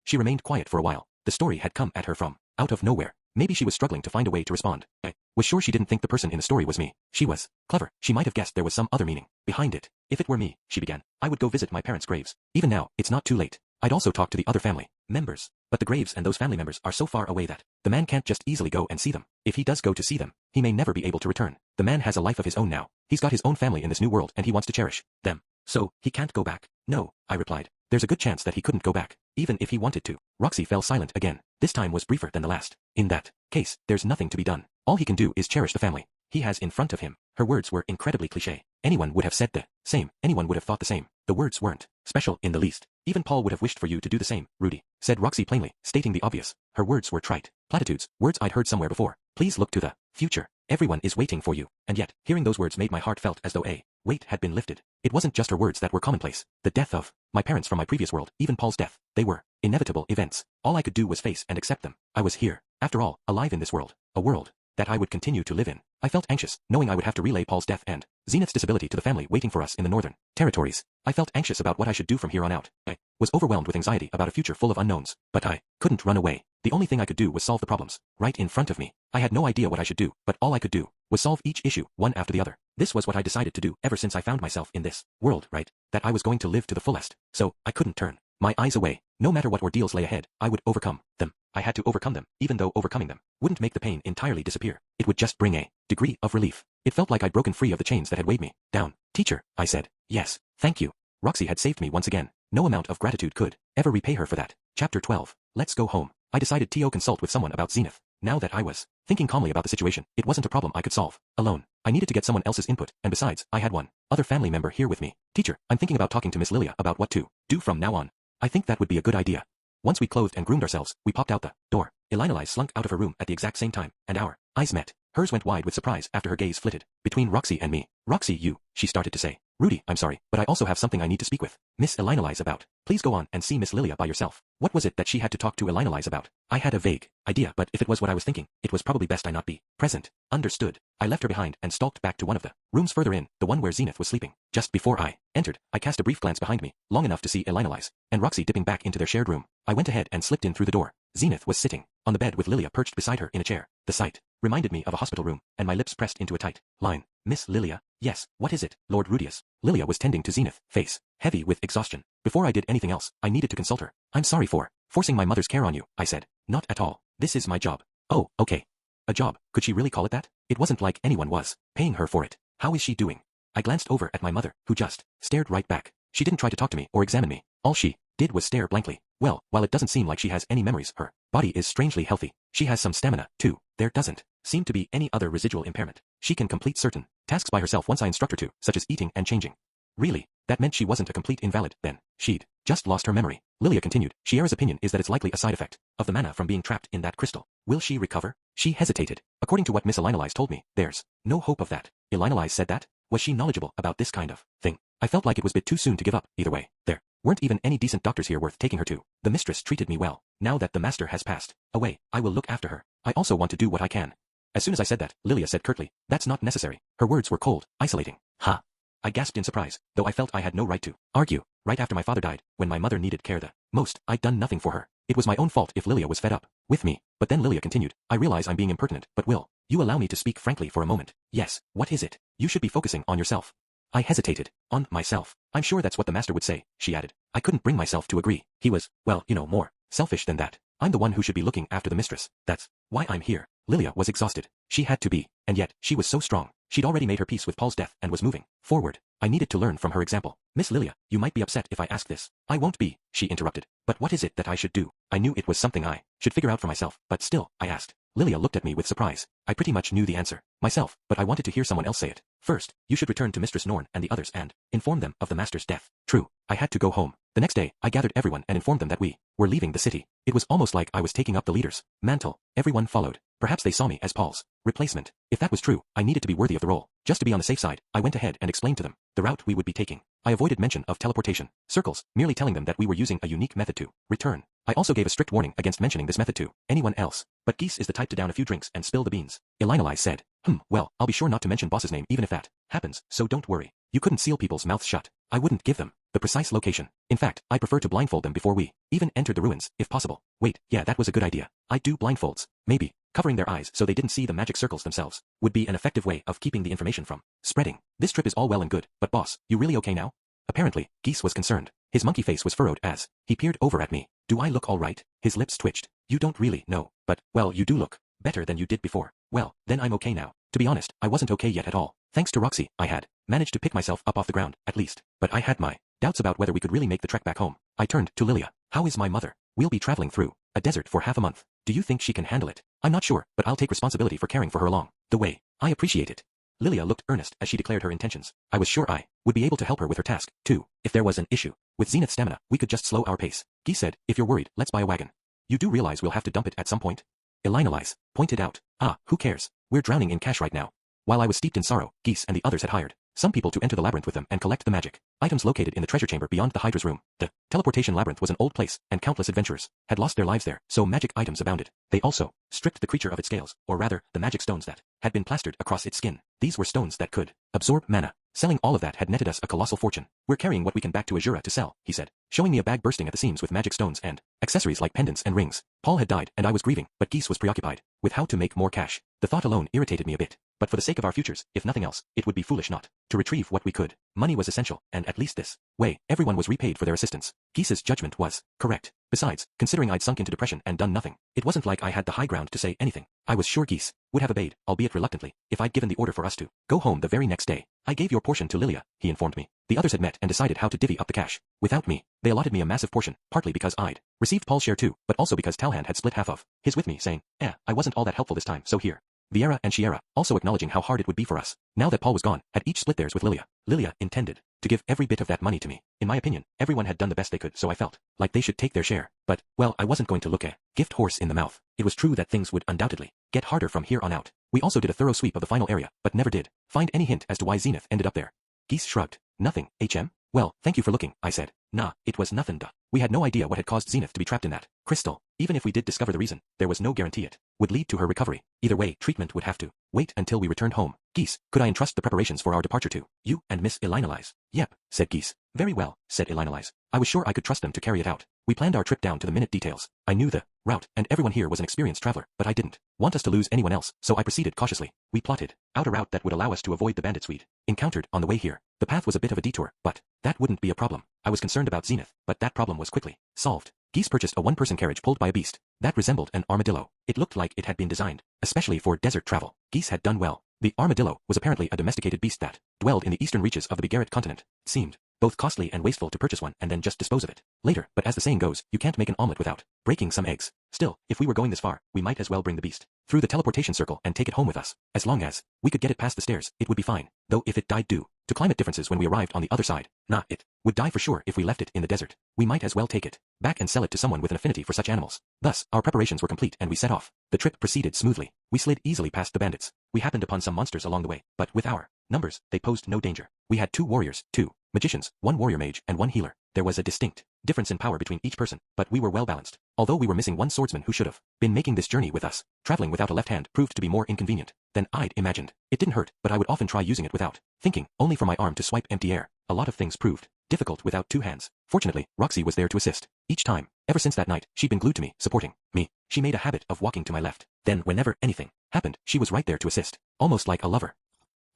She remained quiet for a while. The story had come at her from out of nowhere. Maybe she was struggling to find a way to respond. I was sure she didn't think the person in the story was me. She was clever. She might have guessed there was some other meaning behind it. If it were me, she began, I would go visit my parents' graves. Even now, it's not too late. I'd also talk to the other family members. But the graves and those family members are so far away that the man can't just easily go and see them. If he does go to see them, he may never be able to return. The man has a life of his own now. He's got his own family in this new world and he wants to cherish them. So, he can't go back. No, I replied. There's a good chance that he couldn't go back, even if he wanted to. Roxy fell silent again. This time was briefer than the last. In that case, there's nothing to be done. All he can do is cherish the family he has in front of him. Her words were incredibly cliché. Anyone would have said the same. Anyone would have thought the same. The words weren't special in the least. Even Paul would have wished for you to do the same, Rudy, said Roxy plainly, stating the obvious. Her words were trite platitudes, words I'd heard somewhere before. Please look to the future. Everyone is waiting for you. And yet, hearing those words made my heart felt as though a weight had been lifted. It wasn't just her words that were commonplace. The death of my parents from my previous world, even Paul's death, they were inevitable events. All I could do was face and accept them. I was here, after all, alive in this world, a world that I would continue to live in. I felt anxious, knowing I would have to relay Paul's death and Zenith's disability to the family waiting for us in the northern territories. I felt anxious about what I should do from here on out. I was overwhelmed with anxiety about a future full of unknowns, but I couldn't run away. The only thing I could do was solve the problems right in front of me. I had no idea what I should do, but all I could do was solve each issue, one after the other. This was what I decided to do ever since I found myself in this world, right? That I was going to live to the fullest. So, I couldn't turn my eyes away. No matter what ordeals lay ahead, I would overcome them. I had to overcome them, even though overcoming them wouldn't make the pain entirely disappear. It would just bring a degree of relief. It felt like I'd broken free of the chains that had weighed me down. Teacher, I said. Yes, thank you. Roxy had saved me once again. No amount of gratitude could ever repay her for that. Chapter 12. Let's go home. I decided to consult with someone about Zenith. Now that I was thinking calmly about the situation, it wasn't a problem I could solve alone. I needed to get someone else's input, and besides, I had one other family member here with me. Teacher, I'm thinking about talking to Miss Lilia about what to do from now on. I think that would be a good idea. Once we clothed and groomed ourselves, we popped out the door. Elinalai slunk out of her room at the exact same time, and our eyes met. Hers went wide with surprise after her gaze flitted between Roxy and me. Roxy, she started to say. Rudy, I'm sorry, but I also have something I need to speak with Miss Elinalai about. Please go on and see Miss Lilia by yourself. What was it that she had to talk to Elinalai about? I had a vague idea, but if it was what I was thinking, it was probably best I not be present. Understood. I left her behind and stalked back to one of the rooms further in, the one where Zenith was sleeping. Just before I entered, I cast a brief glance behind me, long enough to see Elinalai's and Roxy dipping back into their shared room. I went ahead and slipped in through the door. Zenith was sitting on the bed with Lilia perched beside her in a chair. The sight reminded me of a hospital room, and my lips pressed into a tight line. Miss Lilia? Yes, what is it, Lord Rudius? Lilia was tending to Zenith, face heavy with exhaustion. Before I did anything else, I needed to consult her. I'm sorry for forcing my mother's care on you, I said. Not at all. This is my job. Oh, okay. A job, could she really call it that? It wasn't like anyone was paying her for it. How is she doing? I glanced over at my mother, who just stared right back. She didn't try to talk to me or examine me. All she did was stare blankly. Well, while it doesn't seem like she has any memories, her body is strangely healthy. She has some stamina, too. There doesn't seem to be any other residual impairment. She can complete certain tasks by herself once I instruct her to, such as eating and changing. Really? That meant she wasn't a complete invalid, then. She'd just lost her memory. Lilia continued. Shiera's opinion is that it's likely a side effect of the mana from being trapped in that crystal. Will she recover? She hesitated. According to what Miss Elinalai told me, there's no hope of that. Elinalai said that? Was she knowledgeable about this kind of thing? I felt like it was a bit too soon to give up. Either way, there weren't even any decent doctors here worth taking her to. The mistress treated me well. Now that the master has passed away, I will look after her. I also want to do what I can. As soon as I said that, Lilia said curtly, that's not necessary. Her words were cold, isolating. Ha! I gasped in surprise, though I felt I had no right to argue. Right after my father died, when my mother needed care the most, I'd done nothing for her. It was my own fault if Lilia was fed up with me. But then Lilia continued, I realize I'm being impertinent, but will you allow me to speak frankly for a moment? Yes, what is it? You should be focusing on yourself. I hesitated. On myself. I'm sure that's what the master would say, she added. I couldn't bring myself to agree. He was, well, more selfish than that. I'm the one who should be looking after the mistress. That's why I'm here. Lilia was exhausted. She had to be. And yet, she was so strong. She'd already made her peace with Paul's death and was moving forward. I needed to learn from her example. Miss Lilia, you might be upset if I ask this. I won't be, she interrupted. But what is it that I should do? I knew it was something I should figure out for myself, but still, I asked. Lilia looked at me with surprise. I pretty much knew the answer myself, but I wanted to hear someone else say it. First, you should return to Mistress Norn and the others and inform them of the master's death. True, I had to go home. The next day, I gathered everyone and informed them that we were leaving the city. It was almost like I was taking up the leader's mantle. Everyone followed. Perhaps they saw me as Paul's replacement. If that was true, I needed to be worthy of the role. Just to be on the safe side, I went ahead and explained to them the route we would be taking. I avoided mention of teleportation circles, merely telling them that we were using a unique method to return. I also gave a strict warning against mentioning this method to anyone else. But Geese is the type to down a few drinks and spill the beans. Elinalai said. Well, I'll be sure not to mention boss's name even if that happens, so don't worry. You couldn't seal people's mouths shut. I wouldn't give them the precise location. In fact, I prefer to blindfold them before we even entered the ruins, if possible. Wait, yeah, that was a good idea. I'd do blindfolds. Maybe covering their eyes so they didn't see the magic circles themselves would be an effective way of keeping the information from spreading. This trip is all well and good, but boss, you really okay now? Apparently, Geese was concerned. His monkey face was furrowed as he peered over at me. Do I look alright? His lips twitched. You don't really know, but, well, you do look better than you did before. Well, then I'm okay now. To be honest, I wasn't okay yet at all. Thanks to Roxy, I had managed to pick myself up off the ground, at least. But I had my doubts about whether we could really make the trek back home. I turned to Lilia. How is my mother? We'll be traveling through a desert for half a month. Do you think she can handle it? I'm not sure, but I'll take responsibility for caring for her along the way. I appreciate it. Lilia looked earnest as she declared her intentions. I was sure I would be able to help her with her task, too. If there was an issue with Zenith's stamina, we could just slow our pace. Guy said, if you're worried, let's buy a wagon. You do realize we'll have to dump it at some point? Elinalize pointed out. Who cares? We're drowning in cash right now. While I was steeped in sorrow, Geese and the others had hired some people to enter the labyrinth with them and collect the magic items located in the treasure chamber beyond the Hydra's room. The teleportation labyrinth was an old place, and countless adventurers had lost their lives there, so magic items abounded. They also stripped the creature of its scales, or rather, the magic stones that had been plastered across its skin. These were stones that could absorb mana. Selling all of that had netted us a colossal fortune. We're carrying what we can back to Azura to sell, he said, showing me a bag bursting at the seams with magic stones and accessories like pendants and rings. Paul had died, and I was grieving, but Geese was preoccupied with how to make more cash. The thought alone irritated me a bit. But for the sake of our futures, if nothing else, it would be foolish not to retrieve what we could. Money was essential, and at least this way, everyone was repaid for their assistance. Geese's judgment was correct. Besides, considering I'd sunk into depression and done nothing, it wasn't like I had the high ground to say anything. I was sure Geese would have obeyed, albeit reluctantly, if I'd given the order for us to go home the very next day. I gave your portion to Lilia, he informed me. The others had met and decided how to divvy up the cash. Without me, they allotted me a massive portion, partly because I'd received Paul's share too, but also because Talhand had split half of his with me, saying, I wasn't all that helpful this time, so here. Viera and Shiera, also acknowledging how hard it would be for us, now that Paul was gone, had each split theirs with Lilia. Lilia intended to give every bit of that money to me. In my opinion, everyone had done the best they could, so I felt like they should take their share. But, well, I wasn't going to look a gift horse in the mouth. It was true that things would undoubtedly get harder from here on out. We also did a thorough sweep of the final area, but never did find any hint as to why Zenith ended up there. Geese shrugged. Nothing, HM? Well, thank you for looking, I said. Nah, it was nothing, duh. We had no idea what had caused Zenith to be trapped in that crystal. Even if we did discover the reason, there was no guarantee it would lead to her recovery. Either way, treatment would have to wait until we returned home. Geese, could I entrust the preparations for our departure to you and Miss Elinalize? Yep, said Geese. Very well, said Elinalize. I was sure I could trust them to carry it out. We planned our trip down to the minute details. I knew the route, and everyone here was an experienced traveler, but I didn't want us to lose anyone else, so I proceeded cautiously. We plotted out a route that would allow us to avoid the bandits we'd encountered on the way here. The path was a bit of a detour, but that wouldn't be a problem. I was concerned about Zenith, but that problem was quickly solved. Geese purchased a one-person carriage pulled by a beast that resembled an armadillo. It looked like it had been designed especially for desert travel. Geese had done well. The armadillo was apparently a domesticated beast that dwelled in the eastern reaches of the Bigarret continent. It seemed both costly and wasteful to purchase one and then just dispose of it later, but as the saying goes, you can't make an omelet without breaking some eggs. Still, if we were going this far, we might as well bring the beast through the teleportation circle and take it home with us. As long as we could get it past the stairs, it would be fine, though if it died due to climate differences when we arrived on the other side, it would die for sure if we left it in the desert. We might as well take it back and sell it to someone with an affinity for such animals. Thus, our preparations were complete and we set off. The trip proceeded smoothly. We slid easily past the bandits. We happened upon some monsters along the way, but with our numbers, they posed no danger. We had 2 warriors, 2 magicians, 1 warrior mage, and 1 healer. There was a distinct difference in power between each person, but we were well balanced. Although we were missing 1 swordsman who should have been making this journey with us, traveling without a left hand proved to be more inconvenient than I'd imagined. It didn't hurt, but I would often try using it without thinking, only for my arm to swipe empty air. A lot of things proved difficult without 2 hands. Fortunately, Roxy was there to assist. Each time, ever since that night, she'd been glued to me, supporting me. She made a habit of walking to my left. Then, whenever anything happened, she was right there to assist, almost like a lover.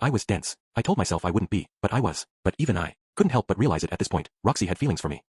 I was dense. I told myself I wouldn't be, but I was. But even I couldn't help but realize it at this point. Roxy had feelings for me.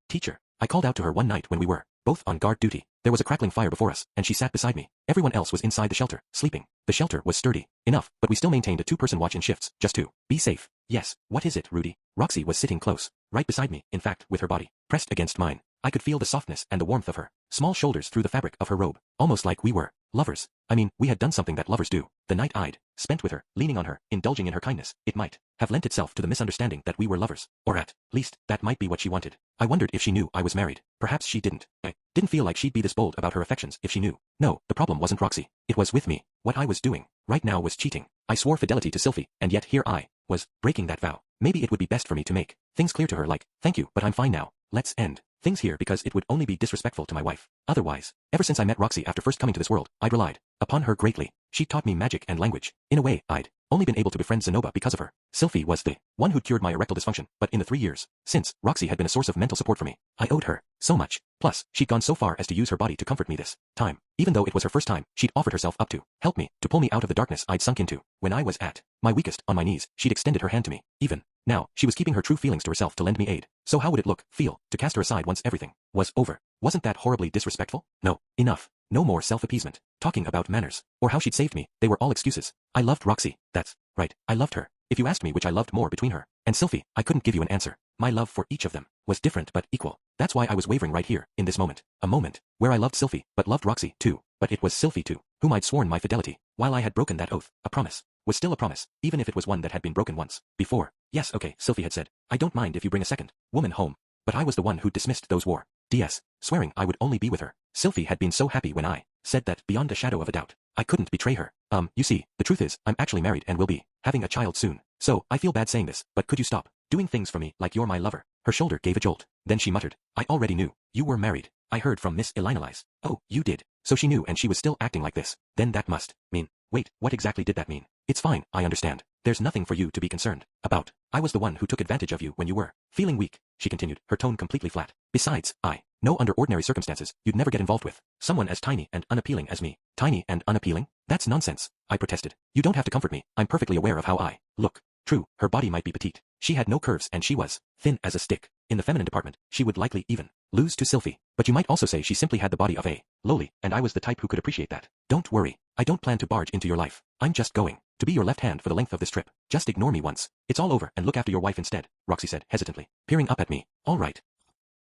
Teacher. I called out to her one night when we were both on guard duty. There was a crackling fire before us, and she sat beside me. Everyone else was inside the shelter, sleeping. The shelter was sturdy enough, but we still maintained a 2-person watch in shifts, just to be safe. Yes, what is it, Rudy? Roxy was sitting close, right beside me, in fact, with her body pressed against mine. I could feel the softness and the warmth of her small shoulders through the fabric of her robe, almost like we were lovers. I mean, we had done something that lovers do. The night I'd spent with her, leaning on her, indulging in her kindness, it might have lent itself to the misunderstanding that we were lovers. Or at least, that might be what she wanted. I wondered if she knew I was married. Perhaps she didn't. I didn't feel like she'd be this bold about her affections if she knew. No, the problem wasn't Roxy. It was with me. What I was doing right now was cheating. I swore fidelity to Sylphie, and yet here I was breaking that vow. Maybe it would be best for me to make things clear to her, like, thank you, but I'm fine now. Let's end things here because it would only be disrespectful to my wife. Otherwise, ever since I met Roxy after first coming to this world, I'd relied upon her greatly. She taught me magic and language. In a way, I'd only been able to befriend Zenoba because of her. Sylphie was the one who'd cured my erectile dysfunction, but in the 3 years since, Roxy had been a source of mental support for me. I owed her so much. Plus, she'd gone so far as to use her body to comfort me this time. Even though it was her first time, she'd offered herself up to help me, to pull me out of the darkness I'd sunk into. When I was at my weakest, on my knees, she'd extended her hand to me. Even now, she was keeping her true feelings to herself to lend me aid. So how would it look, feel, to cast her aside once everything was over? Wasn't that horribly disrespectful? No, enough. No more self-appeasement. Talking about manners, or how she'd saved me, they were all excuses. I loved Roxy, that's right, I loved her. If you asked me which I loved more between her and Sylphie, I couldn't give you an answer. My love for each of them was different but equal. That's why I was wavering right here, in this moment. A moment where I loved Sylphie, but loved Roxy too. But it was Sylphie too, whom I'd sworn my fidelity, while I had broken that oath. A promise was still a promise, even if it was one that had been broken once before. Yes, okay, Sylphie had said. I don't mind if you bring a second woman home. But I was the one who dismissed those war. DS, swearing I would only be with her. Sylphie had been so happy when I said that beyond a shadow of a doubt. I couldn't betray her. You see, the truth is, I'm actually married and will be having a child soon. So, I feel bad saying this, but could you stop doing things for me like you're my lover? Her shoulder gave a jolt. Then she muttered, I already knew. You were married. I heard from Miss Elinalise. Oh, you did. So she knew and she was still acting like this. Then that must mean. Wait, what exactly did that mean? It's fine, I understand. There's nothing for you to be concerned about. I was the one who took advantage of you when you were feeling weak, she continued, her tone completely flat. Besides, I know under ordinary circumstances, you'd never get involved with someone as tiny and unappealing as me. Tiny and unappealing? That's nonsense, I protested. You don't have to comfort me. I'm perfectly aware of how I look. True, her body might be petite. She had no curves and she was thin as a stick. In the feminine department, she would likely even lose to Sylphie. But you might also say she simply had the body of a lowly, and I was the type who could appreciate that. Don't worry. I don't plan to barge into your life. I'm just going to be your left hand for the length of this trip. Just ignore me once. It's all over and look after your wife instead, Roxy said hesitantly, peering up at me. All right.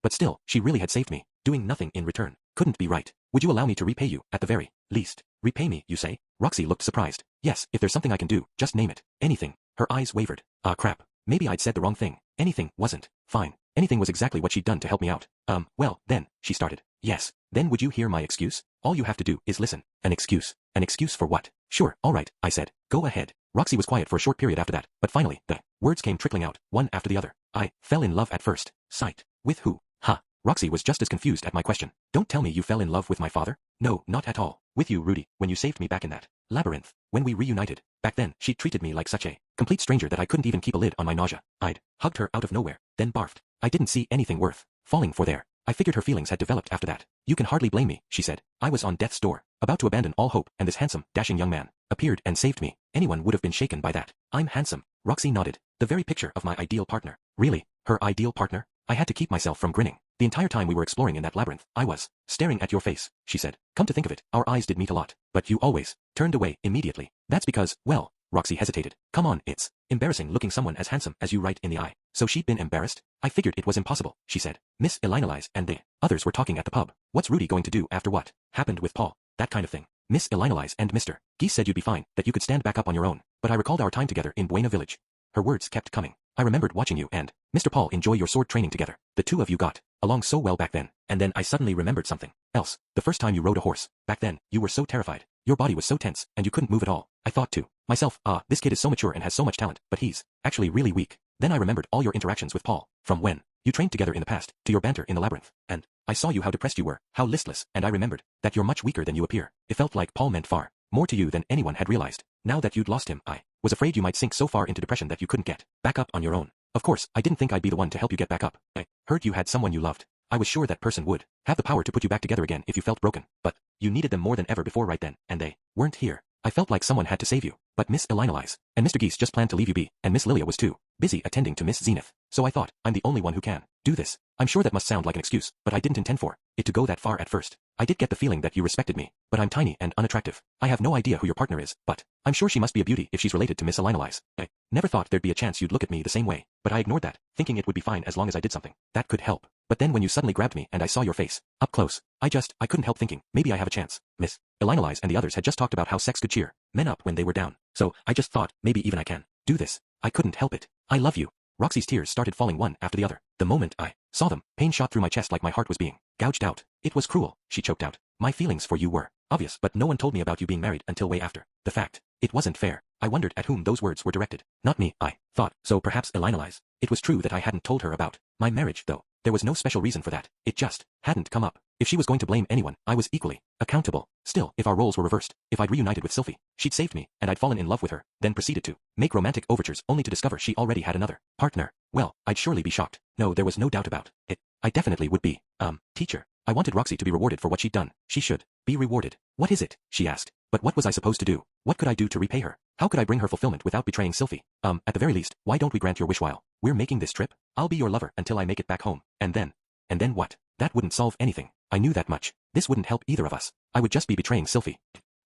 But still, she really had saved me. Doing nothing in return couldn't be right. Would you allow me to repay you, at the very least? Repay me, you say? Roxy looked surprised. Yes, if there's something I can do, just name it. Anything. Her eyes wavered. Ah crap. Maybe I'd said the wrong thing. Anything wasn't fine. Anything was exactly what she'd done to help me out. Well, then, she started. Yes. Then would you hear my excuse? All you have to do is listen. An excuse. An excuse for what? Sure, all right, I said. Go ahead. Roxy was quiet for a short period after that, but finally, the words came trickling out, one after the other. I fell in love at first sight. With who? Ha. Roxy was just as confused at my question. Don't tell me you fell in love with my father? No, not at all. With you, Rudy, when you saved me back in that labyrinth. When we reunited. Back then, she treated me like such a complete stranger that I couldn't even keep a lid on my nausea. I'd hugged her out of nowhere, then barfed. I didn't see anything worth falling for there. I figured her feelings had developed after that. You can hardly blame me, she said. I was on death's door, about to abandon all hope, and this handsome, dashing young man appeared and saved me. Anyone would have been shaken by that. I'm handsome. Roxy nodded. The very picture of my ideal partner. Really? Her ideal partner? I had to keep myself from grinning. The entire time we were exploring in that labyrinth, I was staring at your face, she said. Come to think of it, our eyes did meet a lot, but you always turned away immediately. That's because, well, Roxy hesitated. Come on, it's embarrassing looking someone as handsome as you right in the eye. So she'd been embarrassed? I figured it was impossible, she said. Miss Elinalise and the others were talking at the pub. What's Rudy going to do after what happened with Paul? That kind of thing. Miss Elinalise and Mr. Geese said you'd be fine, that you could stand back up on your own, but I recalled our time together in Buena Village. Her words kept coming. I remembered watching you and Mr. Paul enjoy your sword training together. The two of you got along so well back then. And then I suddenly remembered something else. The first time you rode a horse. Back then, you were so terrified. Your body was so tense, and you couldn't move at all. I thought to myself, this kid is so mature and has so much talent, but he's actually really weak. Then I remembered all your interactions with Paul, from when you trained together in the past, to your banter in the labyrinth, and I saw you how depressed you were, how listless, and I remembered that you're much weaker than you appear. It felt like Paul meant far more to you than anyone had realized. Now that you'd lost him, I was afraid you might sink so far into depression that you couldn't get back up on your own. Of course, I didn't think I'd be the one to help you get back up. I heard you had someone you loved. I was sure that person would have the power to put you back together again if you felt broken, but you needed them more than ever before right then, and they weren't here. I felt like someone had to save you, but Miss Elinalise and Mr. Geese just planned to leave you be, and Miss Lilia was too busy attending to Miss Zenith. So I thought, I'm the only one who can do this. I'm sure that must sound like an excuse, but I didn't intend for it to go that far at first. I did get the feeling that you respected me, but I'm tiny and unattractive. I have no idea who your partner is, but I'm sure she must be a beauty if she's related to Miss Elinalise. I never thought there'd be a chance you'd look at me the same way, but I ignored that, thinking it would be fine as long as I did something that could help. But then when you suddenly grabbed me and I saw your face up close, I couldn't help thinking, maybe I have a chance. Miss Elinalise and the others had just talked about how sex could cheer men up when they were down. So I just thought, maybe even I can do this. I couldn't help it. I love you. Roxy's tears started falling one after the other. The moment I saw them, pain shot through my chest like my heart was being gouged out. It was cruel, she choked out. My feelings for you were obvious, but no one told me about you being married until way after the fact. It wasn't fair. I wondered at whom those words were directed. Not me, I thought, so perhaps Elinalise. It was true that I hadn't told her about my marriage, though. There was no special reason for that. It just hadn't come up. If she was going to blame anyone, I was equally accountable. Still, if our roles were reversed, if I'd reunited with Sylphie, she'd saved me, and I'd fallen in love with her, then proceeded to make romantic overtures only to discover she already had another partner. Well, I'd surely be shocked. No, there was no doubt about it. I definitely would be. Teacher. I wanted Roxy to be rewarded for what she'd done. She should be rewarded. What is it? She asked. But what was I supposed to do? What could I do to repay her? How could I bring her fulfillment without betraying Sylphie? At the very least, why don't we grant your wish while we're making this trip? I'll be your lover until I make it back home. And then what? That wouldn't solve anything. I knew that much. This wouldn't help either of us. I would just be betraying Sylphie.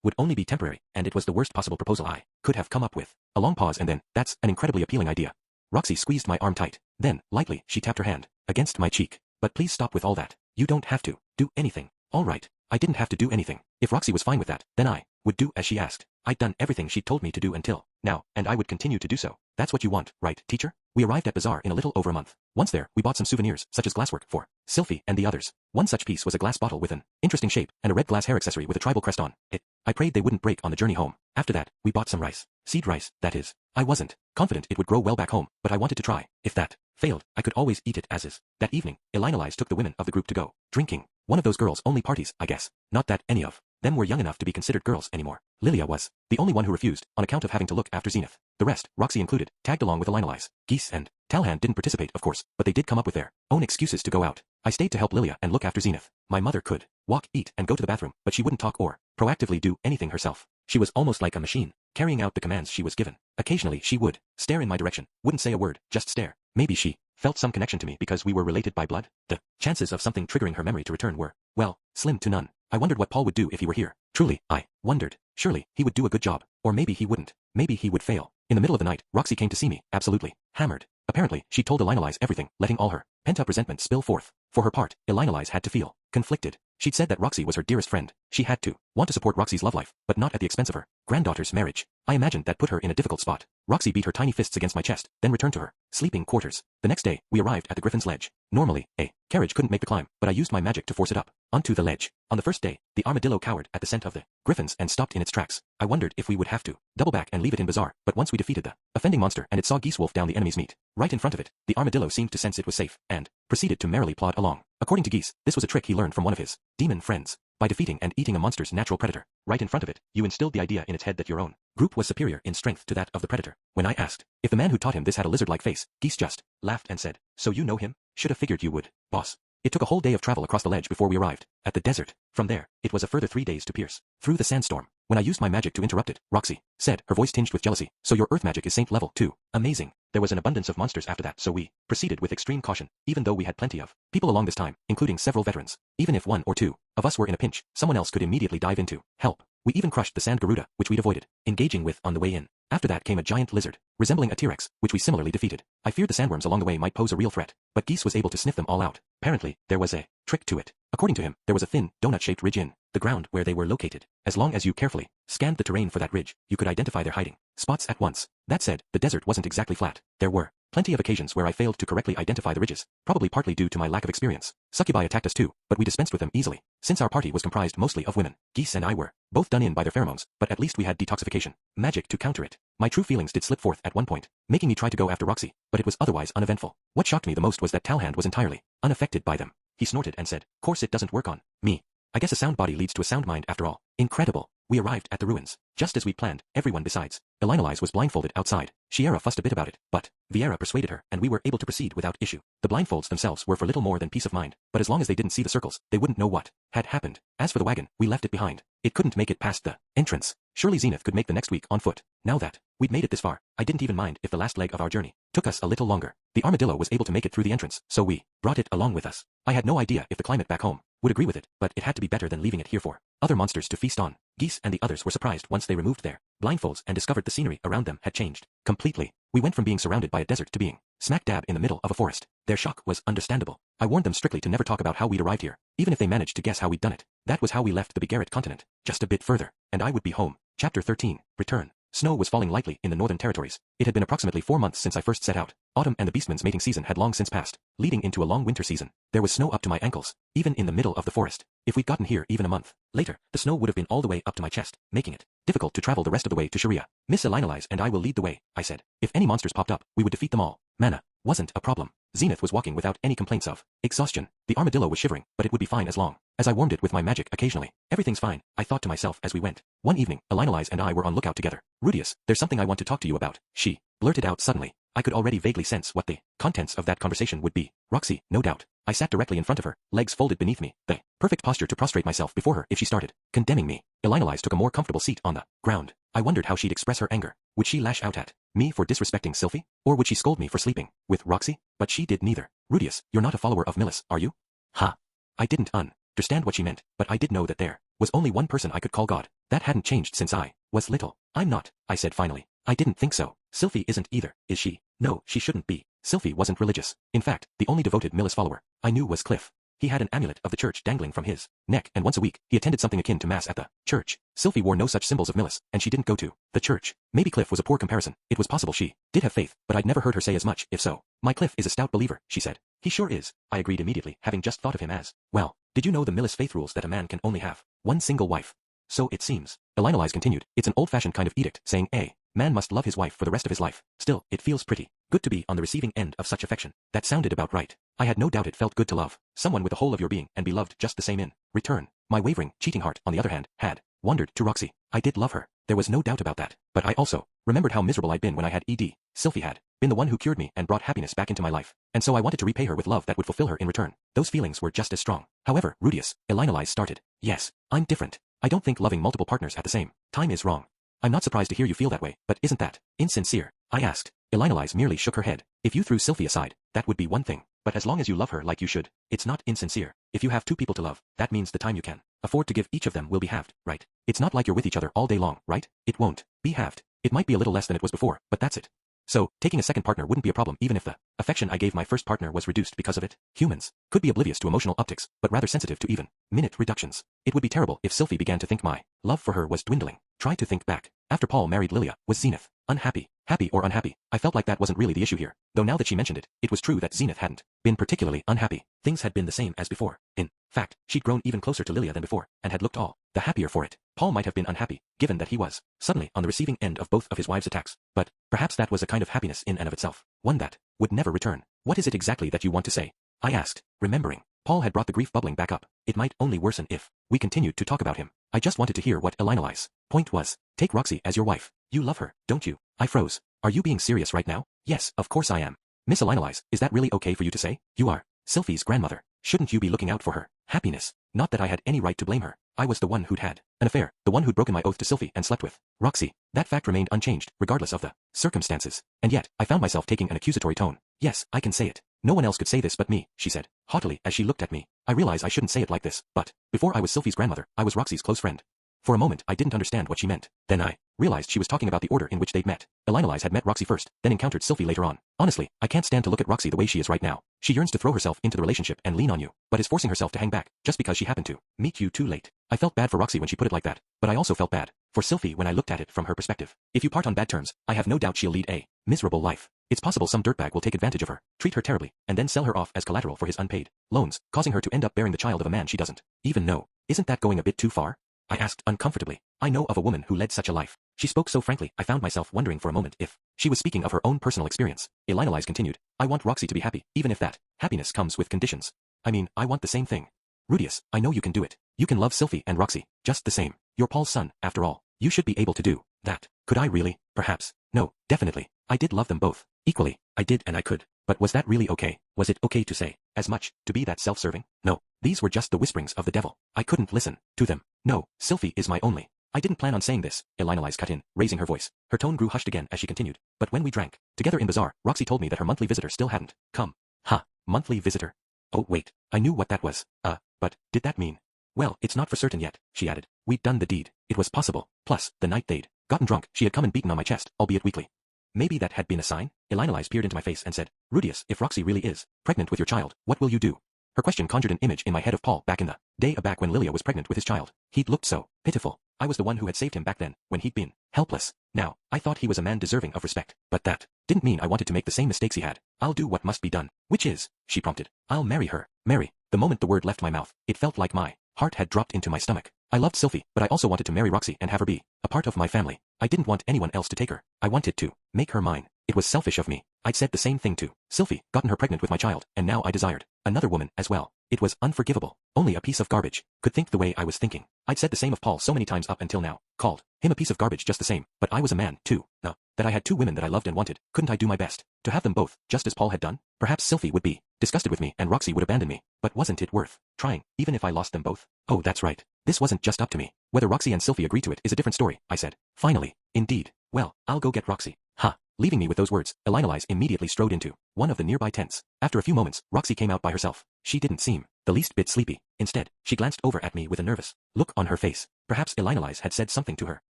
Would only be temporary, and it was the worst possible proposal I could have come up with. A long pause and then, that's an incredibly appealing idea. Roxy squeezed my arm tight. Then, lightly, she tapped her hand against my cheek. But please stop with all that. You don't have to do anything. All right. I didn't have to do anything. If Roxy was fine with that, then I would do as she asked. I'd done everything she told me to do until now, and I would continue to do so. That's what you want, right, teacher? We arrived at Bazaar in a little over a month. Once there, we bought some souvenirs, such as glasswork, for Sylphie and the others. One such piece was a glass bottle with an interesting shape, and a red glass hair accessory with a tribal crest on it. I prayed they wouldn't break on the journey home. After that, we bought some rice. Seed rice, that is. I wasn't confident it would grow well back home, but I wanted to try. If that failed, I could always eat it as is. That evening, Elinalize took the women of the group to go drinking. One of those girls-only parties, I guess. Not that any of them were young enough to be considered girls anymore. Lilia was the only one who refused, on account of having to look after Zenith. The rest, Roxy included, tagged along with Elinalize. Geese and Talhan didn't participate, of course, but they did come up with their own excuses to go out. I stayed to help Lilia and look after Zenith. My mother could walk, eat, and go to the bathroom, but she wouldn't talk or proactively do anything herself. She was almost like a machine, carrying out the commands she was given. Occasionally she would stare in my direction, wouldn't say a word, just stare. Maybe she felt some connection to me because we were related by blood. The chances of something triggering her memory to return were, well, slim to none. I wondered what Paul would do if he were here. Truly, I wondered. Surely, he would do a good job. Or maybe he wouldn't. Maybe he would fail. In the middle of the night, Roxy came to see me, absolutely hammered. Apparently, she told Elinalize everything, letting all her pent-up resentment spill forth. For her part, Elinalize had to feel conflicted. She'd said that Roxy was her dearest friend. She had to want to support Roxy's love life, but not at the expense of her granddaughter's marriage. I imagined that put her in a difficult spot. Roxy beat her tiny fists against my chest, then returned to her sleeping quarters. The next day, we arrived at the Griffin's Ledge. Normally, a carriage couldn't make the climb, but I used my magic to force it up onto the ledge. On the first day, the armadillo cowered at the scent of the griffins and stopped in its tracks. I wondered if we would have to double back and leave it in Bazaar, but once we defeated the offending monster and it saw Geese wolf down the enemy's meat right in front of it, the armadillo seemed to sense it was safe and proceeded to merrily plod along. According to Geese, this was a trick he learned from one of his demon friends. By defeating and eating a monster's natural predator right in front of it, you instilled the idea in its head that your own group was superior in strength to that of the predator. When I asked if the man who taught him this had a lizard-like face, Geese just laughed and said, "So you know him? Should have figured you would, boss." It took a whole day of travel across the ledge before we arrived at the desert. From there, it was a further 3 days to pierce through the sandstorm. When I used my magic to interrupt it, Roxy said, her voice tinged with jealousy, "So your earth magic is saint level too. Amazing." There was an abundance of monsters after that, so we proceeded with extreme caution, even though we had plenty of people along this time, including several veterans. Even if one or two of us were in a pinch, someone else could immediately dive into help. We even crushed the sand Garuda, which we'd avoided engaging with on the way in. After that came a giant lizard, resembling a T-Rex, which we similarly defeated. I feared the sandworms along the way might pose a real threat, but Geese was able to sniff them all out. Apparently, there was a trick to it. According to him, there was a thin, donut-shaped ridge in the ground where they were located. As long as you carefully scanned the terrain for that ridge, you could identify their hiding spots at once. That said, the desert wasn't exactly flat. There were plenty of occasions where I failed to correctly identify the ridges, probably partly due to my lack of experience. Succubi attacked us too, but we dispensed with them easily. Since our party was comprised mostly of women, Geese and I were both done in by their pheromones, but at least we had detoxification magic to counter it. My true feelings did slip forth at one point, making me try to go after Roxy, but it was otherwise uneventful. What shocked me the most was that Talhand was entirely unaffected by them. He snorted and said, "Course it doesn't work on me. I guess a sound body leads to a sound mind after all." Incredible. We arrived at the ruins, just as we planned, everyone besides Elinalize was blindfolded outside. Shiera fussed a bit about it, but Viera persuaded her, and we were able to proceed without issue. The blindfolds themselves were for little more than peace of mind, but as long as they didn't see the circles, they wouldn't know what had happened. As for the wagon, we left it behind. It couldn't make it past the entrance. Surely Zenith could make the next week on foot. Now that we'd made it this far, I didn't even mind if the last leg of our journey took us a little longer. The armadillo was able to make it through the entrance, so we brought it along with us. I had no idea if the climate back home would agree with it, but it had to be better than leaving it here for other monsters to feast on. Geese and the others were surprised once they removed their blindfolds and discovered the scenery around them had changed completely. We went from being surrounded by a desert to being smack dab in the middle of a forest. Their shock was understandable. I warned them strictly to never talk about how we'd arrived here, even if they managed to guess how we'd done it. That was how we left the Bigarret continent, just a bit further, and I would be home. Chapter 13, Return. Snow was falling lightly in the northern territories. It had been approximately 4 months since I first set out. Autumn and the beastman's mating season had long since passed, leading into a long winter season. There was snow up to my ankles, even in the middle of the forest. If we'd gotten here even a month later, the snow would have been all the way up to my chest, making it difficult to travel the rest of the way to Sharia. "Miss Elinalize and I will lead the way," I said. "If any monsters popped up, we would defeat them all." Mana wasn't a problem. Zenith was walking without any complaints of exhaustion. The armadillo was shivering, but it would be fine as long as I warmed it with my magic occasionally. "Everything's fine," I thought to myself as we went. One evening, Elinalize and I were on lookout together. "Rudius, there's something I want to talk to you about," she blurted out suddenly. I could already vaguely sense what the contents of that conversation would be. Roxy, no doubt. I sat directly in front of her, legs folded beneath me, the perfect posture to prostrate myself before her if she started condemning me. Elinalize took a more comfortable seat on the ground. I wondered how she'd express her anger. Would she lash out at me for disrespecting Sylphie? Or would she scold me for sleeping with Roxy? But she did neither. "Rudius, you're not a follower of Millis, are you?" "Ha. I didn't understand what she meant, but I did know that there was only one person I could call God. That hadn't changed since I was little. I'm not, I said finally. I didn't think so. Sylphie isn't either, is she? No, she shouldn't be. Sylphie wasn't religious. In fact, the only devoted Millis follower I knew was Cliff. He had an amulet of the church dangling from his neck, and once a week, he attended something akin to mass at the church. Sylphie wore no such symbols of Millis, and she didn't go to the church. Maybe Cliff was a poor comparison. It was possible she did have faith, but I'd never heard her say as much, if so. My Cliff is a stout believer, she said. He sure is, I agreed immediately, having just thought of him as, well, did you know the Millis faith rules that a man can only have one single wife? So it seems. Elinolise continued, it's an old-fashioned kind of edict, saying a man must love his wife for the rest of his life. Still, it feels pretty good to be on the receiving end of such affection. That sounded about right. I had no doubt it felt good to love someone with the whole of your being and be loved just the same in return. My wavering, cheating heart, on the other hand, had wandered to Roxy. I did love her. There was no doubt about that. But I also remembered how miserable I'd been when I had ED. Sylphie had been the one who cured me and brought happiness back into my life. And so I wanted to repay her with love that would fulfill her in return. Those feelings were just as strong. However, Rudius, Elinolise started. Yes, I'm different. I don't think loving multiple partners at the same time is wrong. I'm not surprised to hear you feel that way, but isn't that insincere? I asked. Elinolise merely shook her head. If you threw Sylphie aside, that would be one thing. But as long as you love her like you should, it's not insincere. If you have two people to love, that means the time you can afford to give each of them will be halved, right? It's not like you're with each other all day long, right? It won't be halved. It might be a little less than it was before, but that's it. So, taking a second partner wouldn't be a problem even if the affection I gave my first partner was reduced because of it. Humans could be oblivious to emotional upticks, but rather sensitive to even minute reductions. It would be terrible if Sylphie began to think my love for her was dwindling. Try to think back. After Paul married Lilia, was Zenith unhappy? Happy or unhappy? I felt like that wasn't really the issue here, though now that she mentioned it, it was true that Zenith hadn't been particularly unhappy. Things had been the same as before. In fact, she'd grown even closer to Lilia than before, and had looked all the happier for it. Paul might have been unhappy, given that he was suddenly on the receiving end of both of his wives' attacks, but perhaps that was a kind of happiness in and of itself, one that would never return. What is it exactly that you want to say? I asked, remembering. Paul had brought the grief bubbling back up. It might only worsen if we continued to talk about him. I just wanted to hear what Elinolise's point was. Take Roxy as your wife. You love her, don't you? I froze. Are you being serious right now? Yes, of course I am. Miss Elinolise, is that really okay for you to say? You are Sylphie's grandmother. Shouldn't you be looking out for her happiness? Not that I had any right to blame her. I was the one who'd had an affair, the one who'd broken my oath to Sylphie and slept with Roxy. That fact remained unchanged, regardless of the circumstances. And yet, I found myself taking an accusatory tone. Yes, I can say it. No one else could say this but me, she said, haughtily as she looked at me. I realize I shouldn't say it like this, but before I was Sylphie's grandmother, I was Roxy's close friend. For a moment I didn't understand what she meant. Then I realized she was talking about the order in which they'd met. Elinolise had met Roxy first, then encountered Sylphie later on. Honestly, I can't stand to look at Roxy the way she is right now. She yearns to throw herself into the relationship and lean on you, but is forcing herself to hang back, just because she happened to meet you too late. I felt bad for Roxy when she put it like that, but I also felt bad for Sylphie when I looked at it from her perspective. If you part on bad terms, I have no doubt she'll lead a miserable life. It's possible some dirtbag will take advantage of her, treat her terribly, and then sell her off as collateral for his unpaid loans, causing her to end up bearing the child of a man she doesn't even know. Isn't that going a bit too far? I asked uncomfortably. I know of a woman who led such a life. She spoke so frankly, I found myself wondering for a moment if she was speaking of her own personal experience. Elinolise continued, I want Roxy to be happy, even if that happiness comes with conditions. I mean, I want the same thing. Rudius, I know you can do it. You can love Sylphie and Roxy, just the same. You're Paul's son, after all. You should be able to do that. Could I really? Perhaps. No, definitely. I did love them both. Equally. I did and I could. But was that really okay? Was it okay to say as much, to be that self-serving? No. These were just the whisperings of the devil. I couldn't listen to them. No, Sylphie is my only. I didn't plan on saying this, Elinolise cut in, raising her voice. Her tone grew hushed again as she continued. But when we drank together in Bazaar, Roxy told me that her monthly visitor still hadn't come. Huh, monthly visitor? Oh wait, I knew what that was. But did that mean? Well, it's not for certain yet, she added. We'd done the deed. It was possible. Plus, the night they'd gotten drunk, she had come and beaten on my chest, albeit weakly. Maybe that had been a sign? Elinolise peered into my face and said, Rudius, if Roxy really is pregnant with your child, what will you do? Her question conjured an image in my head of Paul back in the day back when Lilia was pregnant with his child. He'd looked so pitiful. I was the one who had saved him back then, when he'd been helpless. Now, I thought he was a man deserving of respect, but that didn't mean I wanted to make the same mistakes he had. I'll do what must be done. Which is, she prompted, I'll marry her. Marry. The moment the word left my mouth, it felt like my heart had dropped into my stomach. I loved Sylphie, but I also wanted to marry Roxy and have her be a part of my family. I didn't want anyone else to take her. I wanted to make her mine. It was selfish of me. I'd said the same thing to Sylphie, gotten her pregnant with my child, and now I desired another woman as well. It was unforgivable. Only a piece of garbage could think the way I was thinking. I'd said the same of Paul so many times up until now. Called him a piece of garbage just the same, but I was a man, too. No, that I had two women that I loved and wanted. Couldn't I do my best to have them both, just as Paul had done? Perhaps Sylphie would be disgusted with me and Roxy would abandon me, but wasn't it worth trying, even if I lost them both? Oh, that's right. This wasn't just up to me. Whether Roxy and Sylphie agree to it is a different story, I said. Finally. Indeed. Well, I'll go get Roxy. Ha. Leaving me with those words, Elinolise immediately strode into one of the nearby tents. After a few moments, Roxy came out by herself. She didn't seem the least bit sleepy. Instead, she glanced over at me with a nervous look on her face. Perhaps Elinalise had said something to her.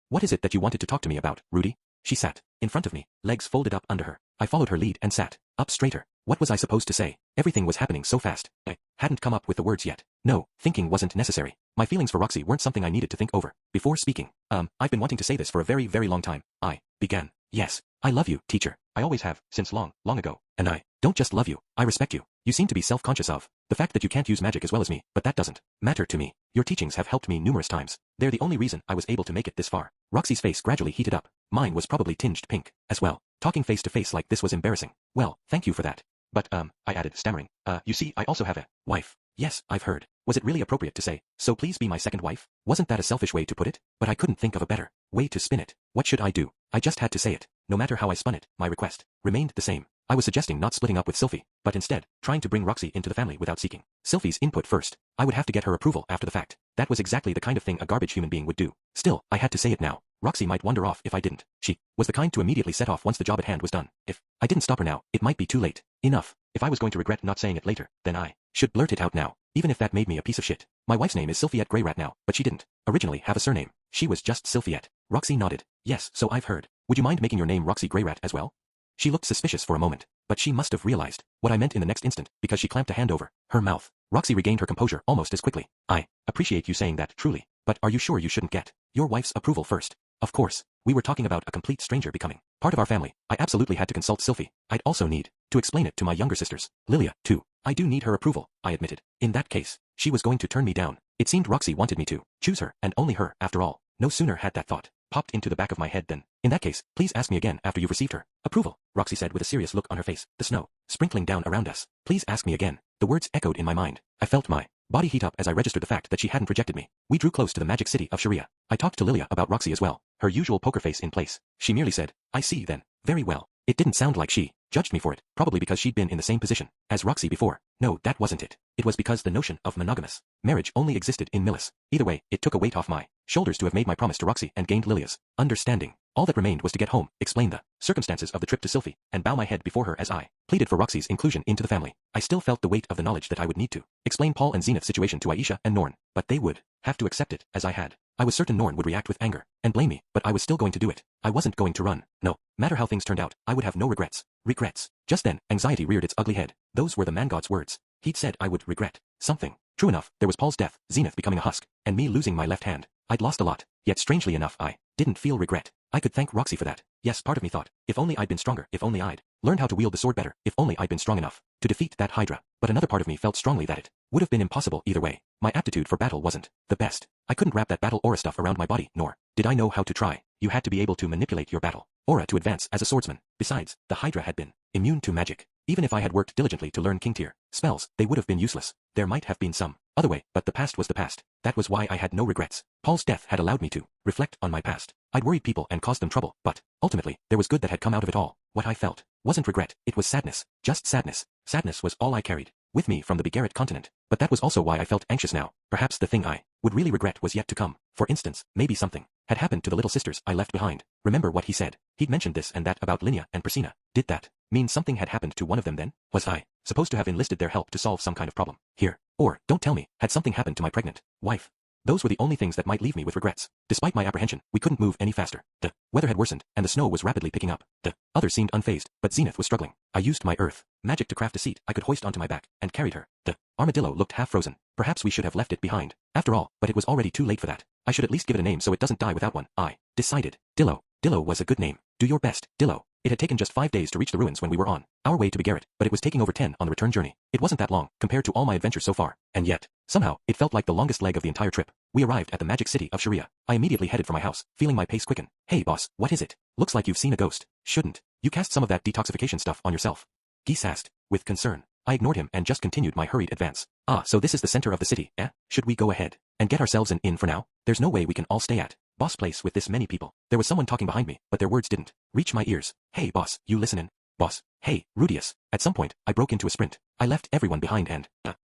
What is it that you wanted to talk to me about, Rudy? She sat in front of me, legs folded up under her. I followed her lead and sat up straighter. What was I supposed to say? Everything was happening so fast. I hadn't come up with the words yet. No, thinking wasn't necessary. My feelings for Roxy weren't something I needed to think over before speaking. I've been wanting to say this for a very, very long time. I began. Yes, I love you, teacher. I always have, since long, long ago. And I don't just love you, I respect you. You seem to be self-conscious of the fact that you can't use magic as well as me, but that doesn't matter to me. Your teachings have helped me numerous times. They're the only reason I was able to make it this far. Roxy's face gradually heated up. Mine was probably tinged pink as well. Talking face to face like this was embarrassing. Well, thank you for that. But, I added, stammering, you see, I also have a wife. Yes, I've heard. Was it really appropriate to say, so please be my second wife? Wasn't that a selfish way to put it? But I couldn't think of a better way to spin it. What should I do? I just had to say it. No matter how I spun it, my request remained the same. I was suggesting not splitting up with Sylphie, but instead, trying to bring Roxy into the family without seeking Sylphie's input first. I would have to get her approval after the fact. That was exactly the kind of thing a garbage human being would do. Still, I had to say it now. Roxy might wander off if I didn't. She was the kind to immediately set off once the job at hand was done. If I didn't stop her now, it might be too late. Enough. If I was going to regret not saying it later, then I should blurt it out now, even if that made me a piece of shit. My wife's name is Sylphiette Greyrat now, but she didn't originally have a surname. She was just Sylphiette. Roxy nodded. Yes, so I've heard. Would you mind making your name Roxy Greyrat as well? She looked suspicious for a moment, but she must have realized what I meant in the next instant, because she clamped a hand over her mouth. Roxy regained her composure almost as quickly. I appreciate you saying that, truly, but are you sure you shouldn't get your wife's approval first? Of course. We were talking about a complete stranger becoming part of our family. I absolutely had to consult Sylphie. I'd also need to explain it to my younger sisters, Lilia, too. I do need her approval, I admitted. In that case, she was going to turn me down. It seemed Roxy wanted me to choose her, and only her, after all. No sooner had that thought popped into the back of my head than, in that case, please ask me again after you've received her approval, Roxy said with a serious look on her face, the snow sprinkling down around us. Please ask me again. The words echoed in my mind. I felt my body heat up as I registered the fact that she hadn't rejected me. We drew close to the magic city of Sharia. I talked to Lilia about Roxy as well, her usual poker face in place. She merely said, I see then. Very well. It didn't sound like she judged me for it, probably because she'd been in the same position as Roxy before. No, that wasn't it. It was because the notion of monogamous marriage only existed in Millis. Either way, it took a weight off my shoulders to have made my promise to Roxy and gained Lilia's understanding. All that remained was to get home, explain the circumstances of the trip to Sylphie, and bow my head before her as I pleaded for Roxy's inclusion into the family. I still felt the weight of the knowledge that I would need to explain Paul and Zenith's situation to Aisha and Norn, but they would have to accept it as I had. I was certain Norn would react with anger and blame me, but I was still going to do it. I wasn't going to run. No matter how things turned out, I would have no regrets. Regrets. Just then, anxiety reared its ugly head. Those were the man god's words. He'd said I would regret something. True enough, there was Paul's death, Zenith becoming a husk, and me losing my left hand. I'd lost a lot, yet strangely enough I didn't feel regret. I could thank Roxy for that. Yes, part of me thought, if only I'd been stronger, if only I'd learned how to wield the sword better, if only I'd been strong enough to defeat that Hydra. But another part of me felt strongly that it would have been impossible either way. My aptitude for battle wasn't the best. I couldn't wrap that battle aura stuff around my body, nor did I know how to try. You had to be able to manipulate your battle aura to advance as a swordsman. Besides, the Hydra had been immune to magic. Even if I had worked diligently to learn King Tier spells, they would have been useless. There might have been some other way, but the past was the past. That was why I had no regrets. Paul's death had allowed me to reflect on my past. I'd worried people and caused them trouble, but ultimately, there was good that had come out of it all. What I felt wasn't regret, it was sadness. Just sadness. Sadness was all I carried with me from the Begarrett continent. But that was also why I felt anxious now. Perhaps the thing I would really regret was yet to come. For instance, maybe something had happened to the little sisters I left behind. Remember what he said? He'd mentioned this and that about Linia and Priscina. Did that mean something had happened to one of them then? Was I supposed to have enlisted their help to solve some kind of problem here? Or, don't tell me, had something happened to my pregnant wife? Those were the only things that might leave me with regrets. Despite my apprehension, we couldn't move any faster. The weather had worsened, and the snow was rapidly picking up. The others seemed unfazed, but Zenith was struggling. I used my earth magic to craft a seat I could hoist onto my back, and carried her. The armadillo looked half frozen. Perhaps we should have left it behind. After all, but it was already too late for that. I should at least give it a name so it doesn't die without one. I decided. Dillo. Dillo was a good name. Do your best, Dillo. It had taken just 5 days to reach the ruins when we were on our way to Begarrett, but it was taking over 10 on the return journey. It wasn't that long, compared to all my adventures so far, and yet, somehow, it felt like the longest leg of the entire trip. We arrived at the magic city of Sharia. I immediately headed for my house, feeling my pace quicken. Hey boss, what is it? Looks like you've seen a ghost. Shouldn't you cast some of that detoxification stuff on yourself? Geese asked, with concern. I ignored him and just continued my hurried advance. Ah, so this is the center of the city, eh? Should we go ahead and get ourselves an inn for now? There's no way we can all stay at boss place with this many people. There was someone talking behind me, but their words didn't reach my ears. Hey boss, you listenin'? Boss. Hey, Rudius. At some point, I broke into a sprint. I left everyone behind and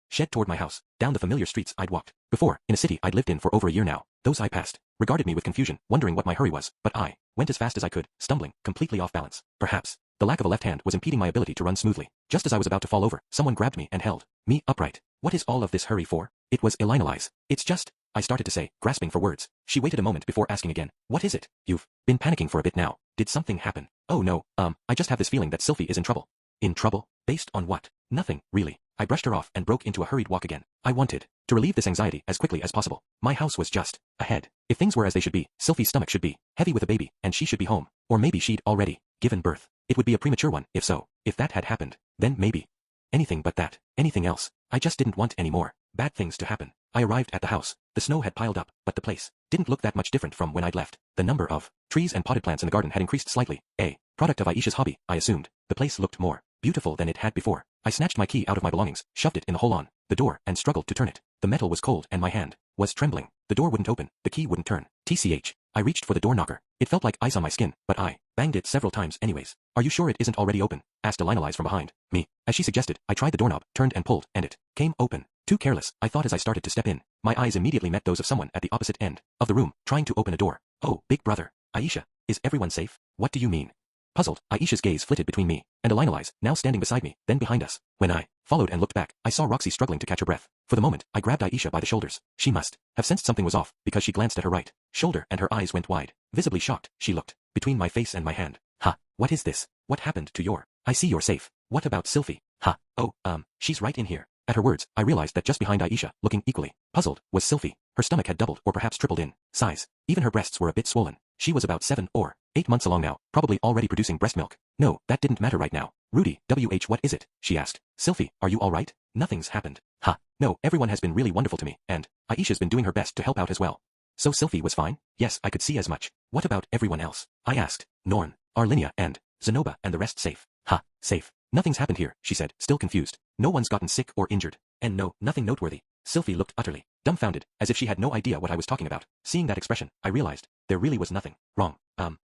shed toward my house, down the familiar streets I'd walked before, in a city I'd lived in for over a year now. Those I passed regarded me with confusion, wondering what my hurry was, but I went as fast as I could, stumbling, completely off balance. Perhaps the lack of a left hand was impeding my ability to run smoothly. Just as I was about to fall over, someone grabbed me and held me upright. What is all of this hurry for? It was Elina's. It's just, I started to say, grasping for words. She waited a moment before asking again. What is it? You've been panicking for a bit now. Did something happen? Oh no, I just have this feeling that Sylvie is in trouble. In trouble? Based on what? Nothing, really. I brushed her off and broke into a hurried walk again. I wanted to relieve this anxiety as quickly as possible. My house was just ahead. If things were as they should be, Sylvie's stomach should be heavy with a baby, and she should be home. Or maybe she'd already given birth. It would be a premature one, if so. If that had happened, then maybe. Anything but that. Anything else. I just didn't want any more bad things to happen. I arrived at the house. The snow had piled up, but the place didn't look that much different from when I'd left. The number of trees and potted plants in the garden had increased slightly. A product of Aisha's hobby, I assumed. The place looked more beautiful than it had before. I snatched my key out of my belongings, shoved it in the hole on the door, and struggled to turn it. The metal was cold and my hand was trembling. The door wouldn't open. The key wouldn't turn. TCH. I reached for the door knocker. It felt like ice on my skin, but I banged it several times anyways. Are you sure it isn't already open? Asked Elina from behind me. As she suggested, I tried the doorknob, turned and pulled, and it came open. Too careless, I thought as I started to step in. My eyes immediately met those of someone at the opposite end of the room, trying to open a door. Oh, big brother. Aisha, is everyone safe? What do you mean? Puzzled, Aisha's gaze flitted between me and Elina's, now standing beside me, then behind us. When I followed and looked back, I saw Roxy struggling to catch her breath. For the moment, I grabbed Aisha by the shoulders. She must have sensed something was off, because she glanced at her right shoulder and her eyes went wide. Visibly shocked, she looked between my face and my hand. Ha, what is this? What happened to your? I see you're safe. What about Sylvie? Ha, oh, she's right in here. At her words, I realized that just behind Aisha, looking equally puzzled, was Sylvie. Her stomach had doubled or perhaps tripled in size. Even her breasts were a bit swollen. She was about 7 or 8 months along now, probably already producing breast milk. No, that didn't matter right now. Rudy, what is it? She asked. Sylvie, are you alright? Nothing's happened. Ha, no, everyone has been really wonderful to me, and Aisha's been doing her best to help out as well. So Sylvie was fine? Yes, I could see as much. What about everyone else? I asked. Norn, Arlinia, and Zenoba and the rest safe. Ha, safe. Nothing's happened here, she said, still confused. No one's gotten sick or injured. And no, nothing noteworthy. Sylvie looked utterly dumbfounded, as if she had no idea what I was talking about. Seeing that expression, I realized there really was nothing wrong.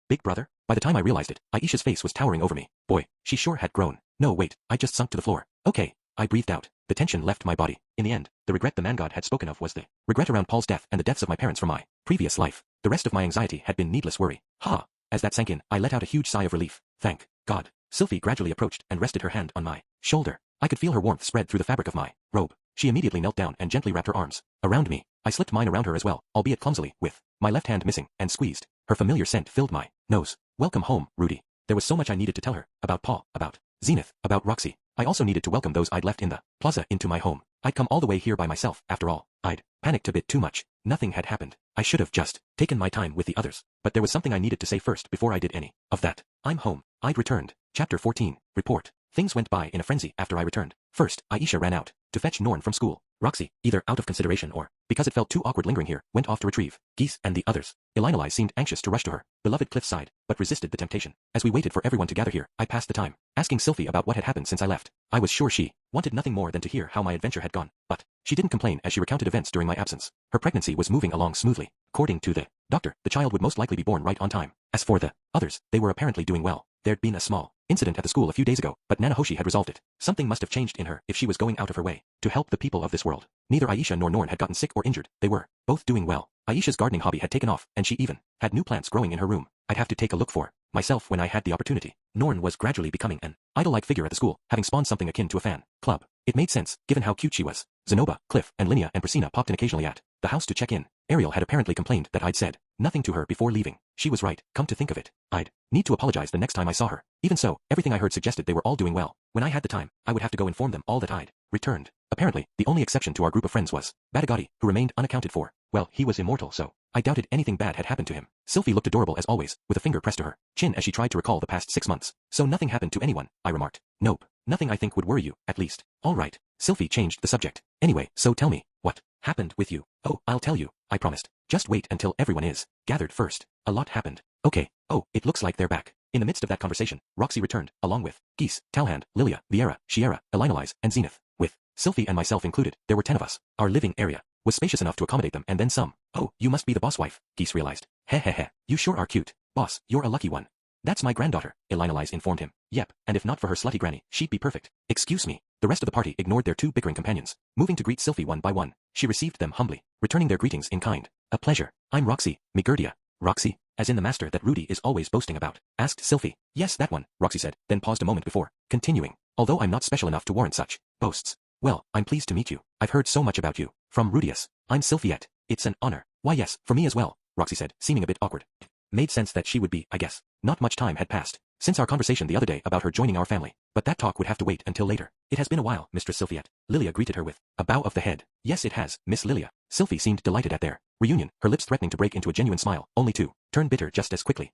Big brother? By the time I realized it, Aisha's face was towering over me. Boy, she sure had grown. No, wait, I just sunk to the floor. Okay, I breathed out. The tension left my body. In the end, the regret the man god had spoken of was the regret around Paul's death and the deaths of my parents from my previous life. The rest of my anxiety had been needless worry. Ha! As that sank in, I let out a huge sigh of relief. Thank God. Sylvie gradually approached and rested her hand on my shoulder. I could feel her warmth spread through the fabric of my robe. She immediately knelt down and gently wrapped her arms around me. I slipped mine around her as well, albeit clumsily, with my left hand missing, and squeezed. Her familiar scent filled my nose. Welcome home, Rudy. There was so much I needed to tell her, about Paul, about Zenith, about Roxy. I also needed to welcome those I'd left in the plaza into my home. I'd come all the way here by myself, after all. I'd panicked a bit too much. Nothing had happened. I should have just taken my time with the others. But there was something I needed to say first before I did any of that. I'm home. I'd returned. Chapter 14. Report. Things went by in a frenzy after I returned. First, Aisha ran out to fetch Norn from school. Roxy, either out of consideration or because it felt too awkward lingering here, went off to retrieve Geese and the others. Elina seemed anxious to rush to her beloved cliffside, but resisted the temptation. As we waited for everyone to gather here, I passed the time asking Sylvie about what had happened since I left. I was sure she wanted nothing more than to hear how my adventure had gone, but she didn't complain as she recounted events during my absence. Her pregnancy was moving along smoothly. According to the doctor, the child would most likely be born right on time. As for the others, they were apparently doing well. There'd been a small incident at the school a few days ago, but Nanahoshi had resolved it. Something must have changed in her if she was going out of her way to help the people of this world. Neither Aisha nor Norn had gotten sick or injured. They were both doing well. Aisha's gardening hobby had taken off, and she even had new plants growing in her room. I'd have to take a look for myself when I had the opportunity. Norn was gradually becoming an idol-like figure at the school, having spawned something akin to a fan club. It made sense, given how cute she was. Zenoba, Cliff, and Linnea and Priscilla popped in occasionally at the house to check in. Ariel had apparently complained that I'd said nothing to her before leaving. She was right, come to think of it. I'd need to apologize the next time I saw her. Even so, everything I heard suggested they were all doing well. When I had the time, I would have to go inform them all that I'd returned. Apparently, the only exception to our group of friends was Batagati, who remained unaccounted for. Well, he was immortal, so I doubted anything bad had happened to him. Sylvie looked adorable as always, with a finger pressed to her chin as she tried to recall the past 6 months. So nothing happened to anyone, I remarked. Nope, nothing I think would worry you, at least. All right. Sylvie changed the subject. Anyway, so tell me, what happened with you? Oh, I'll tell you, I promised. Just wait until everyone is gathered first. A lot happened. Okay, oh, it looks like they're back. In the midst of that conversation, Roxy returned, along with Geese, Talhand, Lilia, Viera, Shiera, Elina and Zenith. With Sylvie and myself included, there were 10 of us. Our living area was spacious enough to accommodate them and then some. Oh, you must be the boss wife, Geese realized. Heh. You sure are cute. Boss, you're a lucky one. That's my granddaughter, Elina informed him. Yep, and if not for her slutty granny, she'd be perfect. Excuse me. The rest of the party ignored their 2 bickering companions, moving to greet Sylvie one by one. She received them humbly, returning their greetings in kind. A pleasure. I'm Roxy, Migurdia. Roxy, as in the master that Rudy is always boasting about? Asked Sylvie. Yes, that one, Roxy said, then paused a moment before continuing. Although I'm not special enough to warrant such boasts. Well, I'm pleased to meet you. I've heard so much about you. From Rudius. I'm Sylphiette. It's an honor. Why yes, for me as well, Roxy said, seeming a bit awkward. Made sense that she would be, I guess. Not much time had passed since our conversation the other day about her joining our family, but that talk would have to wait until later. It has been a while, Mistress Sylphiette. Lilia greeted her with a bow of the head. Yes, it has, Miss Lilia. Sylphie seemed delighted at their reunion, her lips threatening to break into a genuine smile, only to turn bitter just as quickly.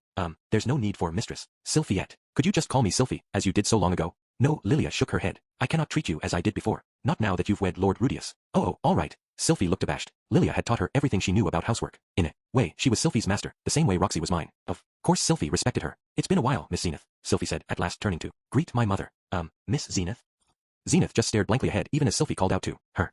There's no need for Mistress Sylphiette. Could you just call me Sylphie, as you did so long ago? No, Lilia shook her head. I cannot treat you as I did before. Not now that you've wed Lord Rudius. Oh, all right. Sylphie looked abashed. Lilia had taught her everything she knew about housework. In a way, she was Sylphie's master, the same way Roxy was mine. Of course Sylphie respected her. It's been a while, Miss Zenith, Sylphie said, at last turning to greet my mother. Miss Zenith? Zenith just stared blankly ahead even as Sylphie called out to her.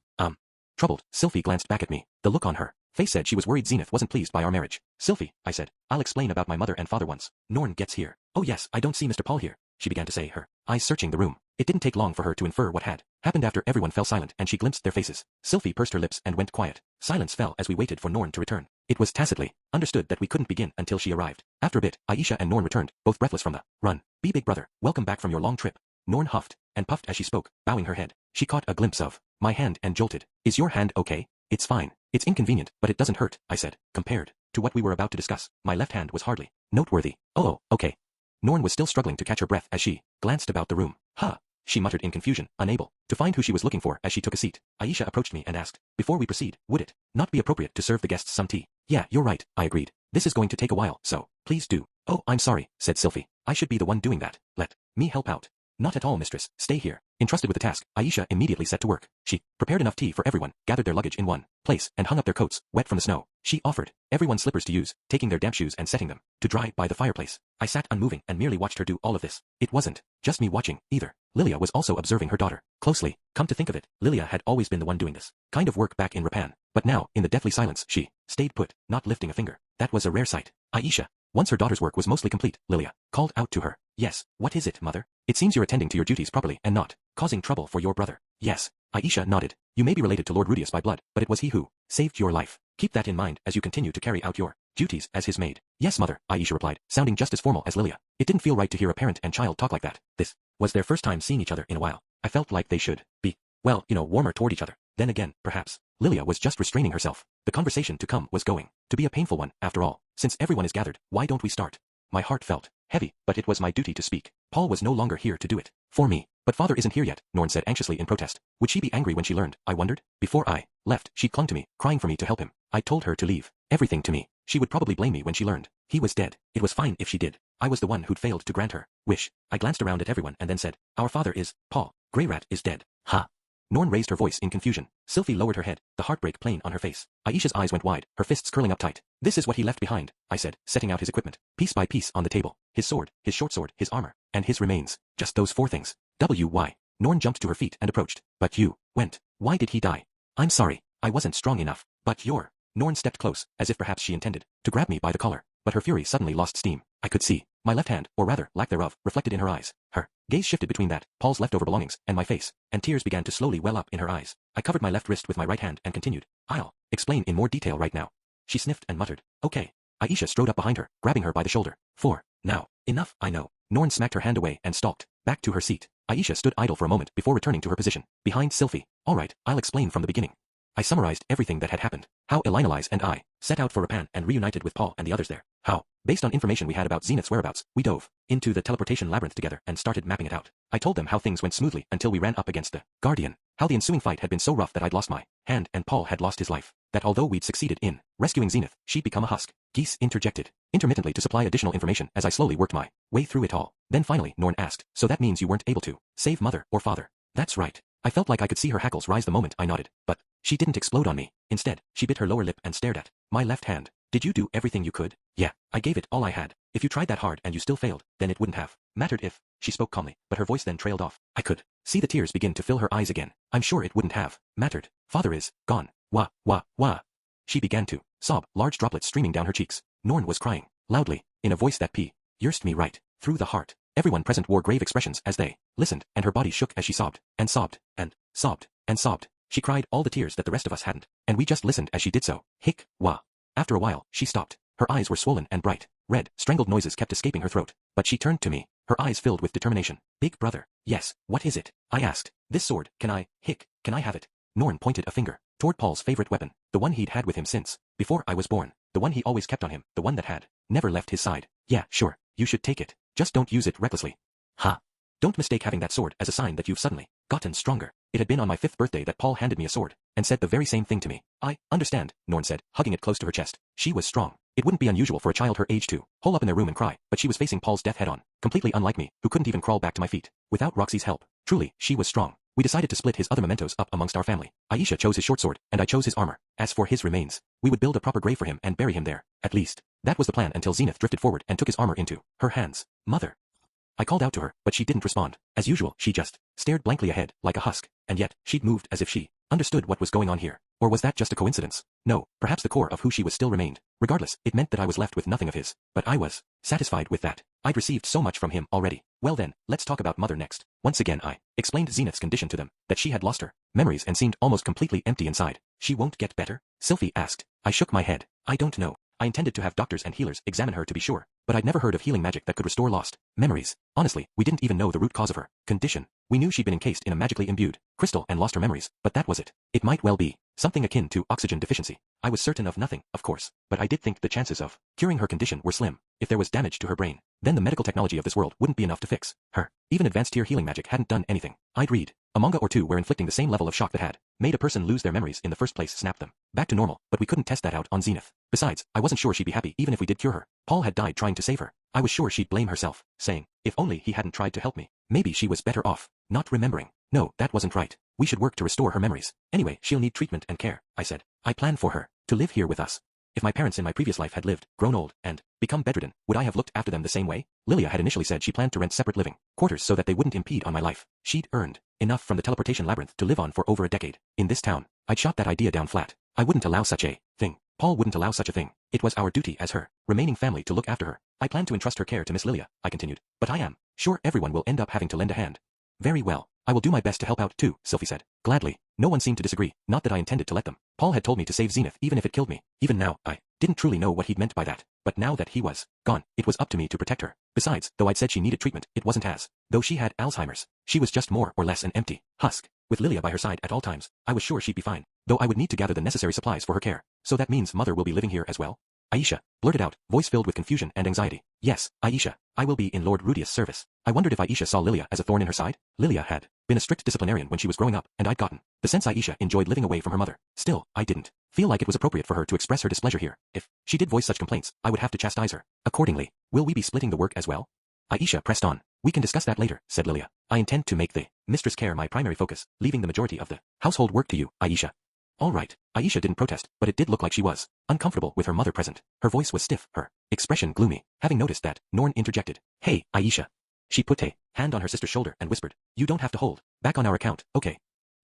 Troubled, Sylphie glanced back at me. The look on her face said she was worried Zenith wasn't pleased by our marriage. Sylphie, I said, I'll explain about my mother and father once Norn gets here. Oh yes, I don't see Mr. Paul here, she began to say, her eyes searching the room. It didn't take long for her to infer what had happened after everyone fell silent and she glimpsed their faces. Sylphie pursed her lips and went quiet. Silence fell as we waited for Norn to return. It was tacitly understood that we couldn't begin until she arrived. After a bit, Aisha and Norn returned, both breathless from the run. Be big brother, welcome back from your long trip. Norn huffed and puffed as she spoke, bowing her head. She caught a glimpse of my hand and jolted. Is your hand okay? It's fine. It's inconvenient, but it doesn't hurt, I said. Compared to what we were about to discuss, my left hand was hardly noteworthy. Oh, okay. Norn was still struggling to catch her breath as she glanced about the room. Huh, she muttered in confusion, unable to find who she was looking for as she took a seat. Aisha approached me and asked, before we proceed, would it not be appropriate to serve the guests some tea? Yeah, you're right, I agreed. This is going to take a while, so please do. Oh, I'm sorry, said Sylphie. I should be the one doing that. Let me help out. Not at all, mistress. Stay here. Entrusted with the task, Aisha immediately set to work. She prepared enough tea for everyone, gathered their luggage in one place, and hung up their coats, wet from the snow. She offered everyone slippers to use, taking their damp shoes and setting them to dry by the fireplace. I sat unmoving and merely watched her do all of this. It wasn't just me watching, either. Lilia was also observing her daughter closely. Come to think of it, Lilia had always been the one doing this kind of work back in Rapan. But now, in the deathly silence, she stayed put, not lifting a finger. That was a rare sight. Aisha, once her daughter's work was mostly complete, Lilia called out to her. Yes, what is it, mother? It seems you're attending to your duties properly and not causing trouble for your brother. Yes. Aisha nodded. You may be related to Lord Rudius by blood, but it was he who saved your life. Keep that in mind as you continue to carry out your duties as his maid. Yes, mother, Aisha replied, sounding just as formal as Lilia. It didn't feel right to hear a parent and child talk like that. This was their first time seeing each other in a while. I felt like they should be, well, warmer toward each other. Then again, perhaps, Lilia was just restraining herself. The conversation to come was going to be a painful one, after all. Since everyone is gathered, why don't we start? My heart felt heavy, but it was my duty to speak. Paul was no longer here to do it for me. But father isn't here yet, Norn said anxiously in protest. Would she be angry when she learned, I wondered? Before I left, she clung to me, crying for me to help him. I told her to leave everything to me. She would probably blame me when she learned he was dead. It was fine if she did. I was the one who'd failed to grant her wish. I glanced around at everyone and then said, our father is, Paul Greyrat is dead. Ha! Norn raised her voice in confusion. Sylphie lowered her head, the heartbreak plain on her face. Aisha's eyes went wide, her fists curling up tight. This is what he left behind, I said, setting out his equipment, piece by piece on the table. His sword, his short sword, his armor, and his remains. Just those 4 things. Why? Norn jumped to her feet and approached. But you went. Why did he die? I'm sorry, I wasn't strong enough. But you're. Norn stepped close, as if perhaps she intended to grab me by the collar. But her fury suddenly lost steam. I could see my left hand, or rather, lack thereof, reflected in her eyes. Her gaze shifted between that, Paul's leftover belongings, and my face, and tears began to slowly well up in her eyes. I covered my left wrist with my right hand and continued. I'll explain in more detail right now. She sniffed and muttered. Okay. Aisha strode up behind her, grabbing her by the shoulder. Now. Enough, I know. Norn smacked her hand away and stalked back to her seat. Aisha stood idle for a moment before returning to her position, behind Sylphie. All right, I'll explain from the beginning. I summarized everything that had happened. How Elinalise and I set out for Rapan and reunited with Paul and the others there. How, based on information we had about Zenith's whereabouts, we dove into the teleportation labyrinth together and started mapping it out. I told them how things went smoothly until we ran up against the Guardian. How the ensuing fight had been so rough that I'd lost my hand and Paul had lost his life. That although we'd succeeded in rescuing Zenith, she'd become a husk. Geese interjected intermittently to supply additional information as I slowly worked my way through it all. Then finally, Norn asked, so that means you weren't able to save mother or father? That's right. I felt like I could see her hackles rise the moment I nodded, but she didn't explode on me. Instead, she bit her lower lip and stared at my left hand. Did you do everything you could? Yeah, I gave it all I had. If you tried that hard and you still failed, then it wouldn't have mattered if, she spoke calmly, but her voice then trailed off. I could see the tears begin to fill her eyes again. I'm sure it wouldn't have mattered. Father is gone. Wah, wah, wah. She began to sob, large droplets streaming down her cheeks. Norn was crying, loudly, in a voice that pierced me right through the heart. Everyone present wore grave expressions as they listened, and her body shook as she sobbed, and sobbed, and sobbed, and sobbed. She cried all the tears that the rest of us hadn't, and we just listened as she did so. Hick, wah. After a while, she stopped. Her eyes were swollen and bright red. Strangled noises kept escaping her throat, but she turned to me. her eyes filled with determination. Big brother. Yes, what is it? I asked. This sword, can I have it? Norn pointed a finger toward Paul's favorite weapon, the one he'd had with him since before I was born, the one he always kept on him, the one that had never left his side. Yeah, sure, you should take it. Just don't use it recklessly. Ha. Don't mistake having that sword as a sign that you've suddenly gotten stronger. It had been on my 5th birthday that Paul handed me a sword, and said the very same thing to me. I understand, Norn said, hugging it close to her chest. She was strong. It wouldn't be unusual for a child her age to hole up in their room and cry, but she was facing Paul's death head on, completely unlike me, who couldn't even crawl back to my feet without Roxy's help. Truly, she was strong. We decided to split his other mementos up amongst our family. Aisha chose his short sword, and I chose his armor. As for his remains, we would build a proper grave for him and bury him there. At least, that was the plan until Zenith drifted forward and took his armor into her hands. Mother. I called out to her, but she didn't respond. As usual, she just stared blankly ahead, like a husk, and yet, she'd moved as if she understood what was going on here. Or was that just a coincidence? No, perhaps the core of who she was still remained. Regardless, it meant that I was left with nothing of his, but I was satisfied with that. I'd received so much from him already. Well then, let's talk about Mother next. Once again I explained Zenith's condition to them, that she had lost her memories and seemed almost completely empty inside. She won't get better? Sylphie asked. I shook my head. I don't know. I intended to have doctors and healers examine her to be sure, but I'd never heard of healing magic that could restore lost memories. Honestly, we didn't even know the root cause of her condition. We knew she'd been encased in a magically imbued crystal and lost her memories, but that was it. It might well be something akin to oxygen deficiency. I was certain of nothing, of course, but I did think the chances of curing her condition were slim. If there was damage to her brain, then the medical technology of this world wouldn't be enough to fix her. Even advanced tier healing magic hadn't done anything. I'd read a manga or two where inflicting the same level of shock that had made a person lose their memories in the first place snapped them back to normal, but we couldn't test that out on Zenith. Besides, I wasn't sure she'd be happy even if we did cure her. Paul had died trying to save her. I was sure she'd blame herself, saying, if only he hadn't tried to help me. Maybe she was better off not remembering. No, that wasn't right. We should work to restore her memories. Anyway, she'll need treatment and care, I said. I plan for her to live here with us. If my parents in my previous life had lived, grown old, and become bedridden, would I have looked after them the same way? Lilia had initially said she planned to rent separate living quarters so that they wouldn't impede on my life. She'd earned enough from the teleportation labyrinth to live on for over a decade. In this town, I'd shot that idea down flat. I wouldn't allow such a thing. Paul wouldn't allow such a thing. It was our duty as her remaining family to look after her. I plan to entrust her care to Miss Lilia, I continued, but I am sure everyone will end up having to lend a hand. Very well. I will do my best to help out too, Sylphie said. Gladly. No one seemed to disagree, not that I intended to let them. Paul had told me to save Zenith even if it killed me. Even now, I didn't truly know what he'd meant by that, but now that he was gone, it was up to me to protect her. Besides, though I'd said she needed treatment, it wasn't as though she had Alzheimer's. She was just more or less an empty husk. With Lilia by her side at all times, I was sure she'd be fine, though I would need to gather the necessary supplies for her care. So that means Mother will be living here as well? Aisha blurted out, voice filled with confusion and anxiety. Yes, Aisha, I will be in Lord Rudius' service. I wondered if Aisha saw Lilia as a thorn in her side. Lilia had been a strict disciplinarian when she was growing up, and I'd gotten the sense Aisha enjoyed living away from her mother. Still, I didn't feel like it was appropriate for her to express her displeasure here. If she did voice such complaints, I would have to chastise her accordingly. Will we be splitting the work as well? Aisha pressed on. We can discuss that later, said Lilia. I intend to make the mistress care my primary focus, leaving the majority of the household work to you, Aisha. All right. Aisha didn't protest, but it did look like she was uncomfortable with her mother present. Her voice was stiff, her expression gloomy. Having noticed that, Norn interjected. Hey, Aisha. She put a hand on her sister's shoulder and whispered. You don't have to hold back on our account, okay?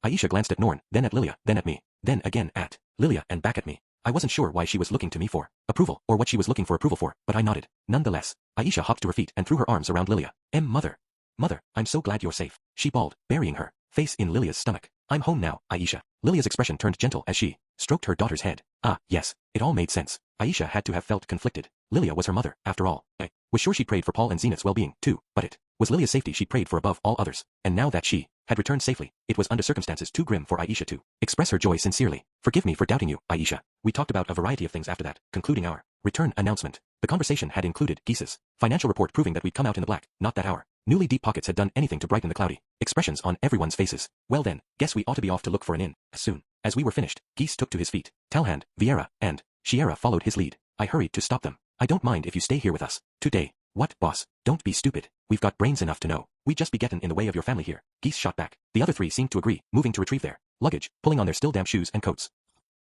Aisha glanced at Norn, then at Lilia, then at me, then again at Lilia and back at me. I wasn't sure why she was looking to me for approval, or what she was looking for approval for, but I nodded. Nonetheless, Aisha hopped to her feet and threw her arms around Lilia. Mother. Mother, I'm so glad you're safe, she bawled, burying her face in Lilia's stomach. I'm home now, Aisha. Lilia's expression turned gentle as she stroked her daughter's head. Ah, yes, it all made sense. Aisha had to have felt conflicted. Lilia was her mother, after all. I was sure she prayed for Paul and Zenith's well-being, too, but it was Lilia's safety she prayed for above all others. And now that she had returned safely, it was under circumstances too grim for Aisha to express her joy sincerely. Forgive me for doubting you, Aisha. We talked about a variety of things after that, concluding our return announcement. The conversation had included Geese's financial report proving that we'd come out in the black, not that our newly deep pockets had done anything to brighten the cloudy expressions on everyone's faces. Well then, guess we ought to be off to look for an inn. As soon as we were finished, Geese took to his feet. Talhand, Vieira, and Shiera followed his lead. I hurried to stop them. I don't mind if you stay here with us today. What, boss? Don't be stupid. We've got brains enough to know we'd just be getting in the way of your family here. Geese shot back. The other three seemed to agree, moving to retrieve their luggage, pulling on their still damp shoes and coats.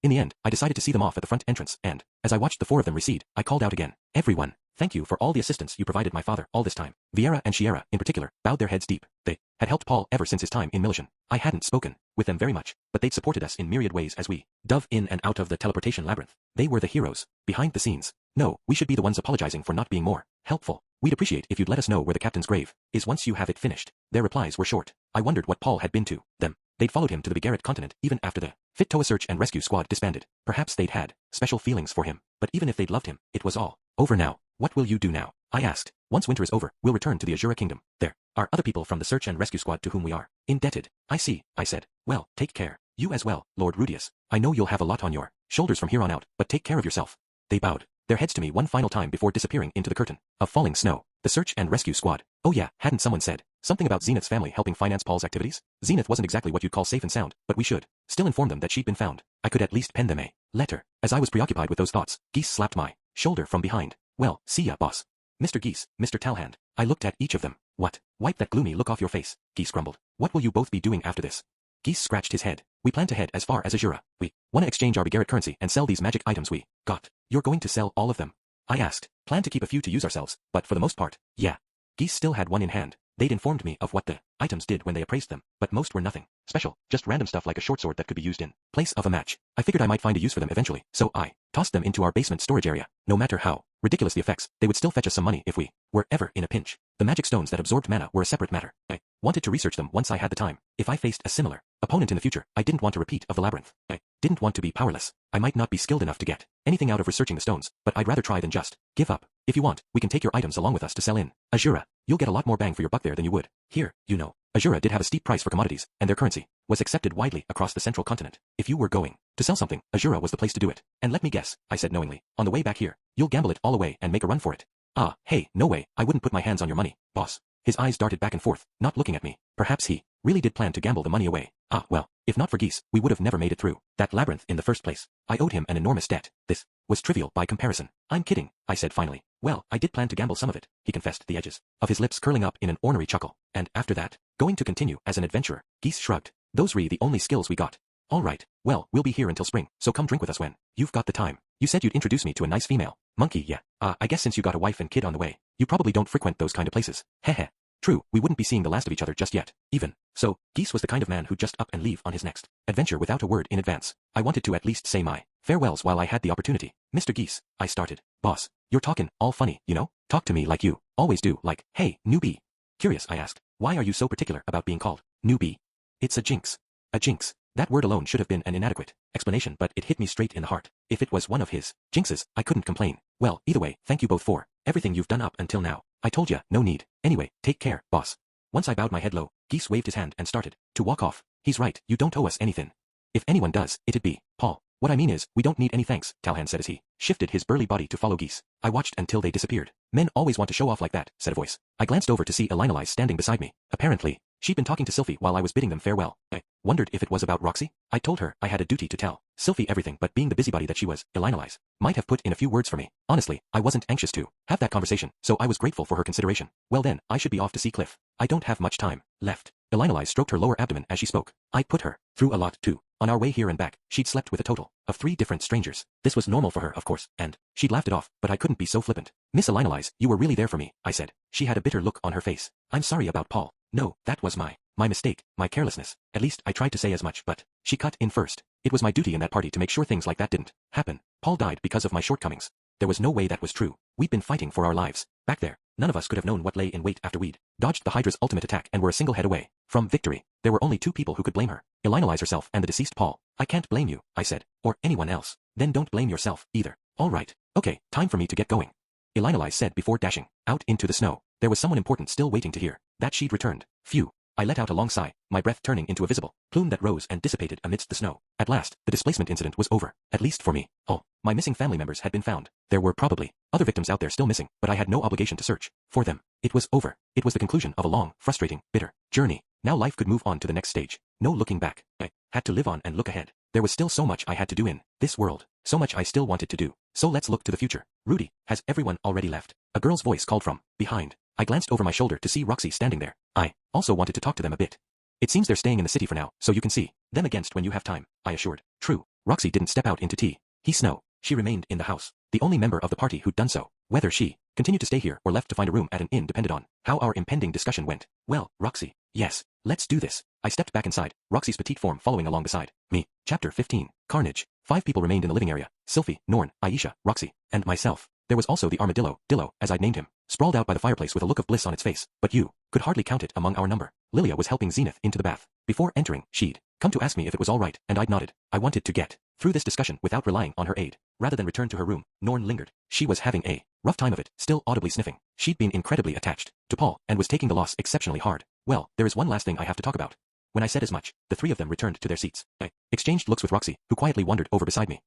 In the end, I decided to see them off at the front entrance, and as I watched the four of them recede, I called out again. Everyone, thank you for all the assistance you provided my father all this time. Vieira and Shiera, in particular, bowed their heads deep. They had helped Paul ever since his time in Militian. I hadn't spoken with them very much, but they'd supported us in myriad ways as we dove in and out of the teleportation labyrinth. They were the heroes behind the scenes. No, we should be the ones apologizing for not being more helpful. We'd appreciate if you'd let us know where the captain's grave is once you have it finished. Their replies were short. I wondered what Paul had been to them. They'd followed him to the Bigarret continent even after the Fit-Toa search and rescue squad disbanded. Perhaps they'd had special feelings for him, but even if they'd loved him, it was all over now. What will you do now? I asked. Once winter is over, we'll return to the Azura Kingdom. There are other people from the search and rescue squad to whom we are indebted. I see, I said. Well, take care. You as well, Lord Rudius. I know you'll have a lot on your shoulders from here on out, but take care of yourself. They bowed their heads to me one final time before disappearing into the curtain of falling snow. The search and rescue squad. Oh yeah, hadn't someone said something about Zenith's family helping finance Paul's activities? Zenith wasn't exactly what you'd call safe and sound, but we should still inform them that she'd been found. I could at least pen them a letter. As I was preoccupied with those thoughts, Geese slapped my shoulder from behind. Well, see ya, boss. Mr. Geese, Mr. Talhand. I looked at each of them. What? Wipe that gloomy look off your face, Geese grumbled. What will you both be doing after this? Geese scratched his head. We plan to head as far as Azura. We want to exchange our Begarrett currency and sell these magic items we got. You're going to sell all of them? I asked. Plan to keep a few to use ourselves, but for the most part, yeah. Geese still had one in hand. They'd informed me of what the items did when they appraised them, but most were nothing special, just random stuff like a short sword that could be used in place of a match. I figured I might find a use for them eventually, so I tossed them into our basement storage area. No matter how ridiculous the effects, they would still fetch us some money if we were ever in a pinch. The magic stones that absorbed mana were a separate matter. I wanted to research them once I had the time. If I faced a similar opponent in the future, I didn't want a repeat of the labyrinth. I didn't want to be powerless. I might not be skilled enough to get anything out of researching the stones, but I'd rather try than just give up. If you want, we can take your items along with us to sell in Azura. You'll get a lot more bang for your buck there than you would here, you know. Azura did have a steep price for commodities, and their currency was accepted widely across the central continent. If you were going to sell something, Azura was the place to do it. And let me guess, I said knowingly, on the way back here, you'll gamble it all away and make a run for it. Ah, hey, no way, I wouldn't put my hands on your money, boss. His eyes darted back and forth, not looking at me. Perhaps he really did plan to gamble the money away. Ah, well, if not for Geese, we would have never made it through that labyrinth in the first place. I owed him an enormous debt. This was trivial by comparison. I'm kidding, I said finally. Well, I did plan to gamble some of it, he confessed, the edges of his lips curling up in an ornery chuckle. And after that, going to continue as an adventurer. Geese shrugged. Those were the only skills we got. All right, well, we'll be here until spring, so come drink with us when you've got the time. You said you'd introduce me to a nice female monkey, yeah. I guess since you got a wife and kid on the way, you probably don't frequent those kind of places. Heh. True, we wouldn't be seeing the last of each other just yet, even. So, Geese was the kind of man who'd just up and leave on his next adventure without a word in advance. I wanted to at least say my farewells while I had the opportunity. Mr. Geese, I started. Boss, you're talking all funny, you know? Talk to me like you always do, like, hey, newbie. Curious, I asked. Why are you so particular about being called newbie? It's a jinx. A jinx. That word alone should have been an inadequate explanation, but it hit me straight in the heart. If it was one of his jinxes, I couldn't complain. Well, either way, thank you both for everything you've done up until now. I told ya, no need. Anyway, take care, boss. Once I bowed my head low, Geese waved his hand and started to walk off. He's right, you don't owe us anything. If anyone does, it'd be Paul. What I mean is, we don't need any thanks, Talhand said as he shifted his burly body to follow Geese. I watched until they disappeared. Men always want to show off like that, said a voice. I glanced over to see Elinalize standing beside me. Apparently, she'd been talking to Sylphie while I was bidding them farewell. I wondered if it was about Roxy. I told her I had a duty to tell Sylphie everything, but being the busybody that she was, Elinalize might have put in a few words for me. Honestly, I wasn't anxious to have that conversation, so I was grateful for her consideration. Well then, I should be off to see Cliff. I don't have much time left. Elinalize stroked her lower abdomen as she spoke. I put her through a lot too. On our way here and back, she'd slept with a total of 3 different strangers. This was normal for her, of course, and she'd laughed it off, but I couldn't be so flippant. Miss Elinalize, you were really there for me, I said. She had a bitter look on her face. I'm sorry about Paul. No, that was my mistake, my carelessness. At least I tried to say as much, but she cut in first. It was my duty in that party to make sure things like that didn't happen. Paul died because of my shortcomings. There was no way that was true. We'd been fighting for our lives. Back there, none of us could have known what lay in wait after we'd dodged the Hydra's ultimate attack and were a single head away from victory. There were only 2 people who could blame her. Elinalize herself and the deceased Paul. I can't blame you, I said, or anyone else. Then don't blame yourself, either. All right. Okay, time for me to get going, Elinalize said before dashing out into the snow. There was someone important still waiting to hear that she'd returned. Phew. I let out a long sigh, my breath turning into a visible plume that rose and dissipated amidst the snow. At last, the displacement incident was over, at least for me. All my missing family members had been found. There were probably other victims out there still missing, but I had no obligation to search for them. It was over. It was the conclusion of a long, frustrating, bitter journey. Now life could move on to the next stage. No looking back. I had to live on and look ahead. There was still so much I had to do in this world. So much I still wanted to do. So let's look to the future. Rudy, has everyone already left? A girl's voice called from behind. I glanced over my shoulder to see Roxy standing there. I also wanted to talk to them a bit. It seems they're staying in the city for now, so you can see them again when you have time, I assured. True. Roxy didn't step out into snow. She remained in the house. The only member of the party who'd done so. Whether she continued to stay here or left to find a room at an inn depended on how our impending discussion went. Well, Roxy. Yes, let's do this. I stepped back inside, Roxy's petite form following along beside me. Chapter 15. Carnage. 5 people remained in the living area. Sylphie, Norn, Aisha, Roxy, and myself. There was also the armadillo, Dillo, as I'd named him, sprawled out by the fireplace with a look of bliss on its face. But you Could hardly count it among our number. Lilia was helping Zenith into the bath. Before entering, she'd come to ask me if it was all right, and I'd nodded. I wanted to get through this discussion without relying on her aid. Rather than return to her room, Norn lingered. She was having a rough time of it, still audibly sniffing. She'd been incredibly attached to Paul, and was taking the loss exceptionally hard. Well, there is one last thing I have to talk about. When I said as much, the three of them returned to their seats. I exchanged looks with Roxy, who quietly wandered over beside me.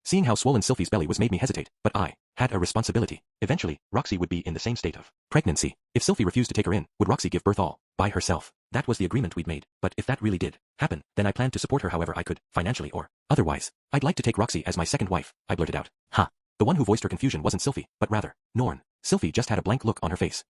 Seeing how swollen Sylphie's belly was made me hesitate, but I had a responsibility. Eventually, Roxy would be in the same state of pregnancy. If Sylphie refused to take her in, would Roxy give birth all by herself? That was the agreement we'd made, but if that really did happen, then I planned to support her however I could, financially or otherwise. I'd like to take Roxy as my second wife, I blurted out. Ha! The one who voiced her confusion wasn't Sylphie, but rather Norn. Sylphie just had a blank look on her face.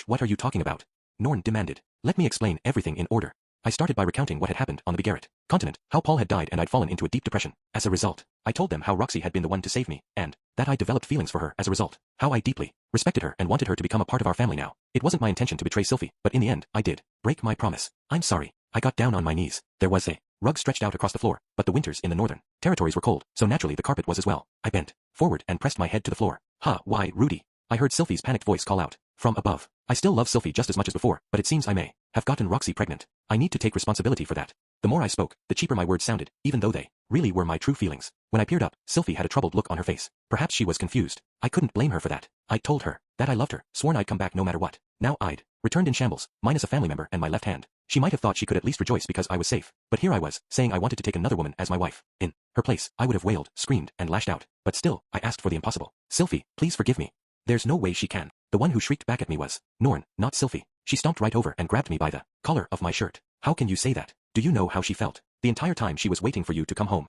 What are you talking about? Norn demanded. Let me explain everything in order. I started by recounting what had happened on the Bigarret continent, how Paul had died and I'd fallen into a deep depression. As a result, I told them how Roxy had been the one to save me, and that I developed feelings for her as a result. How I deeply respected her and wanted her to become a part of our family now. It wasn't my intention to betray Sylphie, but in the end, I did break my promise. I'm sorry. I got down on my knees. There was a rug stretched out across the floor, but the winters in the northern territories were cold, so naturally the carpet was as well. I bent forward and pressed my head to the floor. Why, Rudy? I heard Sylphie's panicked voice call out from above. I still love Sylphie just as much as before, but it seems I may have gotten Roxy pregnant. I need to take responsibility for that. The more I spoke, the cheaper my words sounded, even though they really were my true feelings. When I peered up, Sylphie had a troubled look on her face. Perhaps she was confused. I couldn't blame her for that. I told her that I loved her, sworn I'd come back no matter what. Now I'd returned in shambles, minus a family member and my left hand. She might have thought she could at least rejoice because I was safe, but here I was, saying I wanted to take another woman as my wife. In her place, I would have wailed, screamed, and lashed out. But still, I asked for the impossible. Sylphie, please forgive me. There's no way she can. The one who shrieked back at me was Norn, not Sylphie. She stomped right over and grabbed me by the collar of my shirt. How can you say that? Do you know how she felt? The entire time she was waiting for you to come home.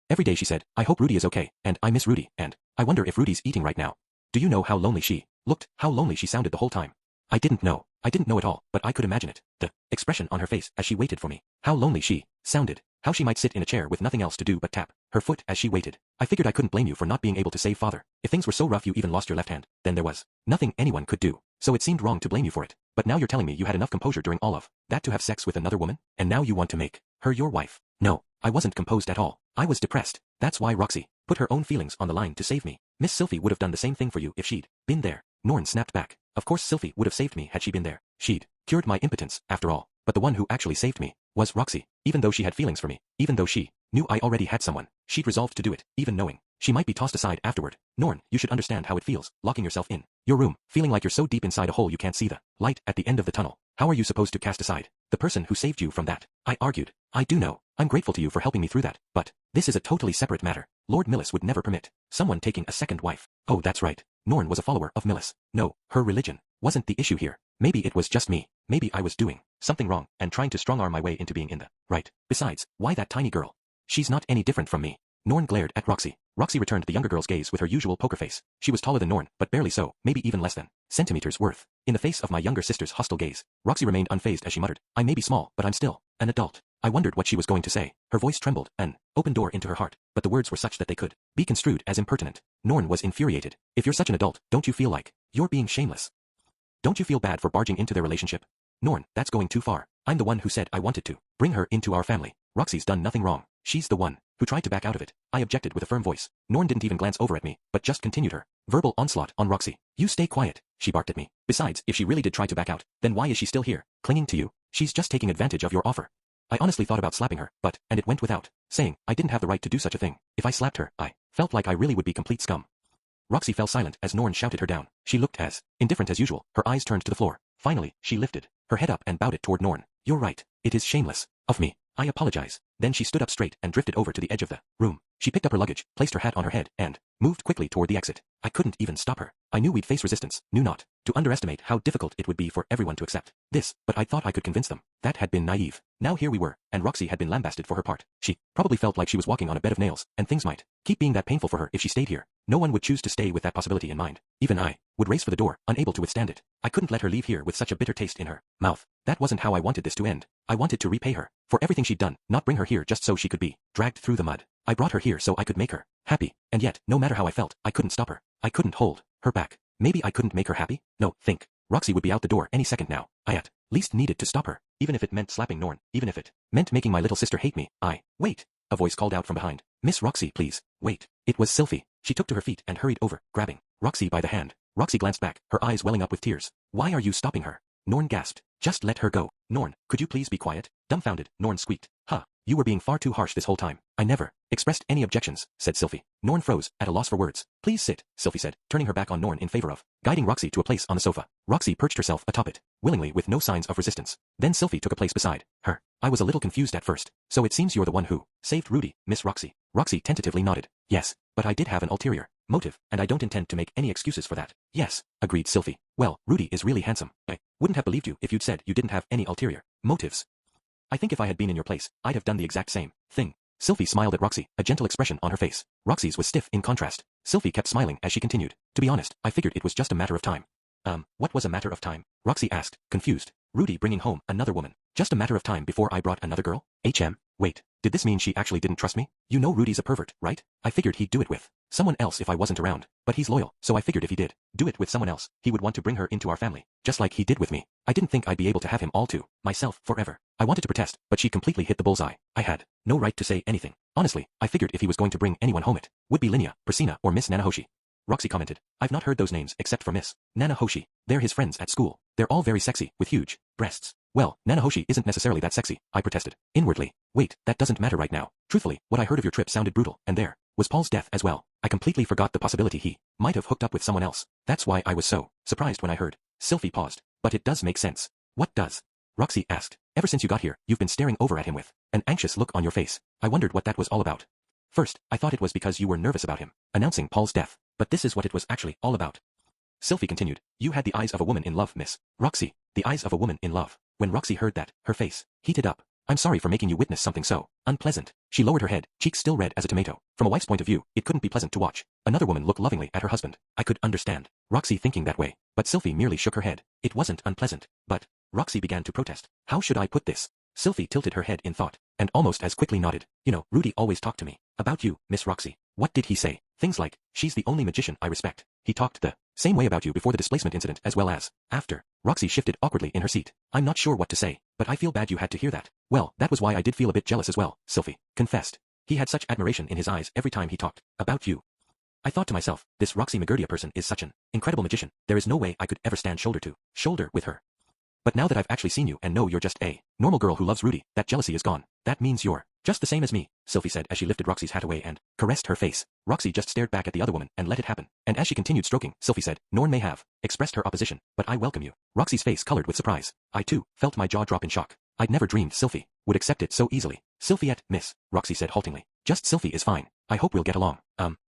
Every day she said, I hope Rudy is okay, and I miss Rudy, and I wonder if Rudy's eating right now. Do you know how lonely she looked, how lonely she sounded the whole time? I didn't know it all, but I could imagine it. The expression on her face as she waited for me. How lonely she sounded. How she might sit in a chair with nothing else to do but tap her foot as she waited. I figured I couldn't blame you for not being able to save father. If things were so rough you even lost your left hand, then there was nothing anyone could do. So it seemed wrong to blame you for it. But now you're telling me you had enough composure during all of that to have sex with another woman? And now you want to make her your wife? No, I wasn't composed at all. I was depressed. That's why Roxy put her own feelings on the line to save me. Miss Sylphie would have done the same thing for you if she'd been there. Norn snapped back. Of course Sylphie would have saved me had she been there. She'd cured my impotence, after all. But the one who actually saved me was Roxy. Even though she had feelings for me, even though she knew I already had someone, she'd resolved to do it, even knowing she might be tossed aside afterward. Norn, you should understand how it feels, locking yourself in your room, feeling like you're so deep inside a hole you can't see the light at the end of the tunnel. How are you supposed to cast aside the person who saved you from that? I argued. I do know. I'm grateful to you for helping me through that, but this is a totally separate matter. Lord Millis would never permit someone taking a second wife. Oh, that's right. Norn was a follower of Millis. No, her religion wasn't the issue here. Maybe it was just me. Maybe I was doing something wrong and trying to strong-arm my way into being in the right. Besides, why that tiny girl? She's not any different from me. Norn glared at Roxy. Roxy returned the younger girl's gaze with her usual poker face. She was taller than Norn, but barely so, maybe even less than centimeters worth. In the face of my younger sister's hostile gaze, Roxy remained unfazed as she muttered, I may be small, but I'm still an adult. I wondered what she was going to say. Her voice trembled, an open door into her heart, but the words were such that they could be construed as impertinent. Norn was infuriated. If you're such an adult, don't you feel like you're being shameless? Don't you feel bad for barging into their relationship? Norn, that's going too far. I'm the one who said I wanted to bring her into our family. Roxy's done nothing wrong. She's the one who tried to back out of it. I objected with a firm voice. Norn didn't even glance over at me, but just continued her verbal onslaught on Roxy. You stay quiet, she barked at me. Besides, if she really did try to back out, then why is she still here, clinging to you? She's just taking advantage of your offer. I honestly thought about slapping her, and it went without saying I didn't have the right to do such a thing. If I slapped her, I felt like I really would be complete scum. Roxy fell silent as Norn shouted her down. She looked as indifferent as usual, her eyes turned to the floor. Finally, she lifted her head up and bowed it toward Norn. You're right. It is shameless of me. I apologize. Then she stood up straight and drifted over to the edge of the room. She picked up her luggage, placed her hat on her head, and moved quickly toward the exit. I couldn't even stop her. I knew we'd face resistance, knew not to underestimate how difficult it would be for everyone to accept this, but I thought I could convince them. That had been naive. Now here we were, and Roxy had been lambasted for her part. She probably felt like she was walking on a bed of nails, and things might keep being that painful for her if she stayed here. No one would choose to stay with that possibility in mind. Even I would race for the door, unable to withstand it. I couldn't let her leave here with such a bitter taste in her mouth. That wasn't how I wanted this to end. I wanted to repay her for everything she'd done, not bring her here just so she could be dragged through the mud. I brought her here so I could make her happy, and yet, no matter how I felt, I couldn't stop her. I couldn't hold her back. Maybe I couldn't make her happy? No, think. Roxy would be out the door any second now. I at least needed to stop her, even if it meant slapping Norn, even if it meant making my little sister hate me. Wait. A voice called out from behind. Miss Roxy, please, wait. It was Sylphie. She took to her feet and hurried over, grabbing Roxy by the hand. Roxy glanced back, her eyes welling up with tears. Why are you stopping her? Norn gasped. Just let her go. Norn, could you please be quiet? Dumbfounded, Norn squeaked. Huh. You were being far too harsh this whole time. I never expressed any objections, said Sylvie. Norn froze, at a loss for words. Please sit, Sylvie said, turning her back on Norn in favor of guiding Roxy to a place on the sofa. Roxy perched herself atop it, willingly with no signs of resistance. Then Sylvie took a place beside her. I was a little confused at first. So it seems you're the one who saved Rudy, Miss Roxy. Roxy tentatively nodded. Yes, but I did have an ulterior motive, and I don't intend to make any excuses for that. Yes, agreed Sylvie. Well, Rudy is really handsome. I wouldn't have believed you if you'd said you didn't have any ulterior motives. I think if I had been in your place, I'd have done the exact same thing. Sylvie smiled at Roxy, a gentle expression on her face. Roxy's was stiff in contrast. Sylvie kept smiling as she continued. To be honest, I figured it was just a matter of time. What was a matter of time? Roxy asked, confused. Rudy bringing home another woman. Just a matter of time before I brought another girl? Wait, did this mean she actually didn't trust me? You know Rudy's a pervert, right? I figured he'd do it with someone else if I wasn't around. But he's loyal, so I figured if he did do it with someone else, he would want to bring her into our family, just like he did with me. I didn't think I'd be able to have him all to myself forever. I wanted to protest, but she completely hit the bullseye. I had no right to say anything. Honestly, I figured if he was going to bring anyone home it would be Linnea, Persina, or Miss Nanahoshi. Roxy commented. I've not heard those names except for Miss Nanahoshi. They're his friends at school. They're all very sexy, with huge breasts. Well, Nanahoshi isn't necessarily that sexy, I protested. Inwardly. Wait, that doesn't matter right now. Truthfully, what I heard of your trip sounded brutal, and there was Paul's death as well. I completely forgot the possibility he might have hooked up with someone else. That's why I was so surprised when I heard. Sylvie paused. But it does make sense. What does? Roxy asked. Ever since you got here, you've been staring over at him with an anxious look on your face. I wondered what that was all about. First, I thought it was because you were nervous about him announcing Paul's death. But this is what it was actually all about. Sylvie continued. You had the eyes of a woman in love, Miss Roxy. The eyes of a woman in love. When Roxy heard that, her face heated up. I'm sorry for making you witness something so unpleasant. She lowered her head, cheeks still red as a tomato. From a wife's point of view, it couldn't be pleasant to watch another woman look lovingly at her husband. I could understand Roxy thinking that way, but Sylvie merely shook her head. It wasn't unpleasant, but Roxy began to protest. How should I put this? Sylvie tilted her head in thought, and almost as quickly nodded. You know, Rudy always talked to me about you, Miss Roxy. What did he say? Things like, she's the only magician I respect. He talked the same way about you before the displacement incident as well as after. Roxy shifted awkwardly in her seat. I'm not sure what to say, but I feel bad you had to hear that. Well, that was why I did feel a bit jealous as well, Sylvie confessed. He had such admiration in his eyes every time he talked about you. I thought to myself, this Roxy Magurdia person is such an incredible magician. There is no way I could ever stand shoulder to shoulder with her. But now that I've actually seen you and know you're just a normal girl who loves Rudy, that jealousy is gone. That means you're just the same as me, Sylvie said as she lifted Roxy's hat away and caressed her face. Roxy just stared back at the other woman and let it happen. And as she continued stroking, Sylvie said, Norn may have expressed her opposition, but I welcome you. Roxy's face colored with surprise. I too felt my jaw drop in shock. I'd never dreamed Sylvie would accept it so easily. Sylphiette, Miss, Roxy said haltingly. Just Sylvie is fine. I hope we'll get along.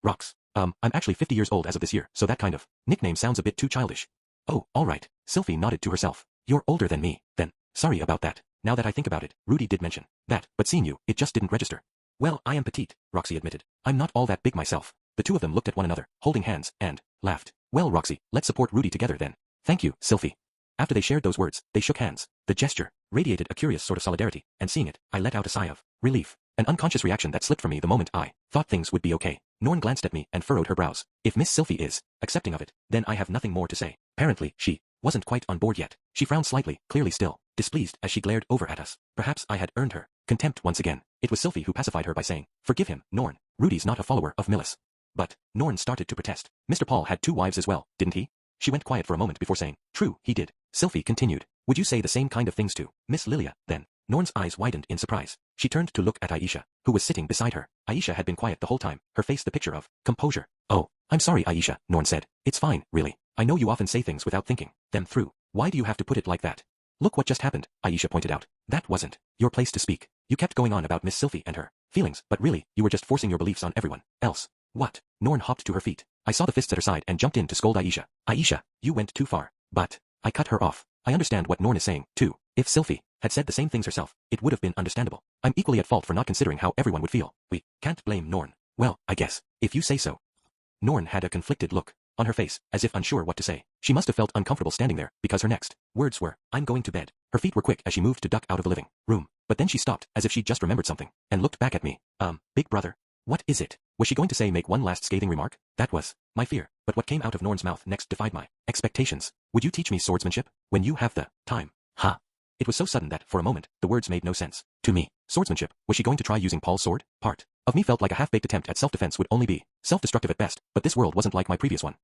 Rox. I'm actually 50 years old as of this year, so that kind of nickname sounds a bit too childish. Oh, all right. Sylvie nodded to herself. You're older than me, then. Sorry about that. Now that I think about it, Rudy did mention that, but seeing you, it just didn't register. Well, I am petite, Roxy admitted. I'm not all that big myself. The two of them looked at one another, holding hands, and laughed. Well, Roxy, let's support Rudy together then. Thank you, Sylvie. After they shared those words, they shook hands. The gesture radiated a curious sort of solidarity, and seeing it, I let out a sigh of relief. An unconscious reaction that slipped from me the moment I thought things would be okay. Norn glanced at me and furrowed her brows. If Miss Sylvie is accepting of it, then I have nothing more to say. Apparently, she wasn't quite on board yet. She frowned slightly, clearly still displeased as she glared over at us. Perhaps I had earned her contempt once again. It was Sylvie who pacified her by saying, Forgive him, Norn. Rudy's not a follower of Millis. But Norn started to protest. Mr. Paul had 2 wives as well, didn't he? She went quiet for a moment before saying, True, he did. Sylvie continued, Would you say the same kind of things to Miss Lilia, then? Norn's eyes widened in surprise. She turned to look at Aisha, who was sitting beside her. Aisha had been quiet the whole time, her face the picture of composure. Oh, I'm sorry, Aisha, Norn said. It's fine, really. I know you often say things without thinking them through. Why do you have to put it like that? Look what just happened, Aisha pointed out. That wasn't your place to speak. You kept going on about Miss Sylvie and her feelings, but really, you were just forcing your beliefs on everyone else. What? Norn hopped to her feet. I saw the fists at her side and jumped in to scold Aisha. Aisha, you went too far. But I cut her off. I understand what Norn is saying, too. If Sylvie had said the same things herself, it would have been understandable. I'm equally at fault for not considering how everyone would feel. We can't blame Norn. Well, I guess, if you say so. Norn had a conflicted look on her face, as if unsure what to say. She must have felt uncomfortable standing there, because her next words were, I'm going to bed. Her feet were quick as she moved to duck out of the living room. But then she stopped, as if she'd just remembered something, and looked back at me. Big brother. What is it? Was she going to say make one last scathing remark? That was my fear. But what came out of Norn's mouth next defied my expectations. Would you teach me swordsmanship? When you have the time. Ha. It was so sudden that, for a moment, the words made no sense to me. Swordsmanship. Was she going to try using Paul's sword? Part of me felt like a half-baked attempt at self-defense would only be self-destructive at best, but this world wasn't like my previous one.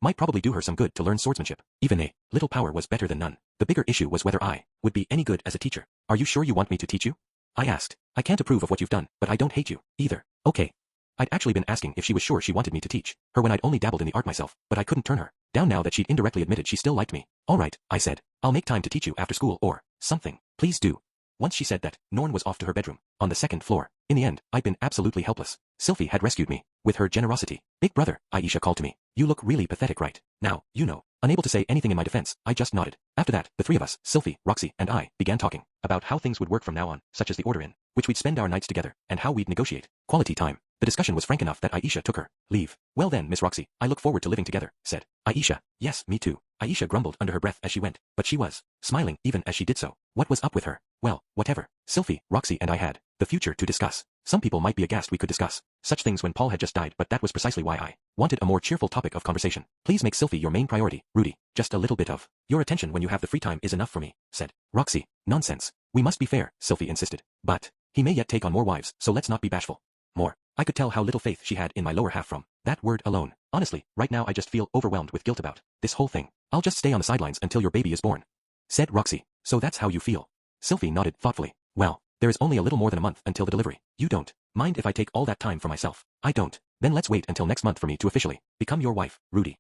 Might probably do her some good to learn swordsmanship. Even a little power was better than none. The bigger issue was whether I would be any good as a teacher. Are you sure you want me to teach you? I asked. I can't approve of what you've done, but I don't hate you, either. Okay. I'd actually been asking if she was sure she wanted me to teach her when I'd only dabbled in the art myself, but I couldn't turn her down now that she'd indirectly admitted she still liked me. All right, I said. I'll make time to teach you after school or something. Please do. Once she said that, Norn was off to her bedroom, on the second floor. In the end, I'd been absolutely helpless. Sylphie had rescued me, with her generosity. Big brother, Aisha called to me. You look really pathetic right now, you know. Unable to say anything in my defense, I just nodded. After that, the three of us, Sylphie, Roxy, and I, began talking about how things would work from now on, such as the order in which we'd spend our nights together, and how we'd negotiate quality time. The discussion was frank enough that Aisha took her leave. Well then, Miss Roxy, I look forward to living together, said Aisha. Yes, me too. Aisha grumbled under her breath as she went, but she was smiling even as she did so. What was up with her? Well, whatever. Sylphie, Roxy, and I had the future to discuss. Some people might be aghast we could discuss such things when Paul had just died, but that was precisely why I wanted a more cheerful topic of conversation. Please make Sylphie your main priority, Rudy. Just a little bit of your attention when you have the free time is enough for me, said Roxy. Nonsense. We must be fair, Sylphie insisted. But he may yet take on more wives, so let's not be bashful. More. I could tell how little faith she had in my lower half from that word alone. Honestly, right now I just feel overwhelmed with guilt about this whole thing. I'll just stay on the sidelines until your baby is born, said Roxy. So that's how you feel. Sylphie nodded thoughtfully. Well, there is only a little more than a month until the delivery. You don't mind if I take all that time for myself? I don't. Then let's wait until next month for me to officially become your wife, Rudy.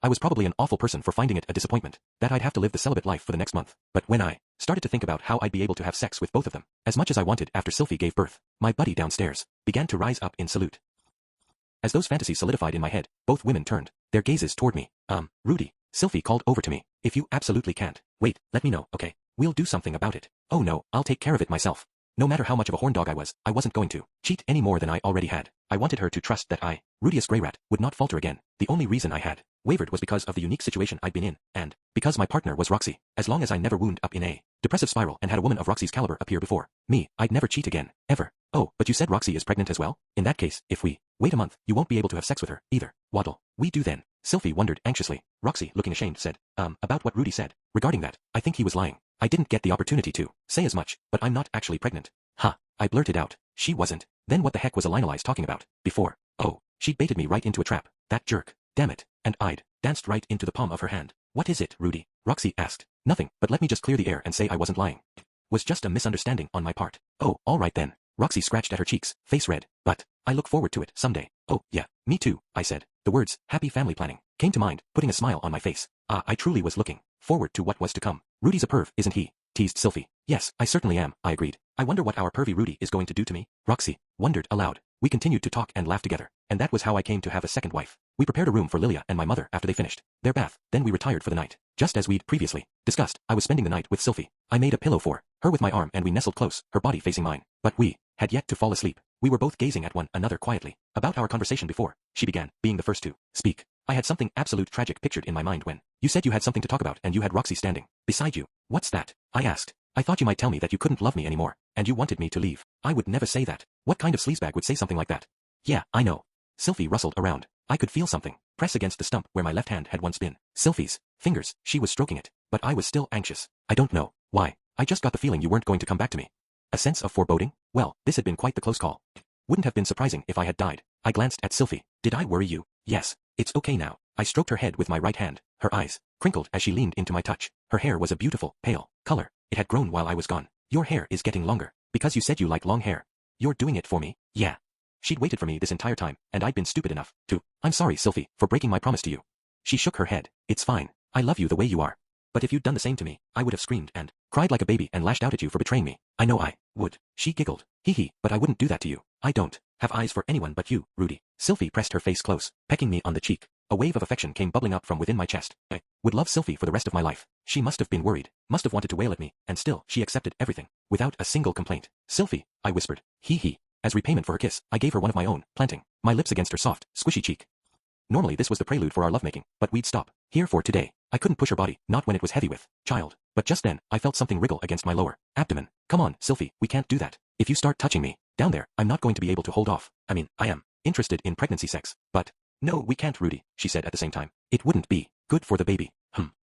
I was probably an awful person for finding it a disappointment that I'd have to live the celibate life for the next month. But when I started to think about how I'd be able to have sex with both of them, as much as I wanted after Sylphie gave birth, my buddy downstairs began to rise up in salute. As those fantasies solidified in my head, both women turned their gazes toward me. Rudy, Sylphie called over to me. If you absolutely can't wait, let me know, okay? We'll do something about it. Oh no, I'll take care of it myself. No matter how much of a horn dog I wasn't going to cheat any more than I already had. I wanted her to trust that I, Rudius Greyrat, would not falter again. The only reason I had wavered was because of the unique situation I'd been in, and because my partner was Roxy. As long as I never wound up in a depressive spiral and had a woman of Roxy's caliber appear before me, I'd never cheat again, ever. Oh, but you said Roxy is pregnant as well? In that case, if we wait a month, you won't be able to have sex with her, either. What'll we do then? Sylphie wondered anxiously. Roxy, looking ashamed, said, about what Rudy said. Regarding that, I think he was lying. I didn't get the opportunity to say as much, but I'm not actually pregnant. Huh, I blurted out. She wasn't. Then what the heck was Elinalize talking about before? Oh, she'd baited me right into a trap. That jerk. Damn it. And I'd danced right into the palm of her hand. What is it, Rudy? Roxy asked. Nothing, but let me just clear the air and say I wasn't lying. Was just a misunderstanding on my part. Oh, all right then. Roxy scratched at her cheeks, face red. But I look forward to it someday. Oh, yeah, me too, I said. The words, happy family planning, came to mind, putting a smile on my face. I truly was looking forward to what was to come. Rudy's a perv, isn't he? Teased Sylphie. Yes, I certainly am, I agreed. I wonder what our pervy Rudy is going to do to me. Roxy wondered aloud. We continued to talk and laugh together, and that was how I came to have a second wife. We prepared a room for Lilia and my mother after they finished their bath, then we retired for the night. Just as we'd previously discussed, I was spending the night with Sylphie. I made a pillow for her with my arm and we nestled close, her body facing mine. But we had yet to fall asleep. We were both gazing at one another quietly. About our conversation before, she began, being the first to speak. I had something absolute tragic pictured in my mind when you said you had something to talk about and you had Roxy standing beside you. What's that? I asked. I thought you might tell me that you couldn't love me anymore, and you wanted me to leave. I would never say that. What kind of sleazebag would say something like that? Yeah, I know. Sylphie rustled around. I could feel something press against the stump where my left hand had once been. Sylphie's fingers, she was stroking it, but I was still anxious. I don't know why. I just got the feeling you weren't going to come back to me. A sense of foreboding? Well, this had been quite the close call. Wouldn't have been surprising if I had died. I glanced at Sylphie. Did I worry you? Yes. It's okay now. I stroked her head with my right hand. Her eyes crinkled as she leaned into my touch. Her hair was a beautiful, pale color. It had grown while I was gone. Your hair is getting longer. Because you said you like long hair. You're doing it for me? Yeah. She'd waited for me this entire time, and I'd been stupid enough to. I'm sorry, Sylphie, for breaking my promise to you. She shook her head. It's fine. I love you the way you are. But if you'd done the same to me, I would have screamed and cried like a baby and lashed out at you for betraying me. I know I would. She giggled. Hee, but I wouldn't do that to you. I don't have eyes for anyone but you, Rudy. Sylphie pressed her face close, pecking me on the cheek. A wave of affection came bubbling up from within my chest. I would love Sylphie for the rest of my life. She must have been worried, must have wanted to wail at me, and still, she accepted everything, without a single complaint. Sylphie, I whispered. Hee. As repayment for her kiss, I gave her one of my own, planting my lips against her soft, squishy cheek. Normally this was the prelude for our lovemaking, but we'd stop here for today. I couldn't push her body, not when it was heavy with child. But just then, I felt something wriggle against my lower abdomen. Come on, Sylphie, we can't do that. If you start touching me down there, I'm not going to be able to hold off. I mean, I am interested in pregnancy sex, but no, we can't, Rudy, she said at the same time. It wouldn't be good for the baby.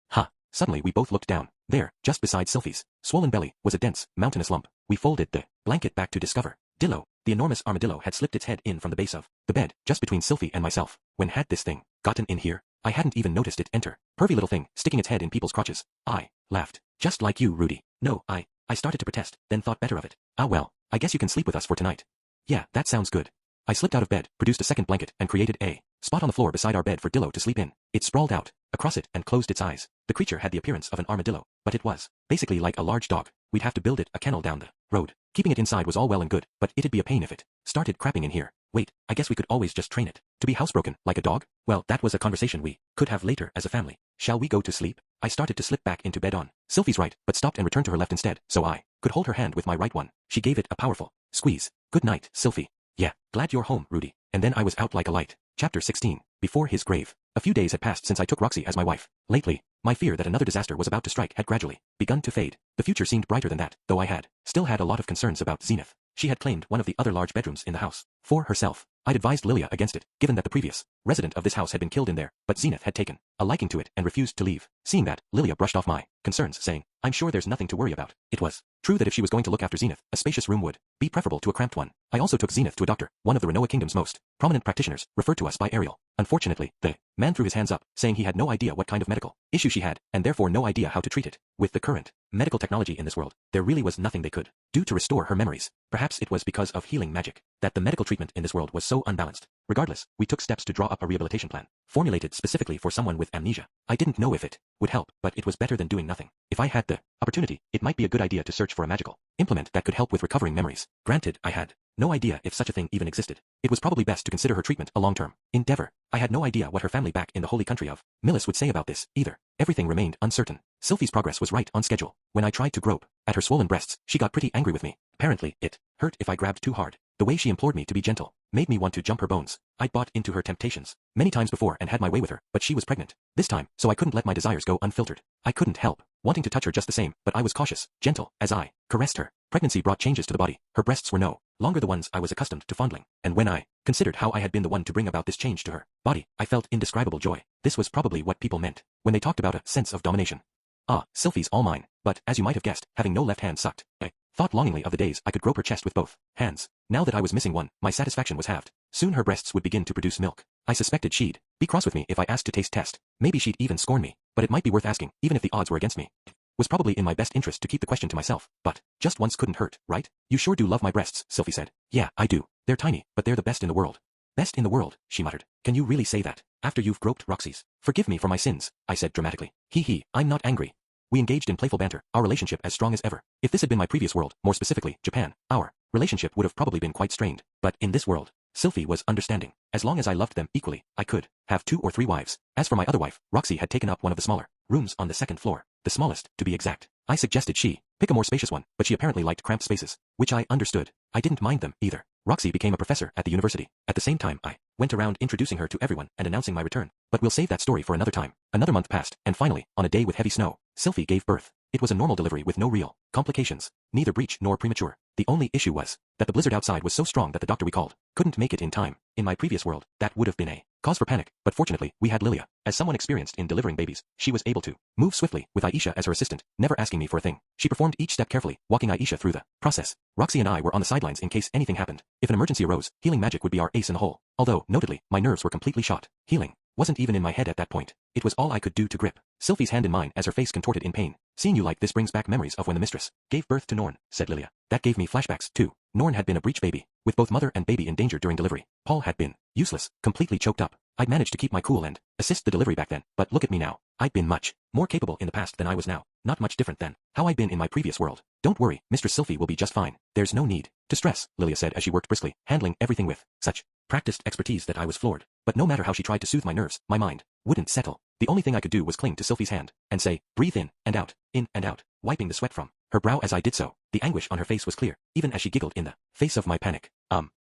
Ha. Suddenly we both looked down. There, just beside Sylphie's swollen belly, was a dense, mountainous lump. We folded the blanket back to discover Dillo. The enormous armadillo had slipped its head in from the base of the bed, just between Sylphie and myself. When had this thing gotten in here? I hadn't even noticed it enter. Pervy little thing, sticking its head in people's crotches. I laughed. Just like you, Rudy. No, I started to protest, then thought better of it. Ah well, I guess you can sleep with us for tonight. Yeah, that sounds good. I slipped out of bed, produced a second blanket, and created a spot on the floor beside our bed for Dillo to sleep in. It sprawled out across it and closed its eyes. The creature had the appearance of an armadillo, but it was basically like a large dog. We'd have to build it a kennel down the road. Keeping it inside was all well and good, but it'd be a pain if it started crapping in here. Wait, I guess we could always just train it to be housebroken, like a dog? Well, that was a conversation we could have later as a family. Shall we go to sleep? I started to slip back into bed on Sylphie's right, but stopped and returned to her left instead, so I could hold her hand with my right one. She gave it a powerful squeeze. Good night, Sylphie. Yeah, glad you're home, Rudy. And then I was out like a light. Chapter 16. Before his grave. A few days had passed since I took Roxy as my wife. Lately, my fear that another disaster was about to strike had gradually begun to fade. The future seemed brighter than that, though I still had a lot of concerns about Zenith. She had claimed one of the other large bedrooms in the house for herself. I'd advised Lilia against it, given that the previous resident of this house had been killed in there, but Zenith had taken a liking to it and refused to leave. Seeing that, Lilia brushed off my concerns, saying, I'm sure there's nothing to worry about. It was true that if she was going to look after Zenith, a spacious room would be preferable to a cramped one. I also took Zenith to a doctor, one of the Renoa Kingdom's most prominent practitioners, referred to us by Ariel. Unfortunately, the man threw his hands up, saying he had no idea what kind of medical issue she had, and therefore no idea how to treat it. With the current medical technology in this world, there really was nothing they could do to restore her memories. Perhaps it was because of healing magic that the medical treatment in this world was so unbalanced. Regardless, we took steps to draw up a rehabilitation plan, formulated specifically for someone with amnesia. I didn't know if it would help, but it was better than doing nothing. If I had the opportunity, it might be a good idea to search for a magical implement that could help with recovering memories. Granted, I had no idea if such a thing even existed. It was probably best to consider her treatment a long-term endeavor. I had no idea what her family back in the holy country of Milis would say about this, either. Everything remained uncertain. Sylphie's progress was right on schedule. When I tried to grope at her swollen breasts, she got pretty angry with me. Apparently, it hurt if I grabbed too hard. The way she implored me to be gentle made me want to jump her bones. I'd bought into her temptations many times before and had my way with her, but she was pregnant this time, so I couldn't let my desires go unfiltered. I couldn't help wanting to touch her just the same, but I was cautious, gentle, as I caressed her. Pregnancy brought changes to the body. Her breasts were no longer the ones I was accustomed to fondling, and when I considered how I had been the one to bring about this change to her body, I felt indescribable joy. This was probably what people meant when they talked about a sense of domination. Ah, Sylphie's all mine, but, as you might have guessed, having no left hand sucked. I thought longingly of the days I could grope her chest with both hands. Now that I was missing one, my satisfaction was halved. Soon her breasts would begin to produce milk. I suspected she'd be cross with me if I asked to taste test. Maybe she'd even scorn me, but it might be worth asking, even if the odds were against me. It was probably in my best interest to keep the question to myself, but just once couldn't hurt, right? You sure do love my breasts, Sylphie said. Yeah, I do. They're tiny, but they're the best in the world. Best in the world, she muttered. Can you really say that, after you've groped Roxy's? Forgive me for my sins, I said dramatically. Hee, I'm not angry. We engaged in playful banter, our relationship as strong as ever. If this had been my previous world, more specifically, Japan, our relationship would have probably been quite strained. But in this world, Sylphie was understanding. As long as I loved them equally, I could have 2 or 3 wives. As for my other wife, Roxy had taken up one of the smaller rooms on the 2nd floor. The smallest, to be exact. I suggested she pick a more spacious one, but she apparently liked cramped spaces, which I understood. I didn't mind them, either. Roxy became a professor at the university. At the same time, I went around introducing her to everyone and announcing my return. But we'll save that story for another time. Another month passed, and finally, on a day with heavy snow, Sylphie gave birth. It was a normal delivery with no real complications, neither breech nor premature. The only issue was that the blizzard outside was so strong that the doctor we called couldn't make it in time. In my previous world, that would have been a cause for panic, but fortunately, we had Lilia. As someone experienced in delivering babies, she was able to move swiftly, with Aisha as her assistant, never asking me for a thing. She performed each step carefully, walking Aisha through the process. Roxy and I were on the sidelines in case anything happened. If an emergency arose, healing magic would be our ace in the hole. Although, notably, my nerves were completely shot. Healing wasn't even in my head at that point. It was all I could do to grip Sylphie's hand in mine as her face contorted in pain. Seeing you like this brings back memories of when the mistress gave birth to Norn, said Lilia. That gave me flashbacks, too. Norn had been a breech baby, with both mother and baby in danger during delivery. Paul had been useless, completely choked up. I'd managed to keep my cool and assist the delivery back then, but look at me now. I'd been much more capable in the past than I was now. Not much different than how I'd been in my previous world. Don't worry, Mistress Sylphie will be just fine. There's no need to stress, Lilia said as she worked briskly, handling everything with such practiced expertise that I was floored. But no matter how she tried to soothe my nerves, my mind wouldn't settle. The only thing I could do was cling to Sylphie's hand and say, breathe in and out, wiping the sweat from her brow as I did so. The anguish on her face was clear, even as she giggled in the face of my panic.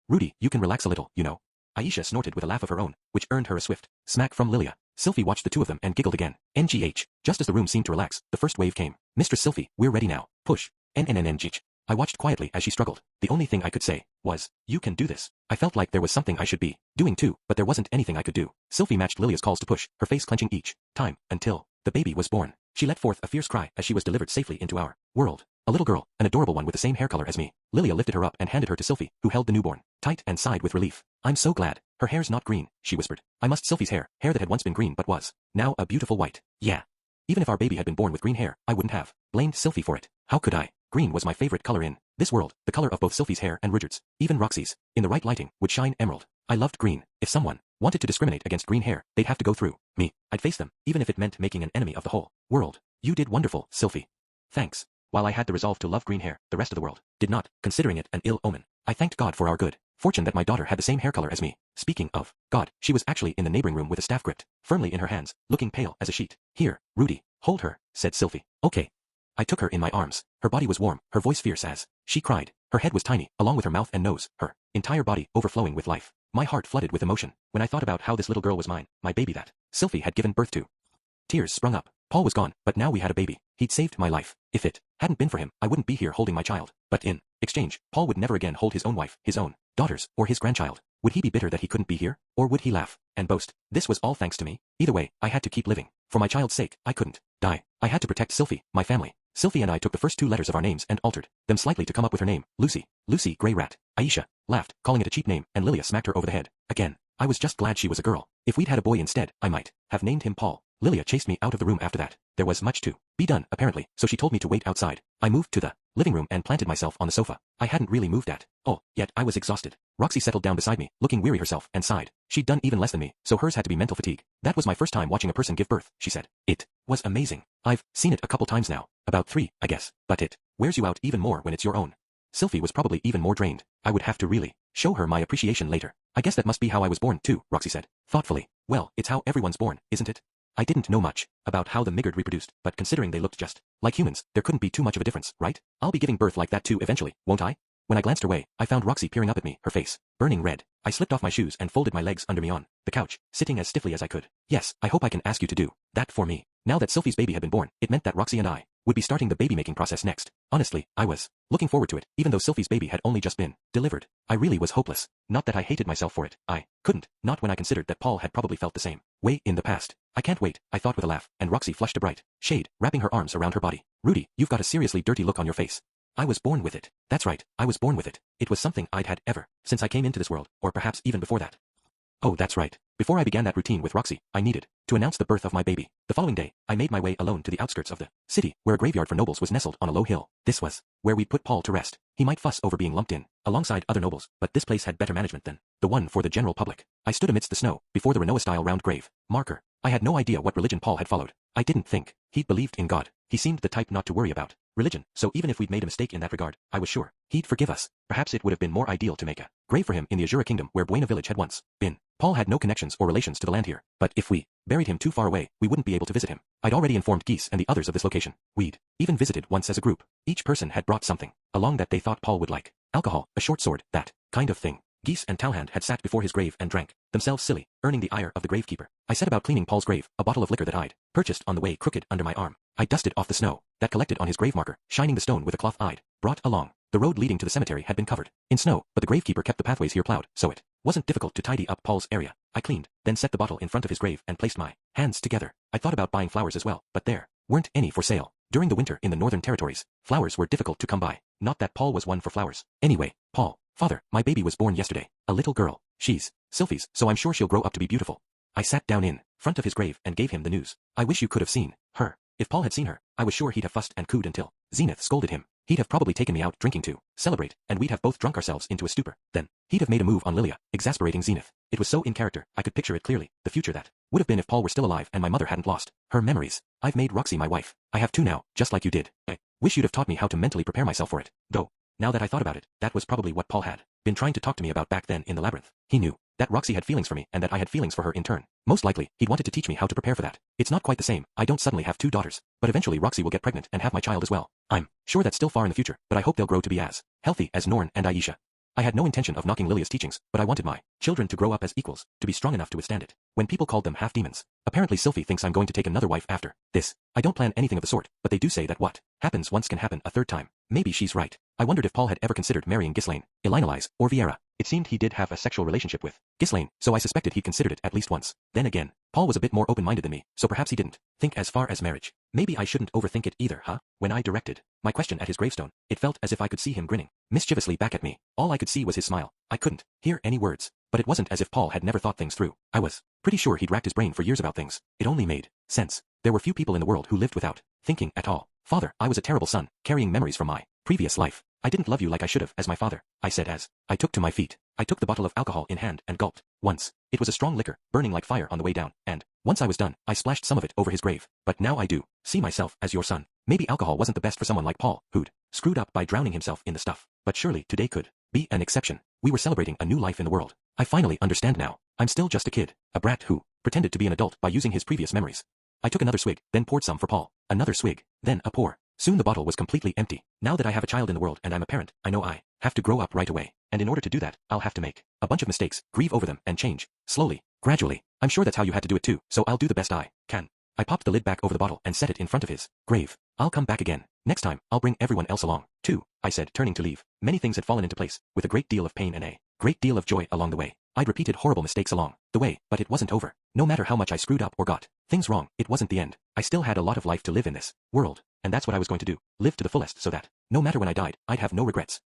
Rudy, you can relax a little, you know. Aisha snorted with a laugh of her own, which earned her a swift smack from Lilia. Sylphie watched the two of them and giggled again. NGH. Just as the room seemed to relax, the first wave came. Mistress Sylphie, we're ready now. Push. NNNGH. I watched quietly as she struggled. The only thing I could say was, you can do this. I felt like there was something I should be doing too, but there wasn't anything I could do. Sylphie matched Lilia's calls to push, her face clenching each time, until the baby was born. She let forth a fierce cry as she was delivered safely into our world. A little girl, an adorable one with the same hair color as me. Lilia lifted her up and handed her to Sylphie, who held the newborn tight and sighed with relief. I'm so glad. Her hair's not green, she whispered. I must Sylphie's hair that had once been green but was now a beautiful white. Yeah. Even if our baby had been born with green hair, I wouldn't have blamed Sylphie for it. How could I? Green was my favorite color in this world, the color of both Sylphie's hair and Rudyard's, even Roxy's, in the right lighting, would shine emerald. I loved green. If someone wanted to discriminate against green hair, they'd have to go through me. I'd face them, even if it meant making an enemy of the whole world. You did wonderful, Sylphie. Thanks. While I had the resolve to love green hair, the rest of the world did not, considering it an ill omen. I thanked God for our good fortune that my daughter had the same hair color as me. Speaking of God, she was actually in the neighboring room with a staff gripped firmly in her hands, looking pale as a sheet. Here, Rudy, hold her, said Sylphie. Okay. I took her in my arms. Her body was warm, her voice fierce as she cried. Her head was tiny, along with her mouth and nose, her entire body overflowing with life. My heart flooded with emotion when I thought about how this little girl was mine, my baby that Sylphie had given birth to. Tears sprung up. Paul was gone, but now we had a baby. He'd saved my life. If it hadn't been for him, I wouldn't be here holding my child. But in exchange, Paul would never again hold his own wife, his own daughters, or his grandchild. Would he be bitter that he couldn't be here? Or would he laugh and boast, this was all thanks to me? Either way, I had to keep living. For my child's sake, I couldn't die. I had to protect Sylphie, my family. Sylphie and I took the first two letters of our names and altered them slightly to come up with her name, Lucy. Lucy Grey Rat. Aisha laughed, calling it a cheap name, and Lilia smacked her over the head. Again. I was just glad she was a girl. If we'd had a boy instead, I might have named him Paul. Lilia chased me out of the room after that. There was much to be done, apparently, so she told me to wait outside. I moved to the living room and planted myself on the sofa. I hadn't really moved at all, yet I was exhausted. Roxy settled down beside me, looking weary herself, and sighed. She'd done even less than me, so hers had to be mental fatigue. That was my first time watching a person give birth, she said. It was amazing. I've seen it a couple times now. About 3, I guess. But it wears you out even more when it's your own. Sylphie was probably even more drained. I would have to really show her my appreciation later. I guess that must be how I was born too, Roxy said, thoughtfully. Well, it's how everyone's born, isn't it? I didn't know much about how the Migard reproduced, but considering they looked just like humans, there couldn't be too much of a difference, right? I'll be giving birth like that too eventually, won't I? When I glanced away, I found Roxy peering up at me, her face burning red. I slipped off my shoes and folded my legs under me on the couch, sitting as stiffly as I could. Yes, I hope I can ask you to do that for me. Now that Sylphie's baby had been born, it meant that Roxy and I would be starting the baby-making process next. Honestly, I was looking forward to it, even though Sylphie's baby had only just been delivered. I really was hopeless. Not that I hated myself for it. I couldn't, not when I considered that Paul had probably felt the same way in the past. I can't wait, I thought with a laugh, and Roxy flushed a bright shade, wrapping her arms around her body. Rudy, you've got a seriously dirty look on your face. I was born with it. That's right, I was born with it. It was something I'd had ever since I came into this world, or perhaps even before that. Oh, that's right. Before I began that routine with Roxy, I needed to announce the birth of my baby. The following day, I made my way alone to the outskirts of the city, where a graveyard for nobles was nestled on a low hill. This was where we'd put Paul to rest. He might fuss over being lumped in alongside other nobles, but this place had better management than the one for the general public. I stood amidst the snow, before the Renoa-style round grave marker. I had no idea what religion Paul had followed. I didn't think he'd believed in God. He seemed the type not to worry about religion, so even if we'd made a mistake in that regard, I was sure he'd forgive us. Perhaps it would have been more ideal to make a grave for him in the Azura Kingdom where Buena Village had once been. Paul had no connections or relations to the land here, but if we buried him too far away, we wouldn't be able to visit him. I'd already informed Geese and the others of this location. We'd even visited once as a group. Each person had brought something along that they thought Paul would like. Alcohol, a short sword, that kind of thing. Geese and Talhand had sat before his grave and drank themselves silly, earning the ire of the gravekeeper. I set about cleaning Paul's grave, a bottle of liquor that I'd purchased on the way crooked under my arm. I dusted off the snow that collected on his grave marker, shining the stone with a cloth I'd brought along. The road leading to the cemetery had been covered in snow, but the gravekeeper kept the pathways here plowed, so it wasn't difficult to tidy up Paul's area. I cleaned, then set the bottle in front of his grave and placed my hands together. I thought about buying flowers as well, but there weren't any for sale. During the winter in the northern territories, flowers were difficult to come by. Not that Paul was one for flowers. Anyway, Paul, father, my baby was born yesterday. A little girl. She's Sylphie's, so I'm sure she'll grow up to be beautiful. I sat down in front of his grave and gave him the news. I wish you could have seen her. If Paul had seen her, I was sure he'd have fussed and cooed until Zenith scolded him. He'd have probably taken me out drinking to celebrate, and we'd have both drunk ourselves into a stupor. Then, he'd have made a move on Lilia, exasperating Zenith. It was so in character, I could picture it clearly, the future that would have been if Paul were still alive and my mother hadn't lost her memories. I've made Roxy my wife. I have 2 now, just like you did. I wish you'd have taught me how to mentally prepare myself for it. Though, now that I thought about it, that was probably what Paul had been trying to talk to me about back then in the labyrinth. He knew that Roxy had feelings for me and that I had feelings for her in turn. Most likely, he'd wanted to teach me how to prepare for that. It's not quite the same. I don't suddenly have 2 daughters, but eventually Roxy will get pregnant and have my child as well. I'm sure that's still far in the future, but I hope they'll grow to be as healthy as Norn and Aisha. I had no intention of knocking Lilia's teachings, but I wanted my children to grow up as equals, to be strong enough to withstand it. When people called them half-demons, apparently Sylphie thinks I'm going to take another wife after this. I don't plan anything of the sort, but they do say that what happens once can happen a 3rd time. Maybe she's right. I wondered if Paul had ever considered marrying Ghislaine, Elinalise, or Viera. It seemed he did have a sexual relationship with Ghislaine, so I suspected he'd considered it at least once. Then again, Paul was a bit more open-minded than me, so perhaps he didn't think as far as marriage. Maybe I shouldn't overthink it either, huh? When I directed my question at his gravestone, it felt as if I could see him grinning mischievously back at me. All I could see was his smile. I couldn't hear any words, but it wasn't as if Paul had never thought things through. I was pretty sure he'd racked his brain for years about things. It only made sense. There were few people in the world who lived without thinking at all. Father, I was a terrible son, carrying memories from my previous life. I didn't love you like I should have as my father, I said as I took to my feet. I took the bottle of alcohol in hand and gulped. Once. It was a strong liquor, burning like fire on the way down, and once I was done, I splashed some of it over his grave. But now I do see myself as your son. Maybe alcohol wasn't the best for someone like Paul, who'd screwed up by drowning himself in the stuff. But surely today could be an exception. We were celebrating a new life in the world. I finally understand now. I'm still just a kid, a brat who pretended to be an adult by using his previous memories. I took another swig, then poured some for Paul. Another swig, then a pour. Soon the bottle was completely empty. Now that I have a child in the world and I'm a parent, I know I have to grow up right away. And in order to do that, I'll have to make a bunch of mistakes, grieve over them, and change. Slowly, gradually. I'm sure that's how you had to do it too, so I'll do the best I can. I popped the lid back over the bottle and set it in front of his grave. I'll come back again. Next time, I'll bring everyone else along, too, I said, turning to leave. Many things had fallen into place, with a great deal of pain and a great deal of joy along the way. I'd repeated horrible mistakes along the way, but it wasn't over. No matter how much I screwed up or got things wrong, it wasn't the end. I still had a lot of life to live in this world, and that's what I was going to do. Live to the fullest so that, no matter when I died, I'd have no regrets.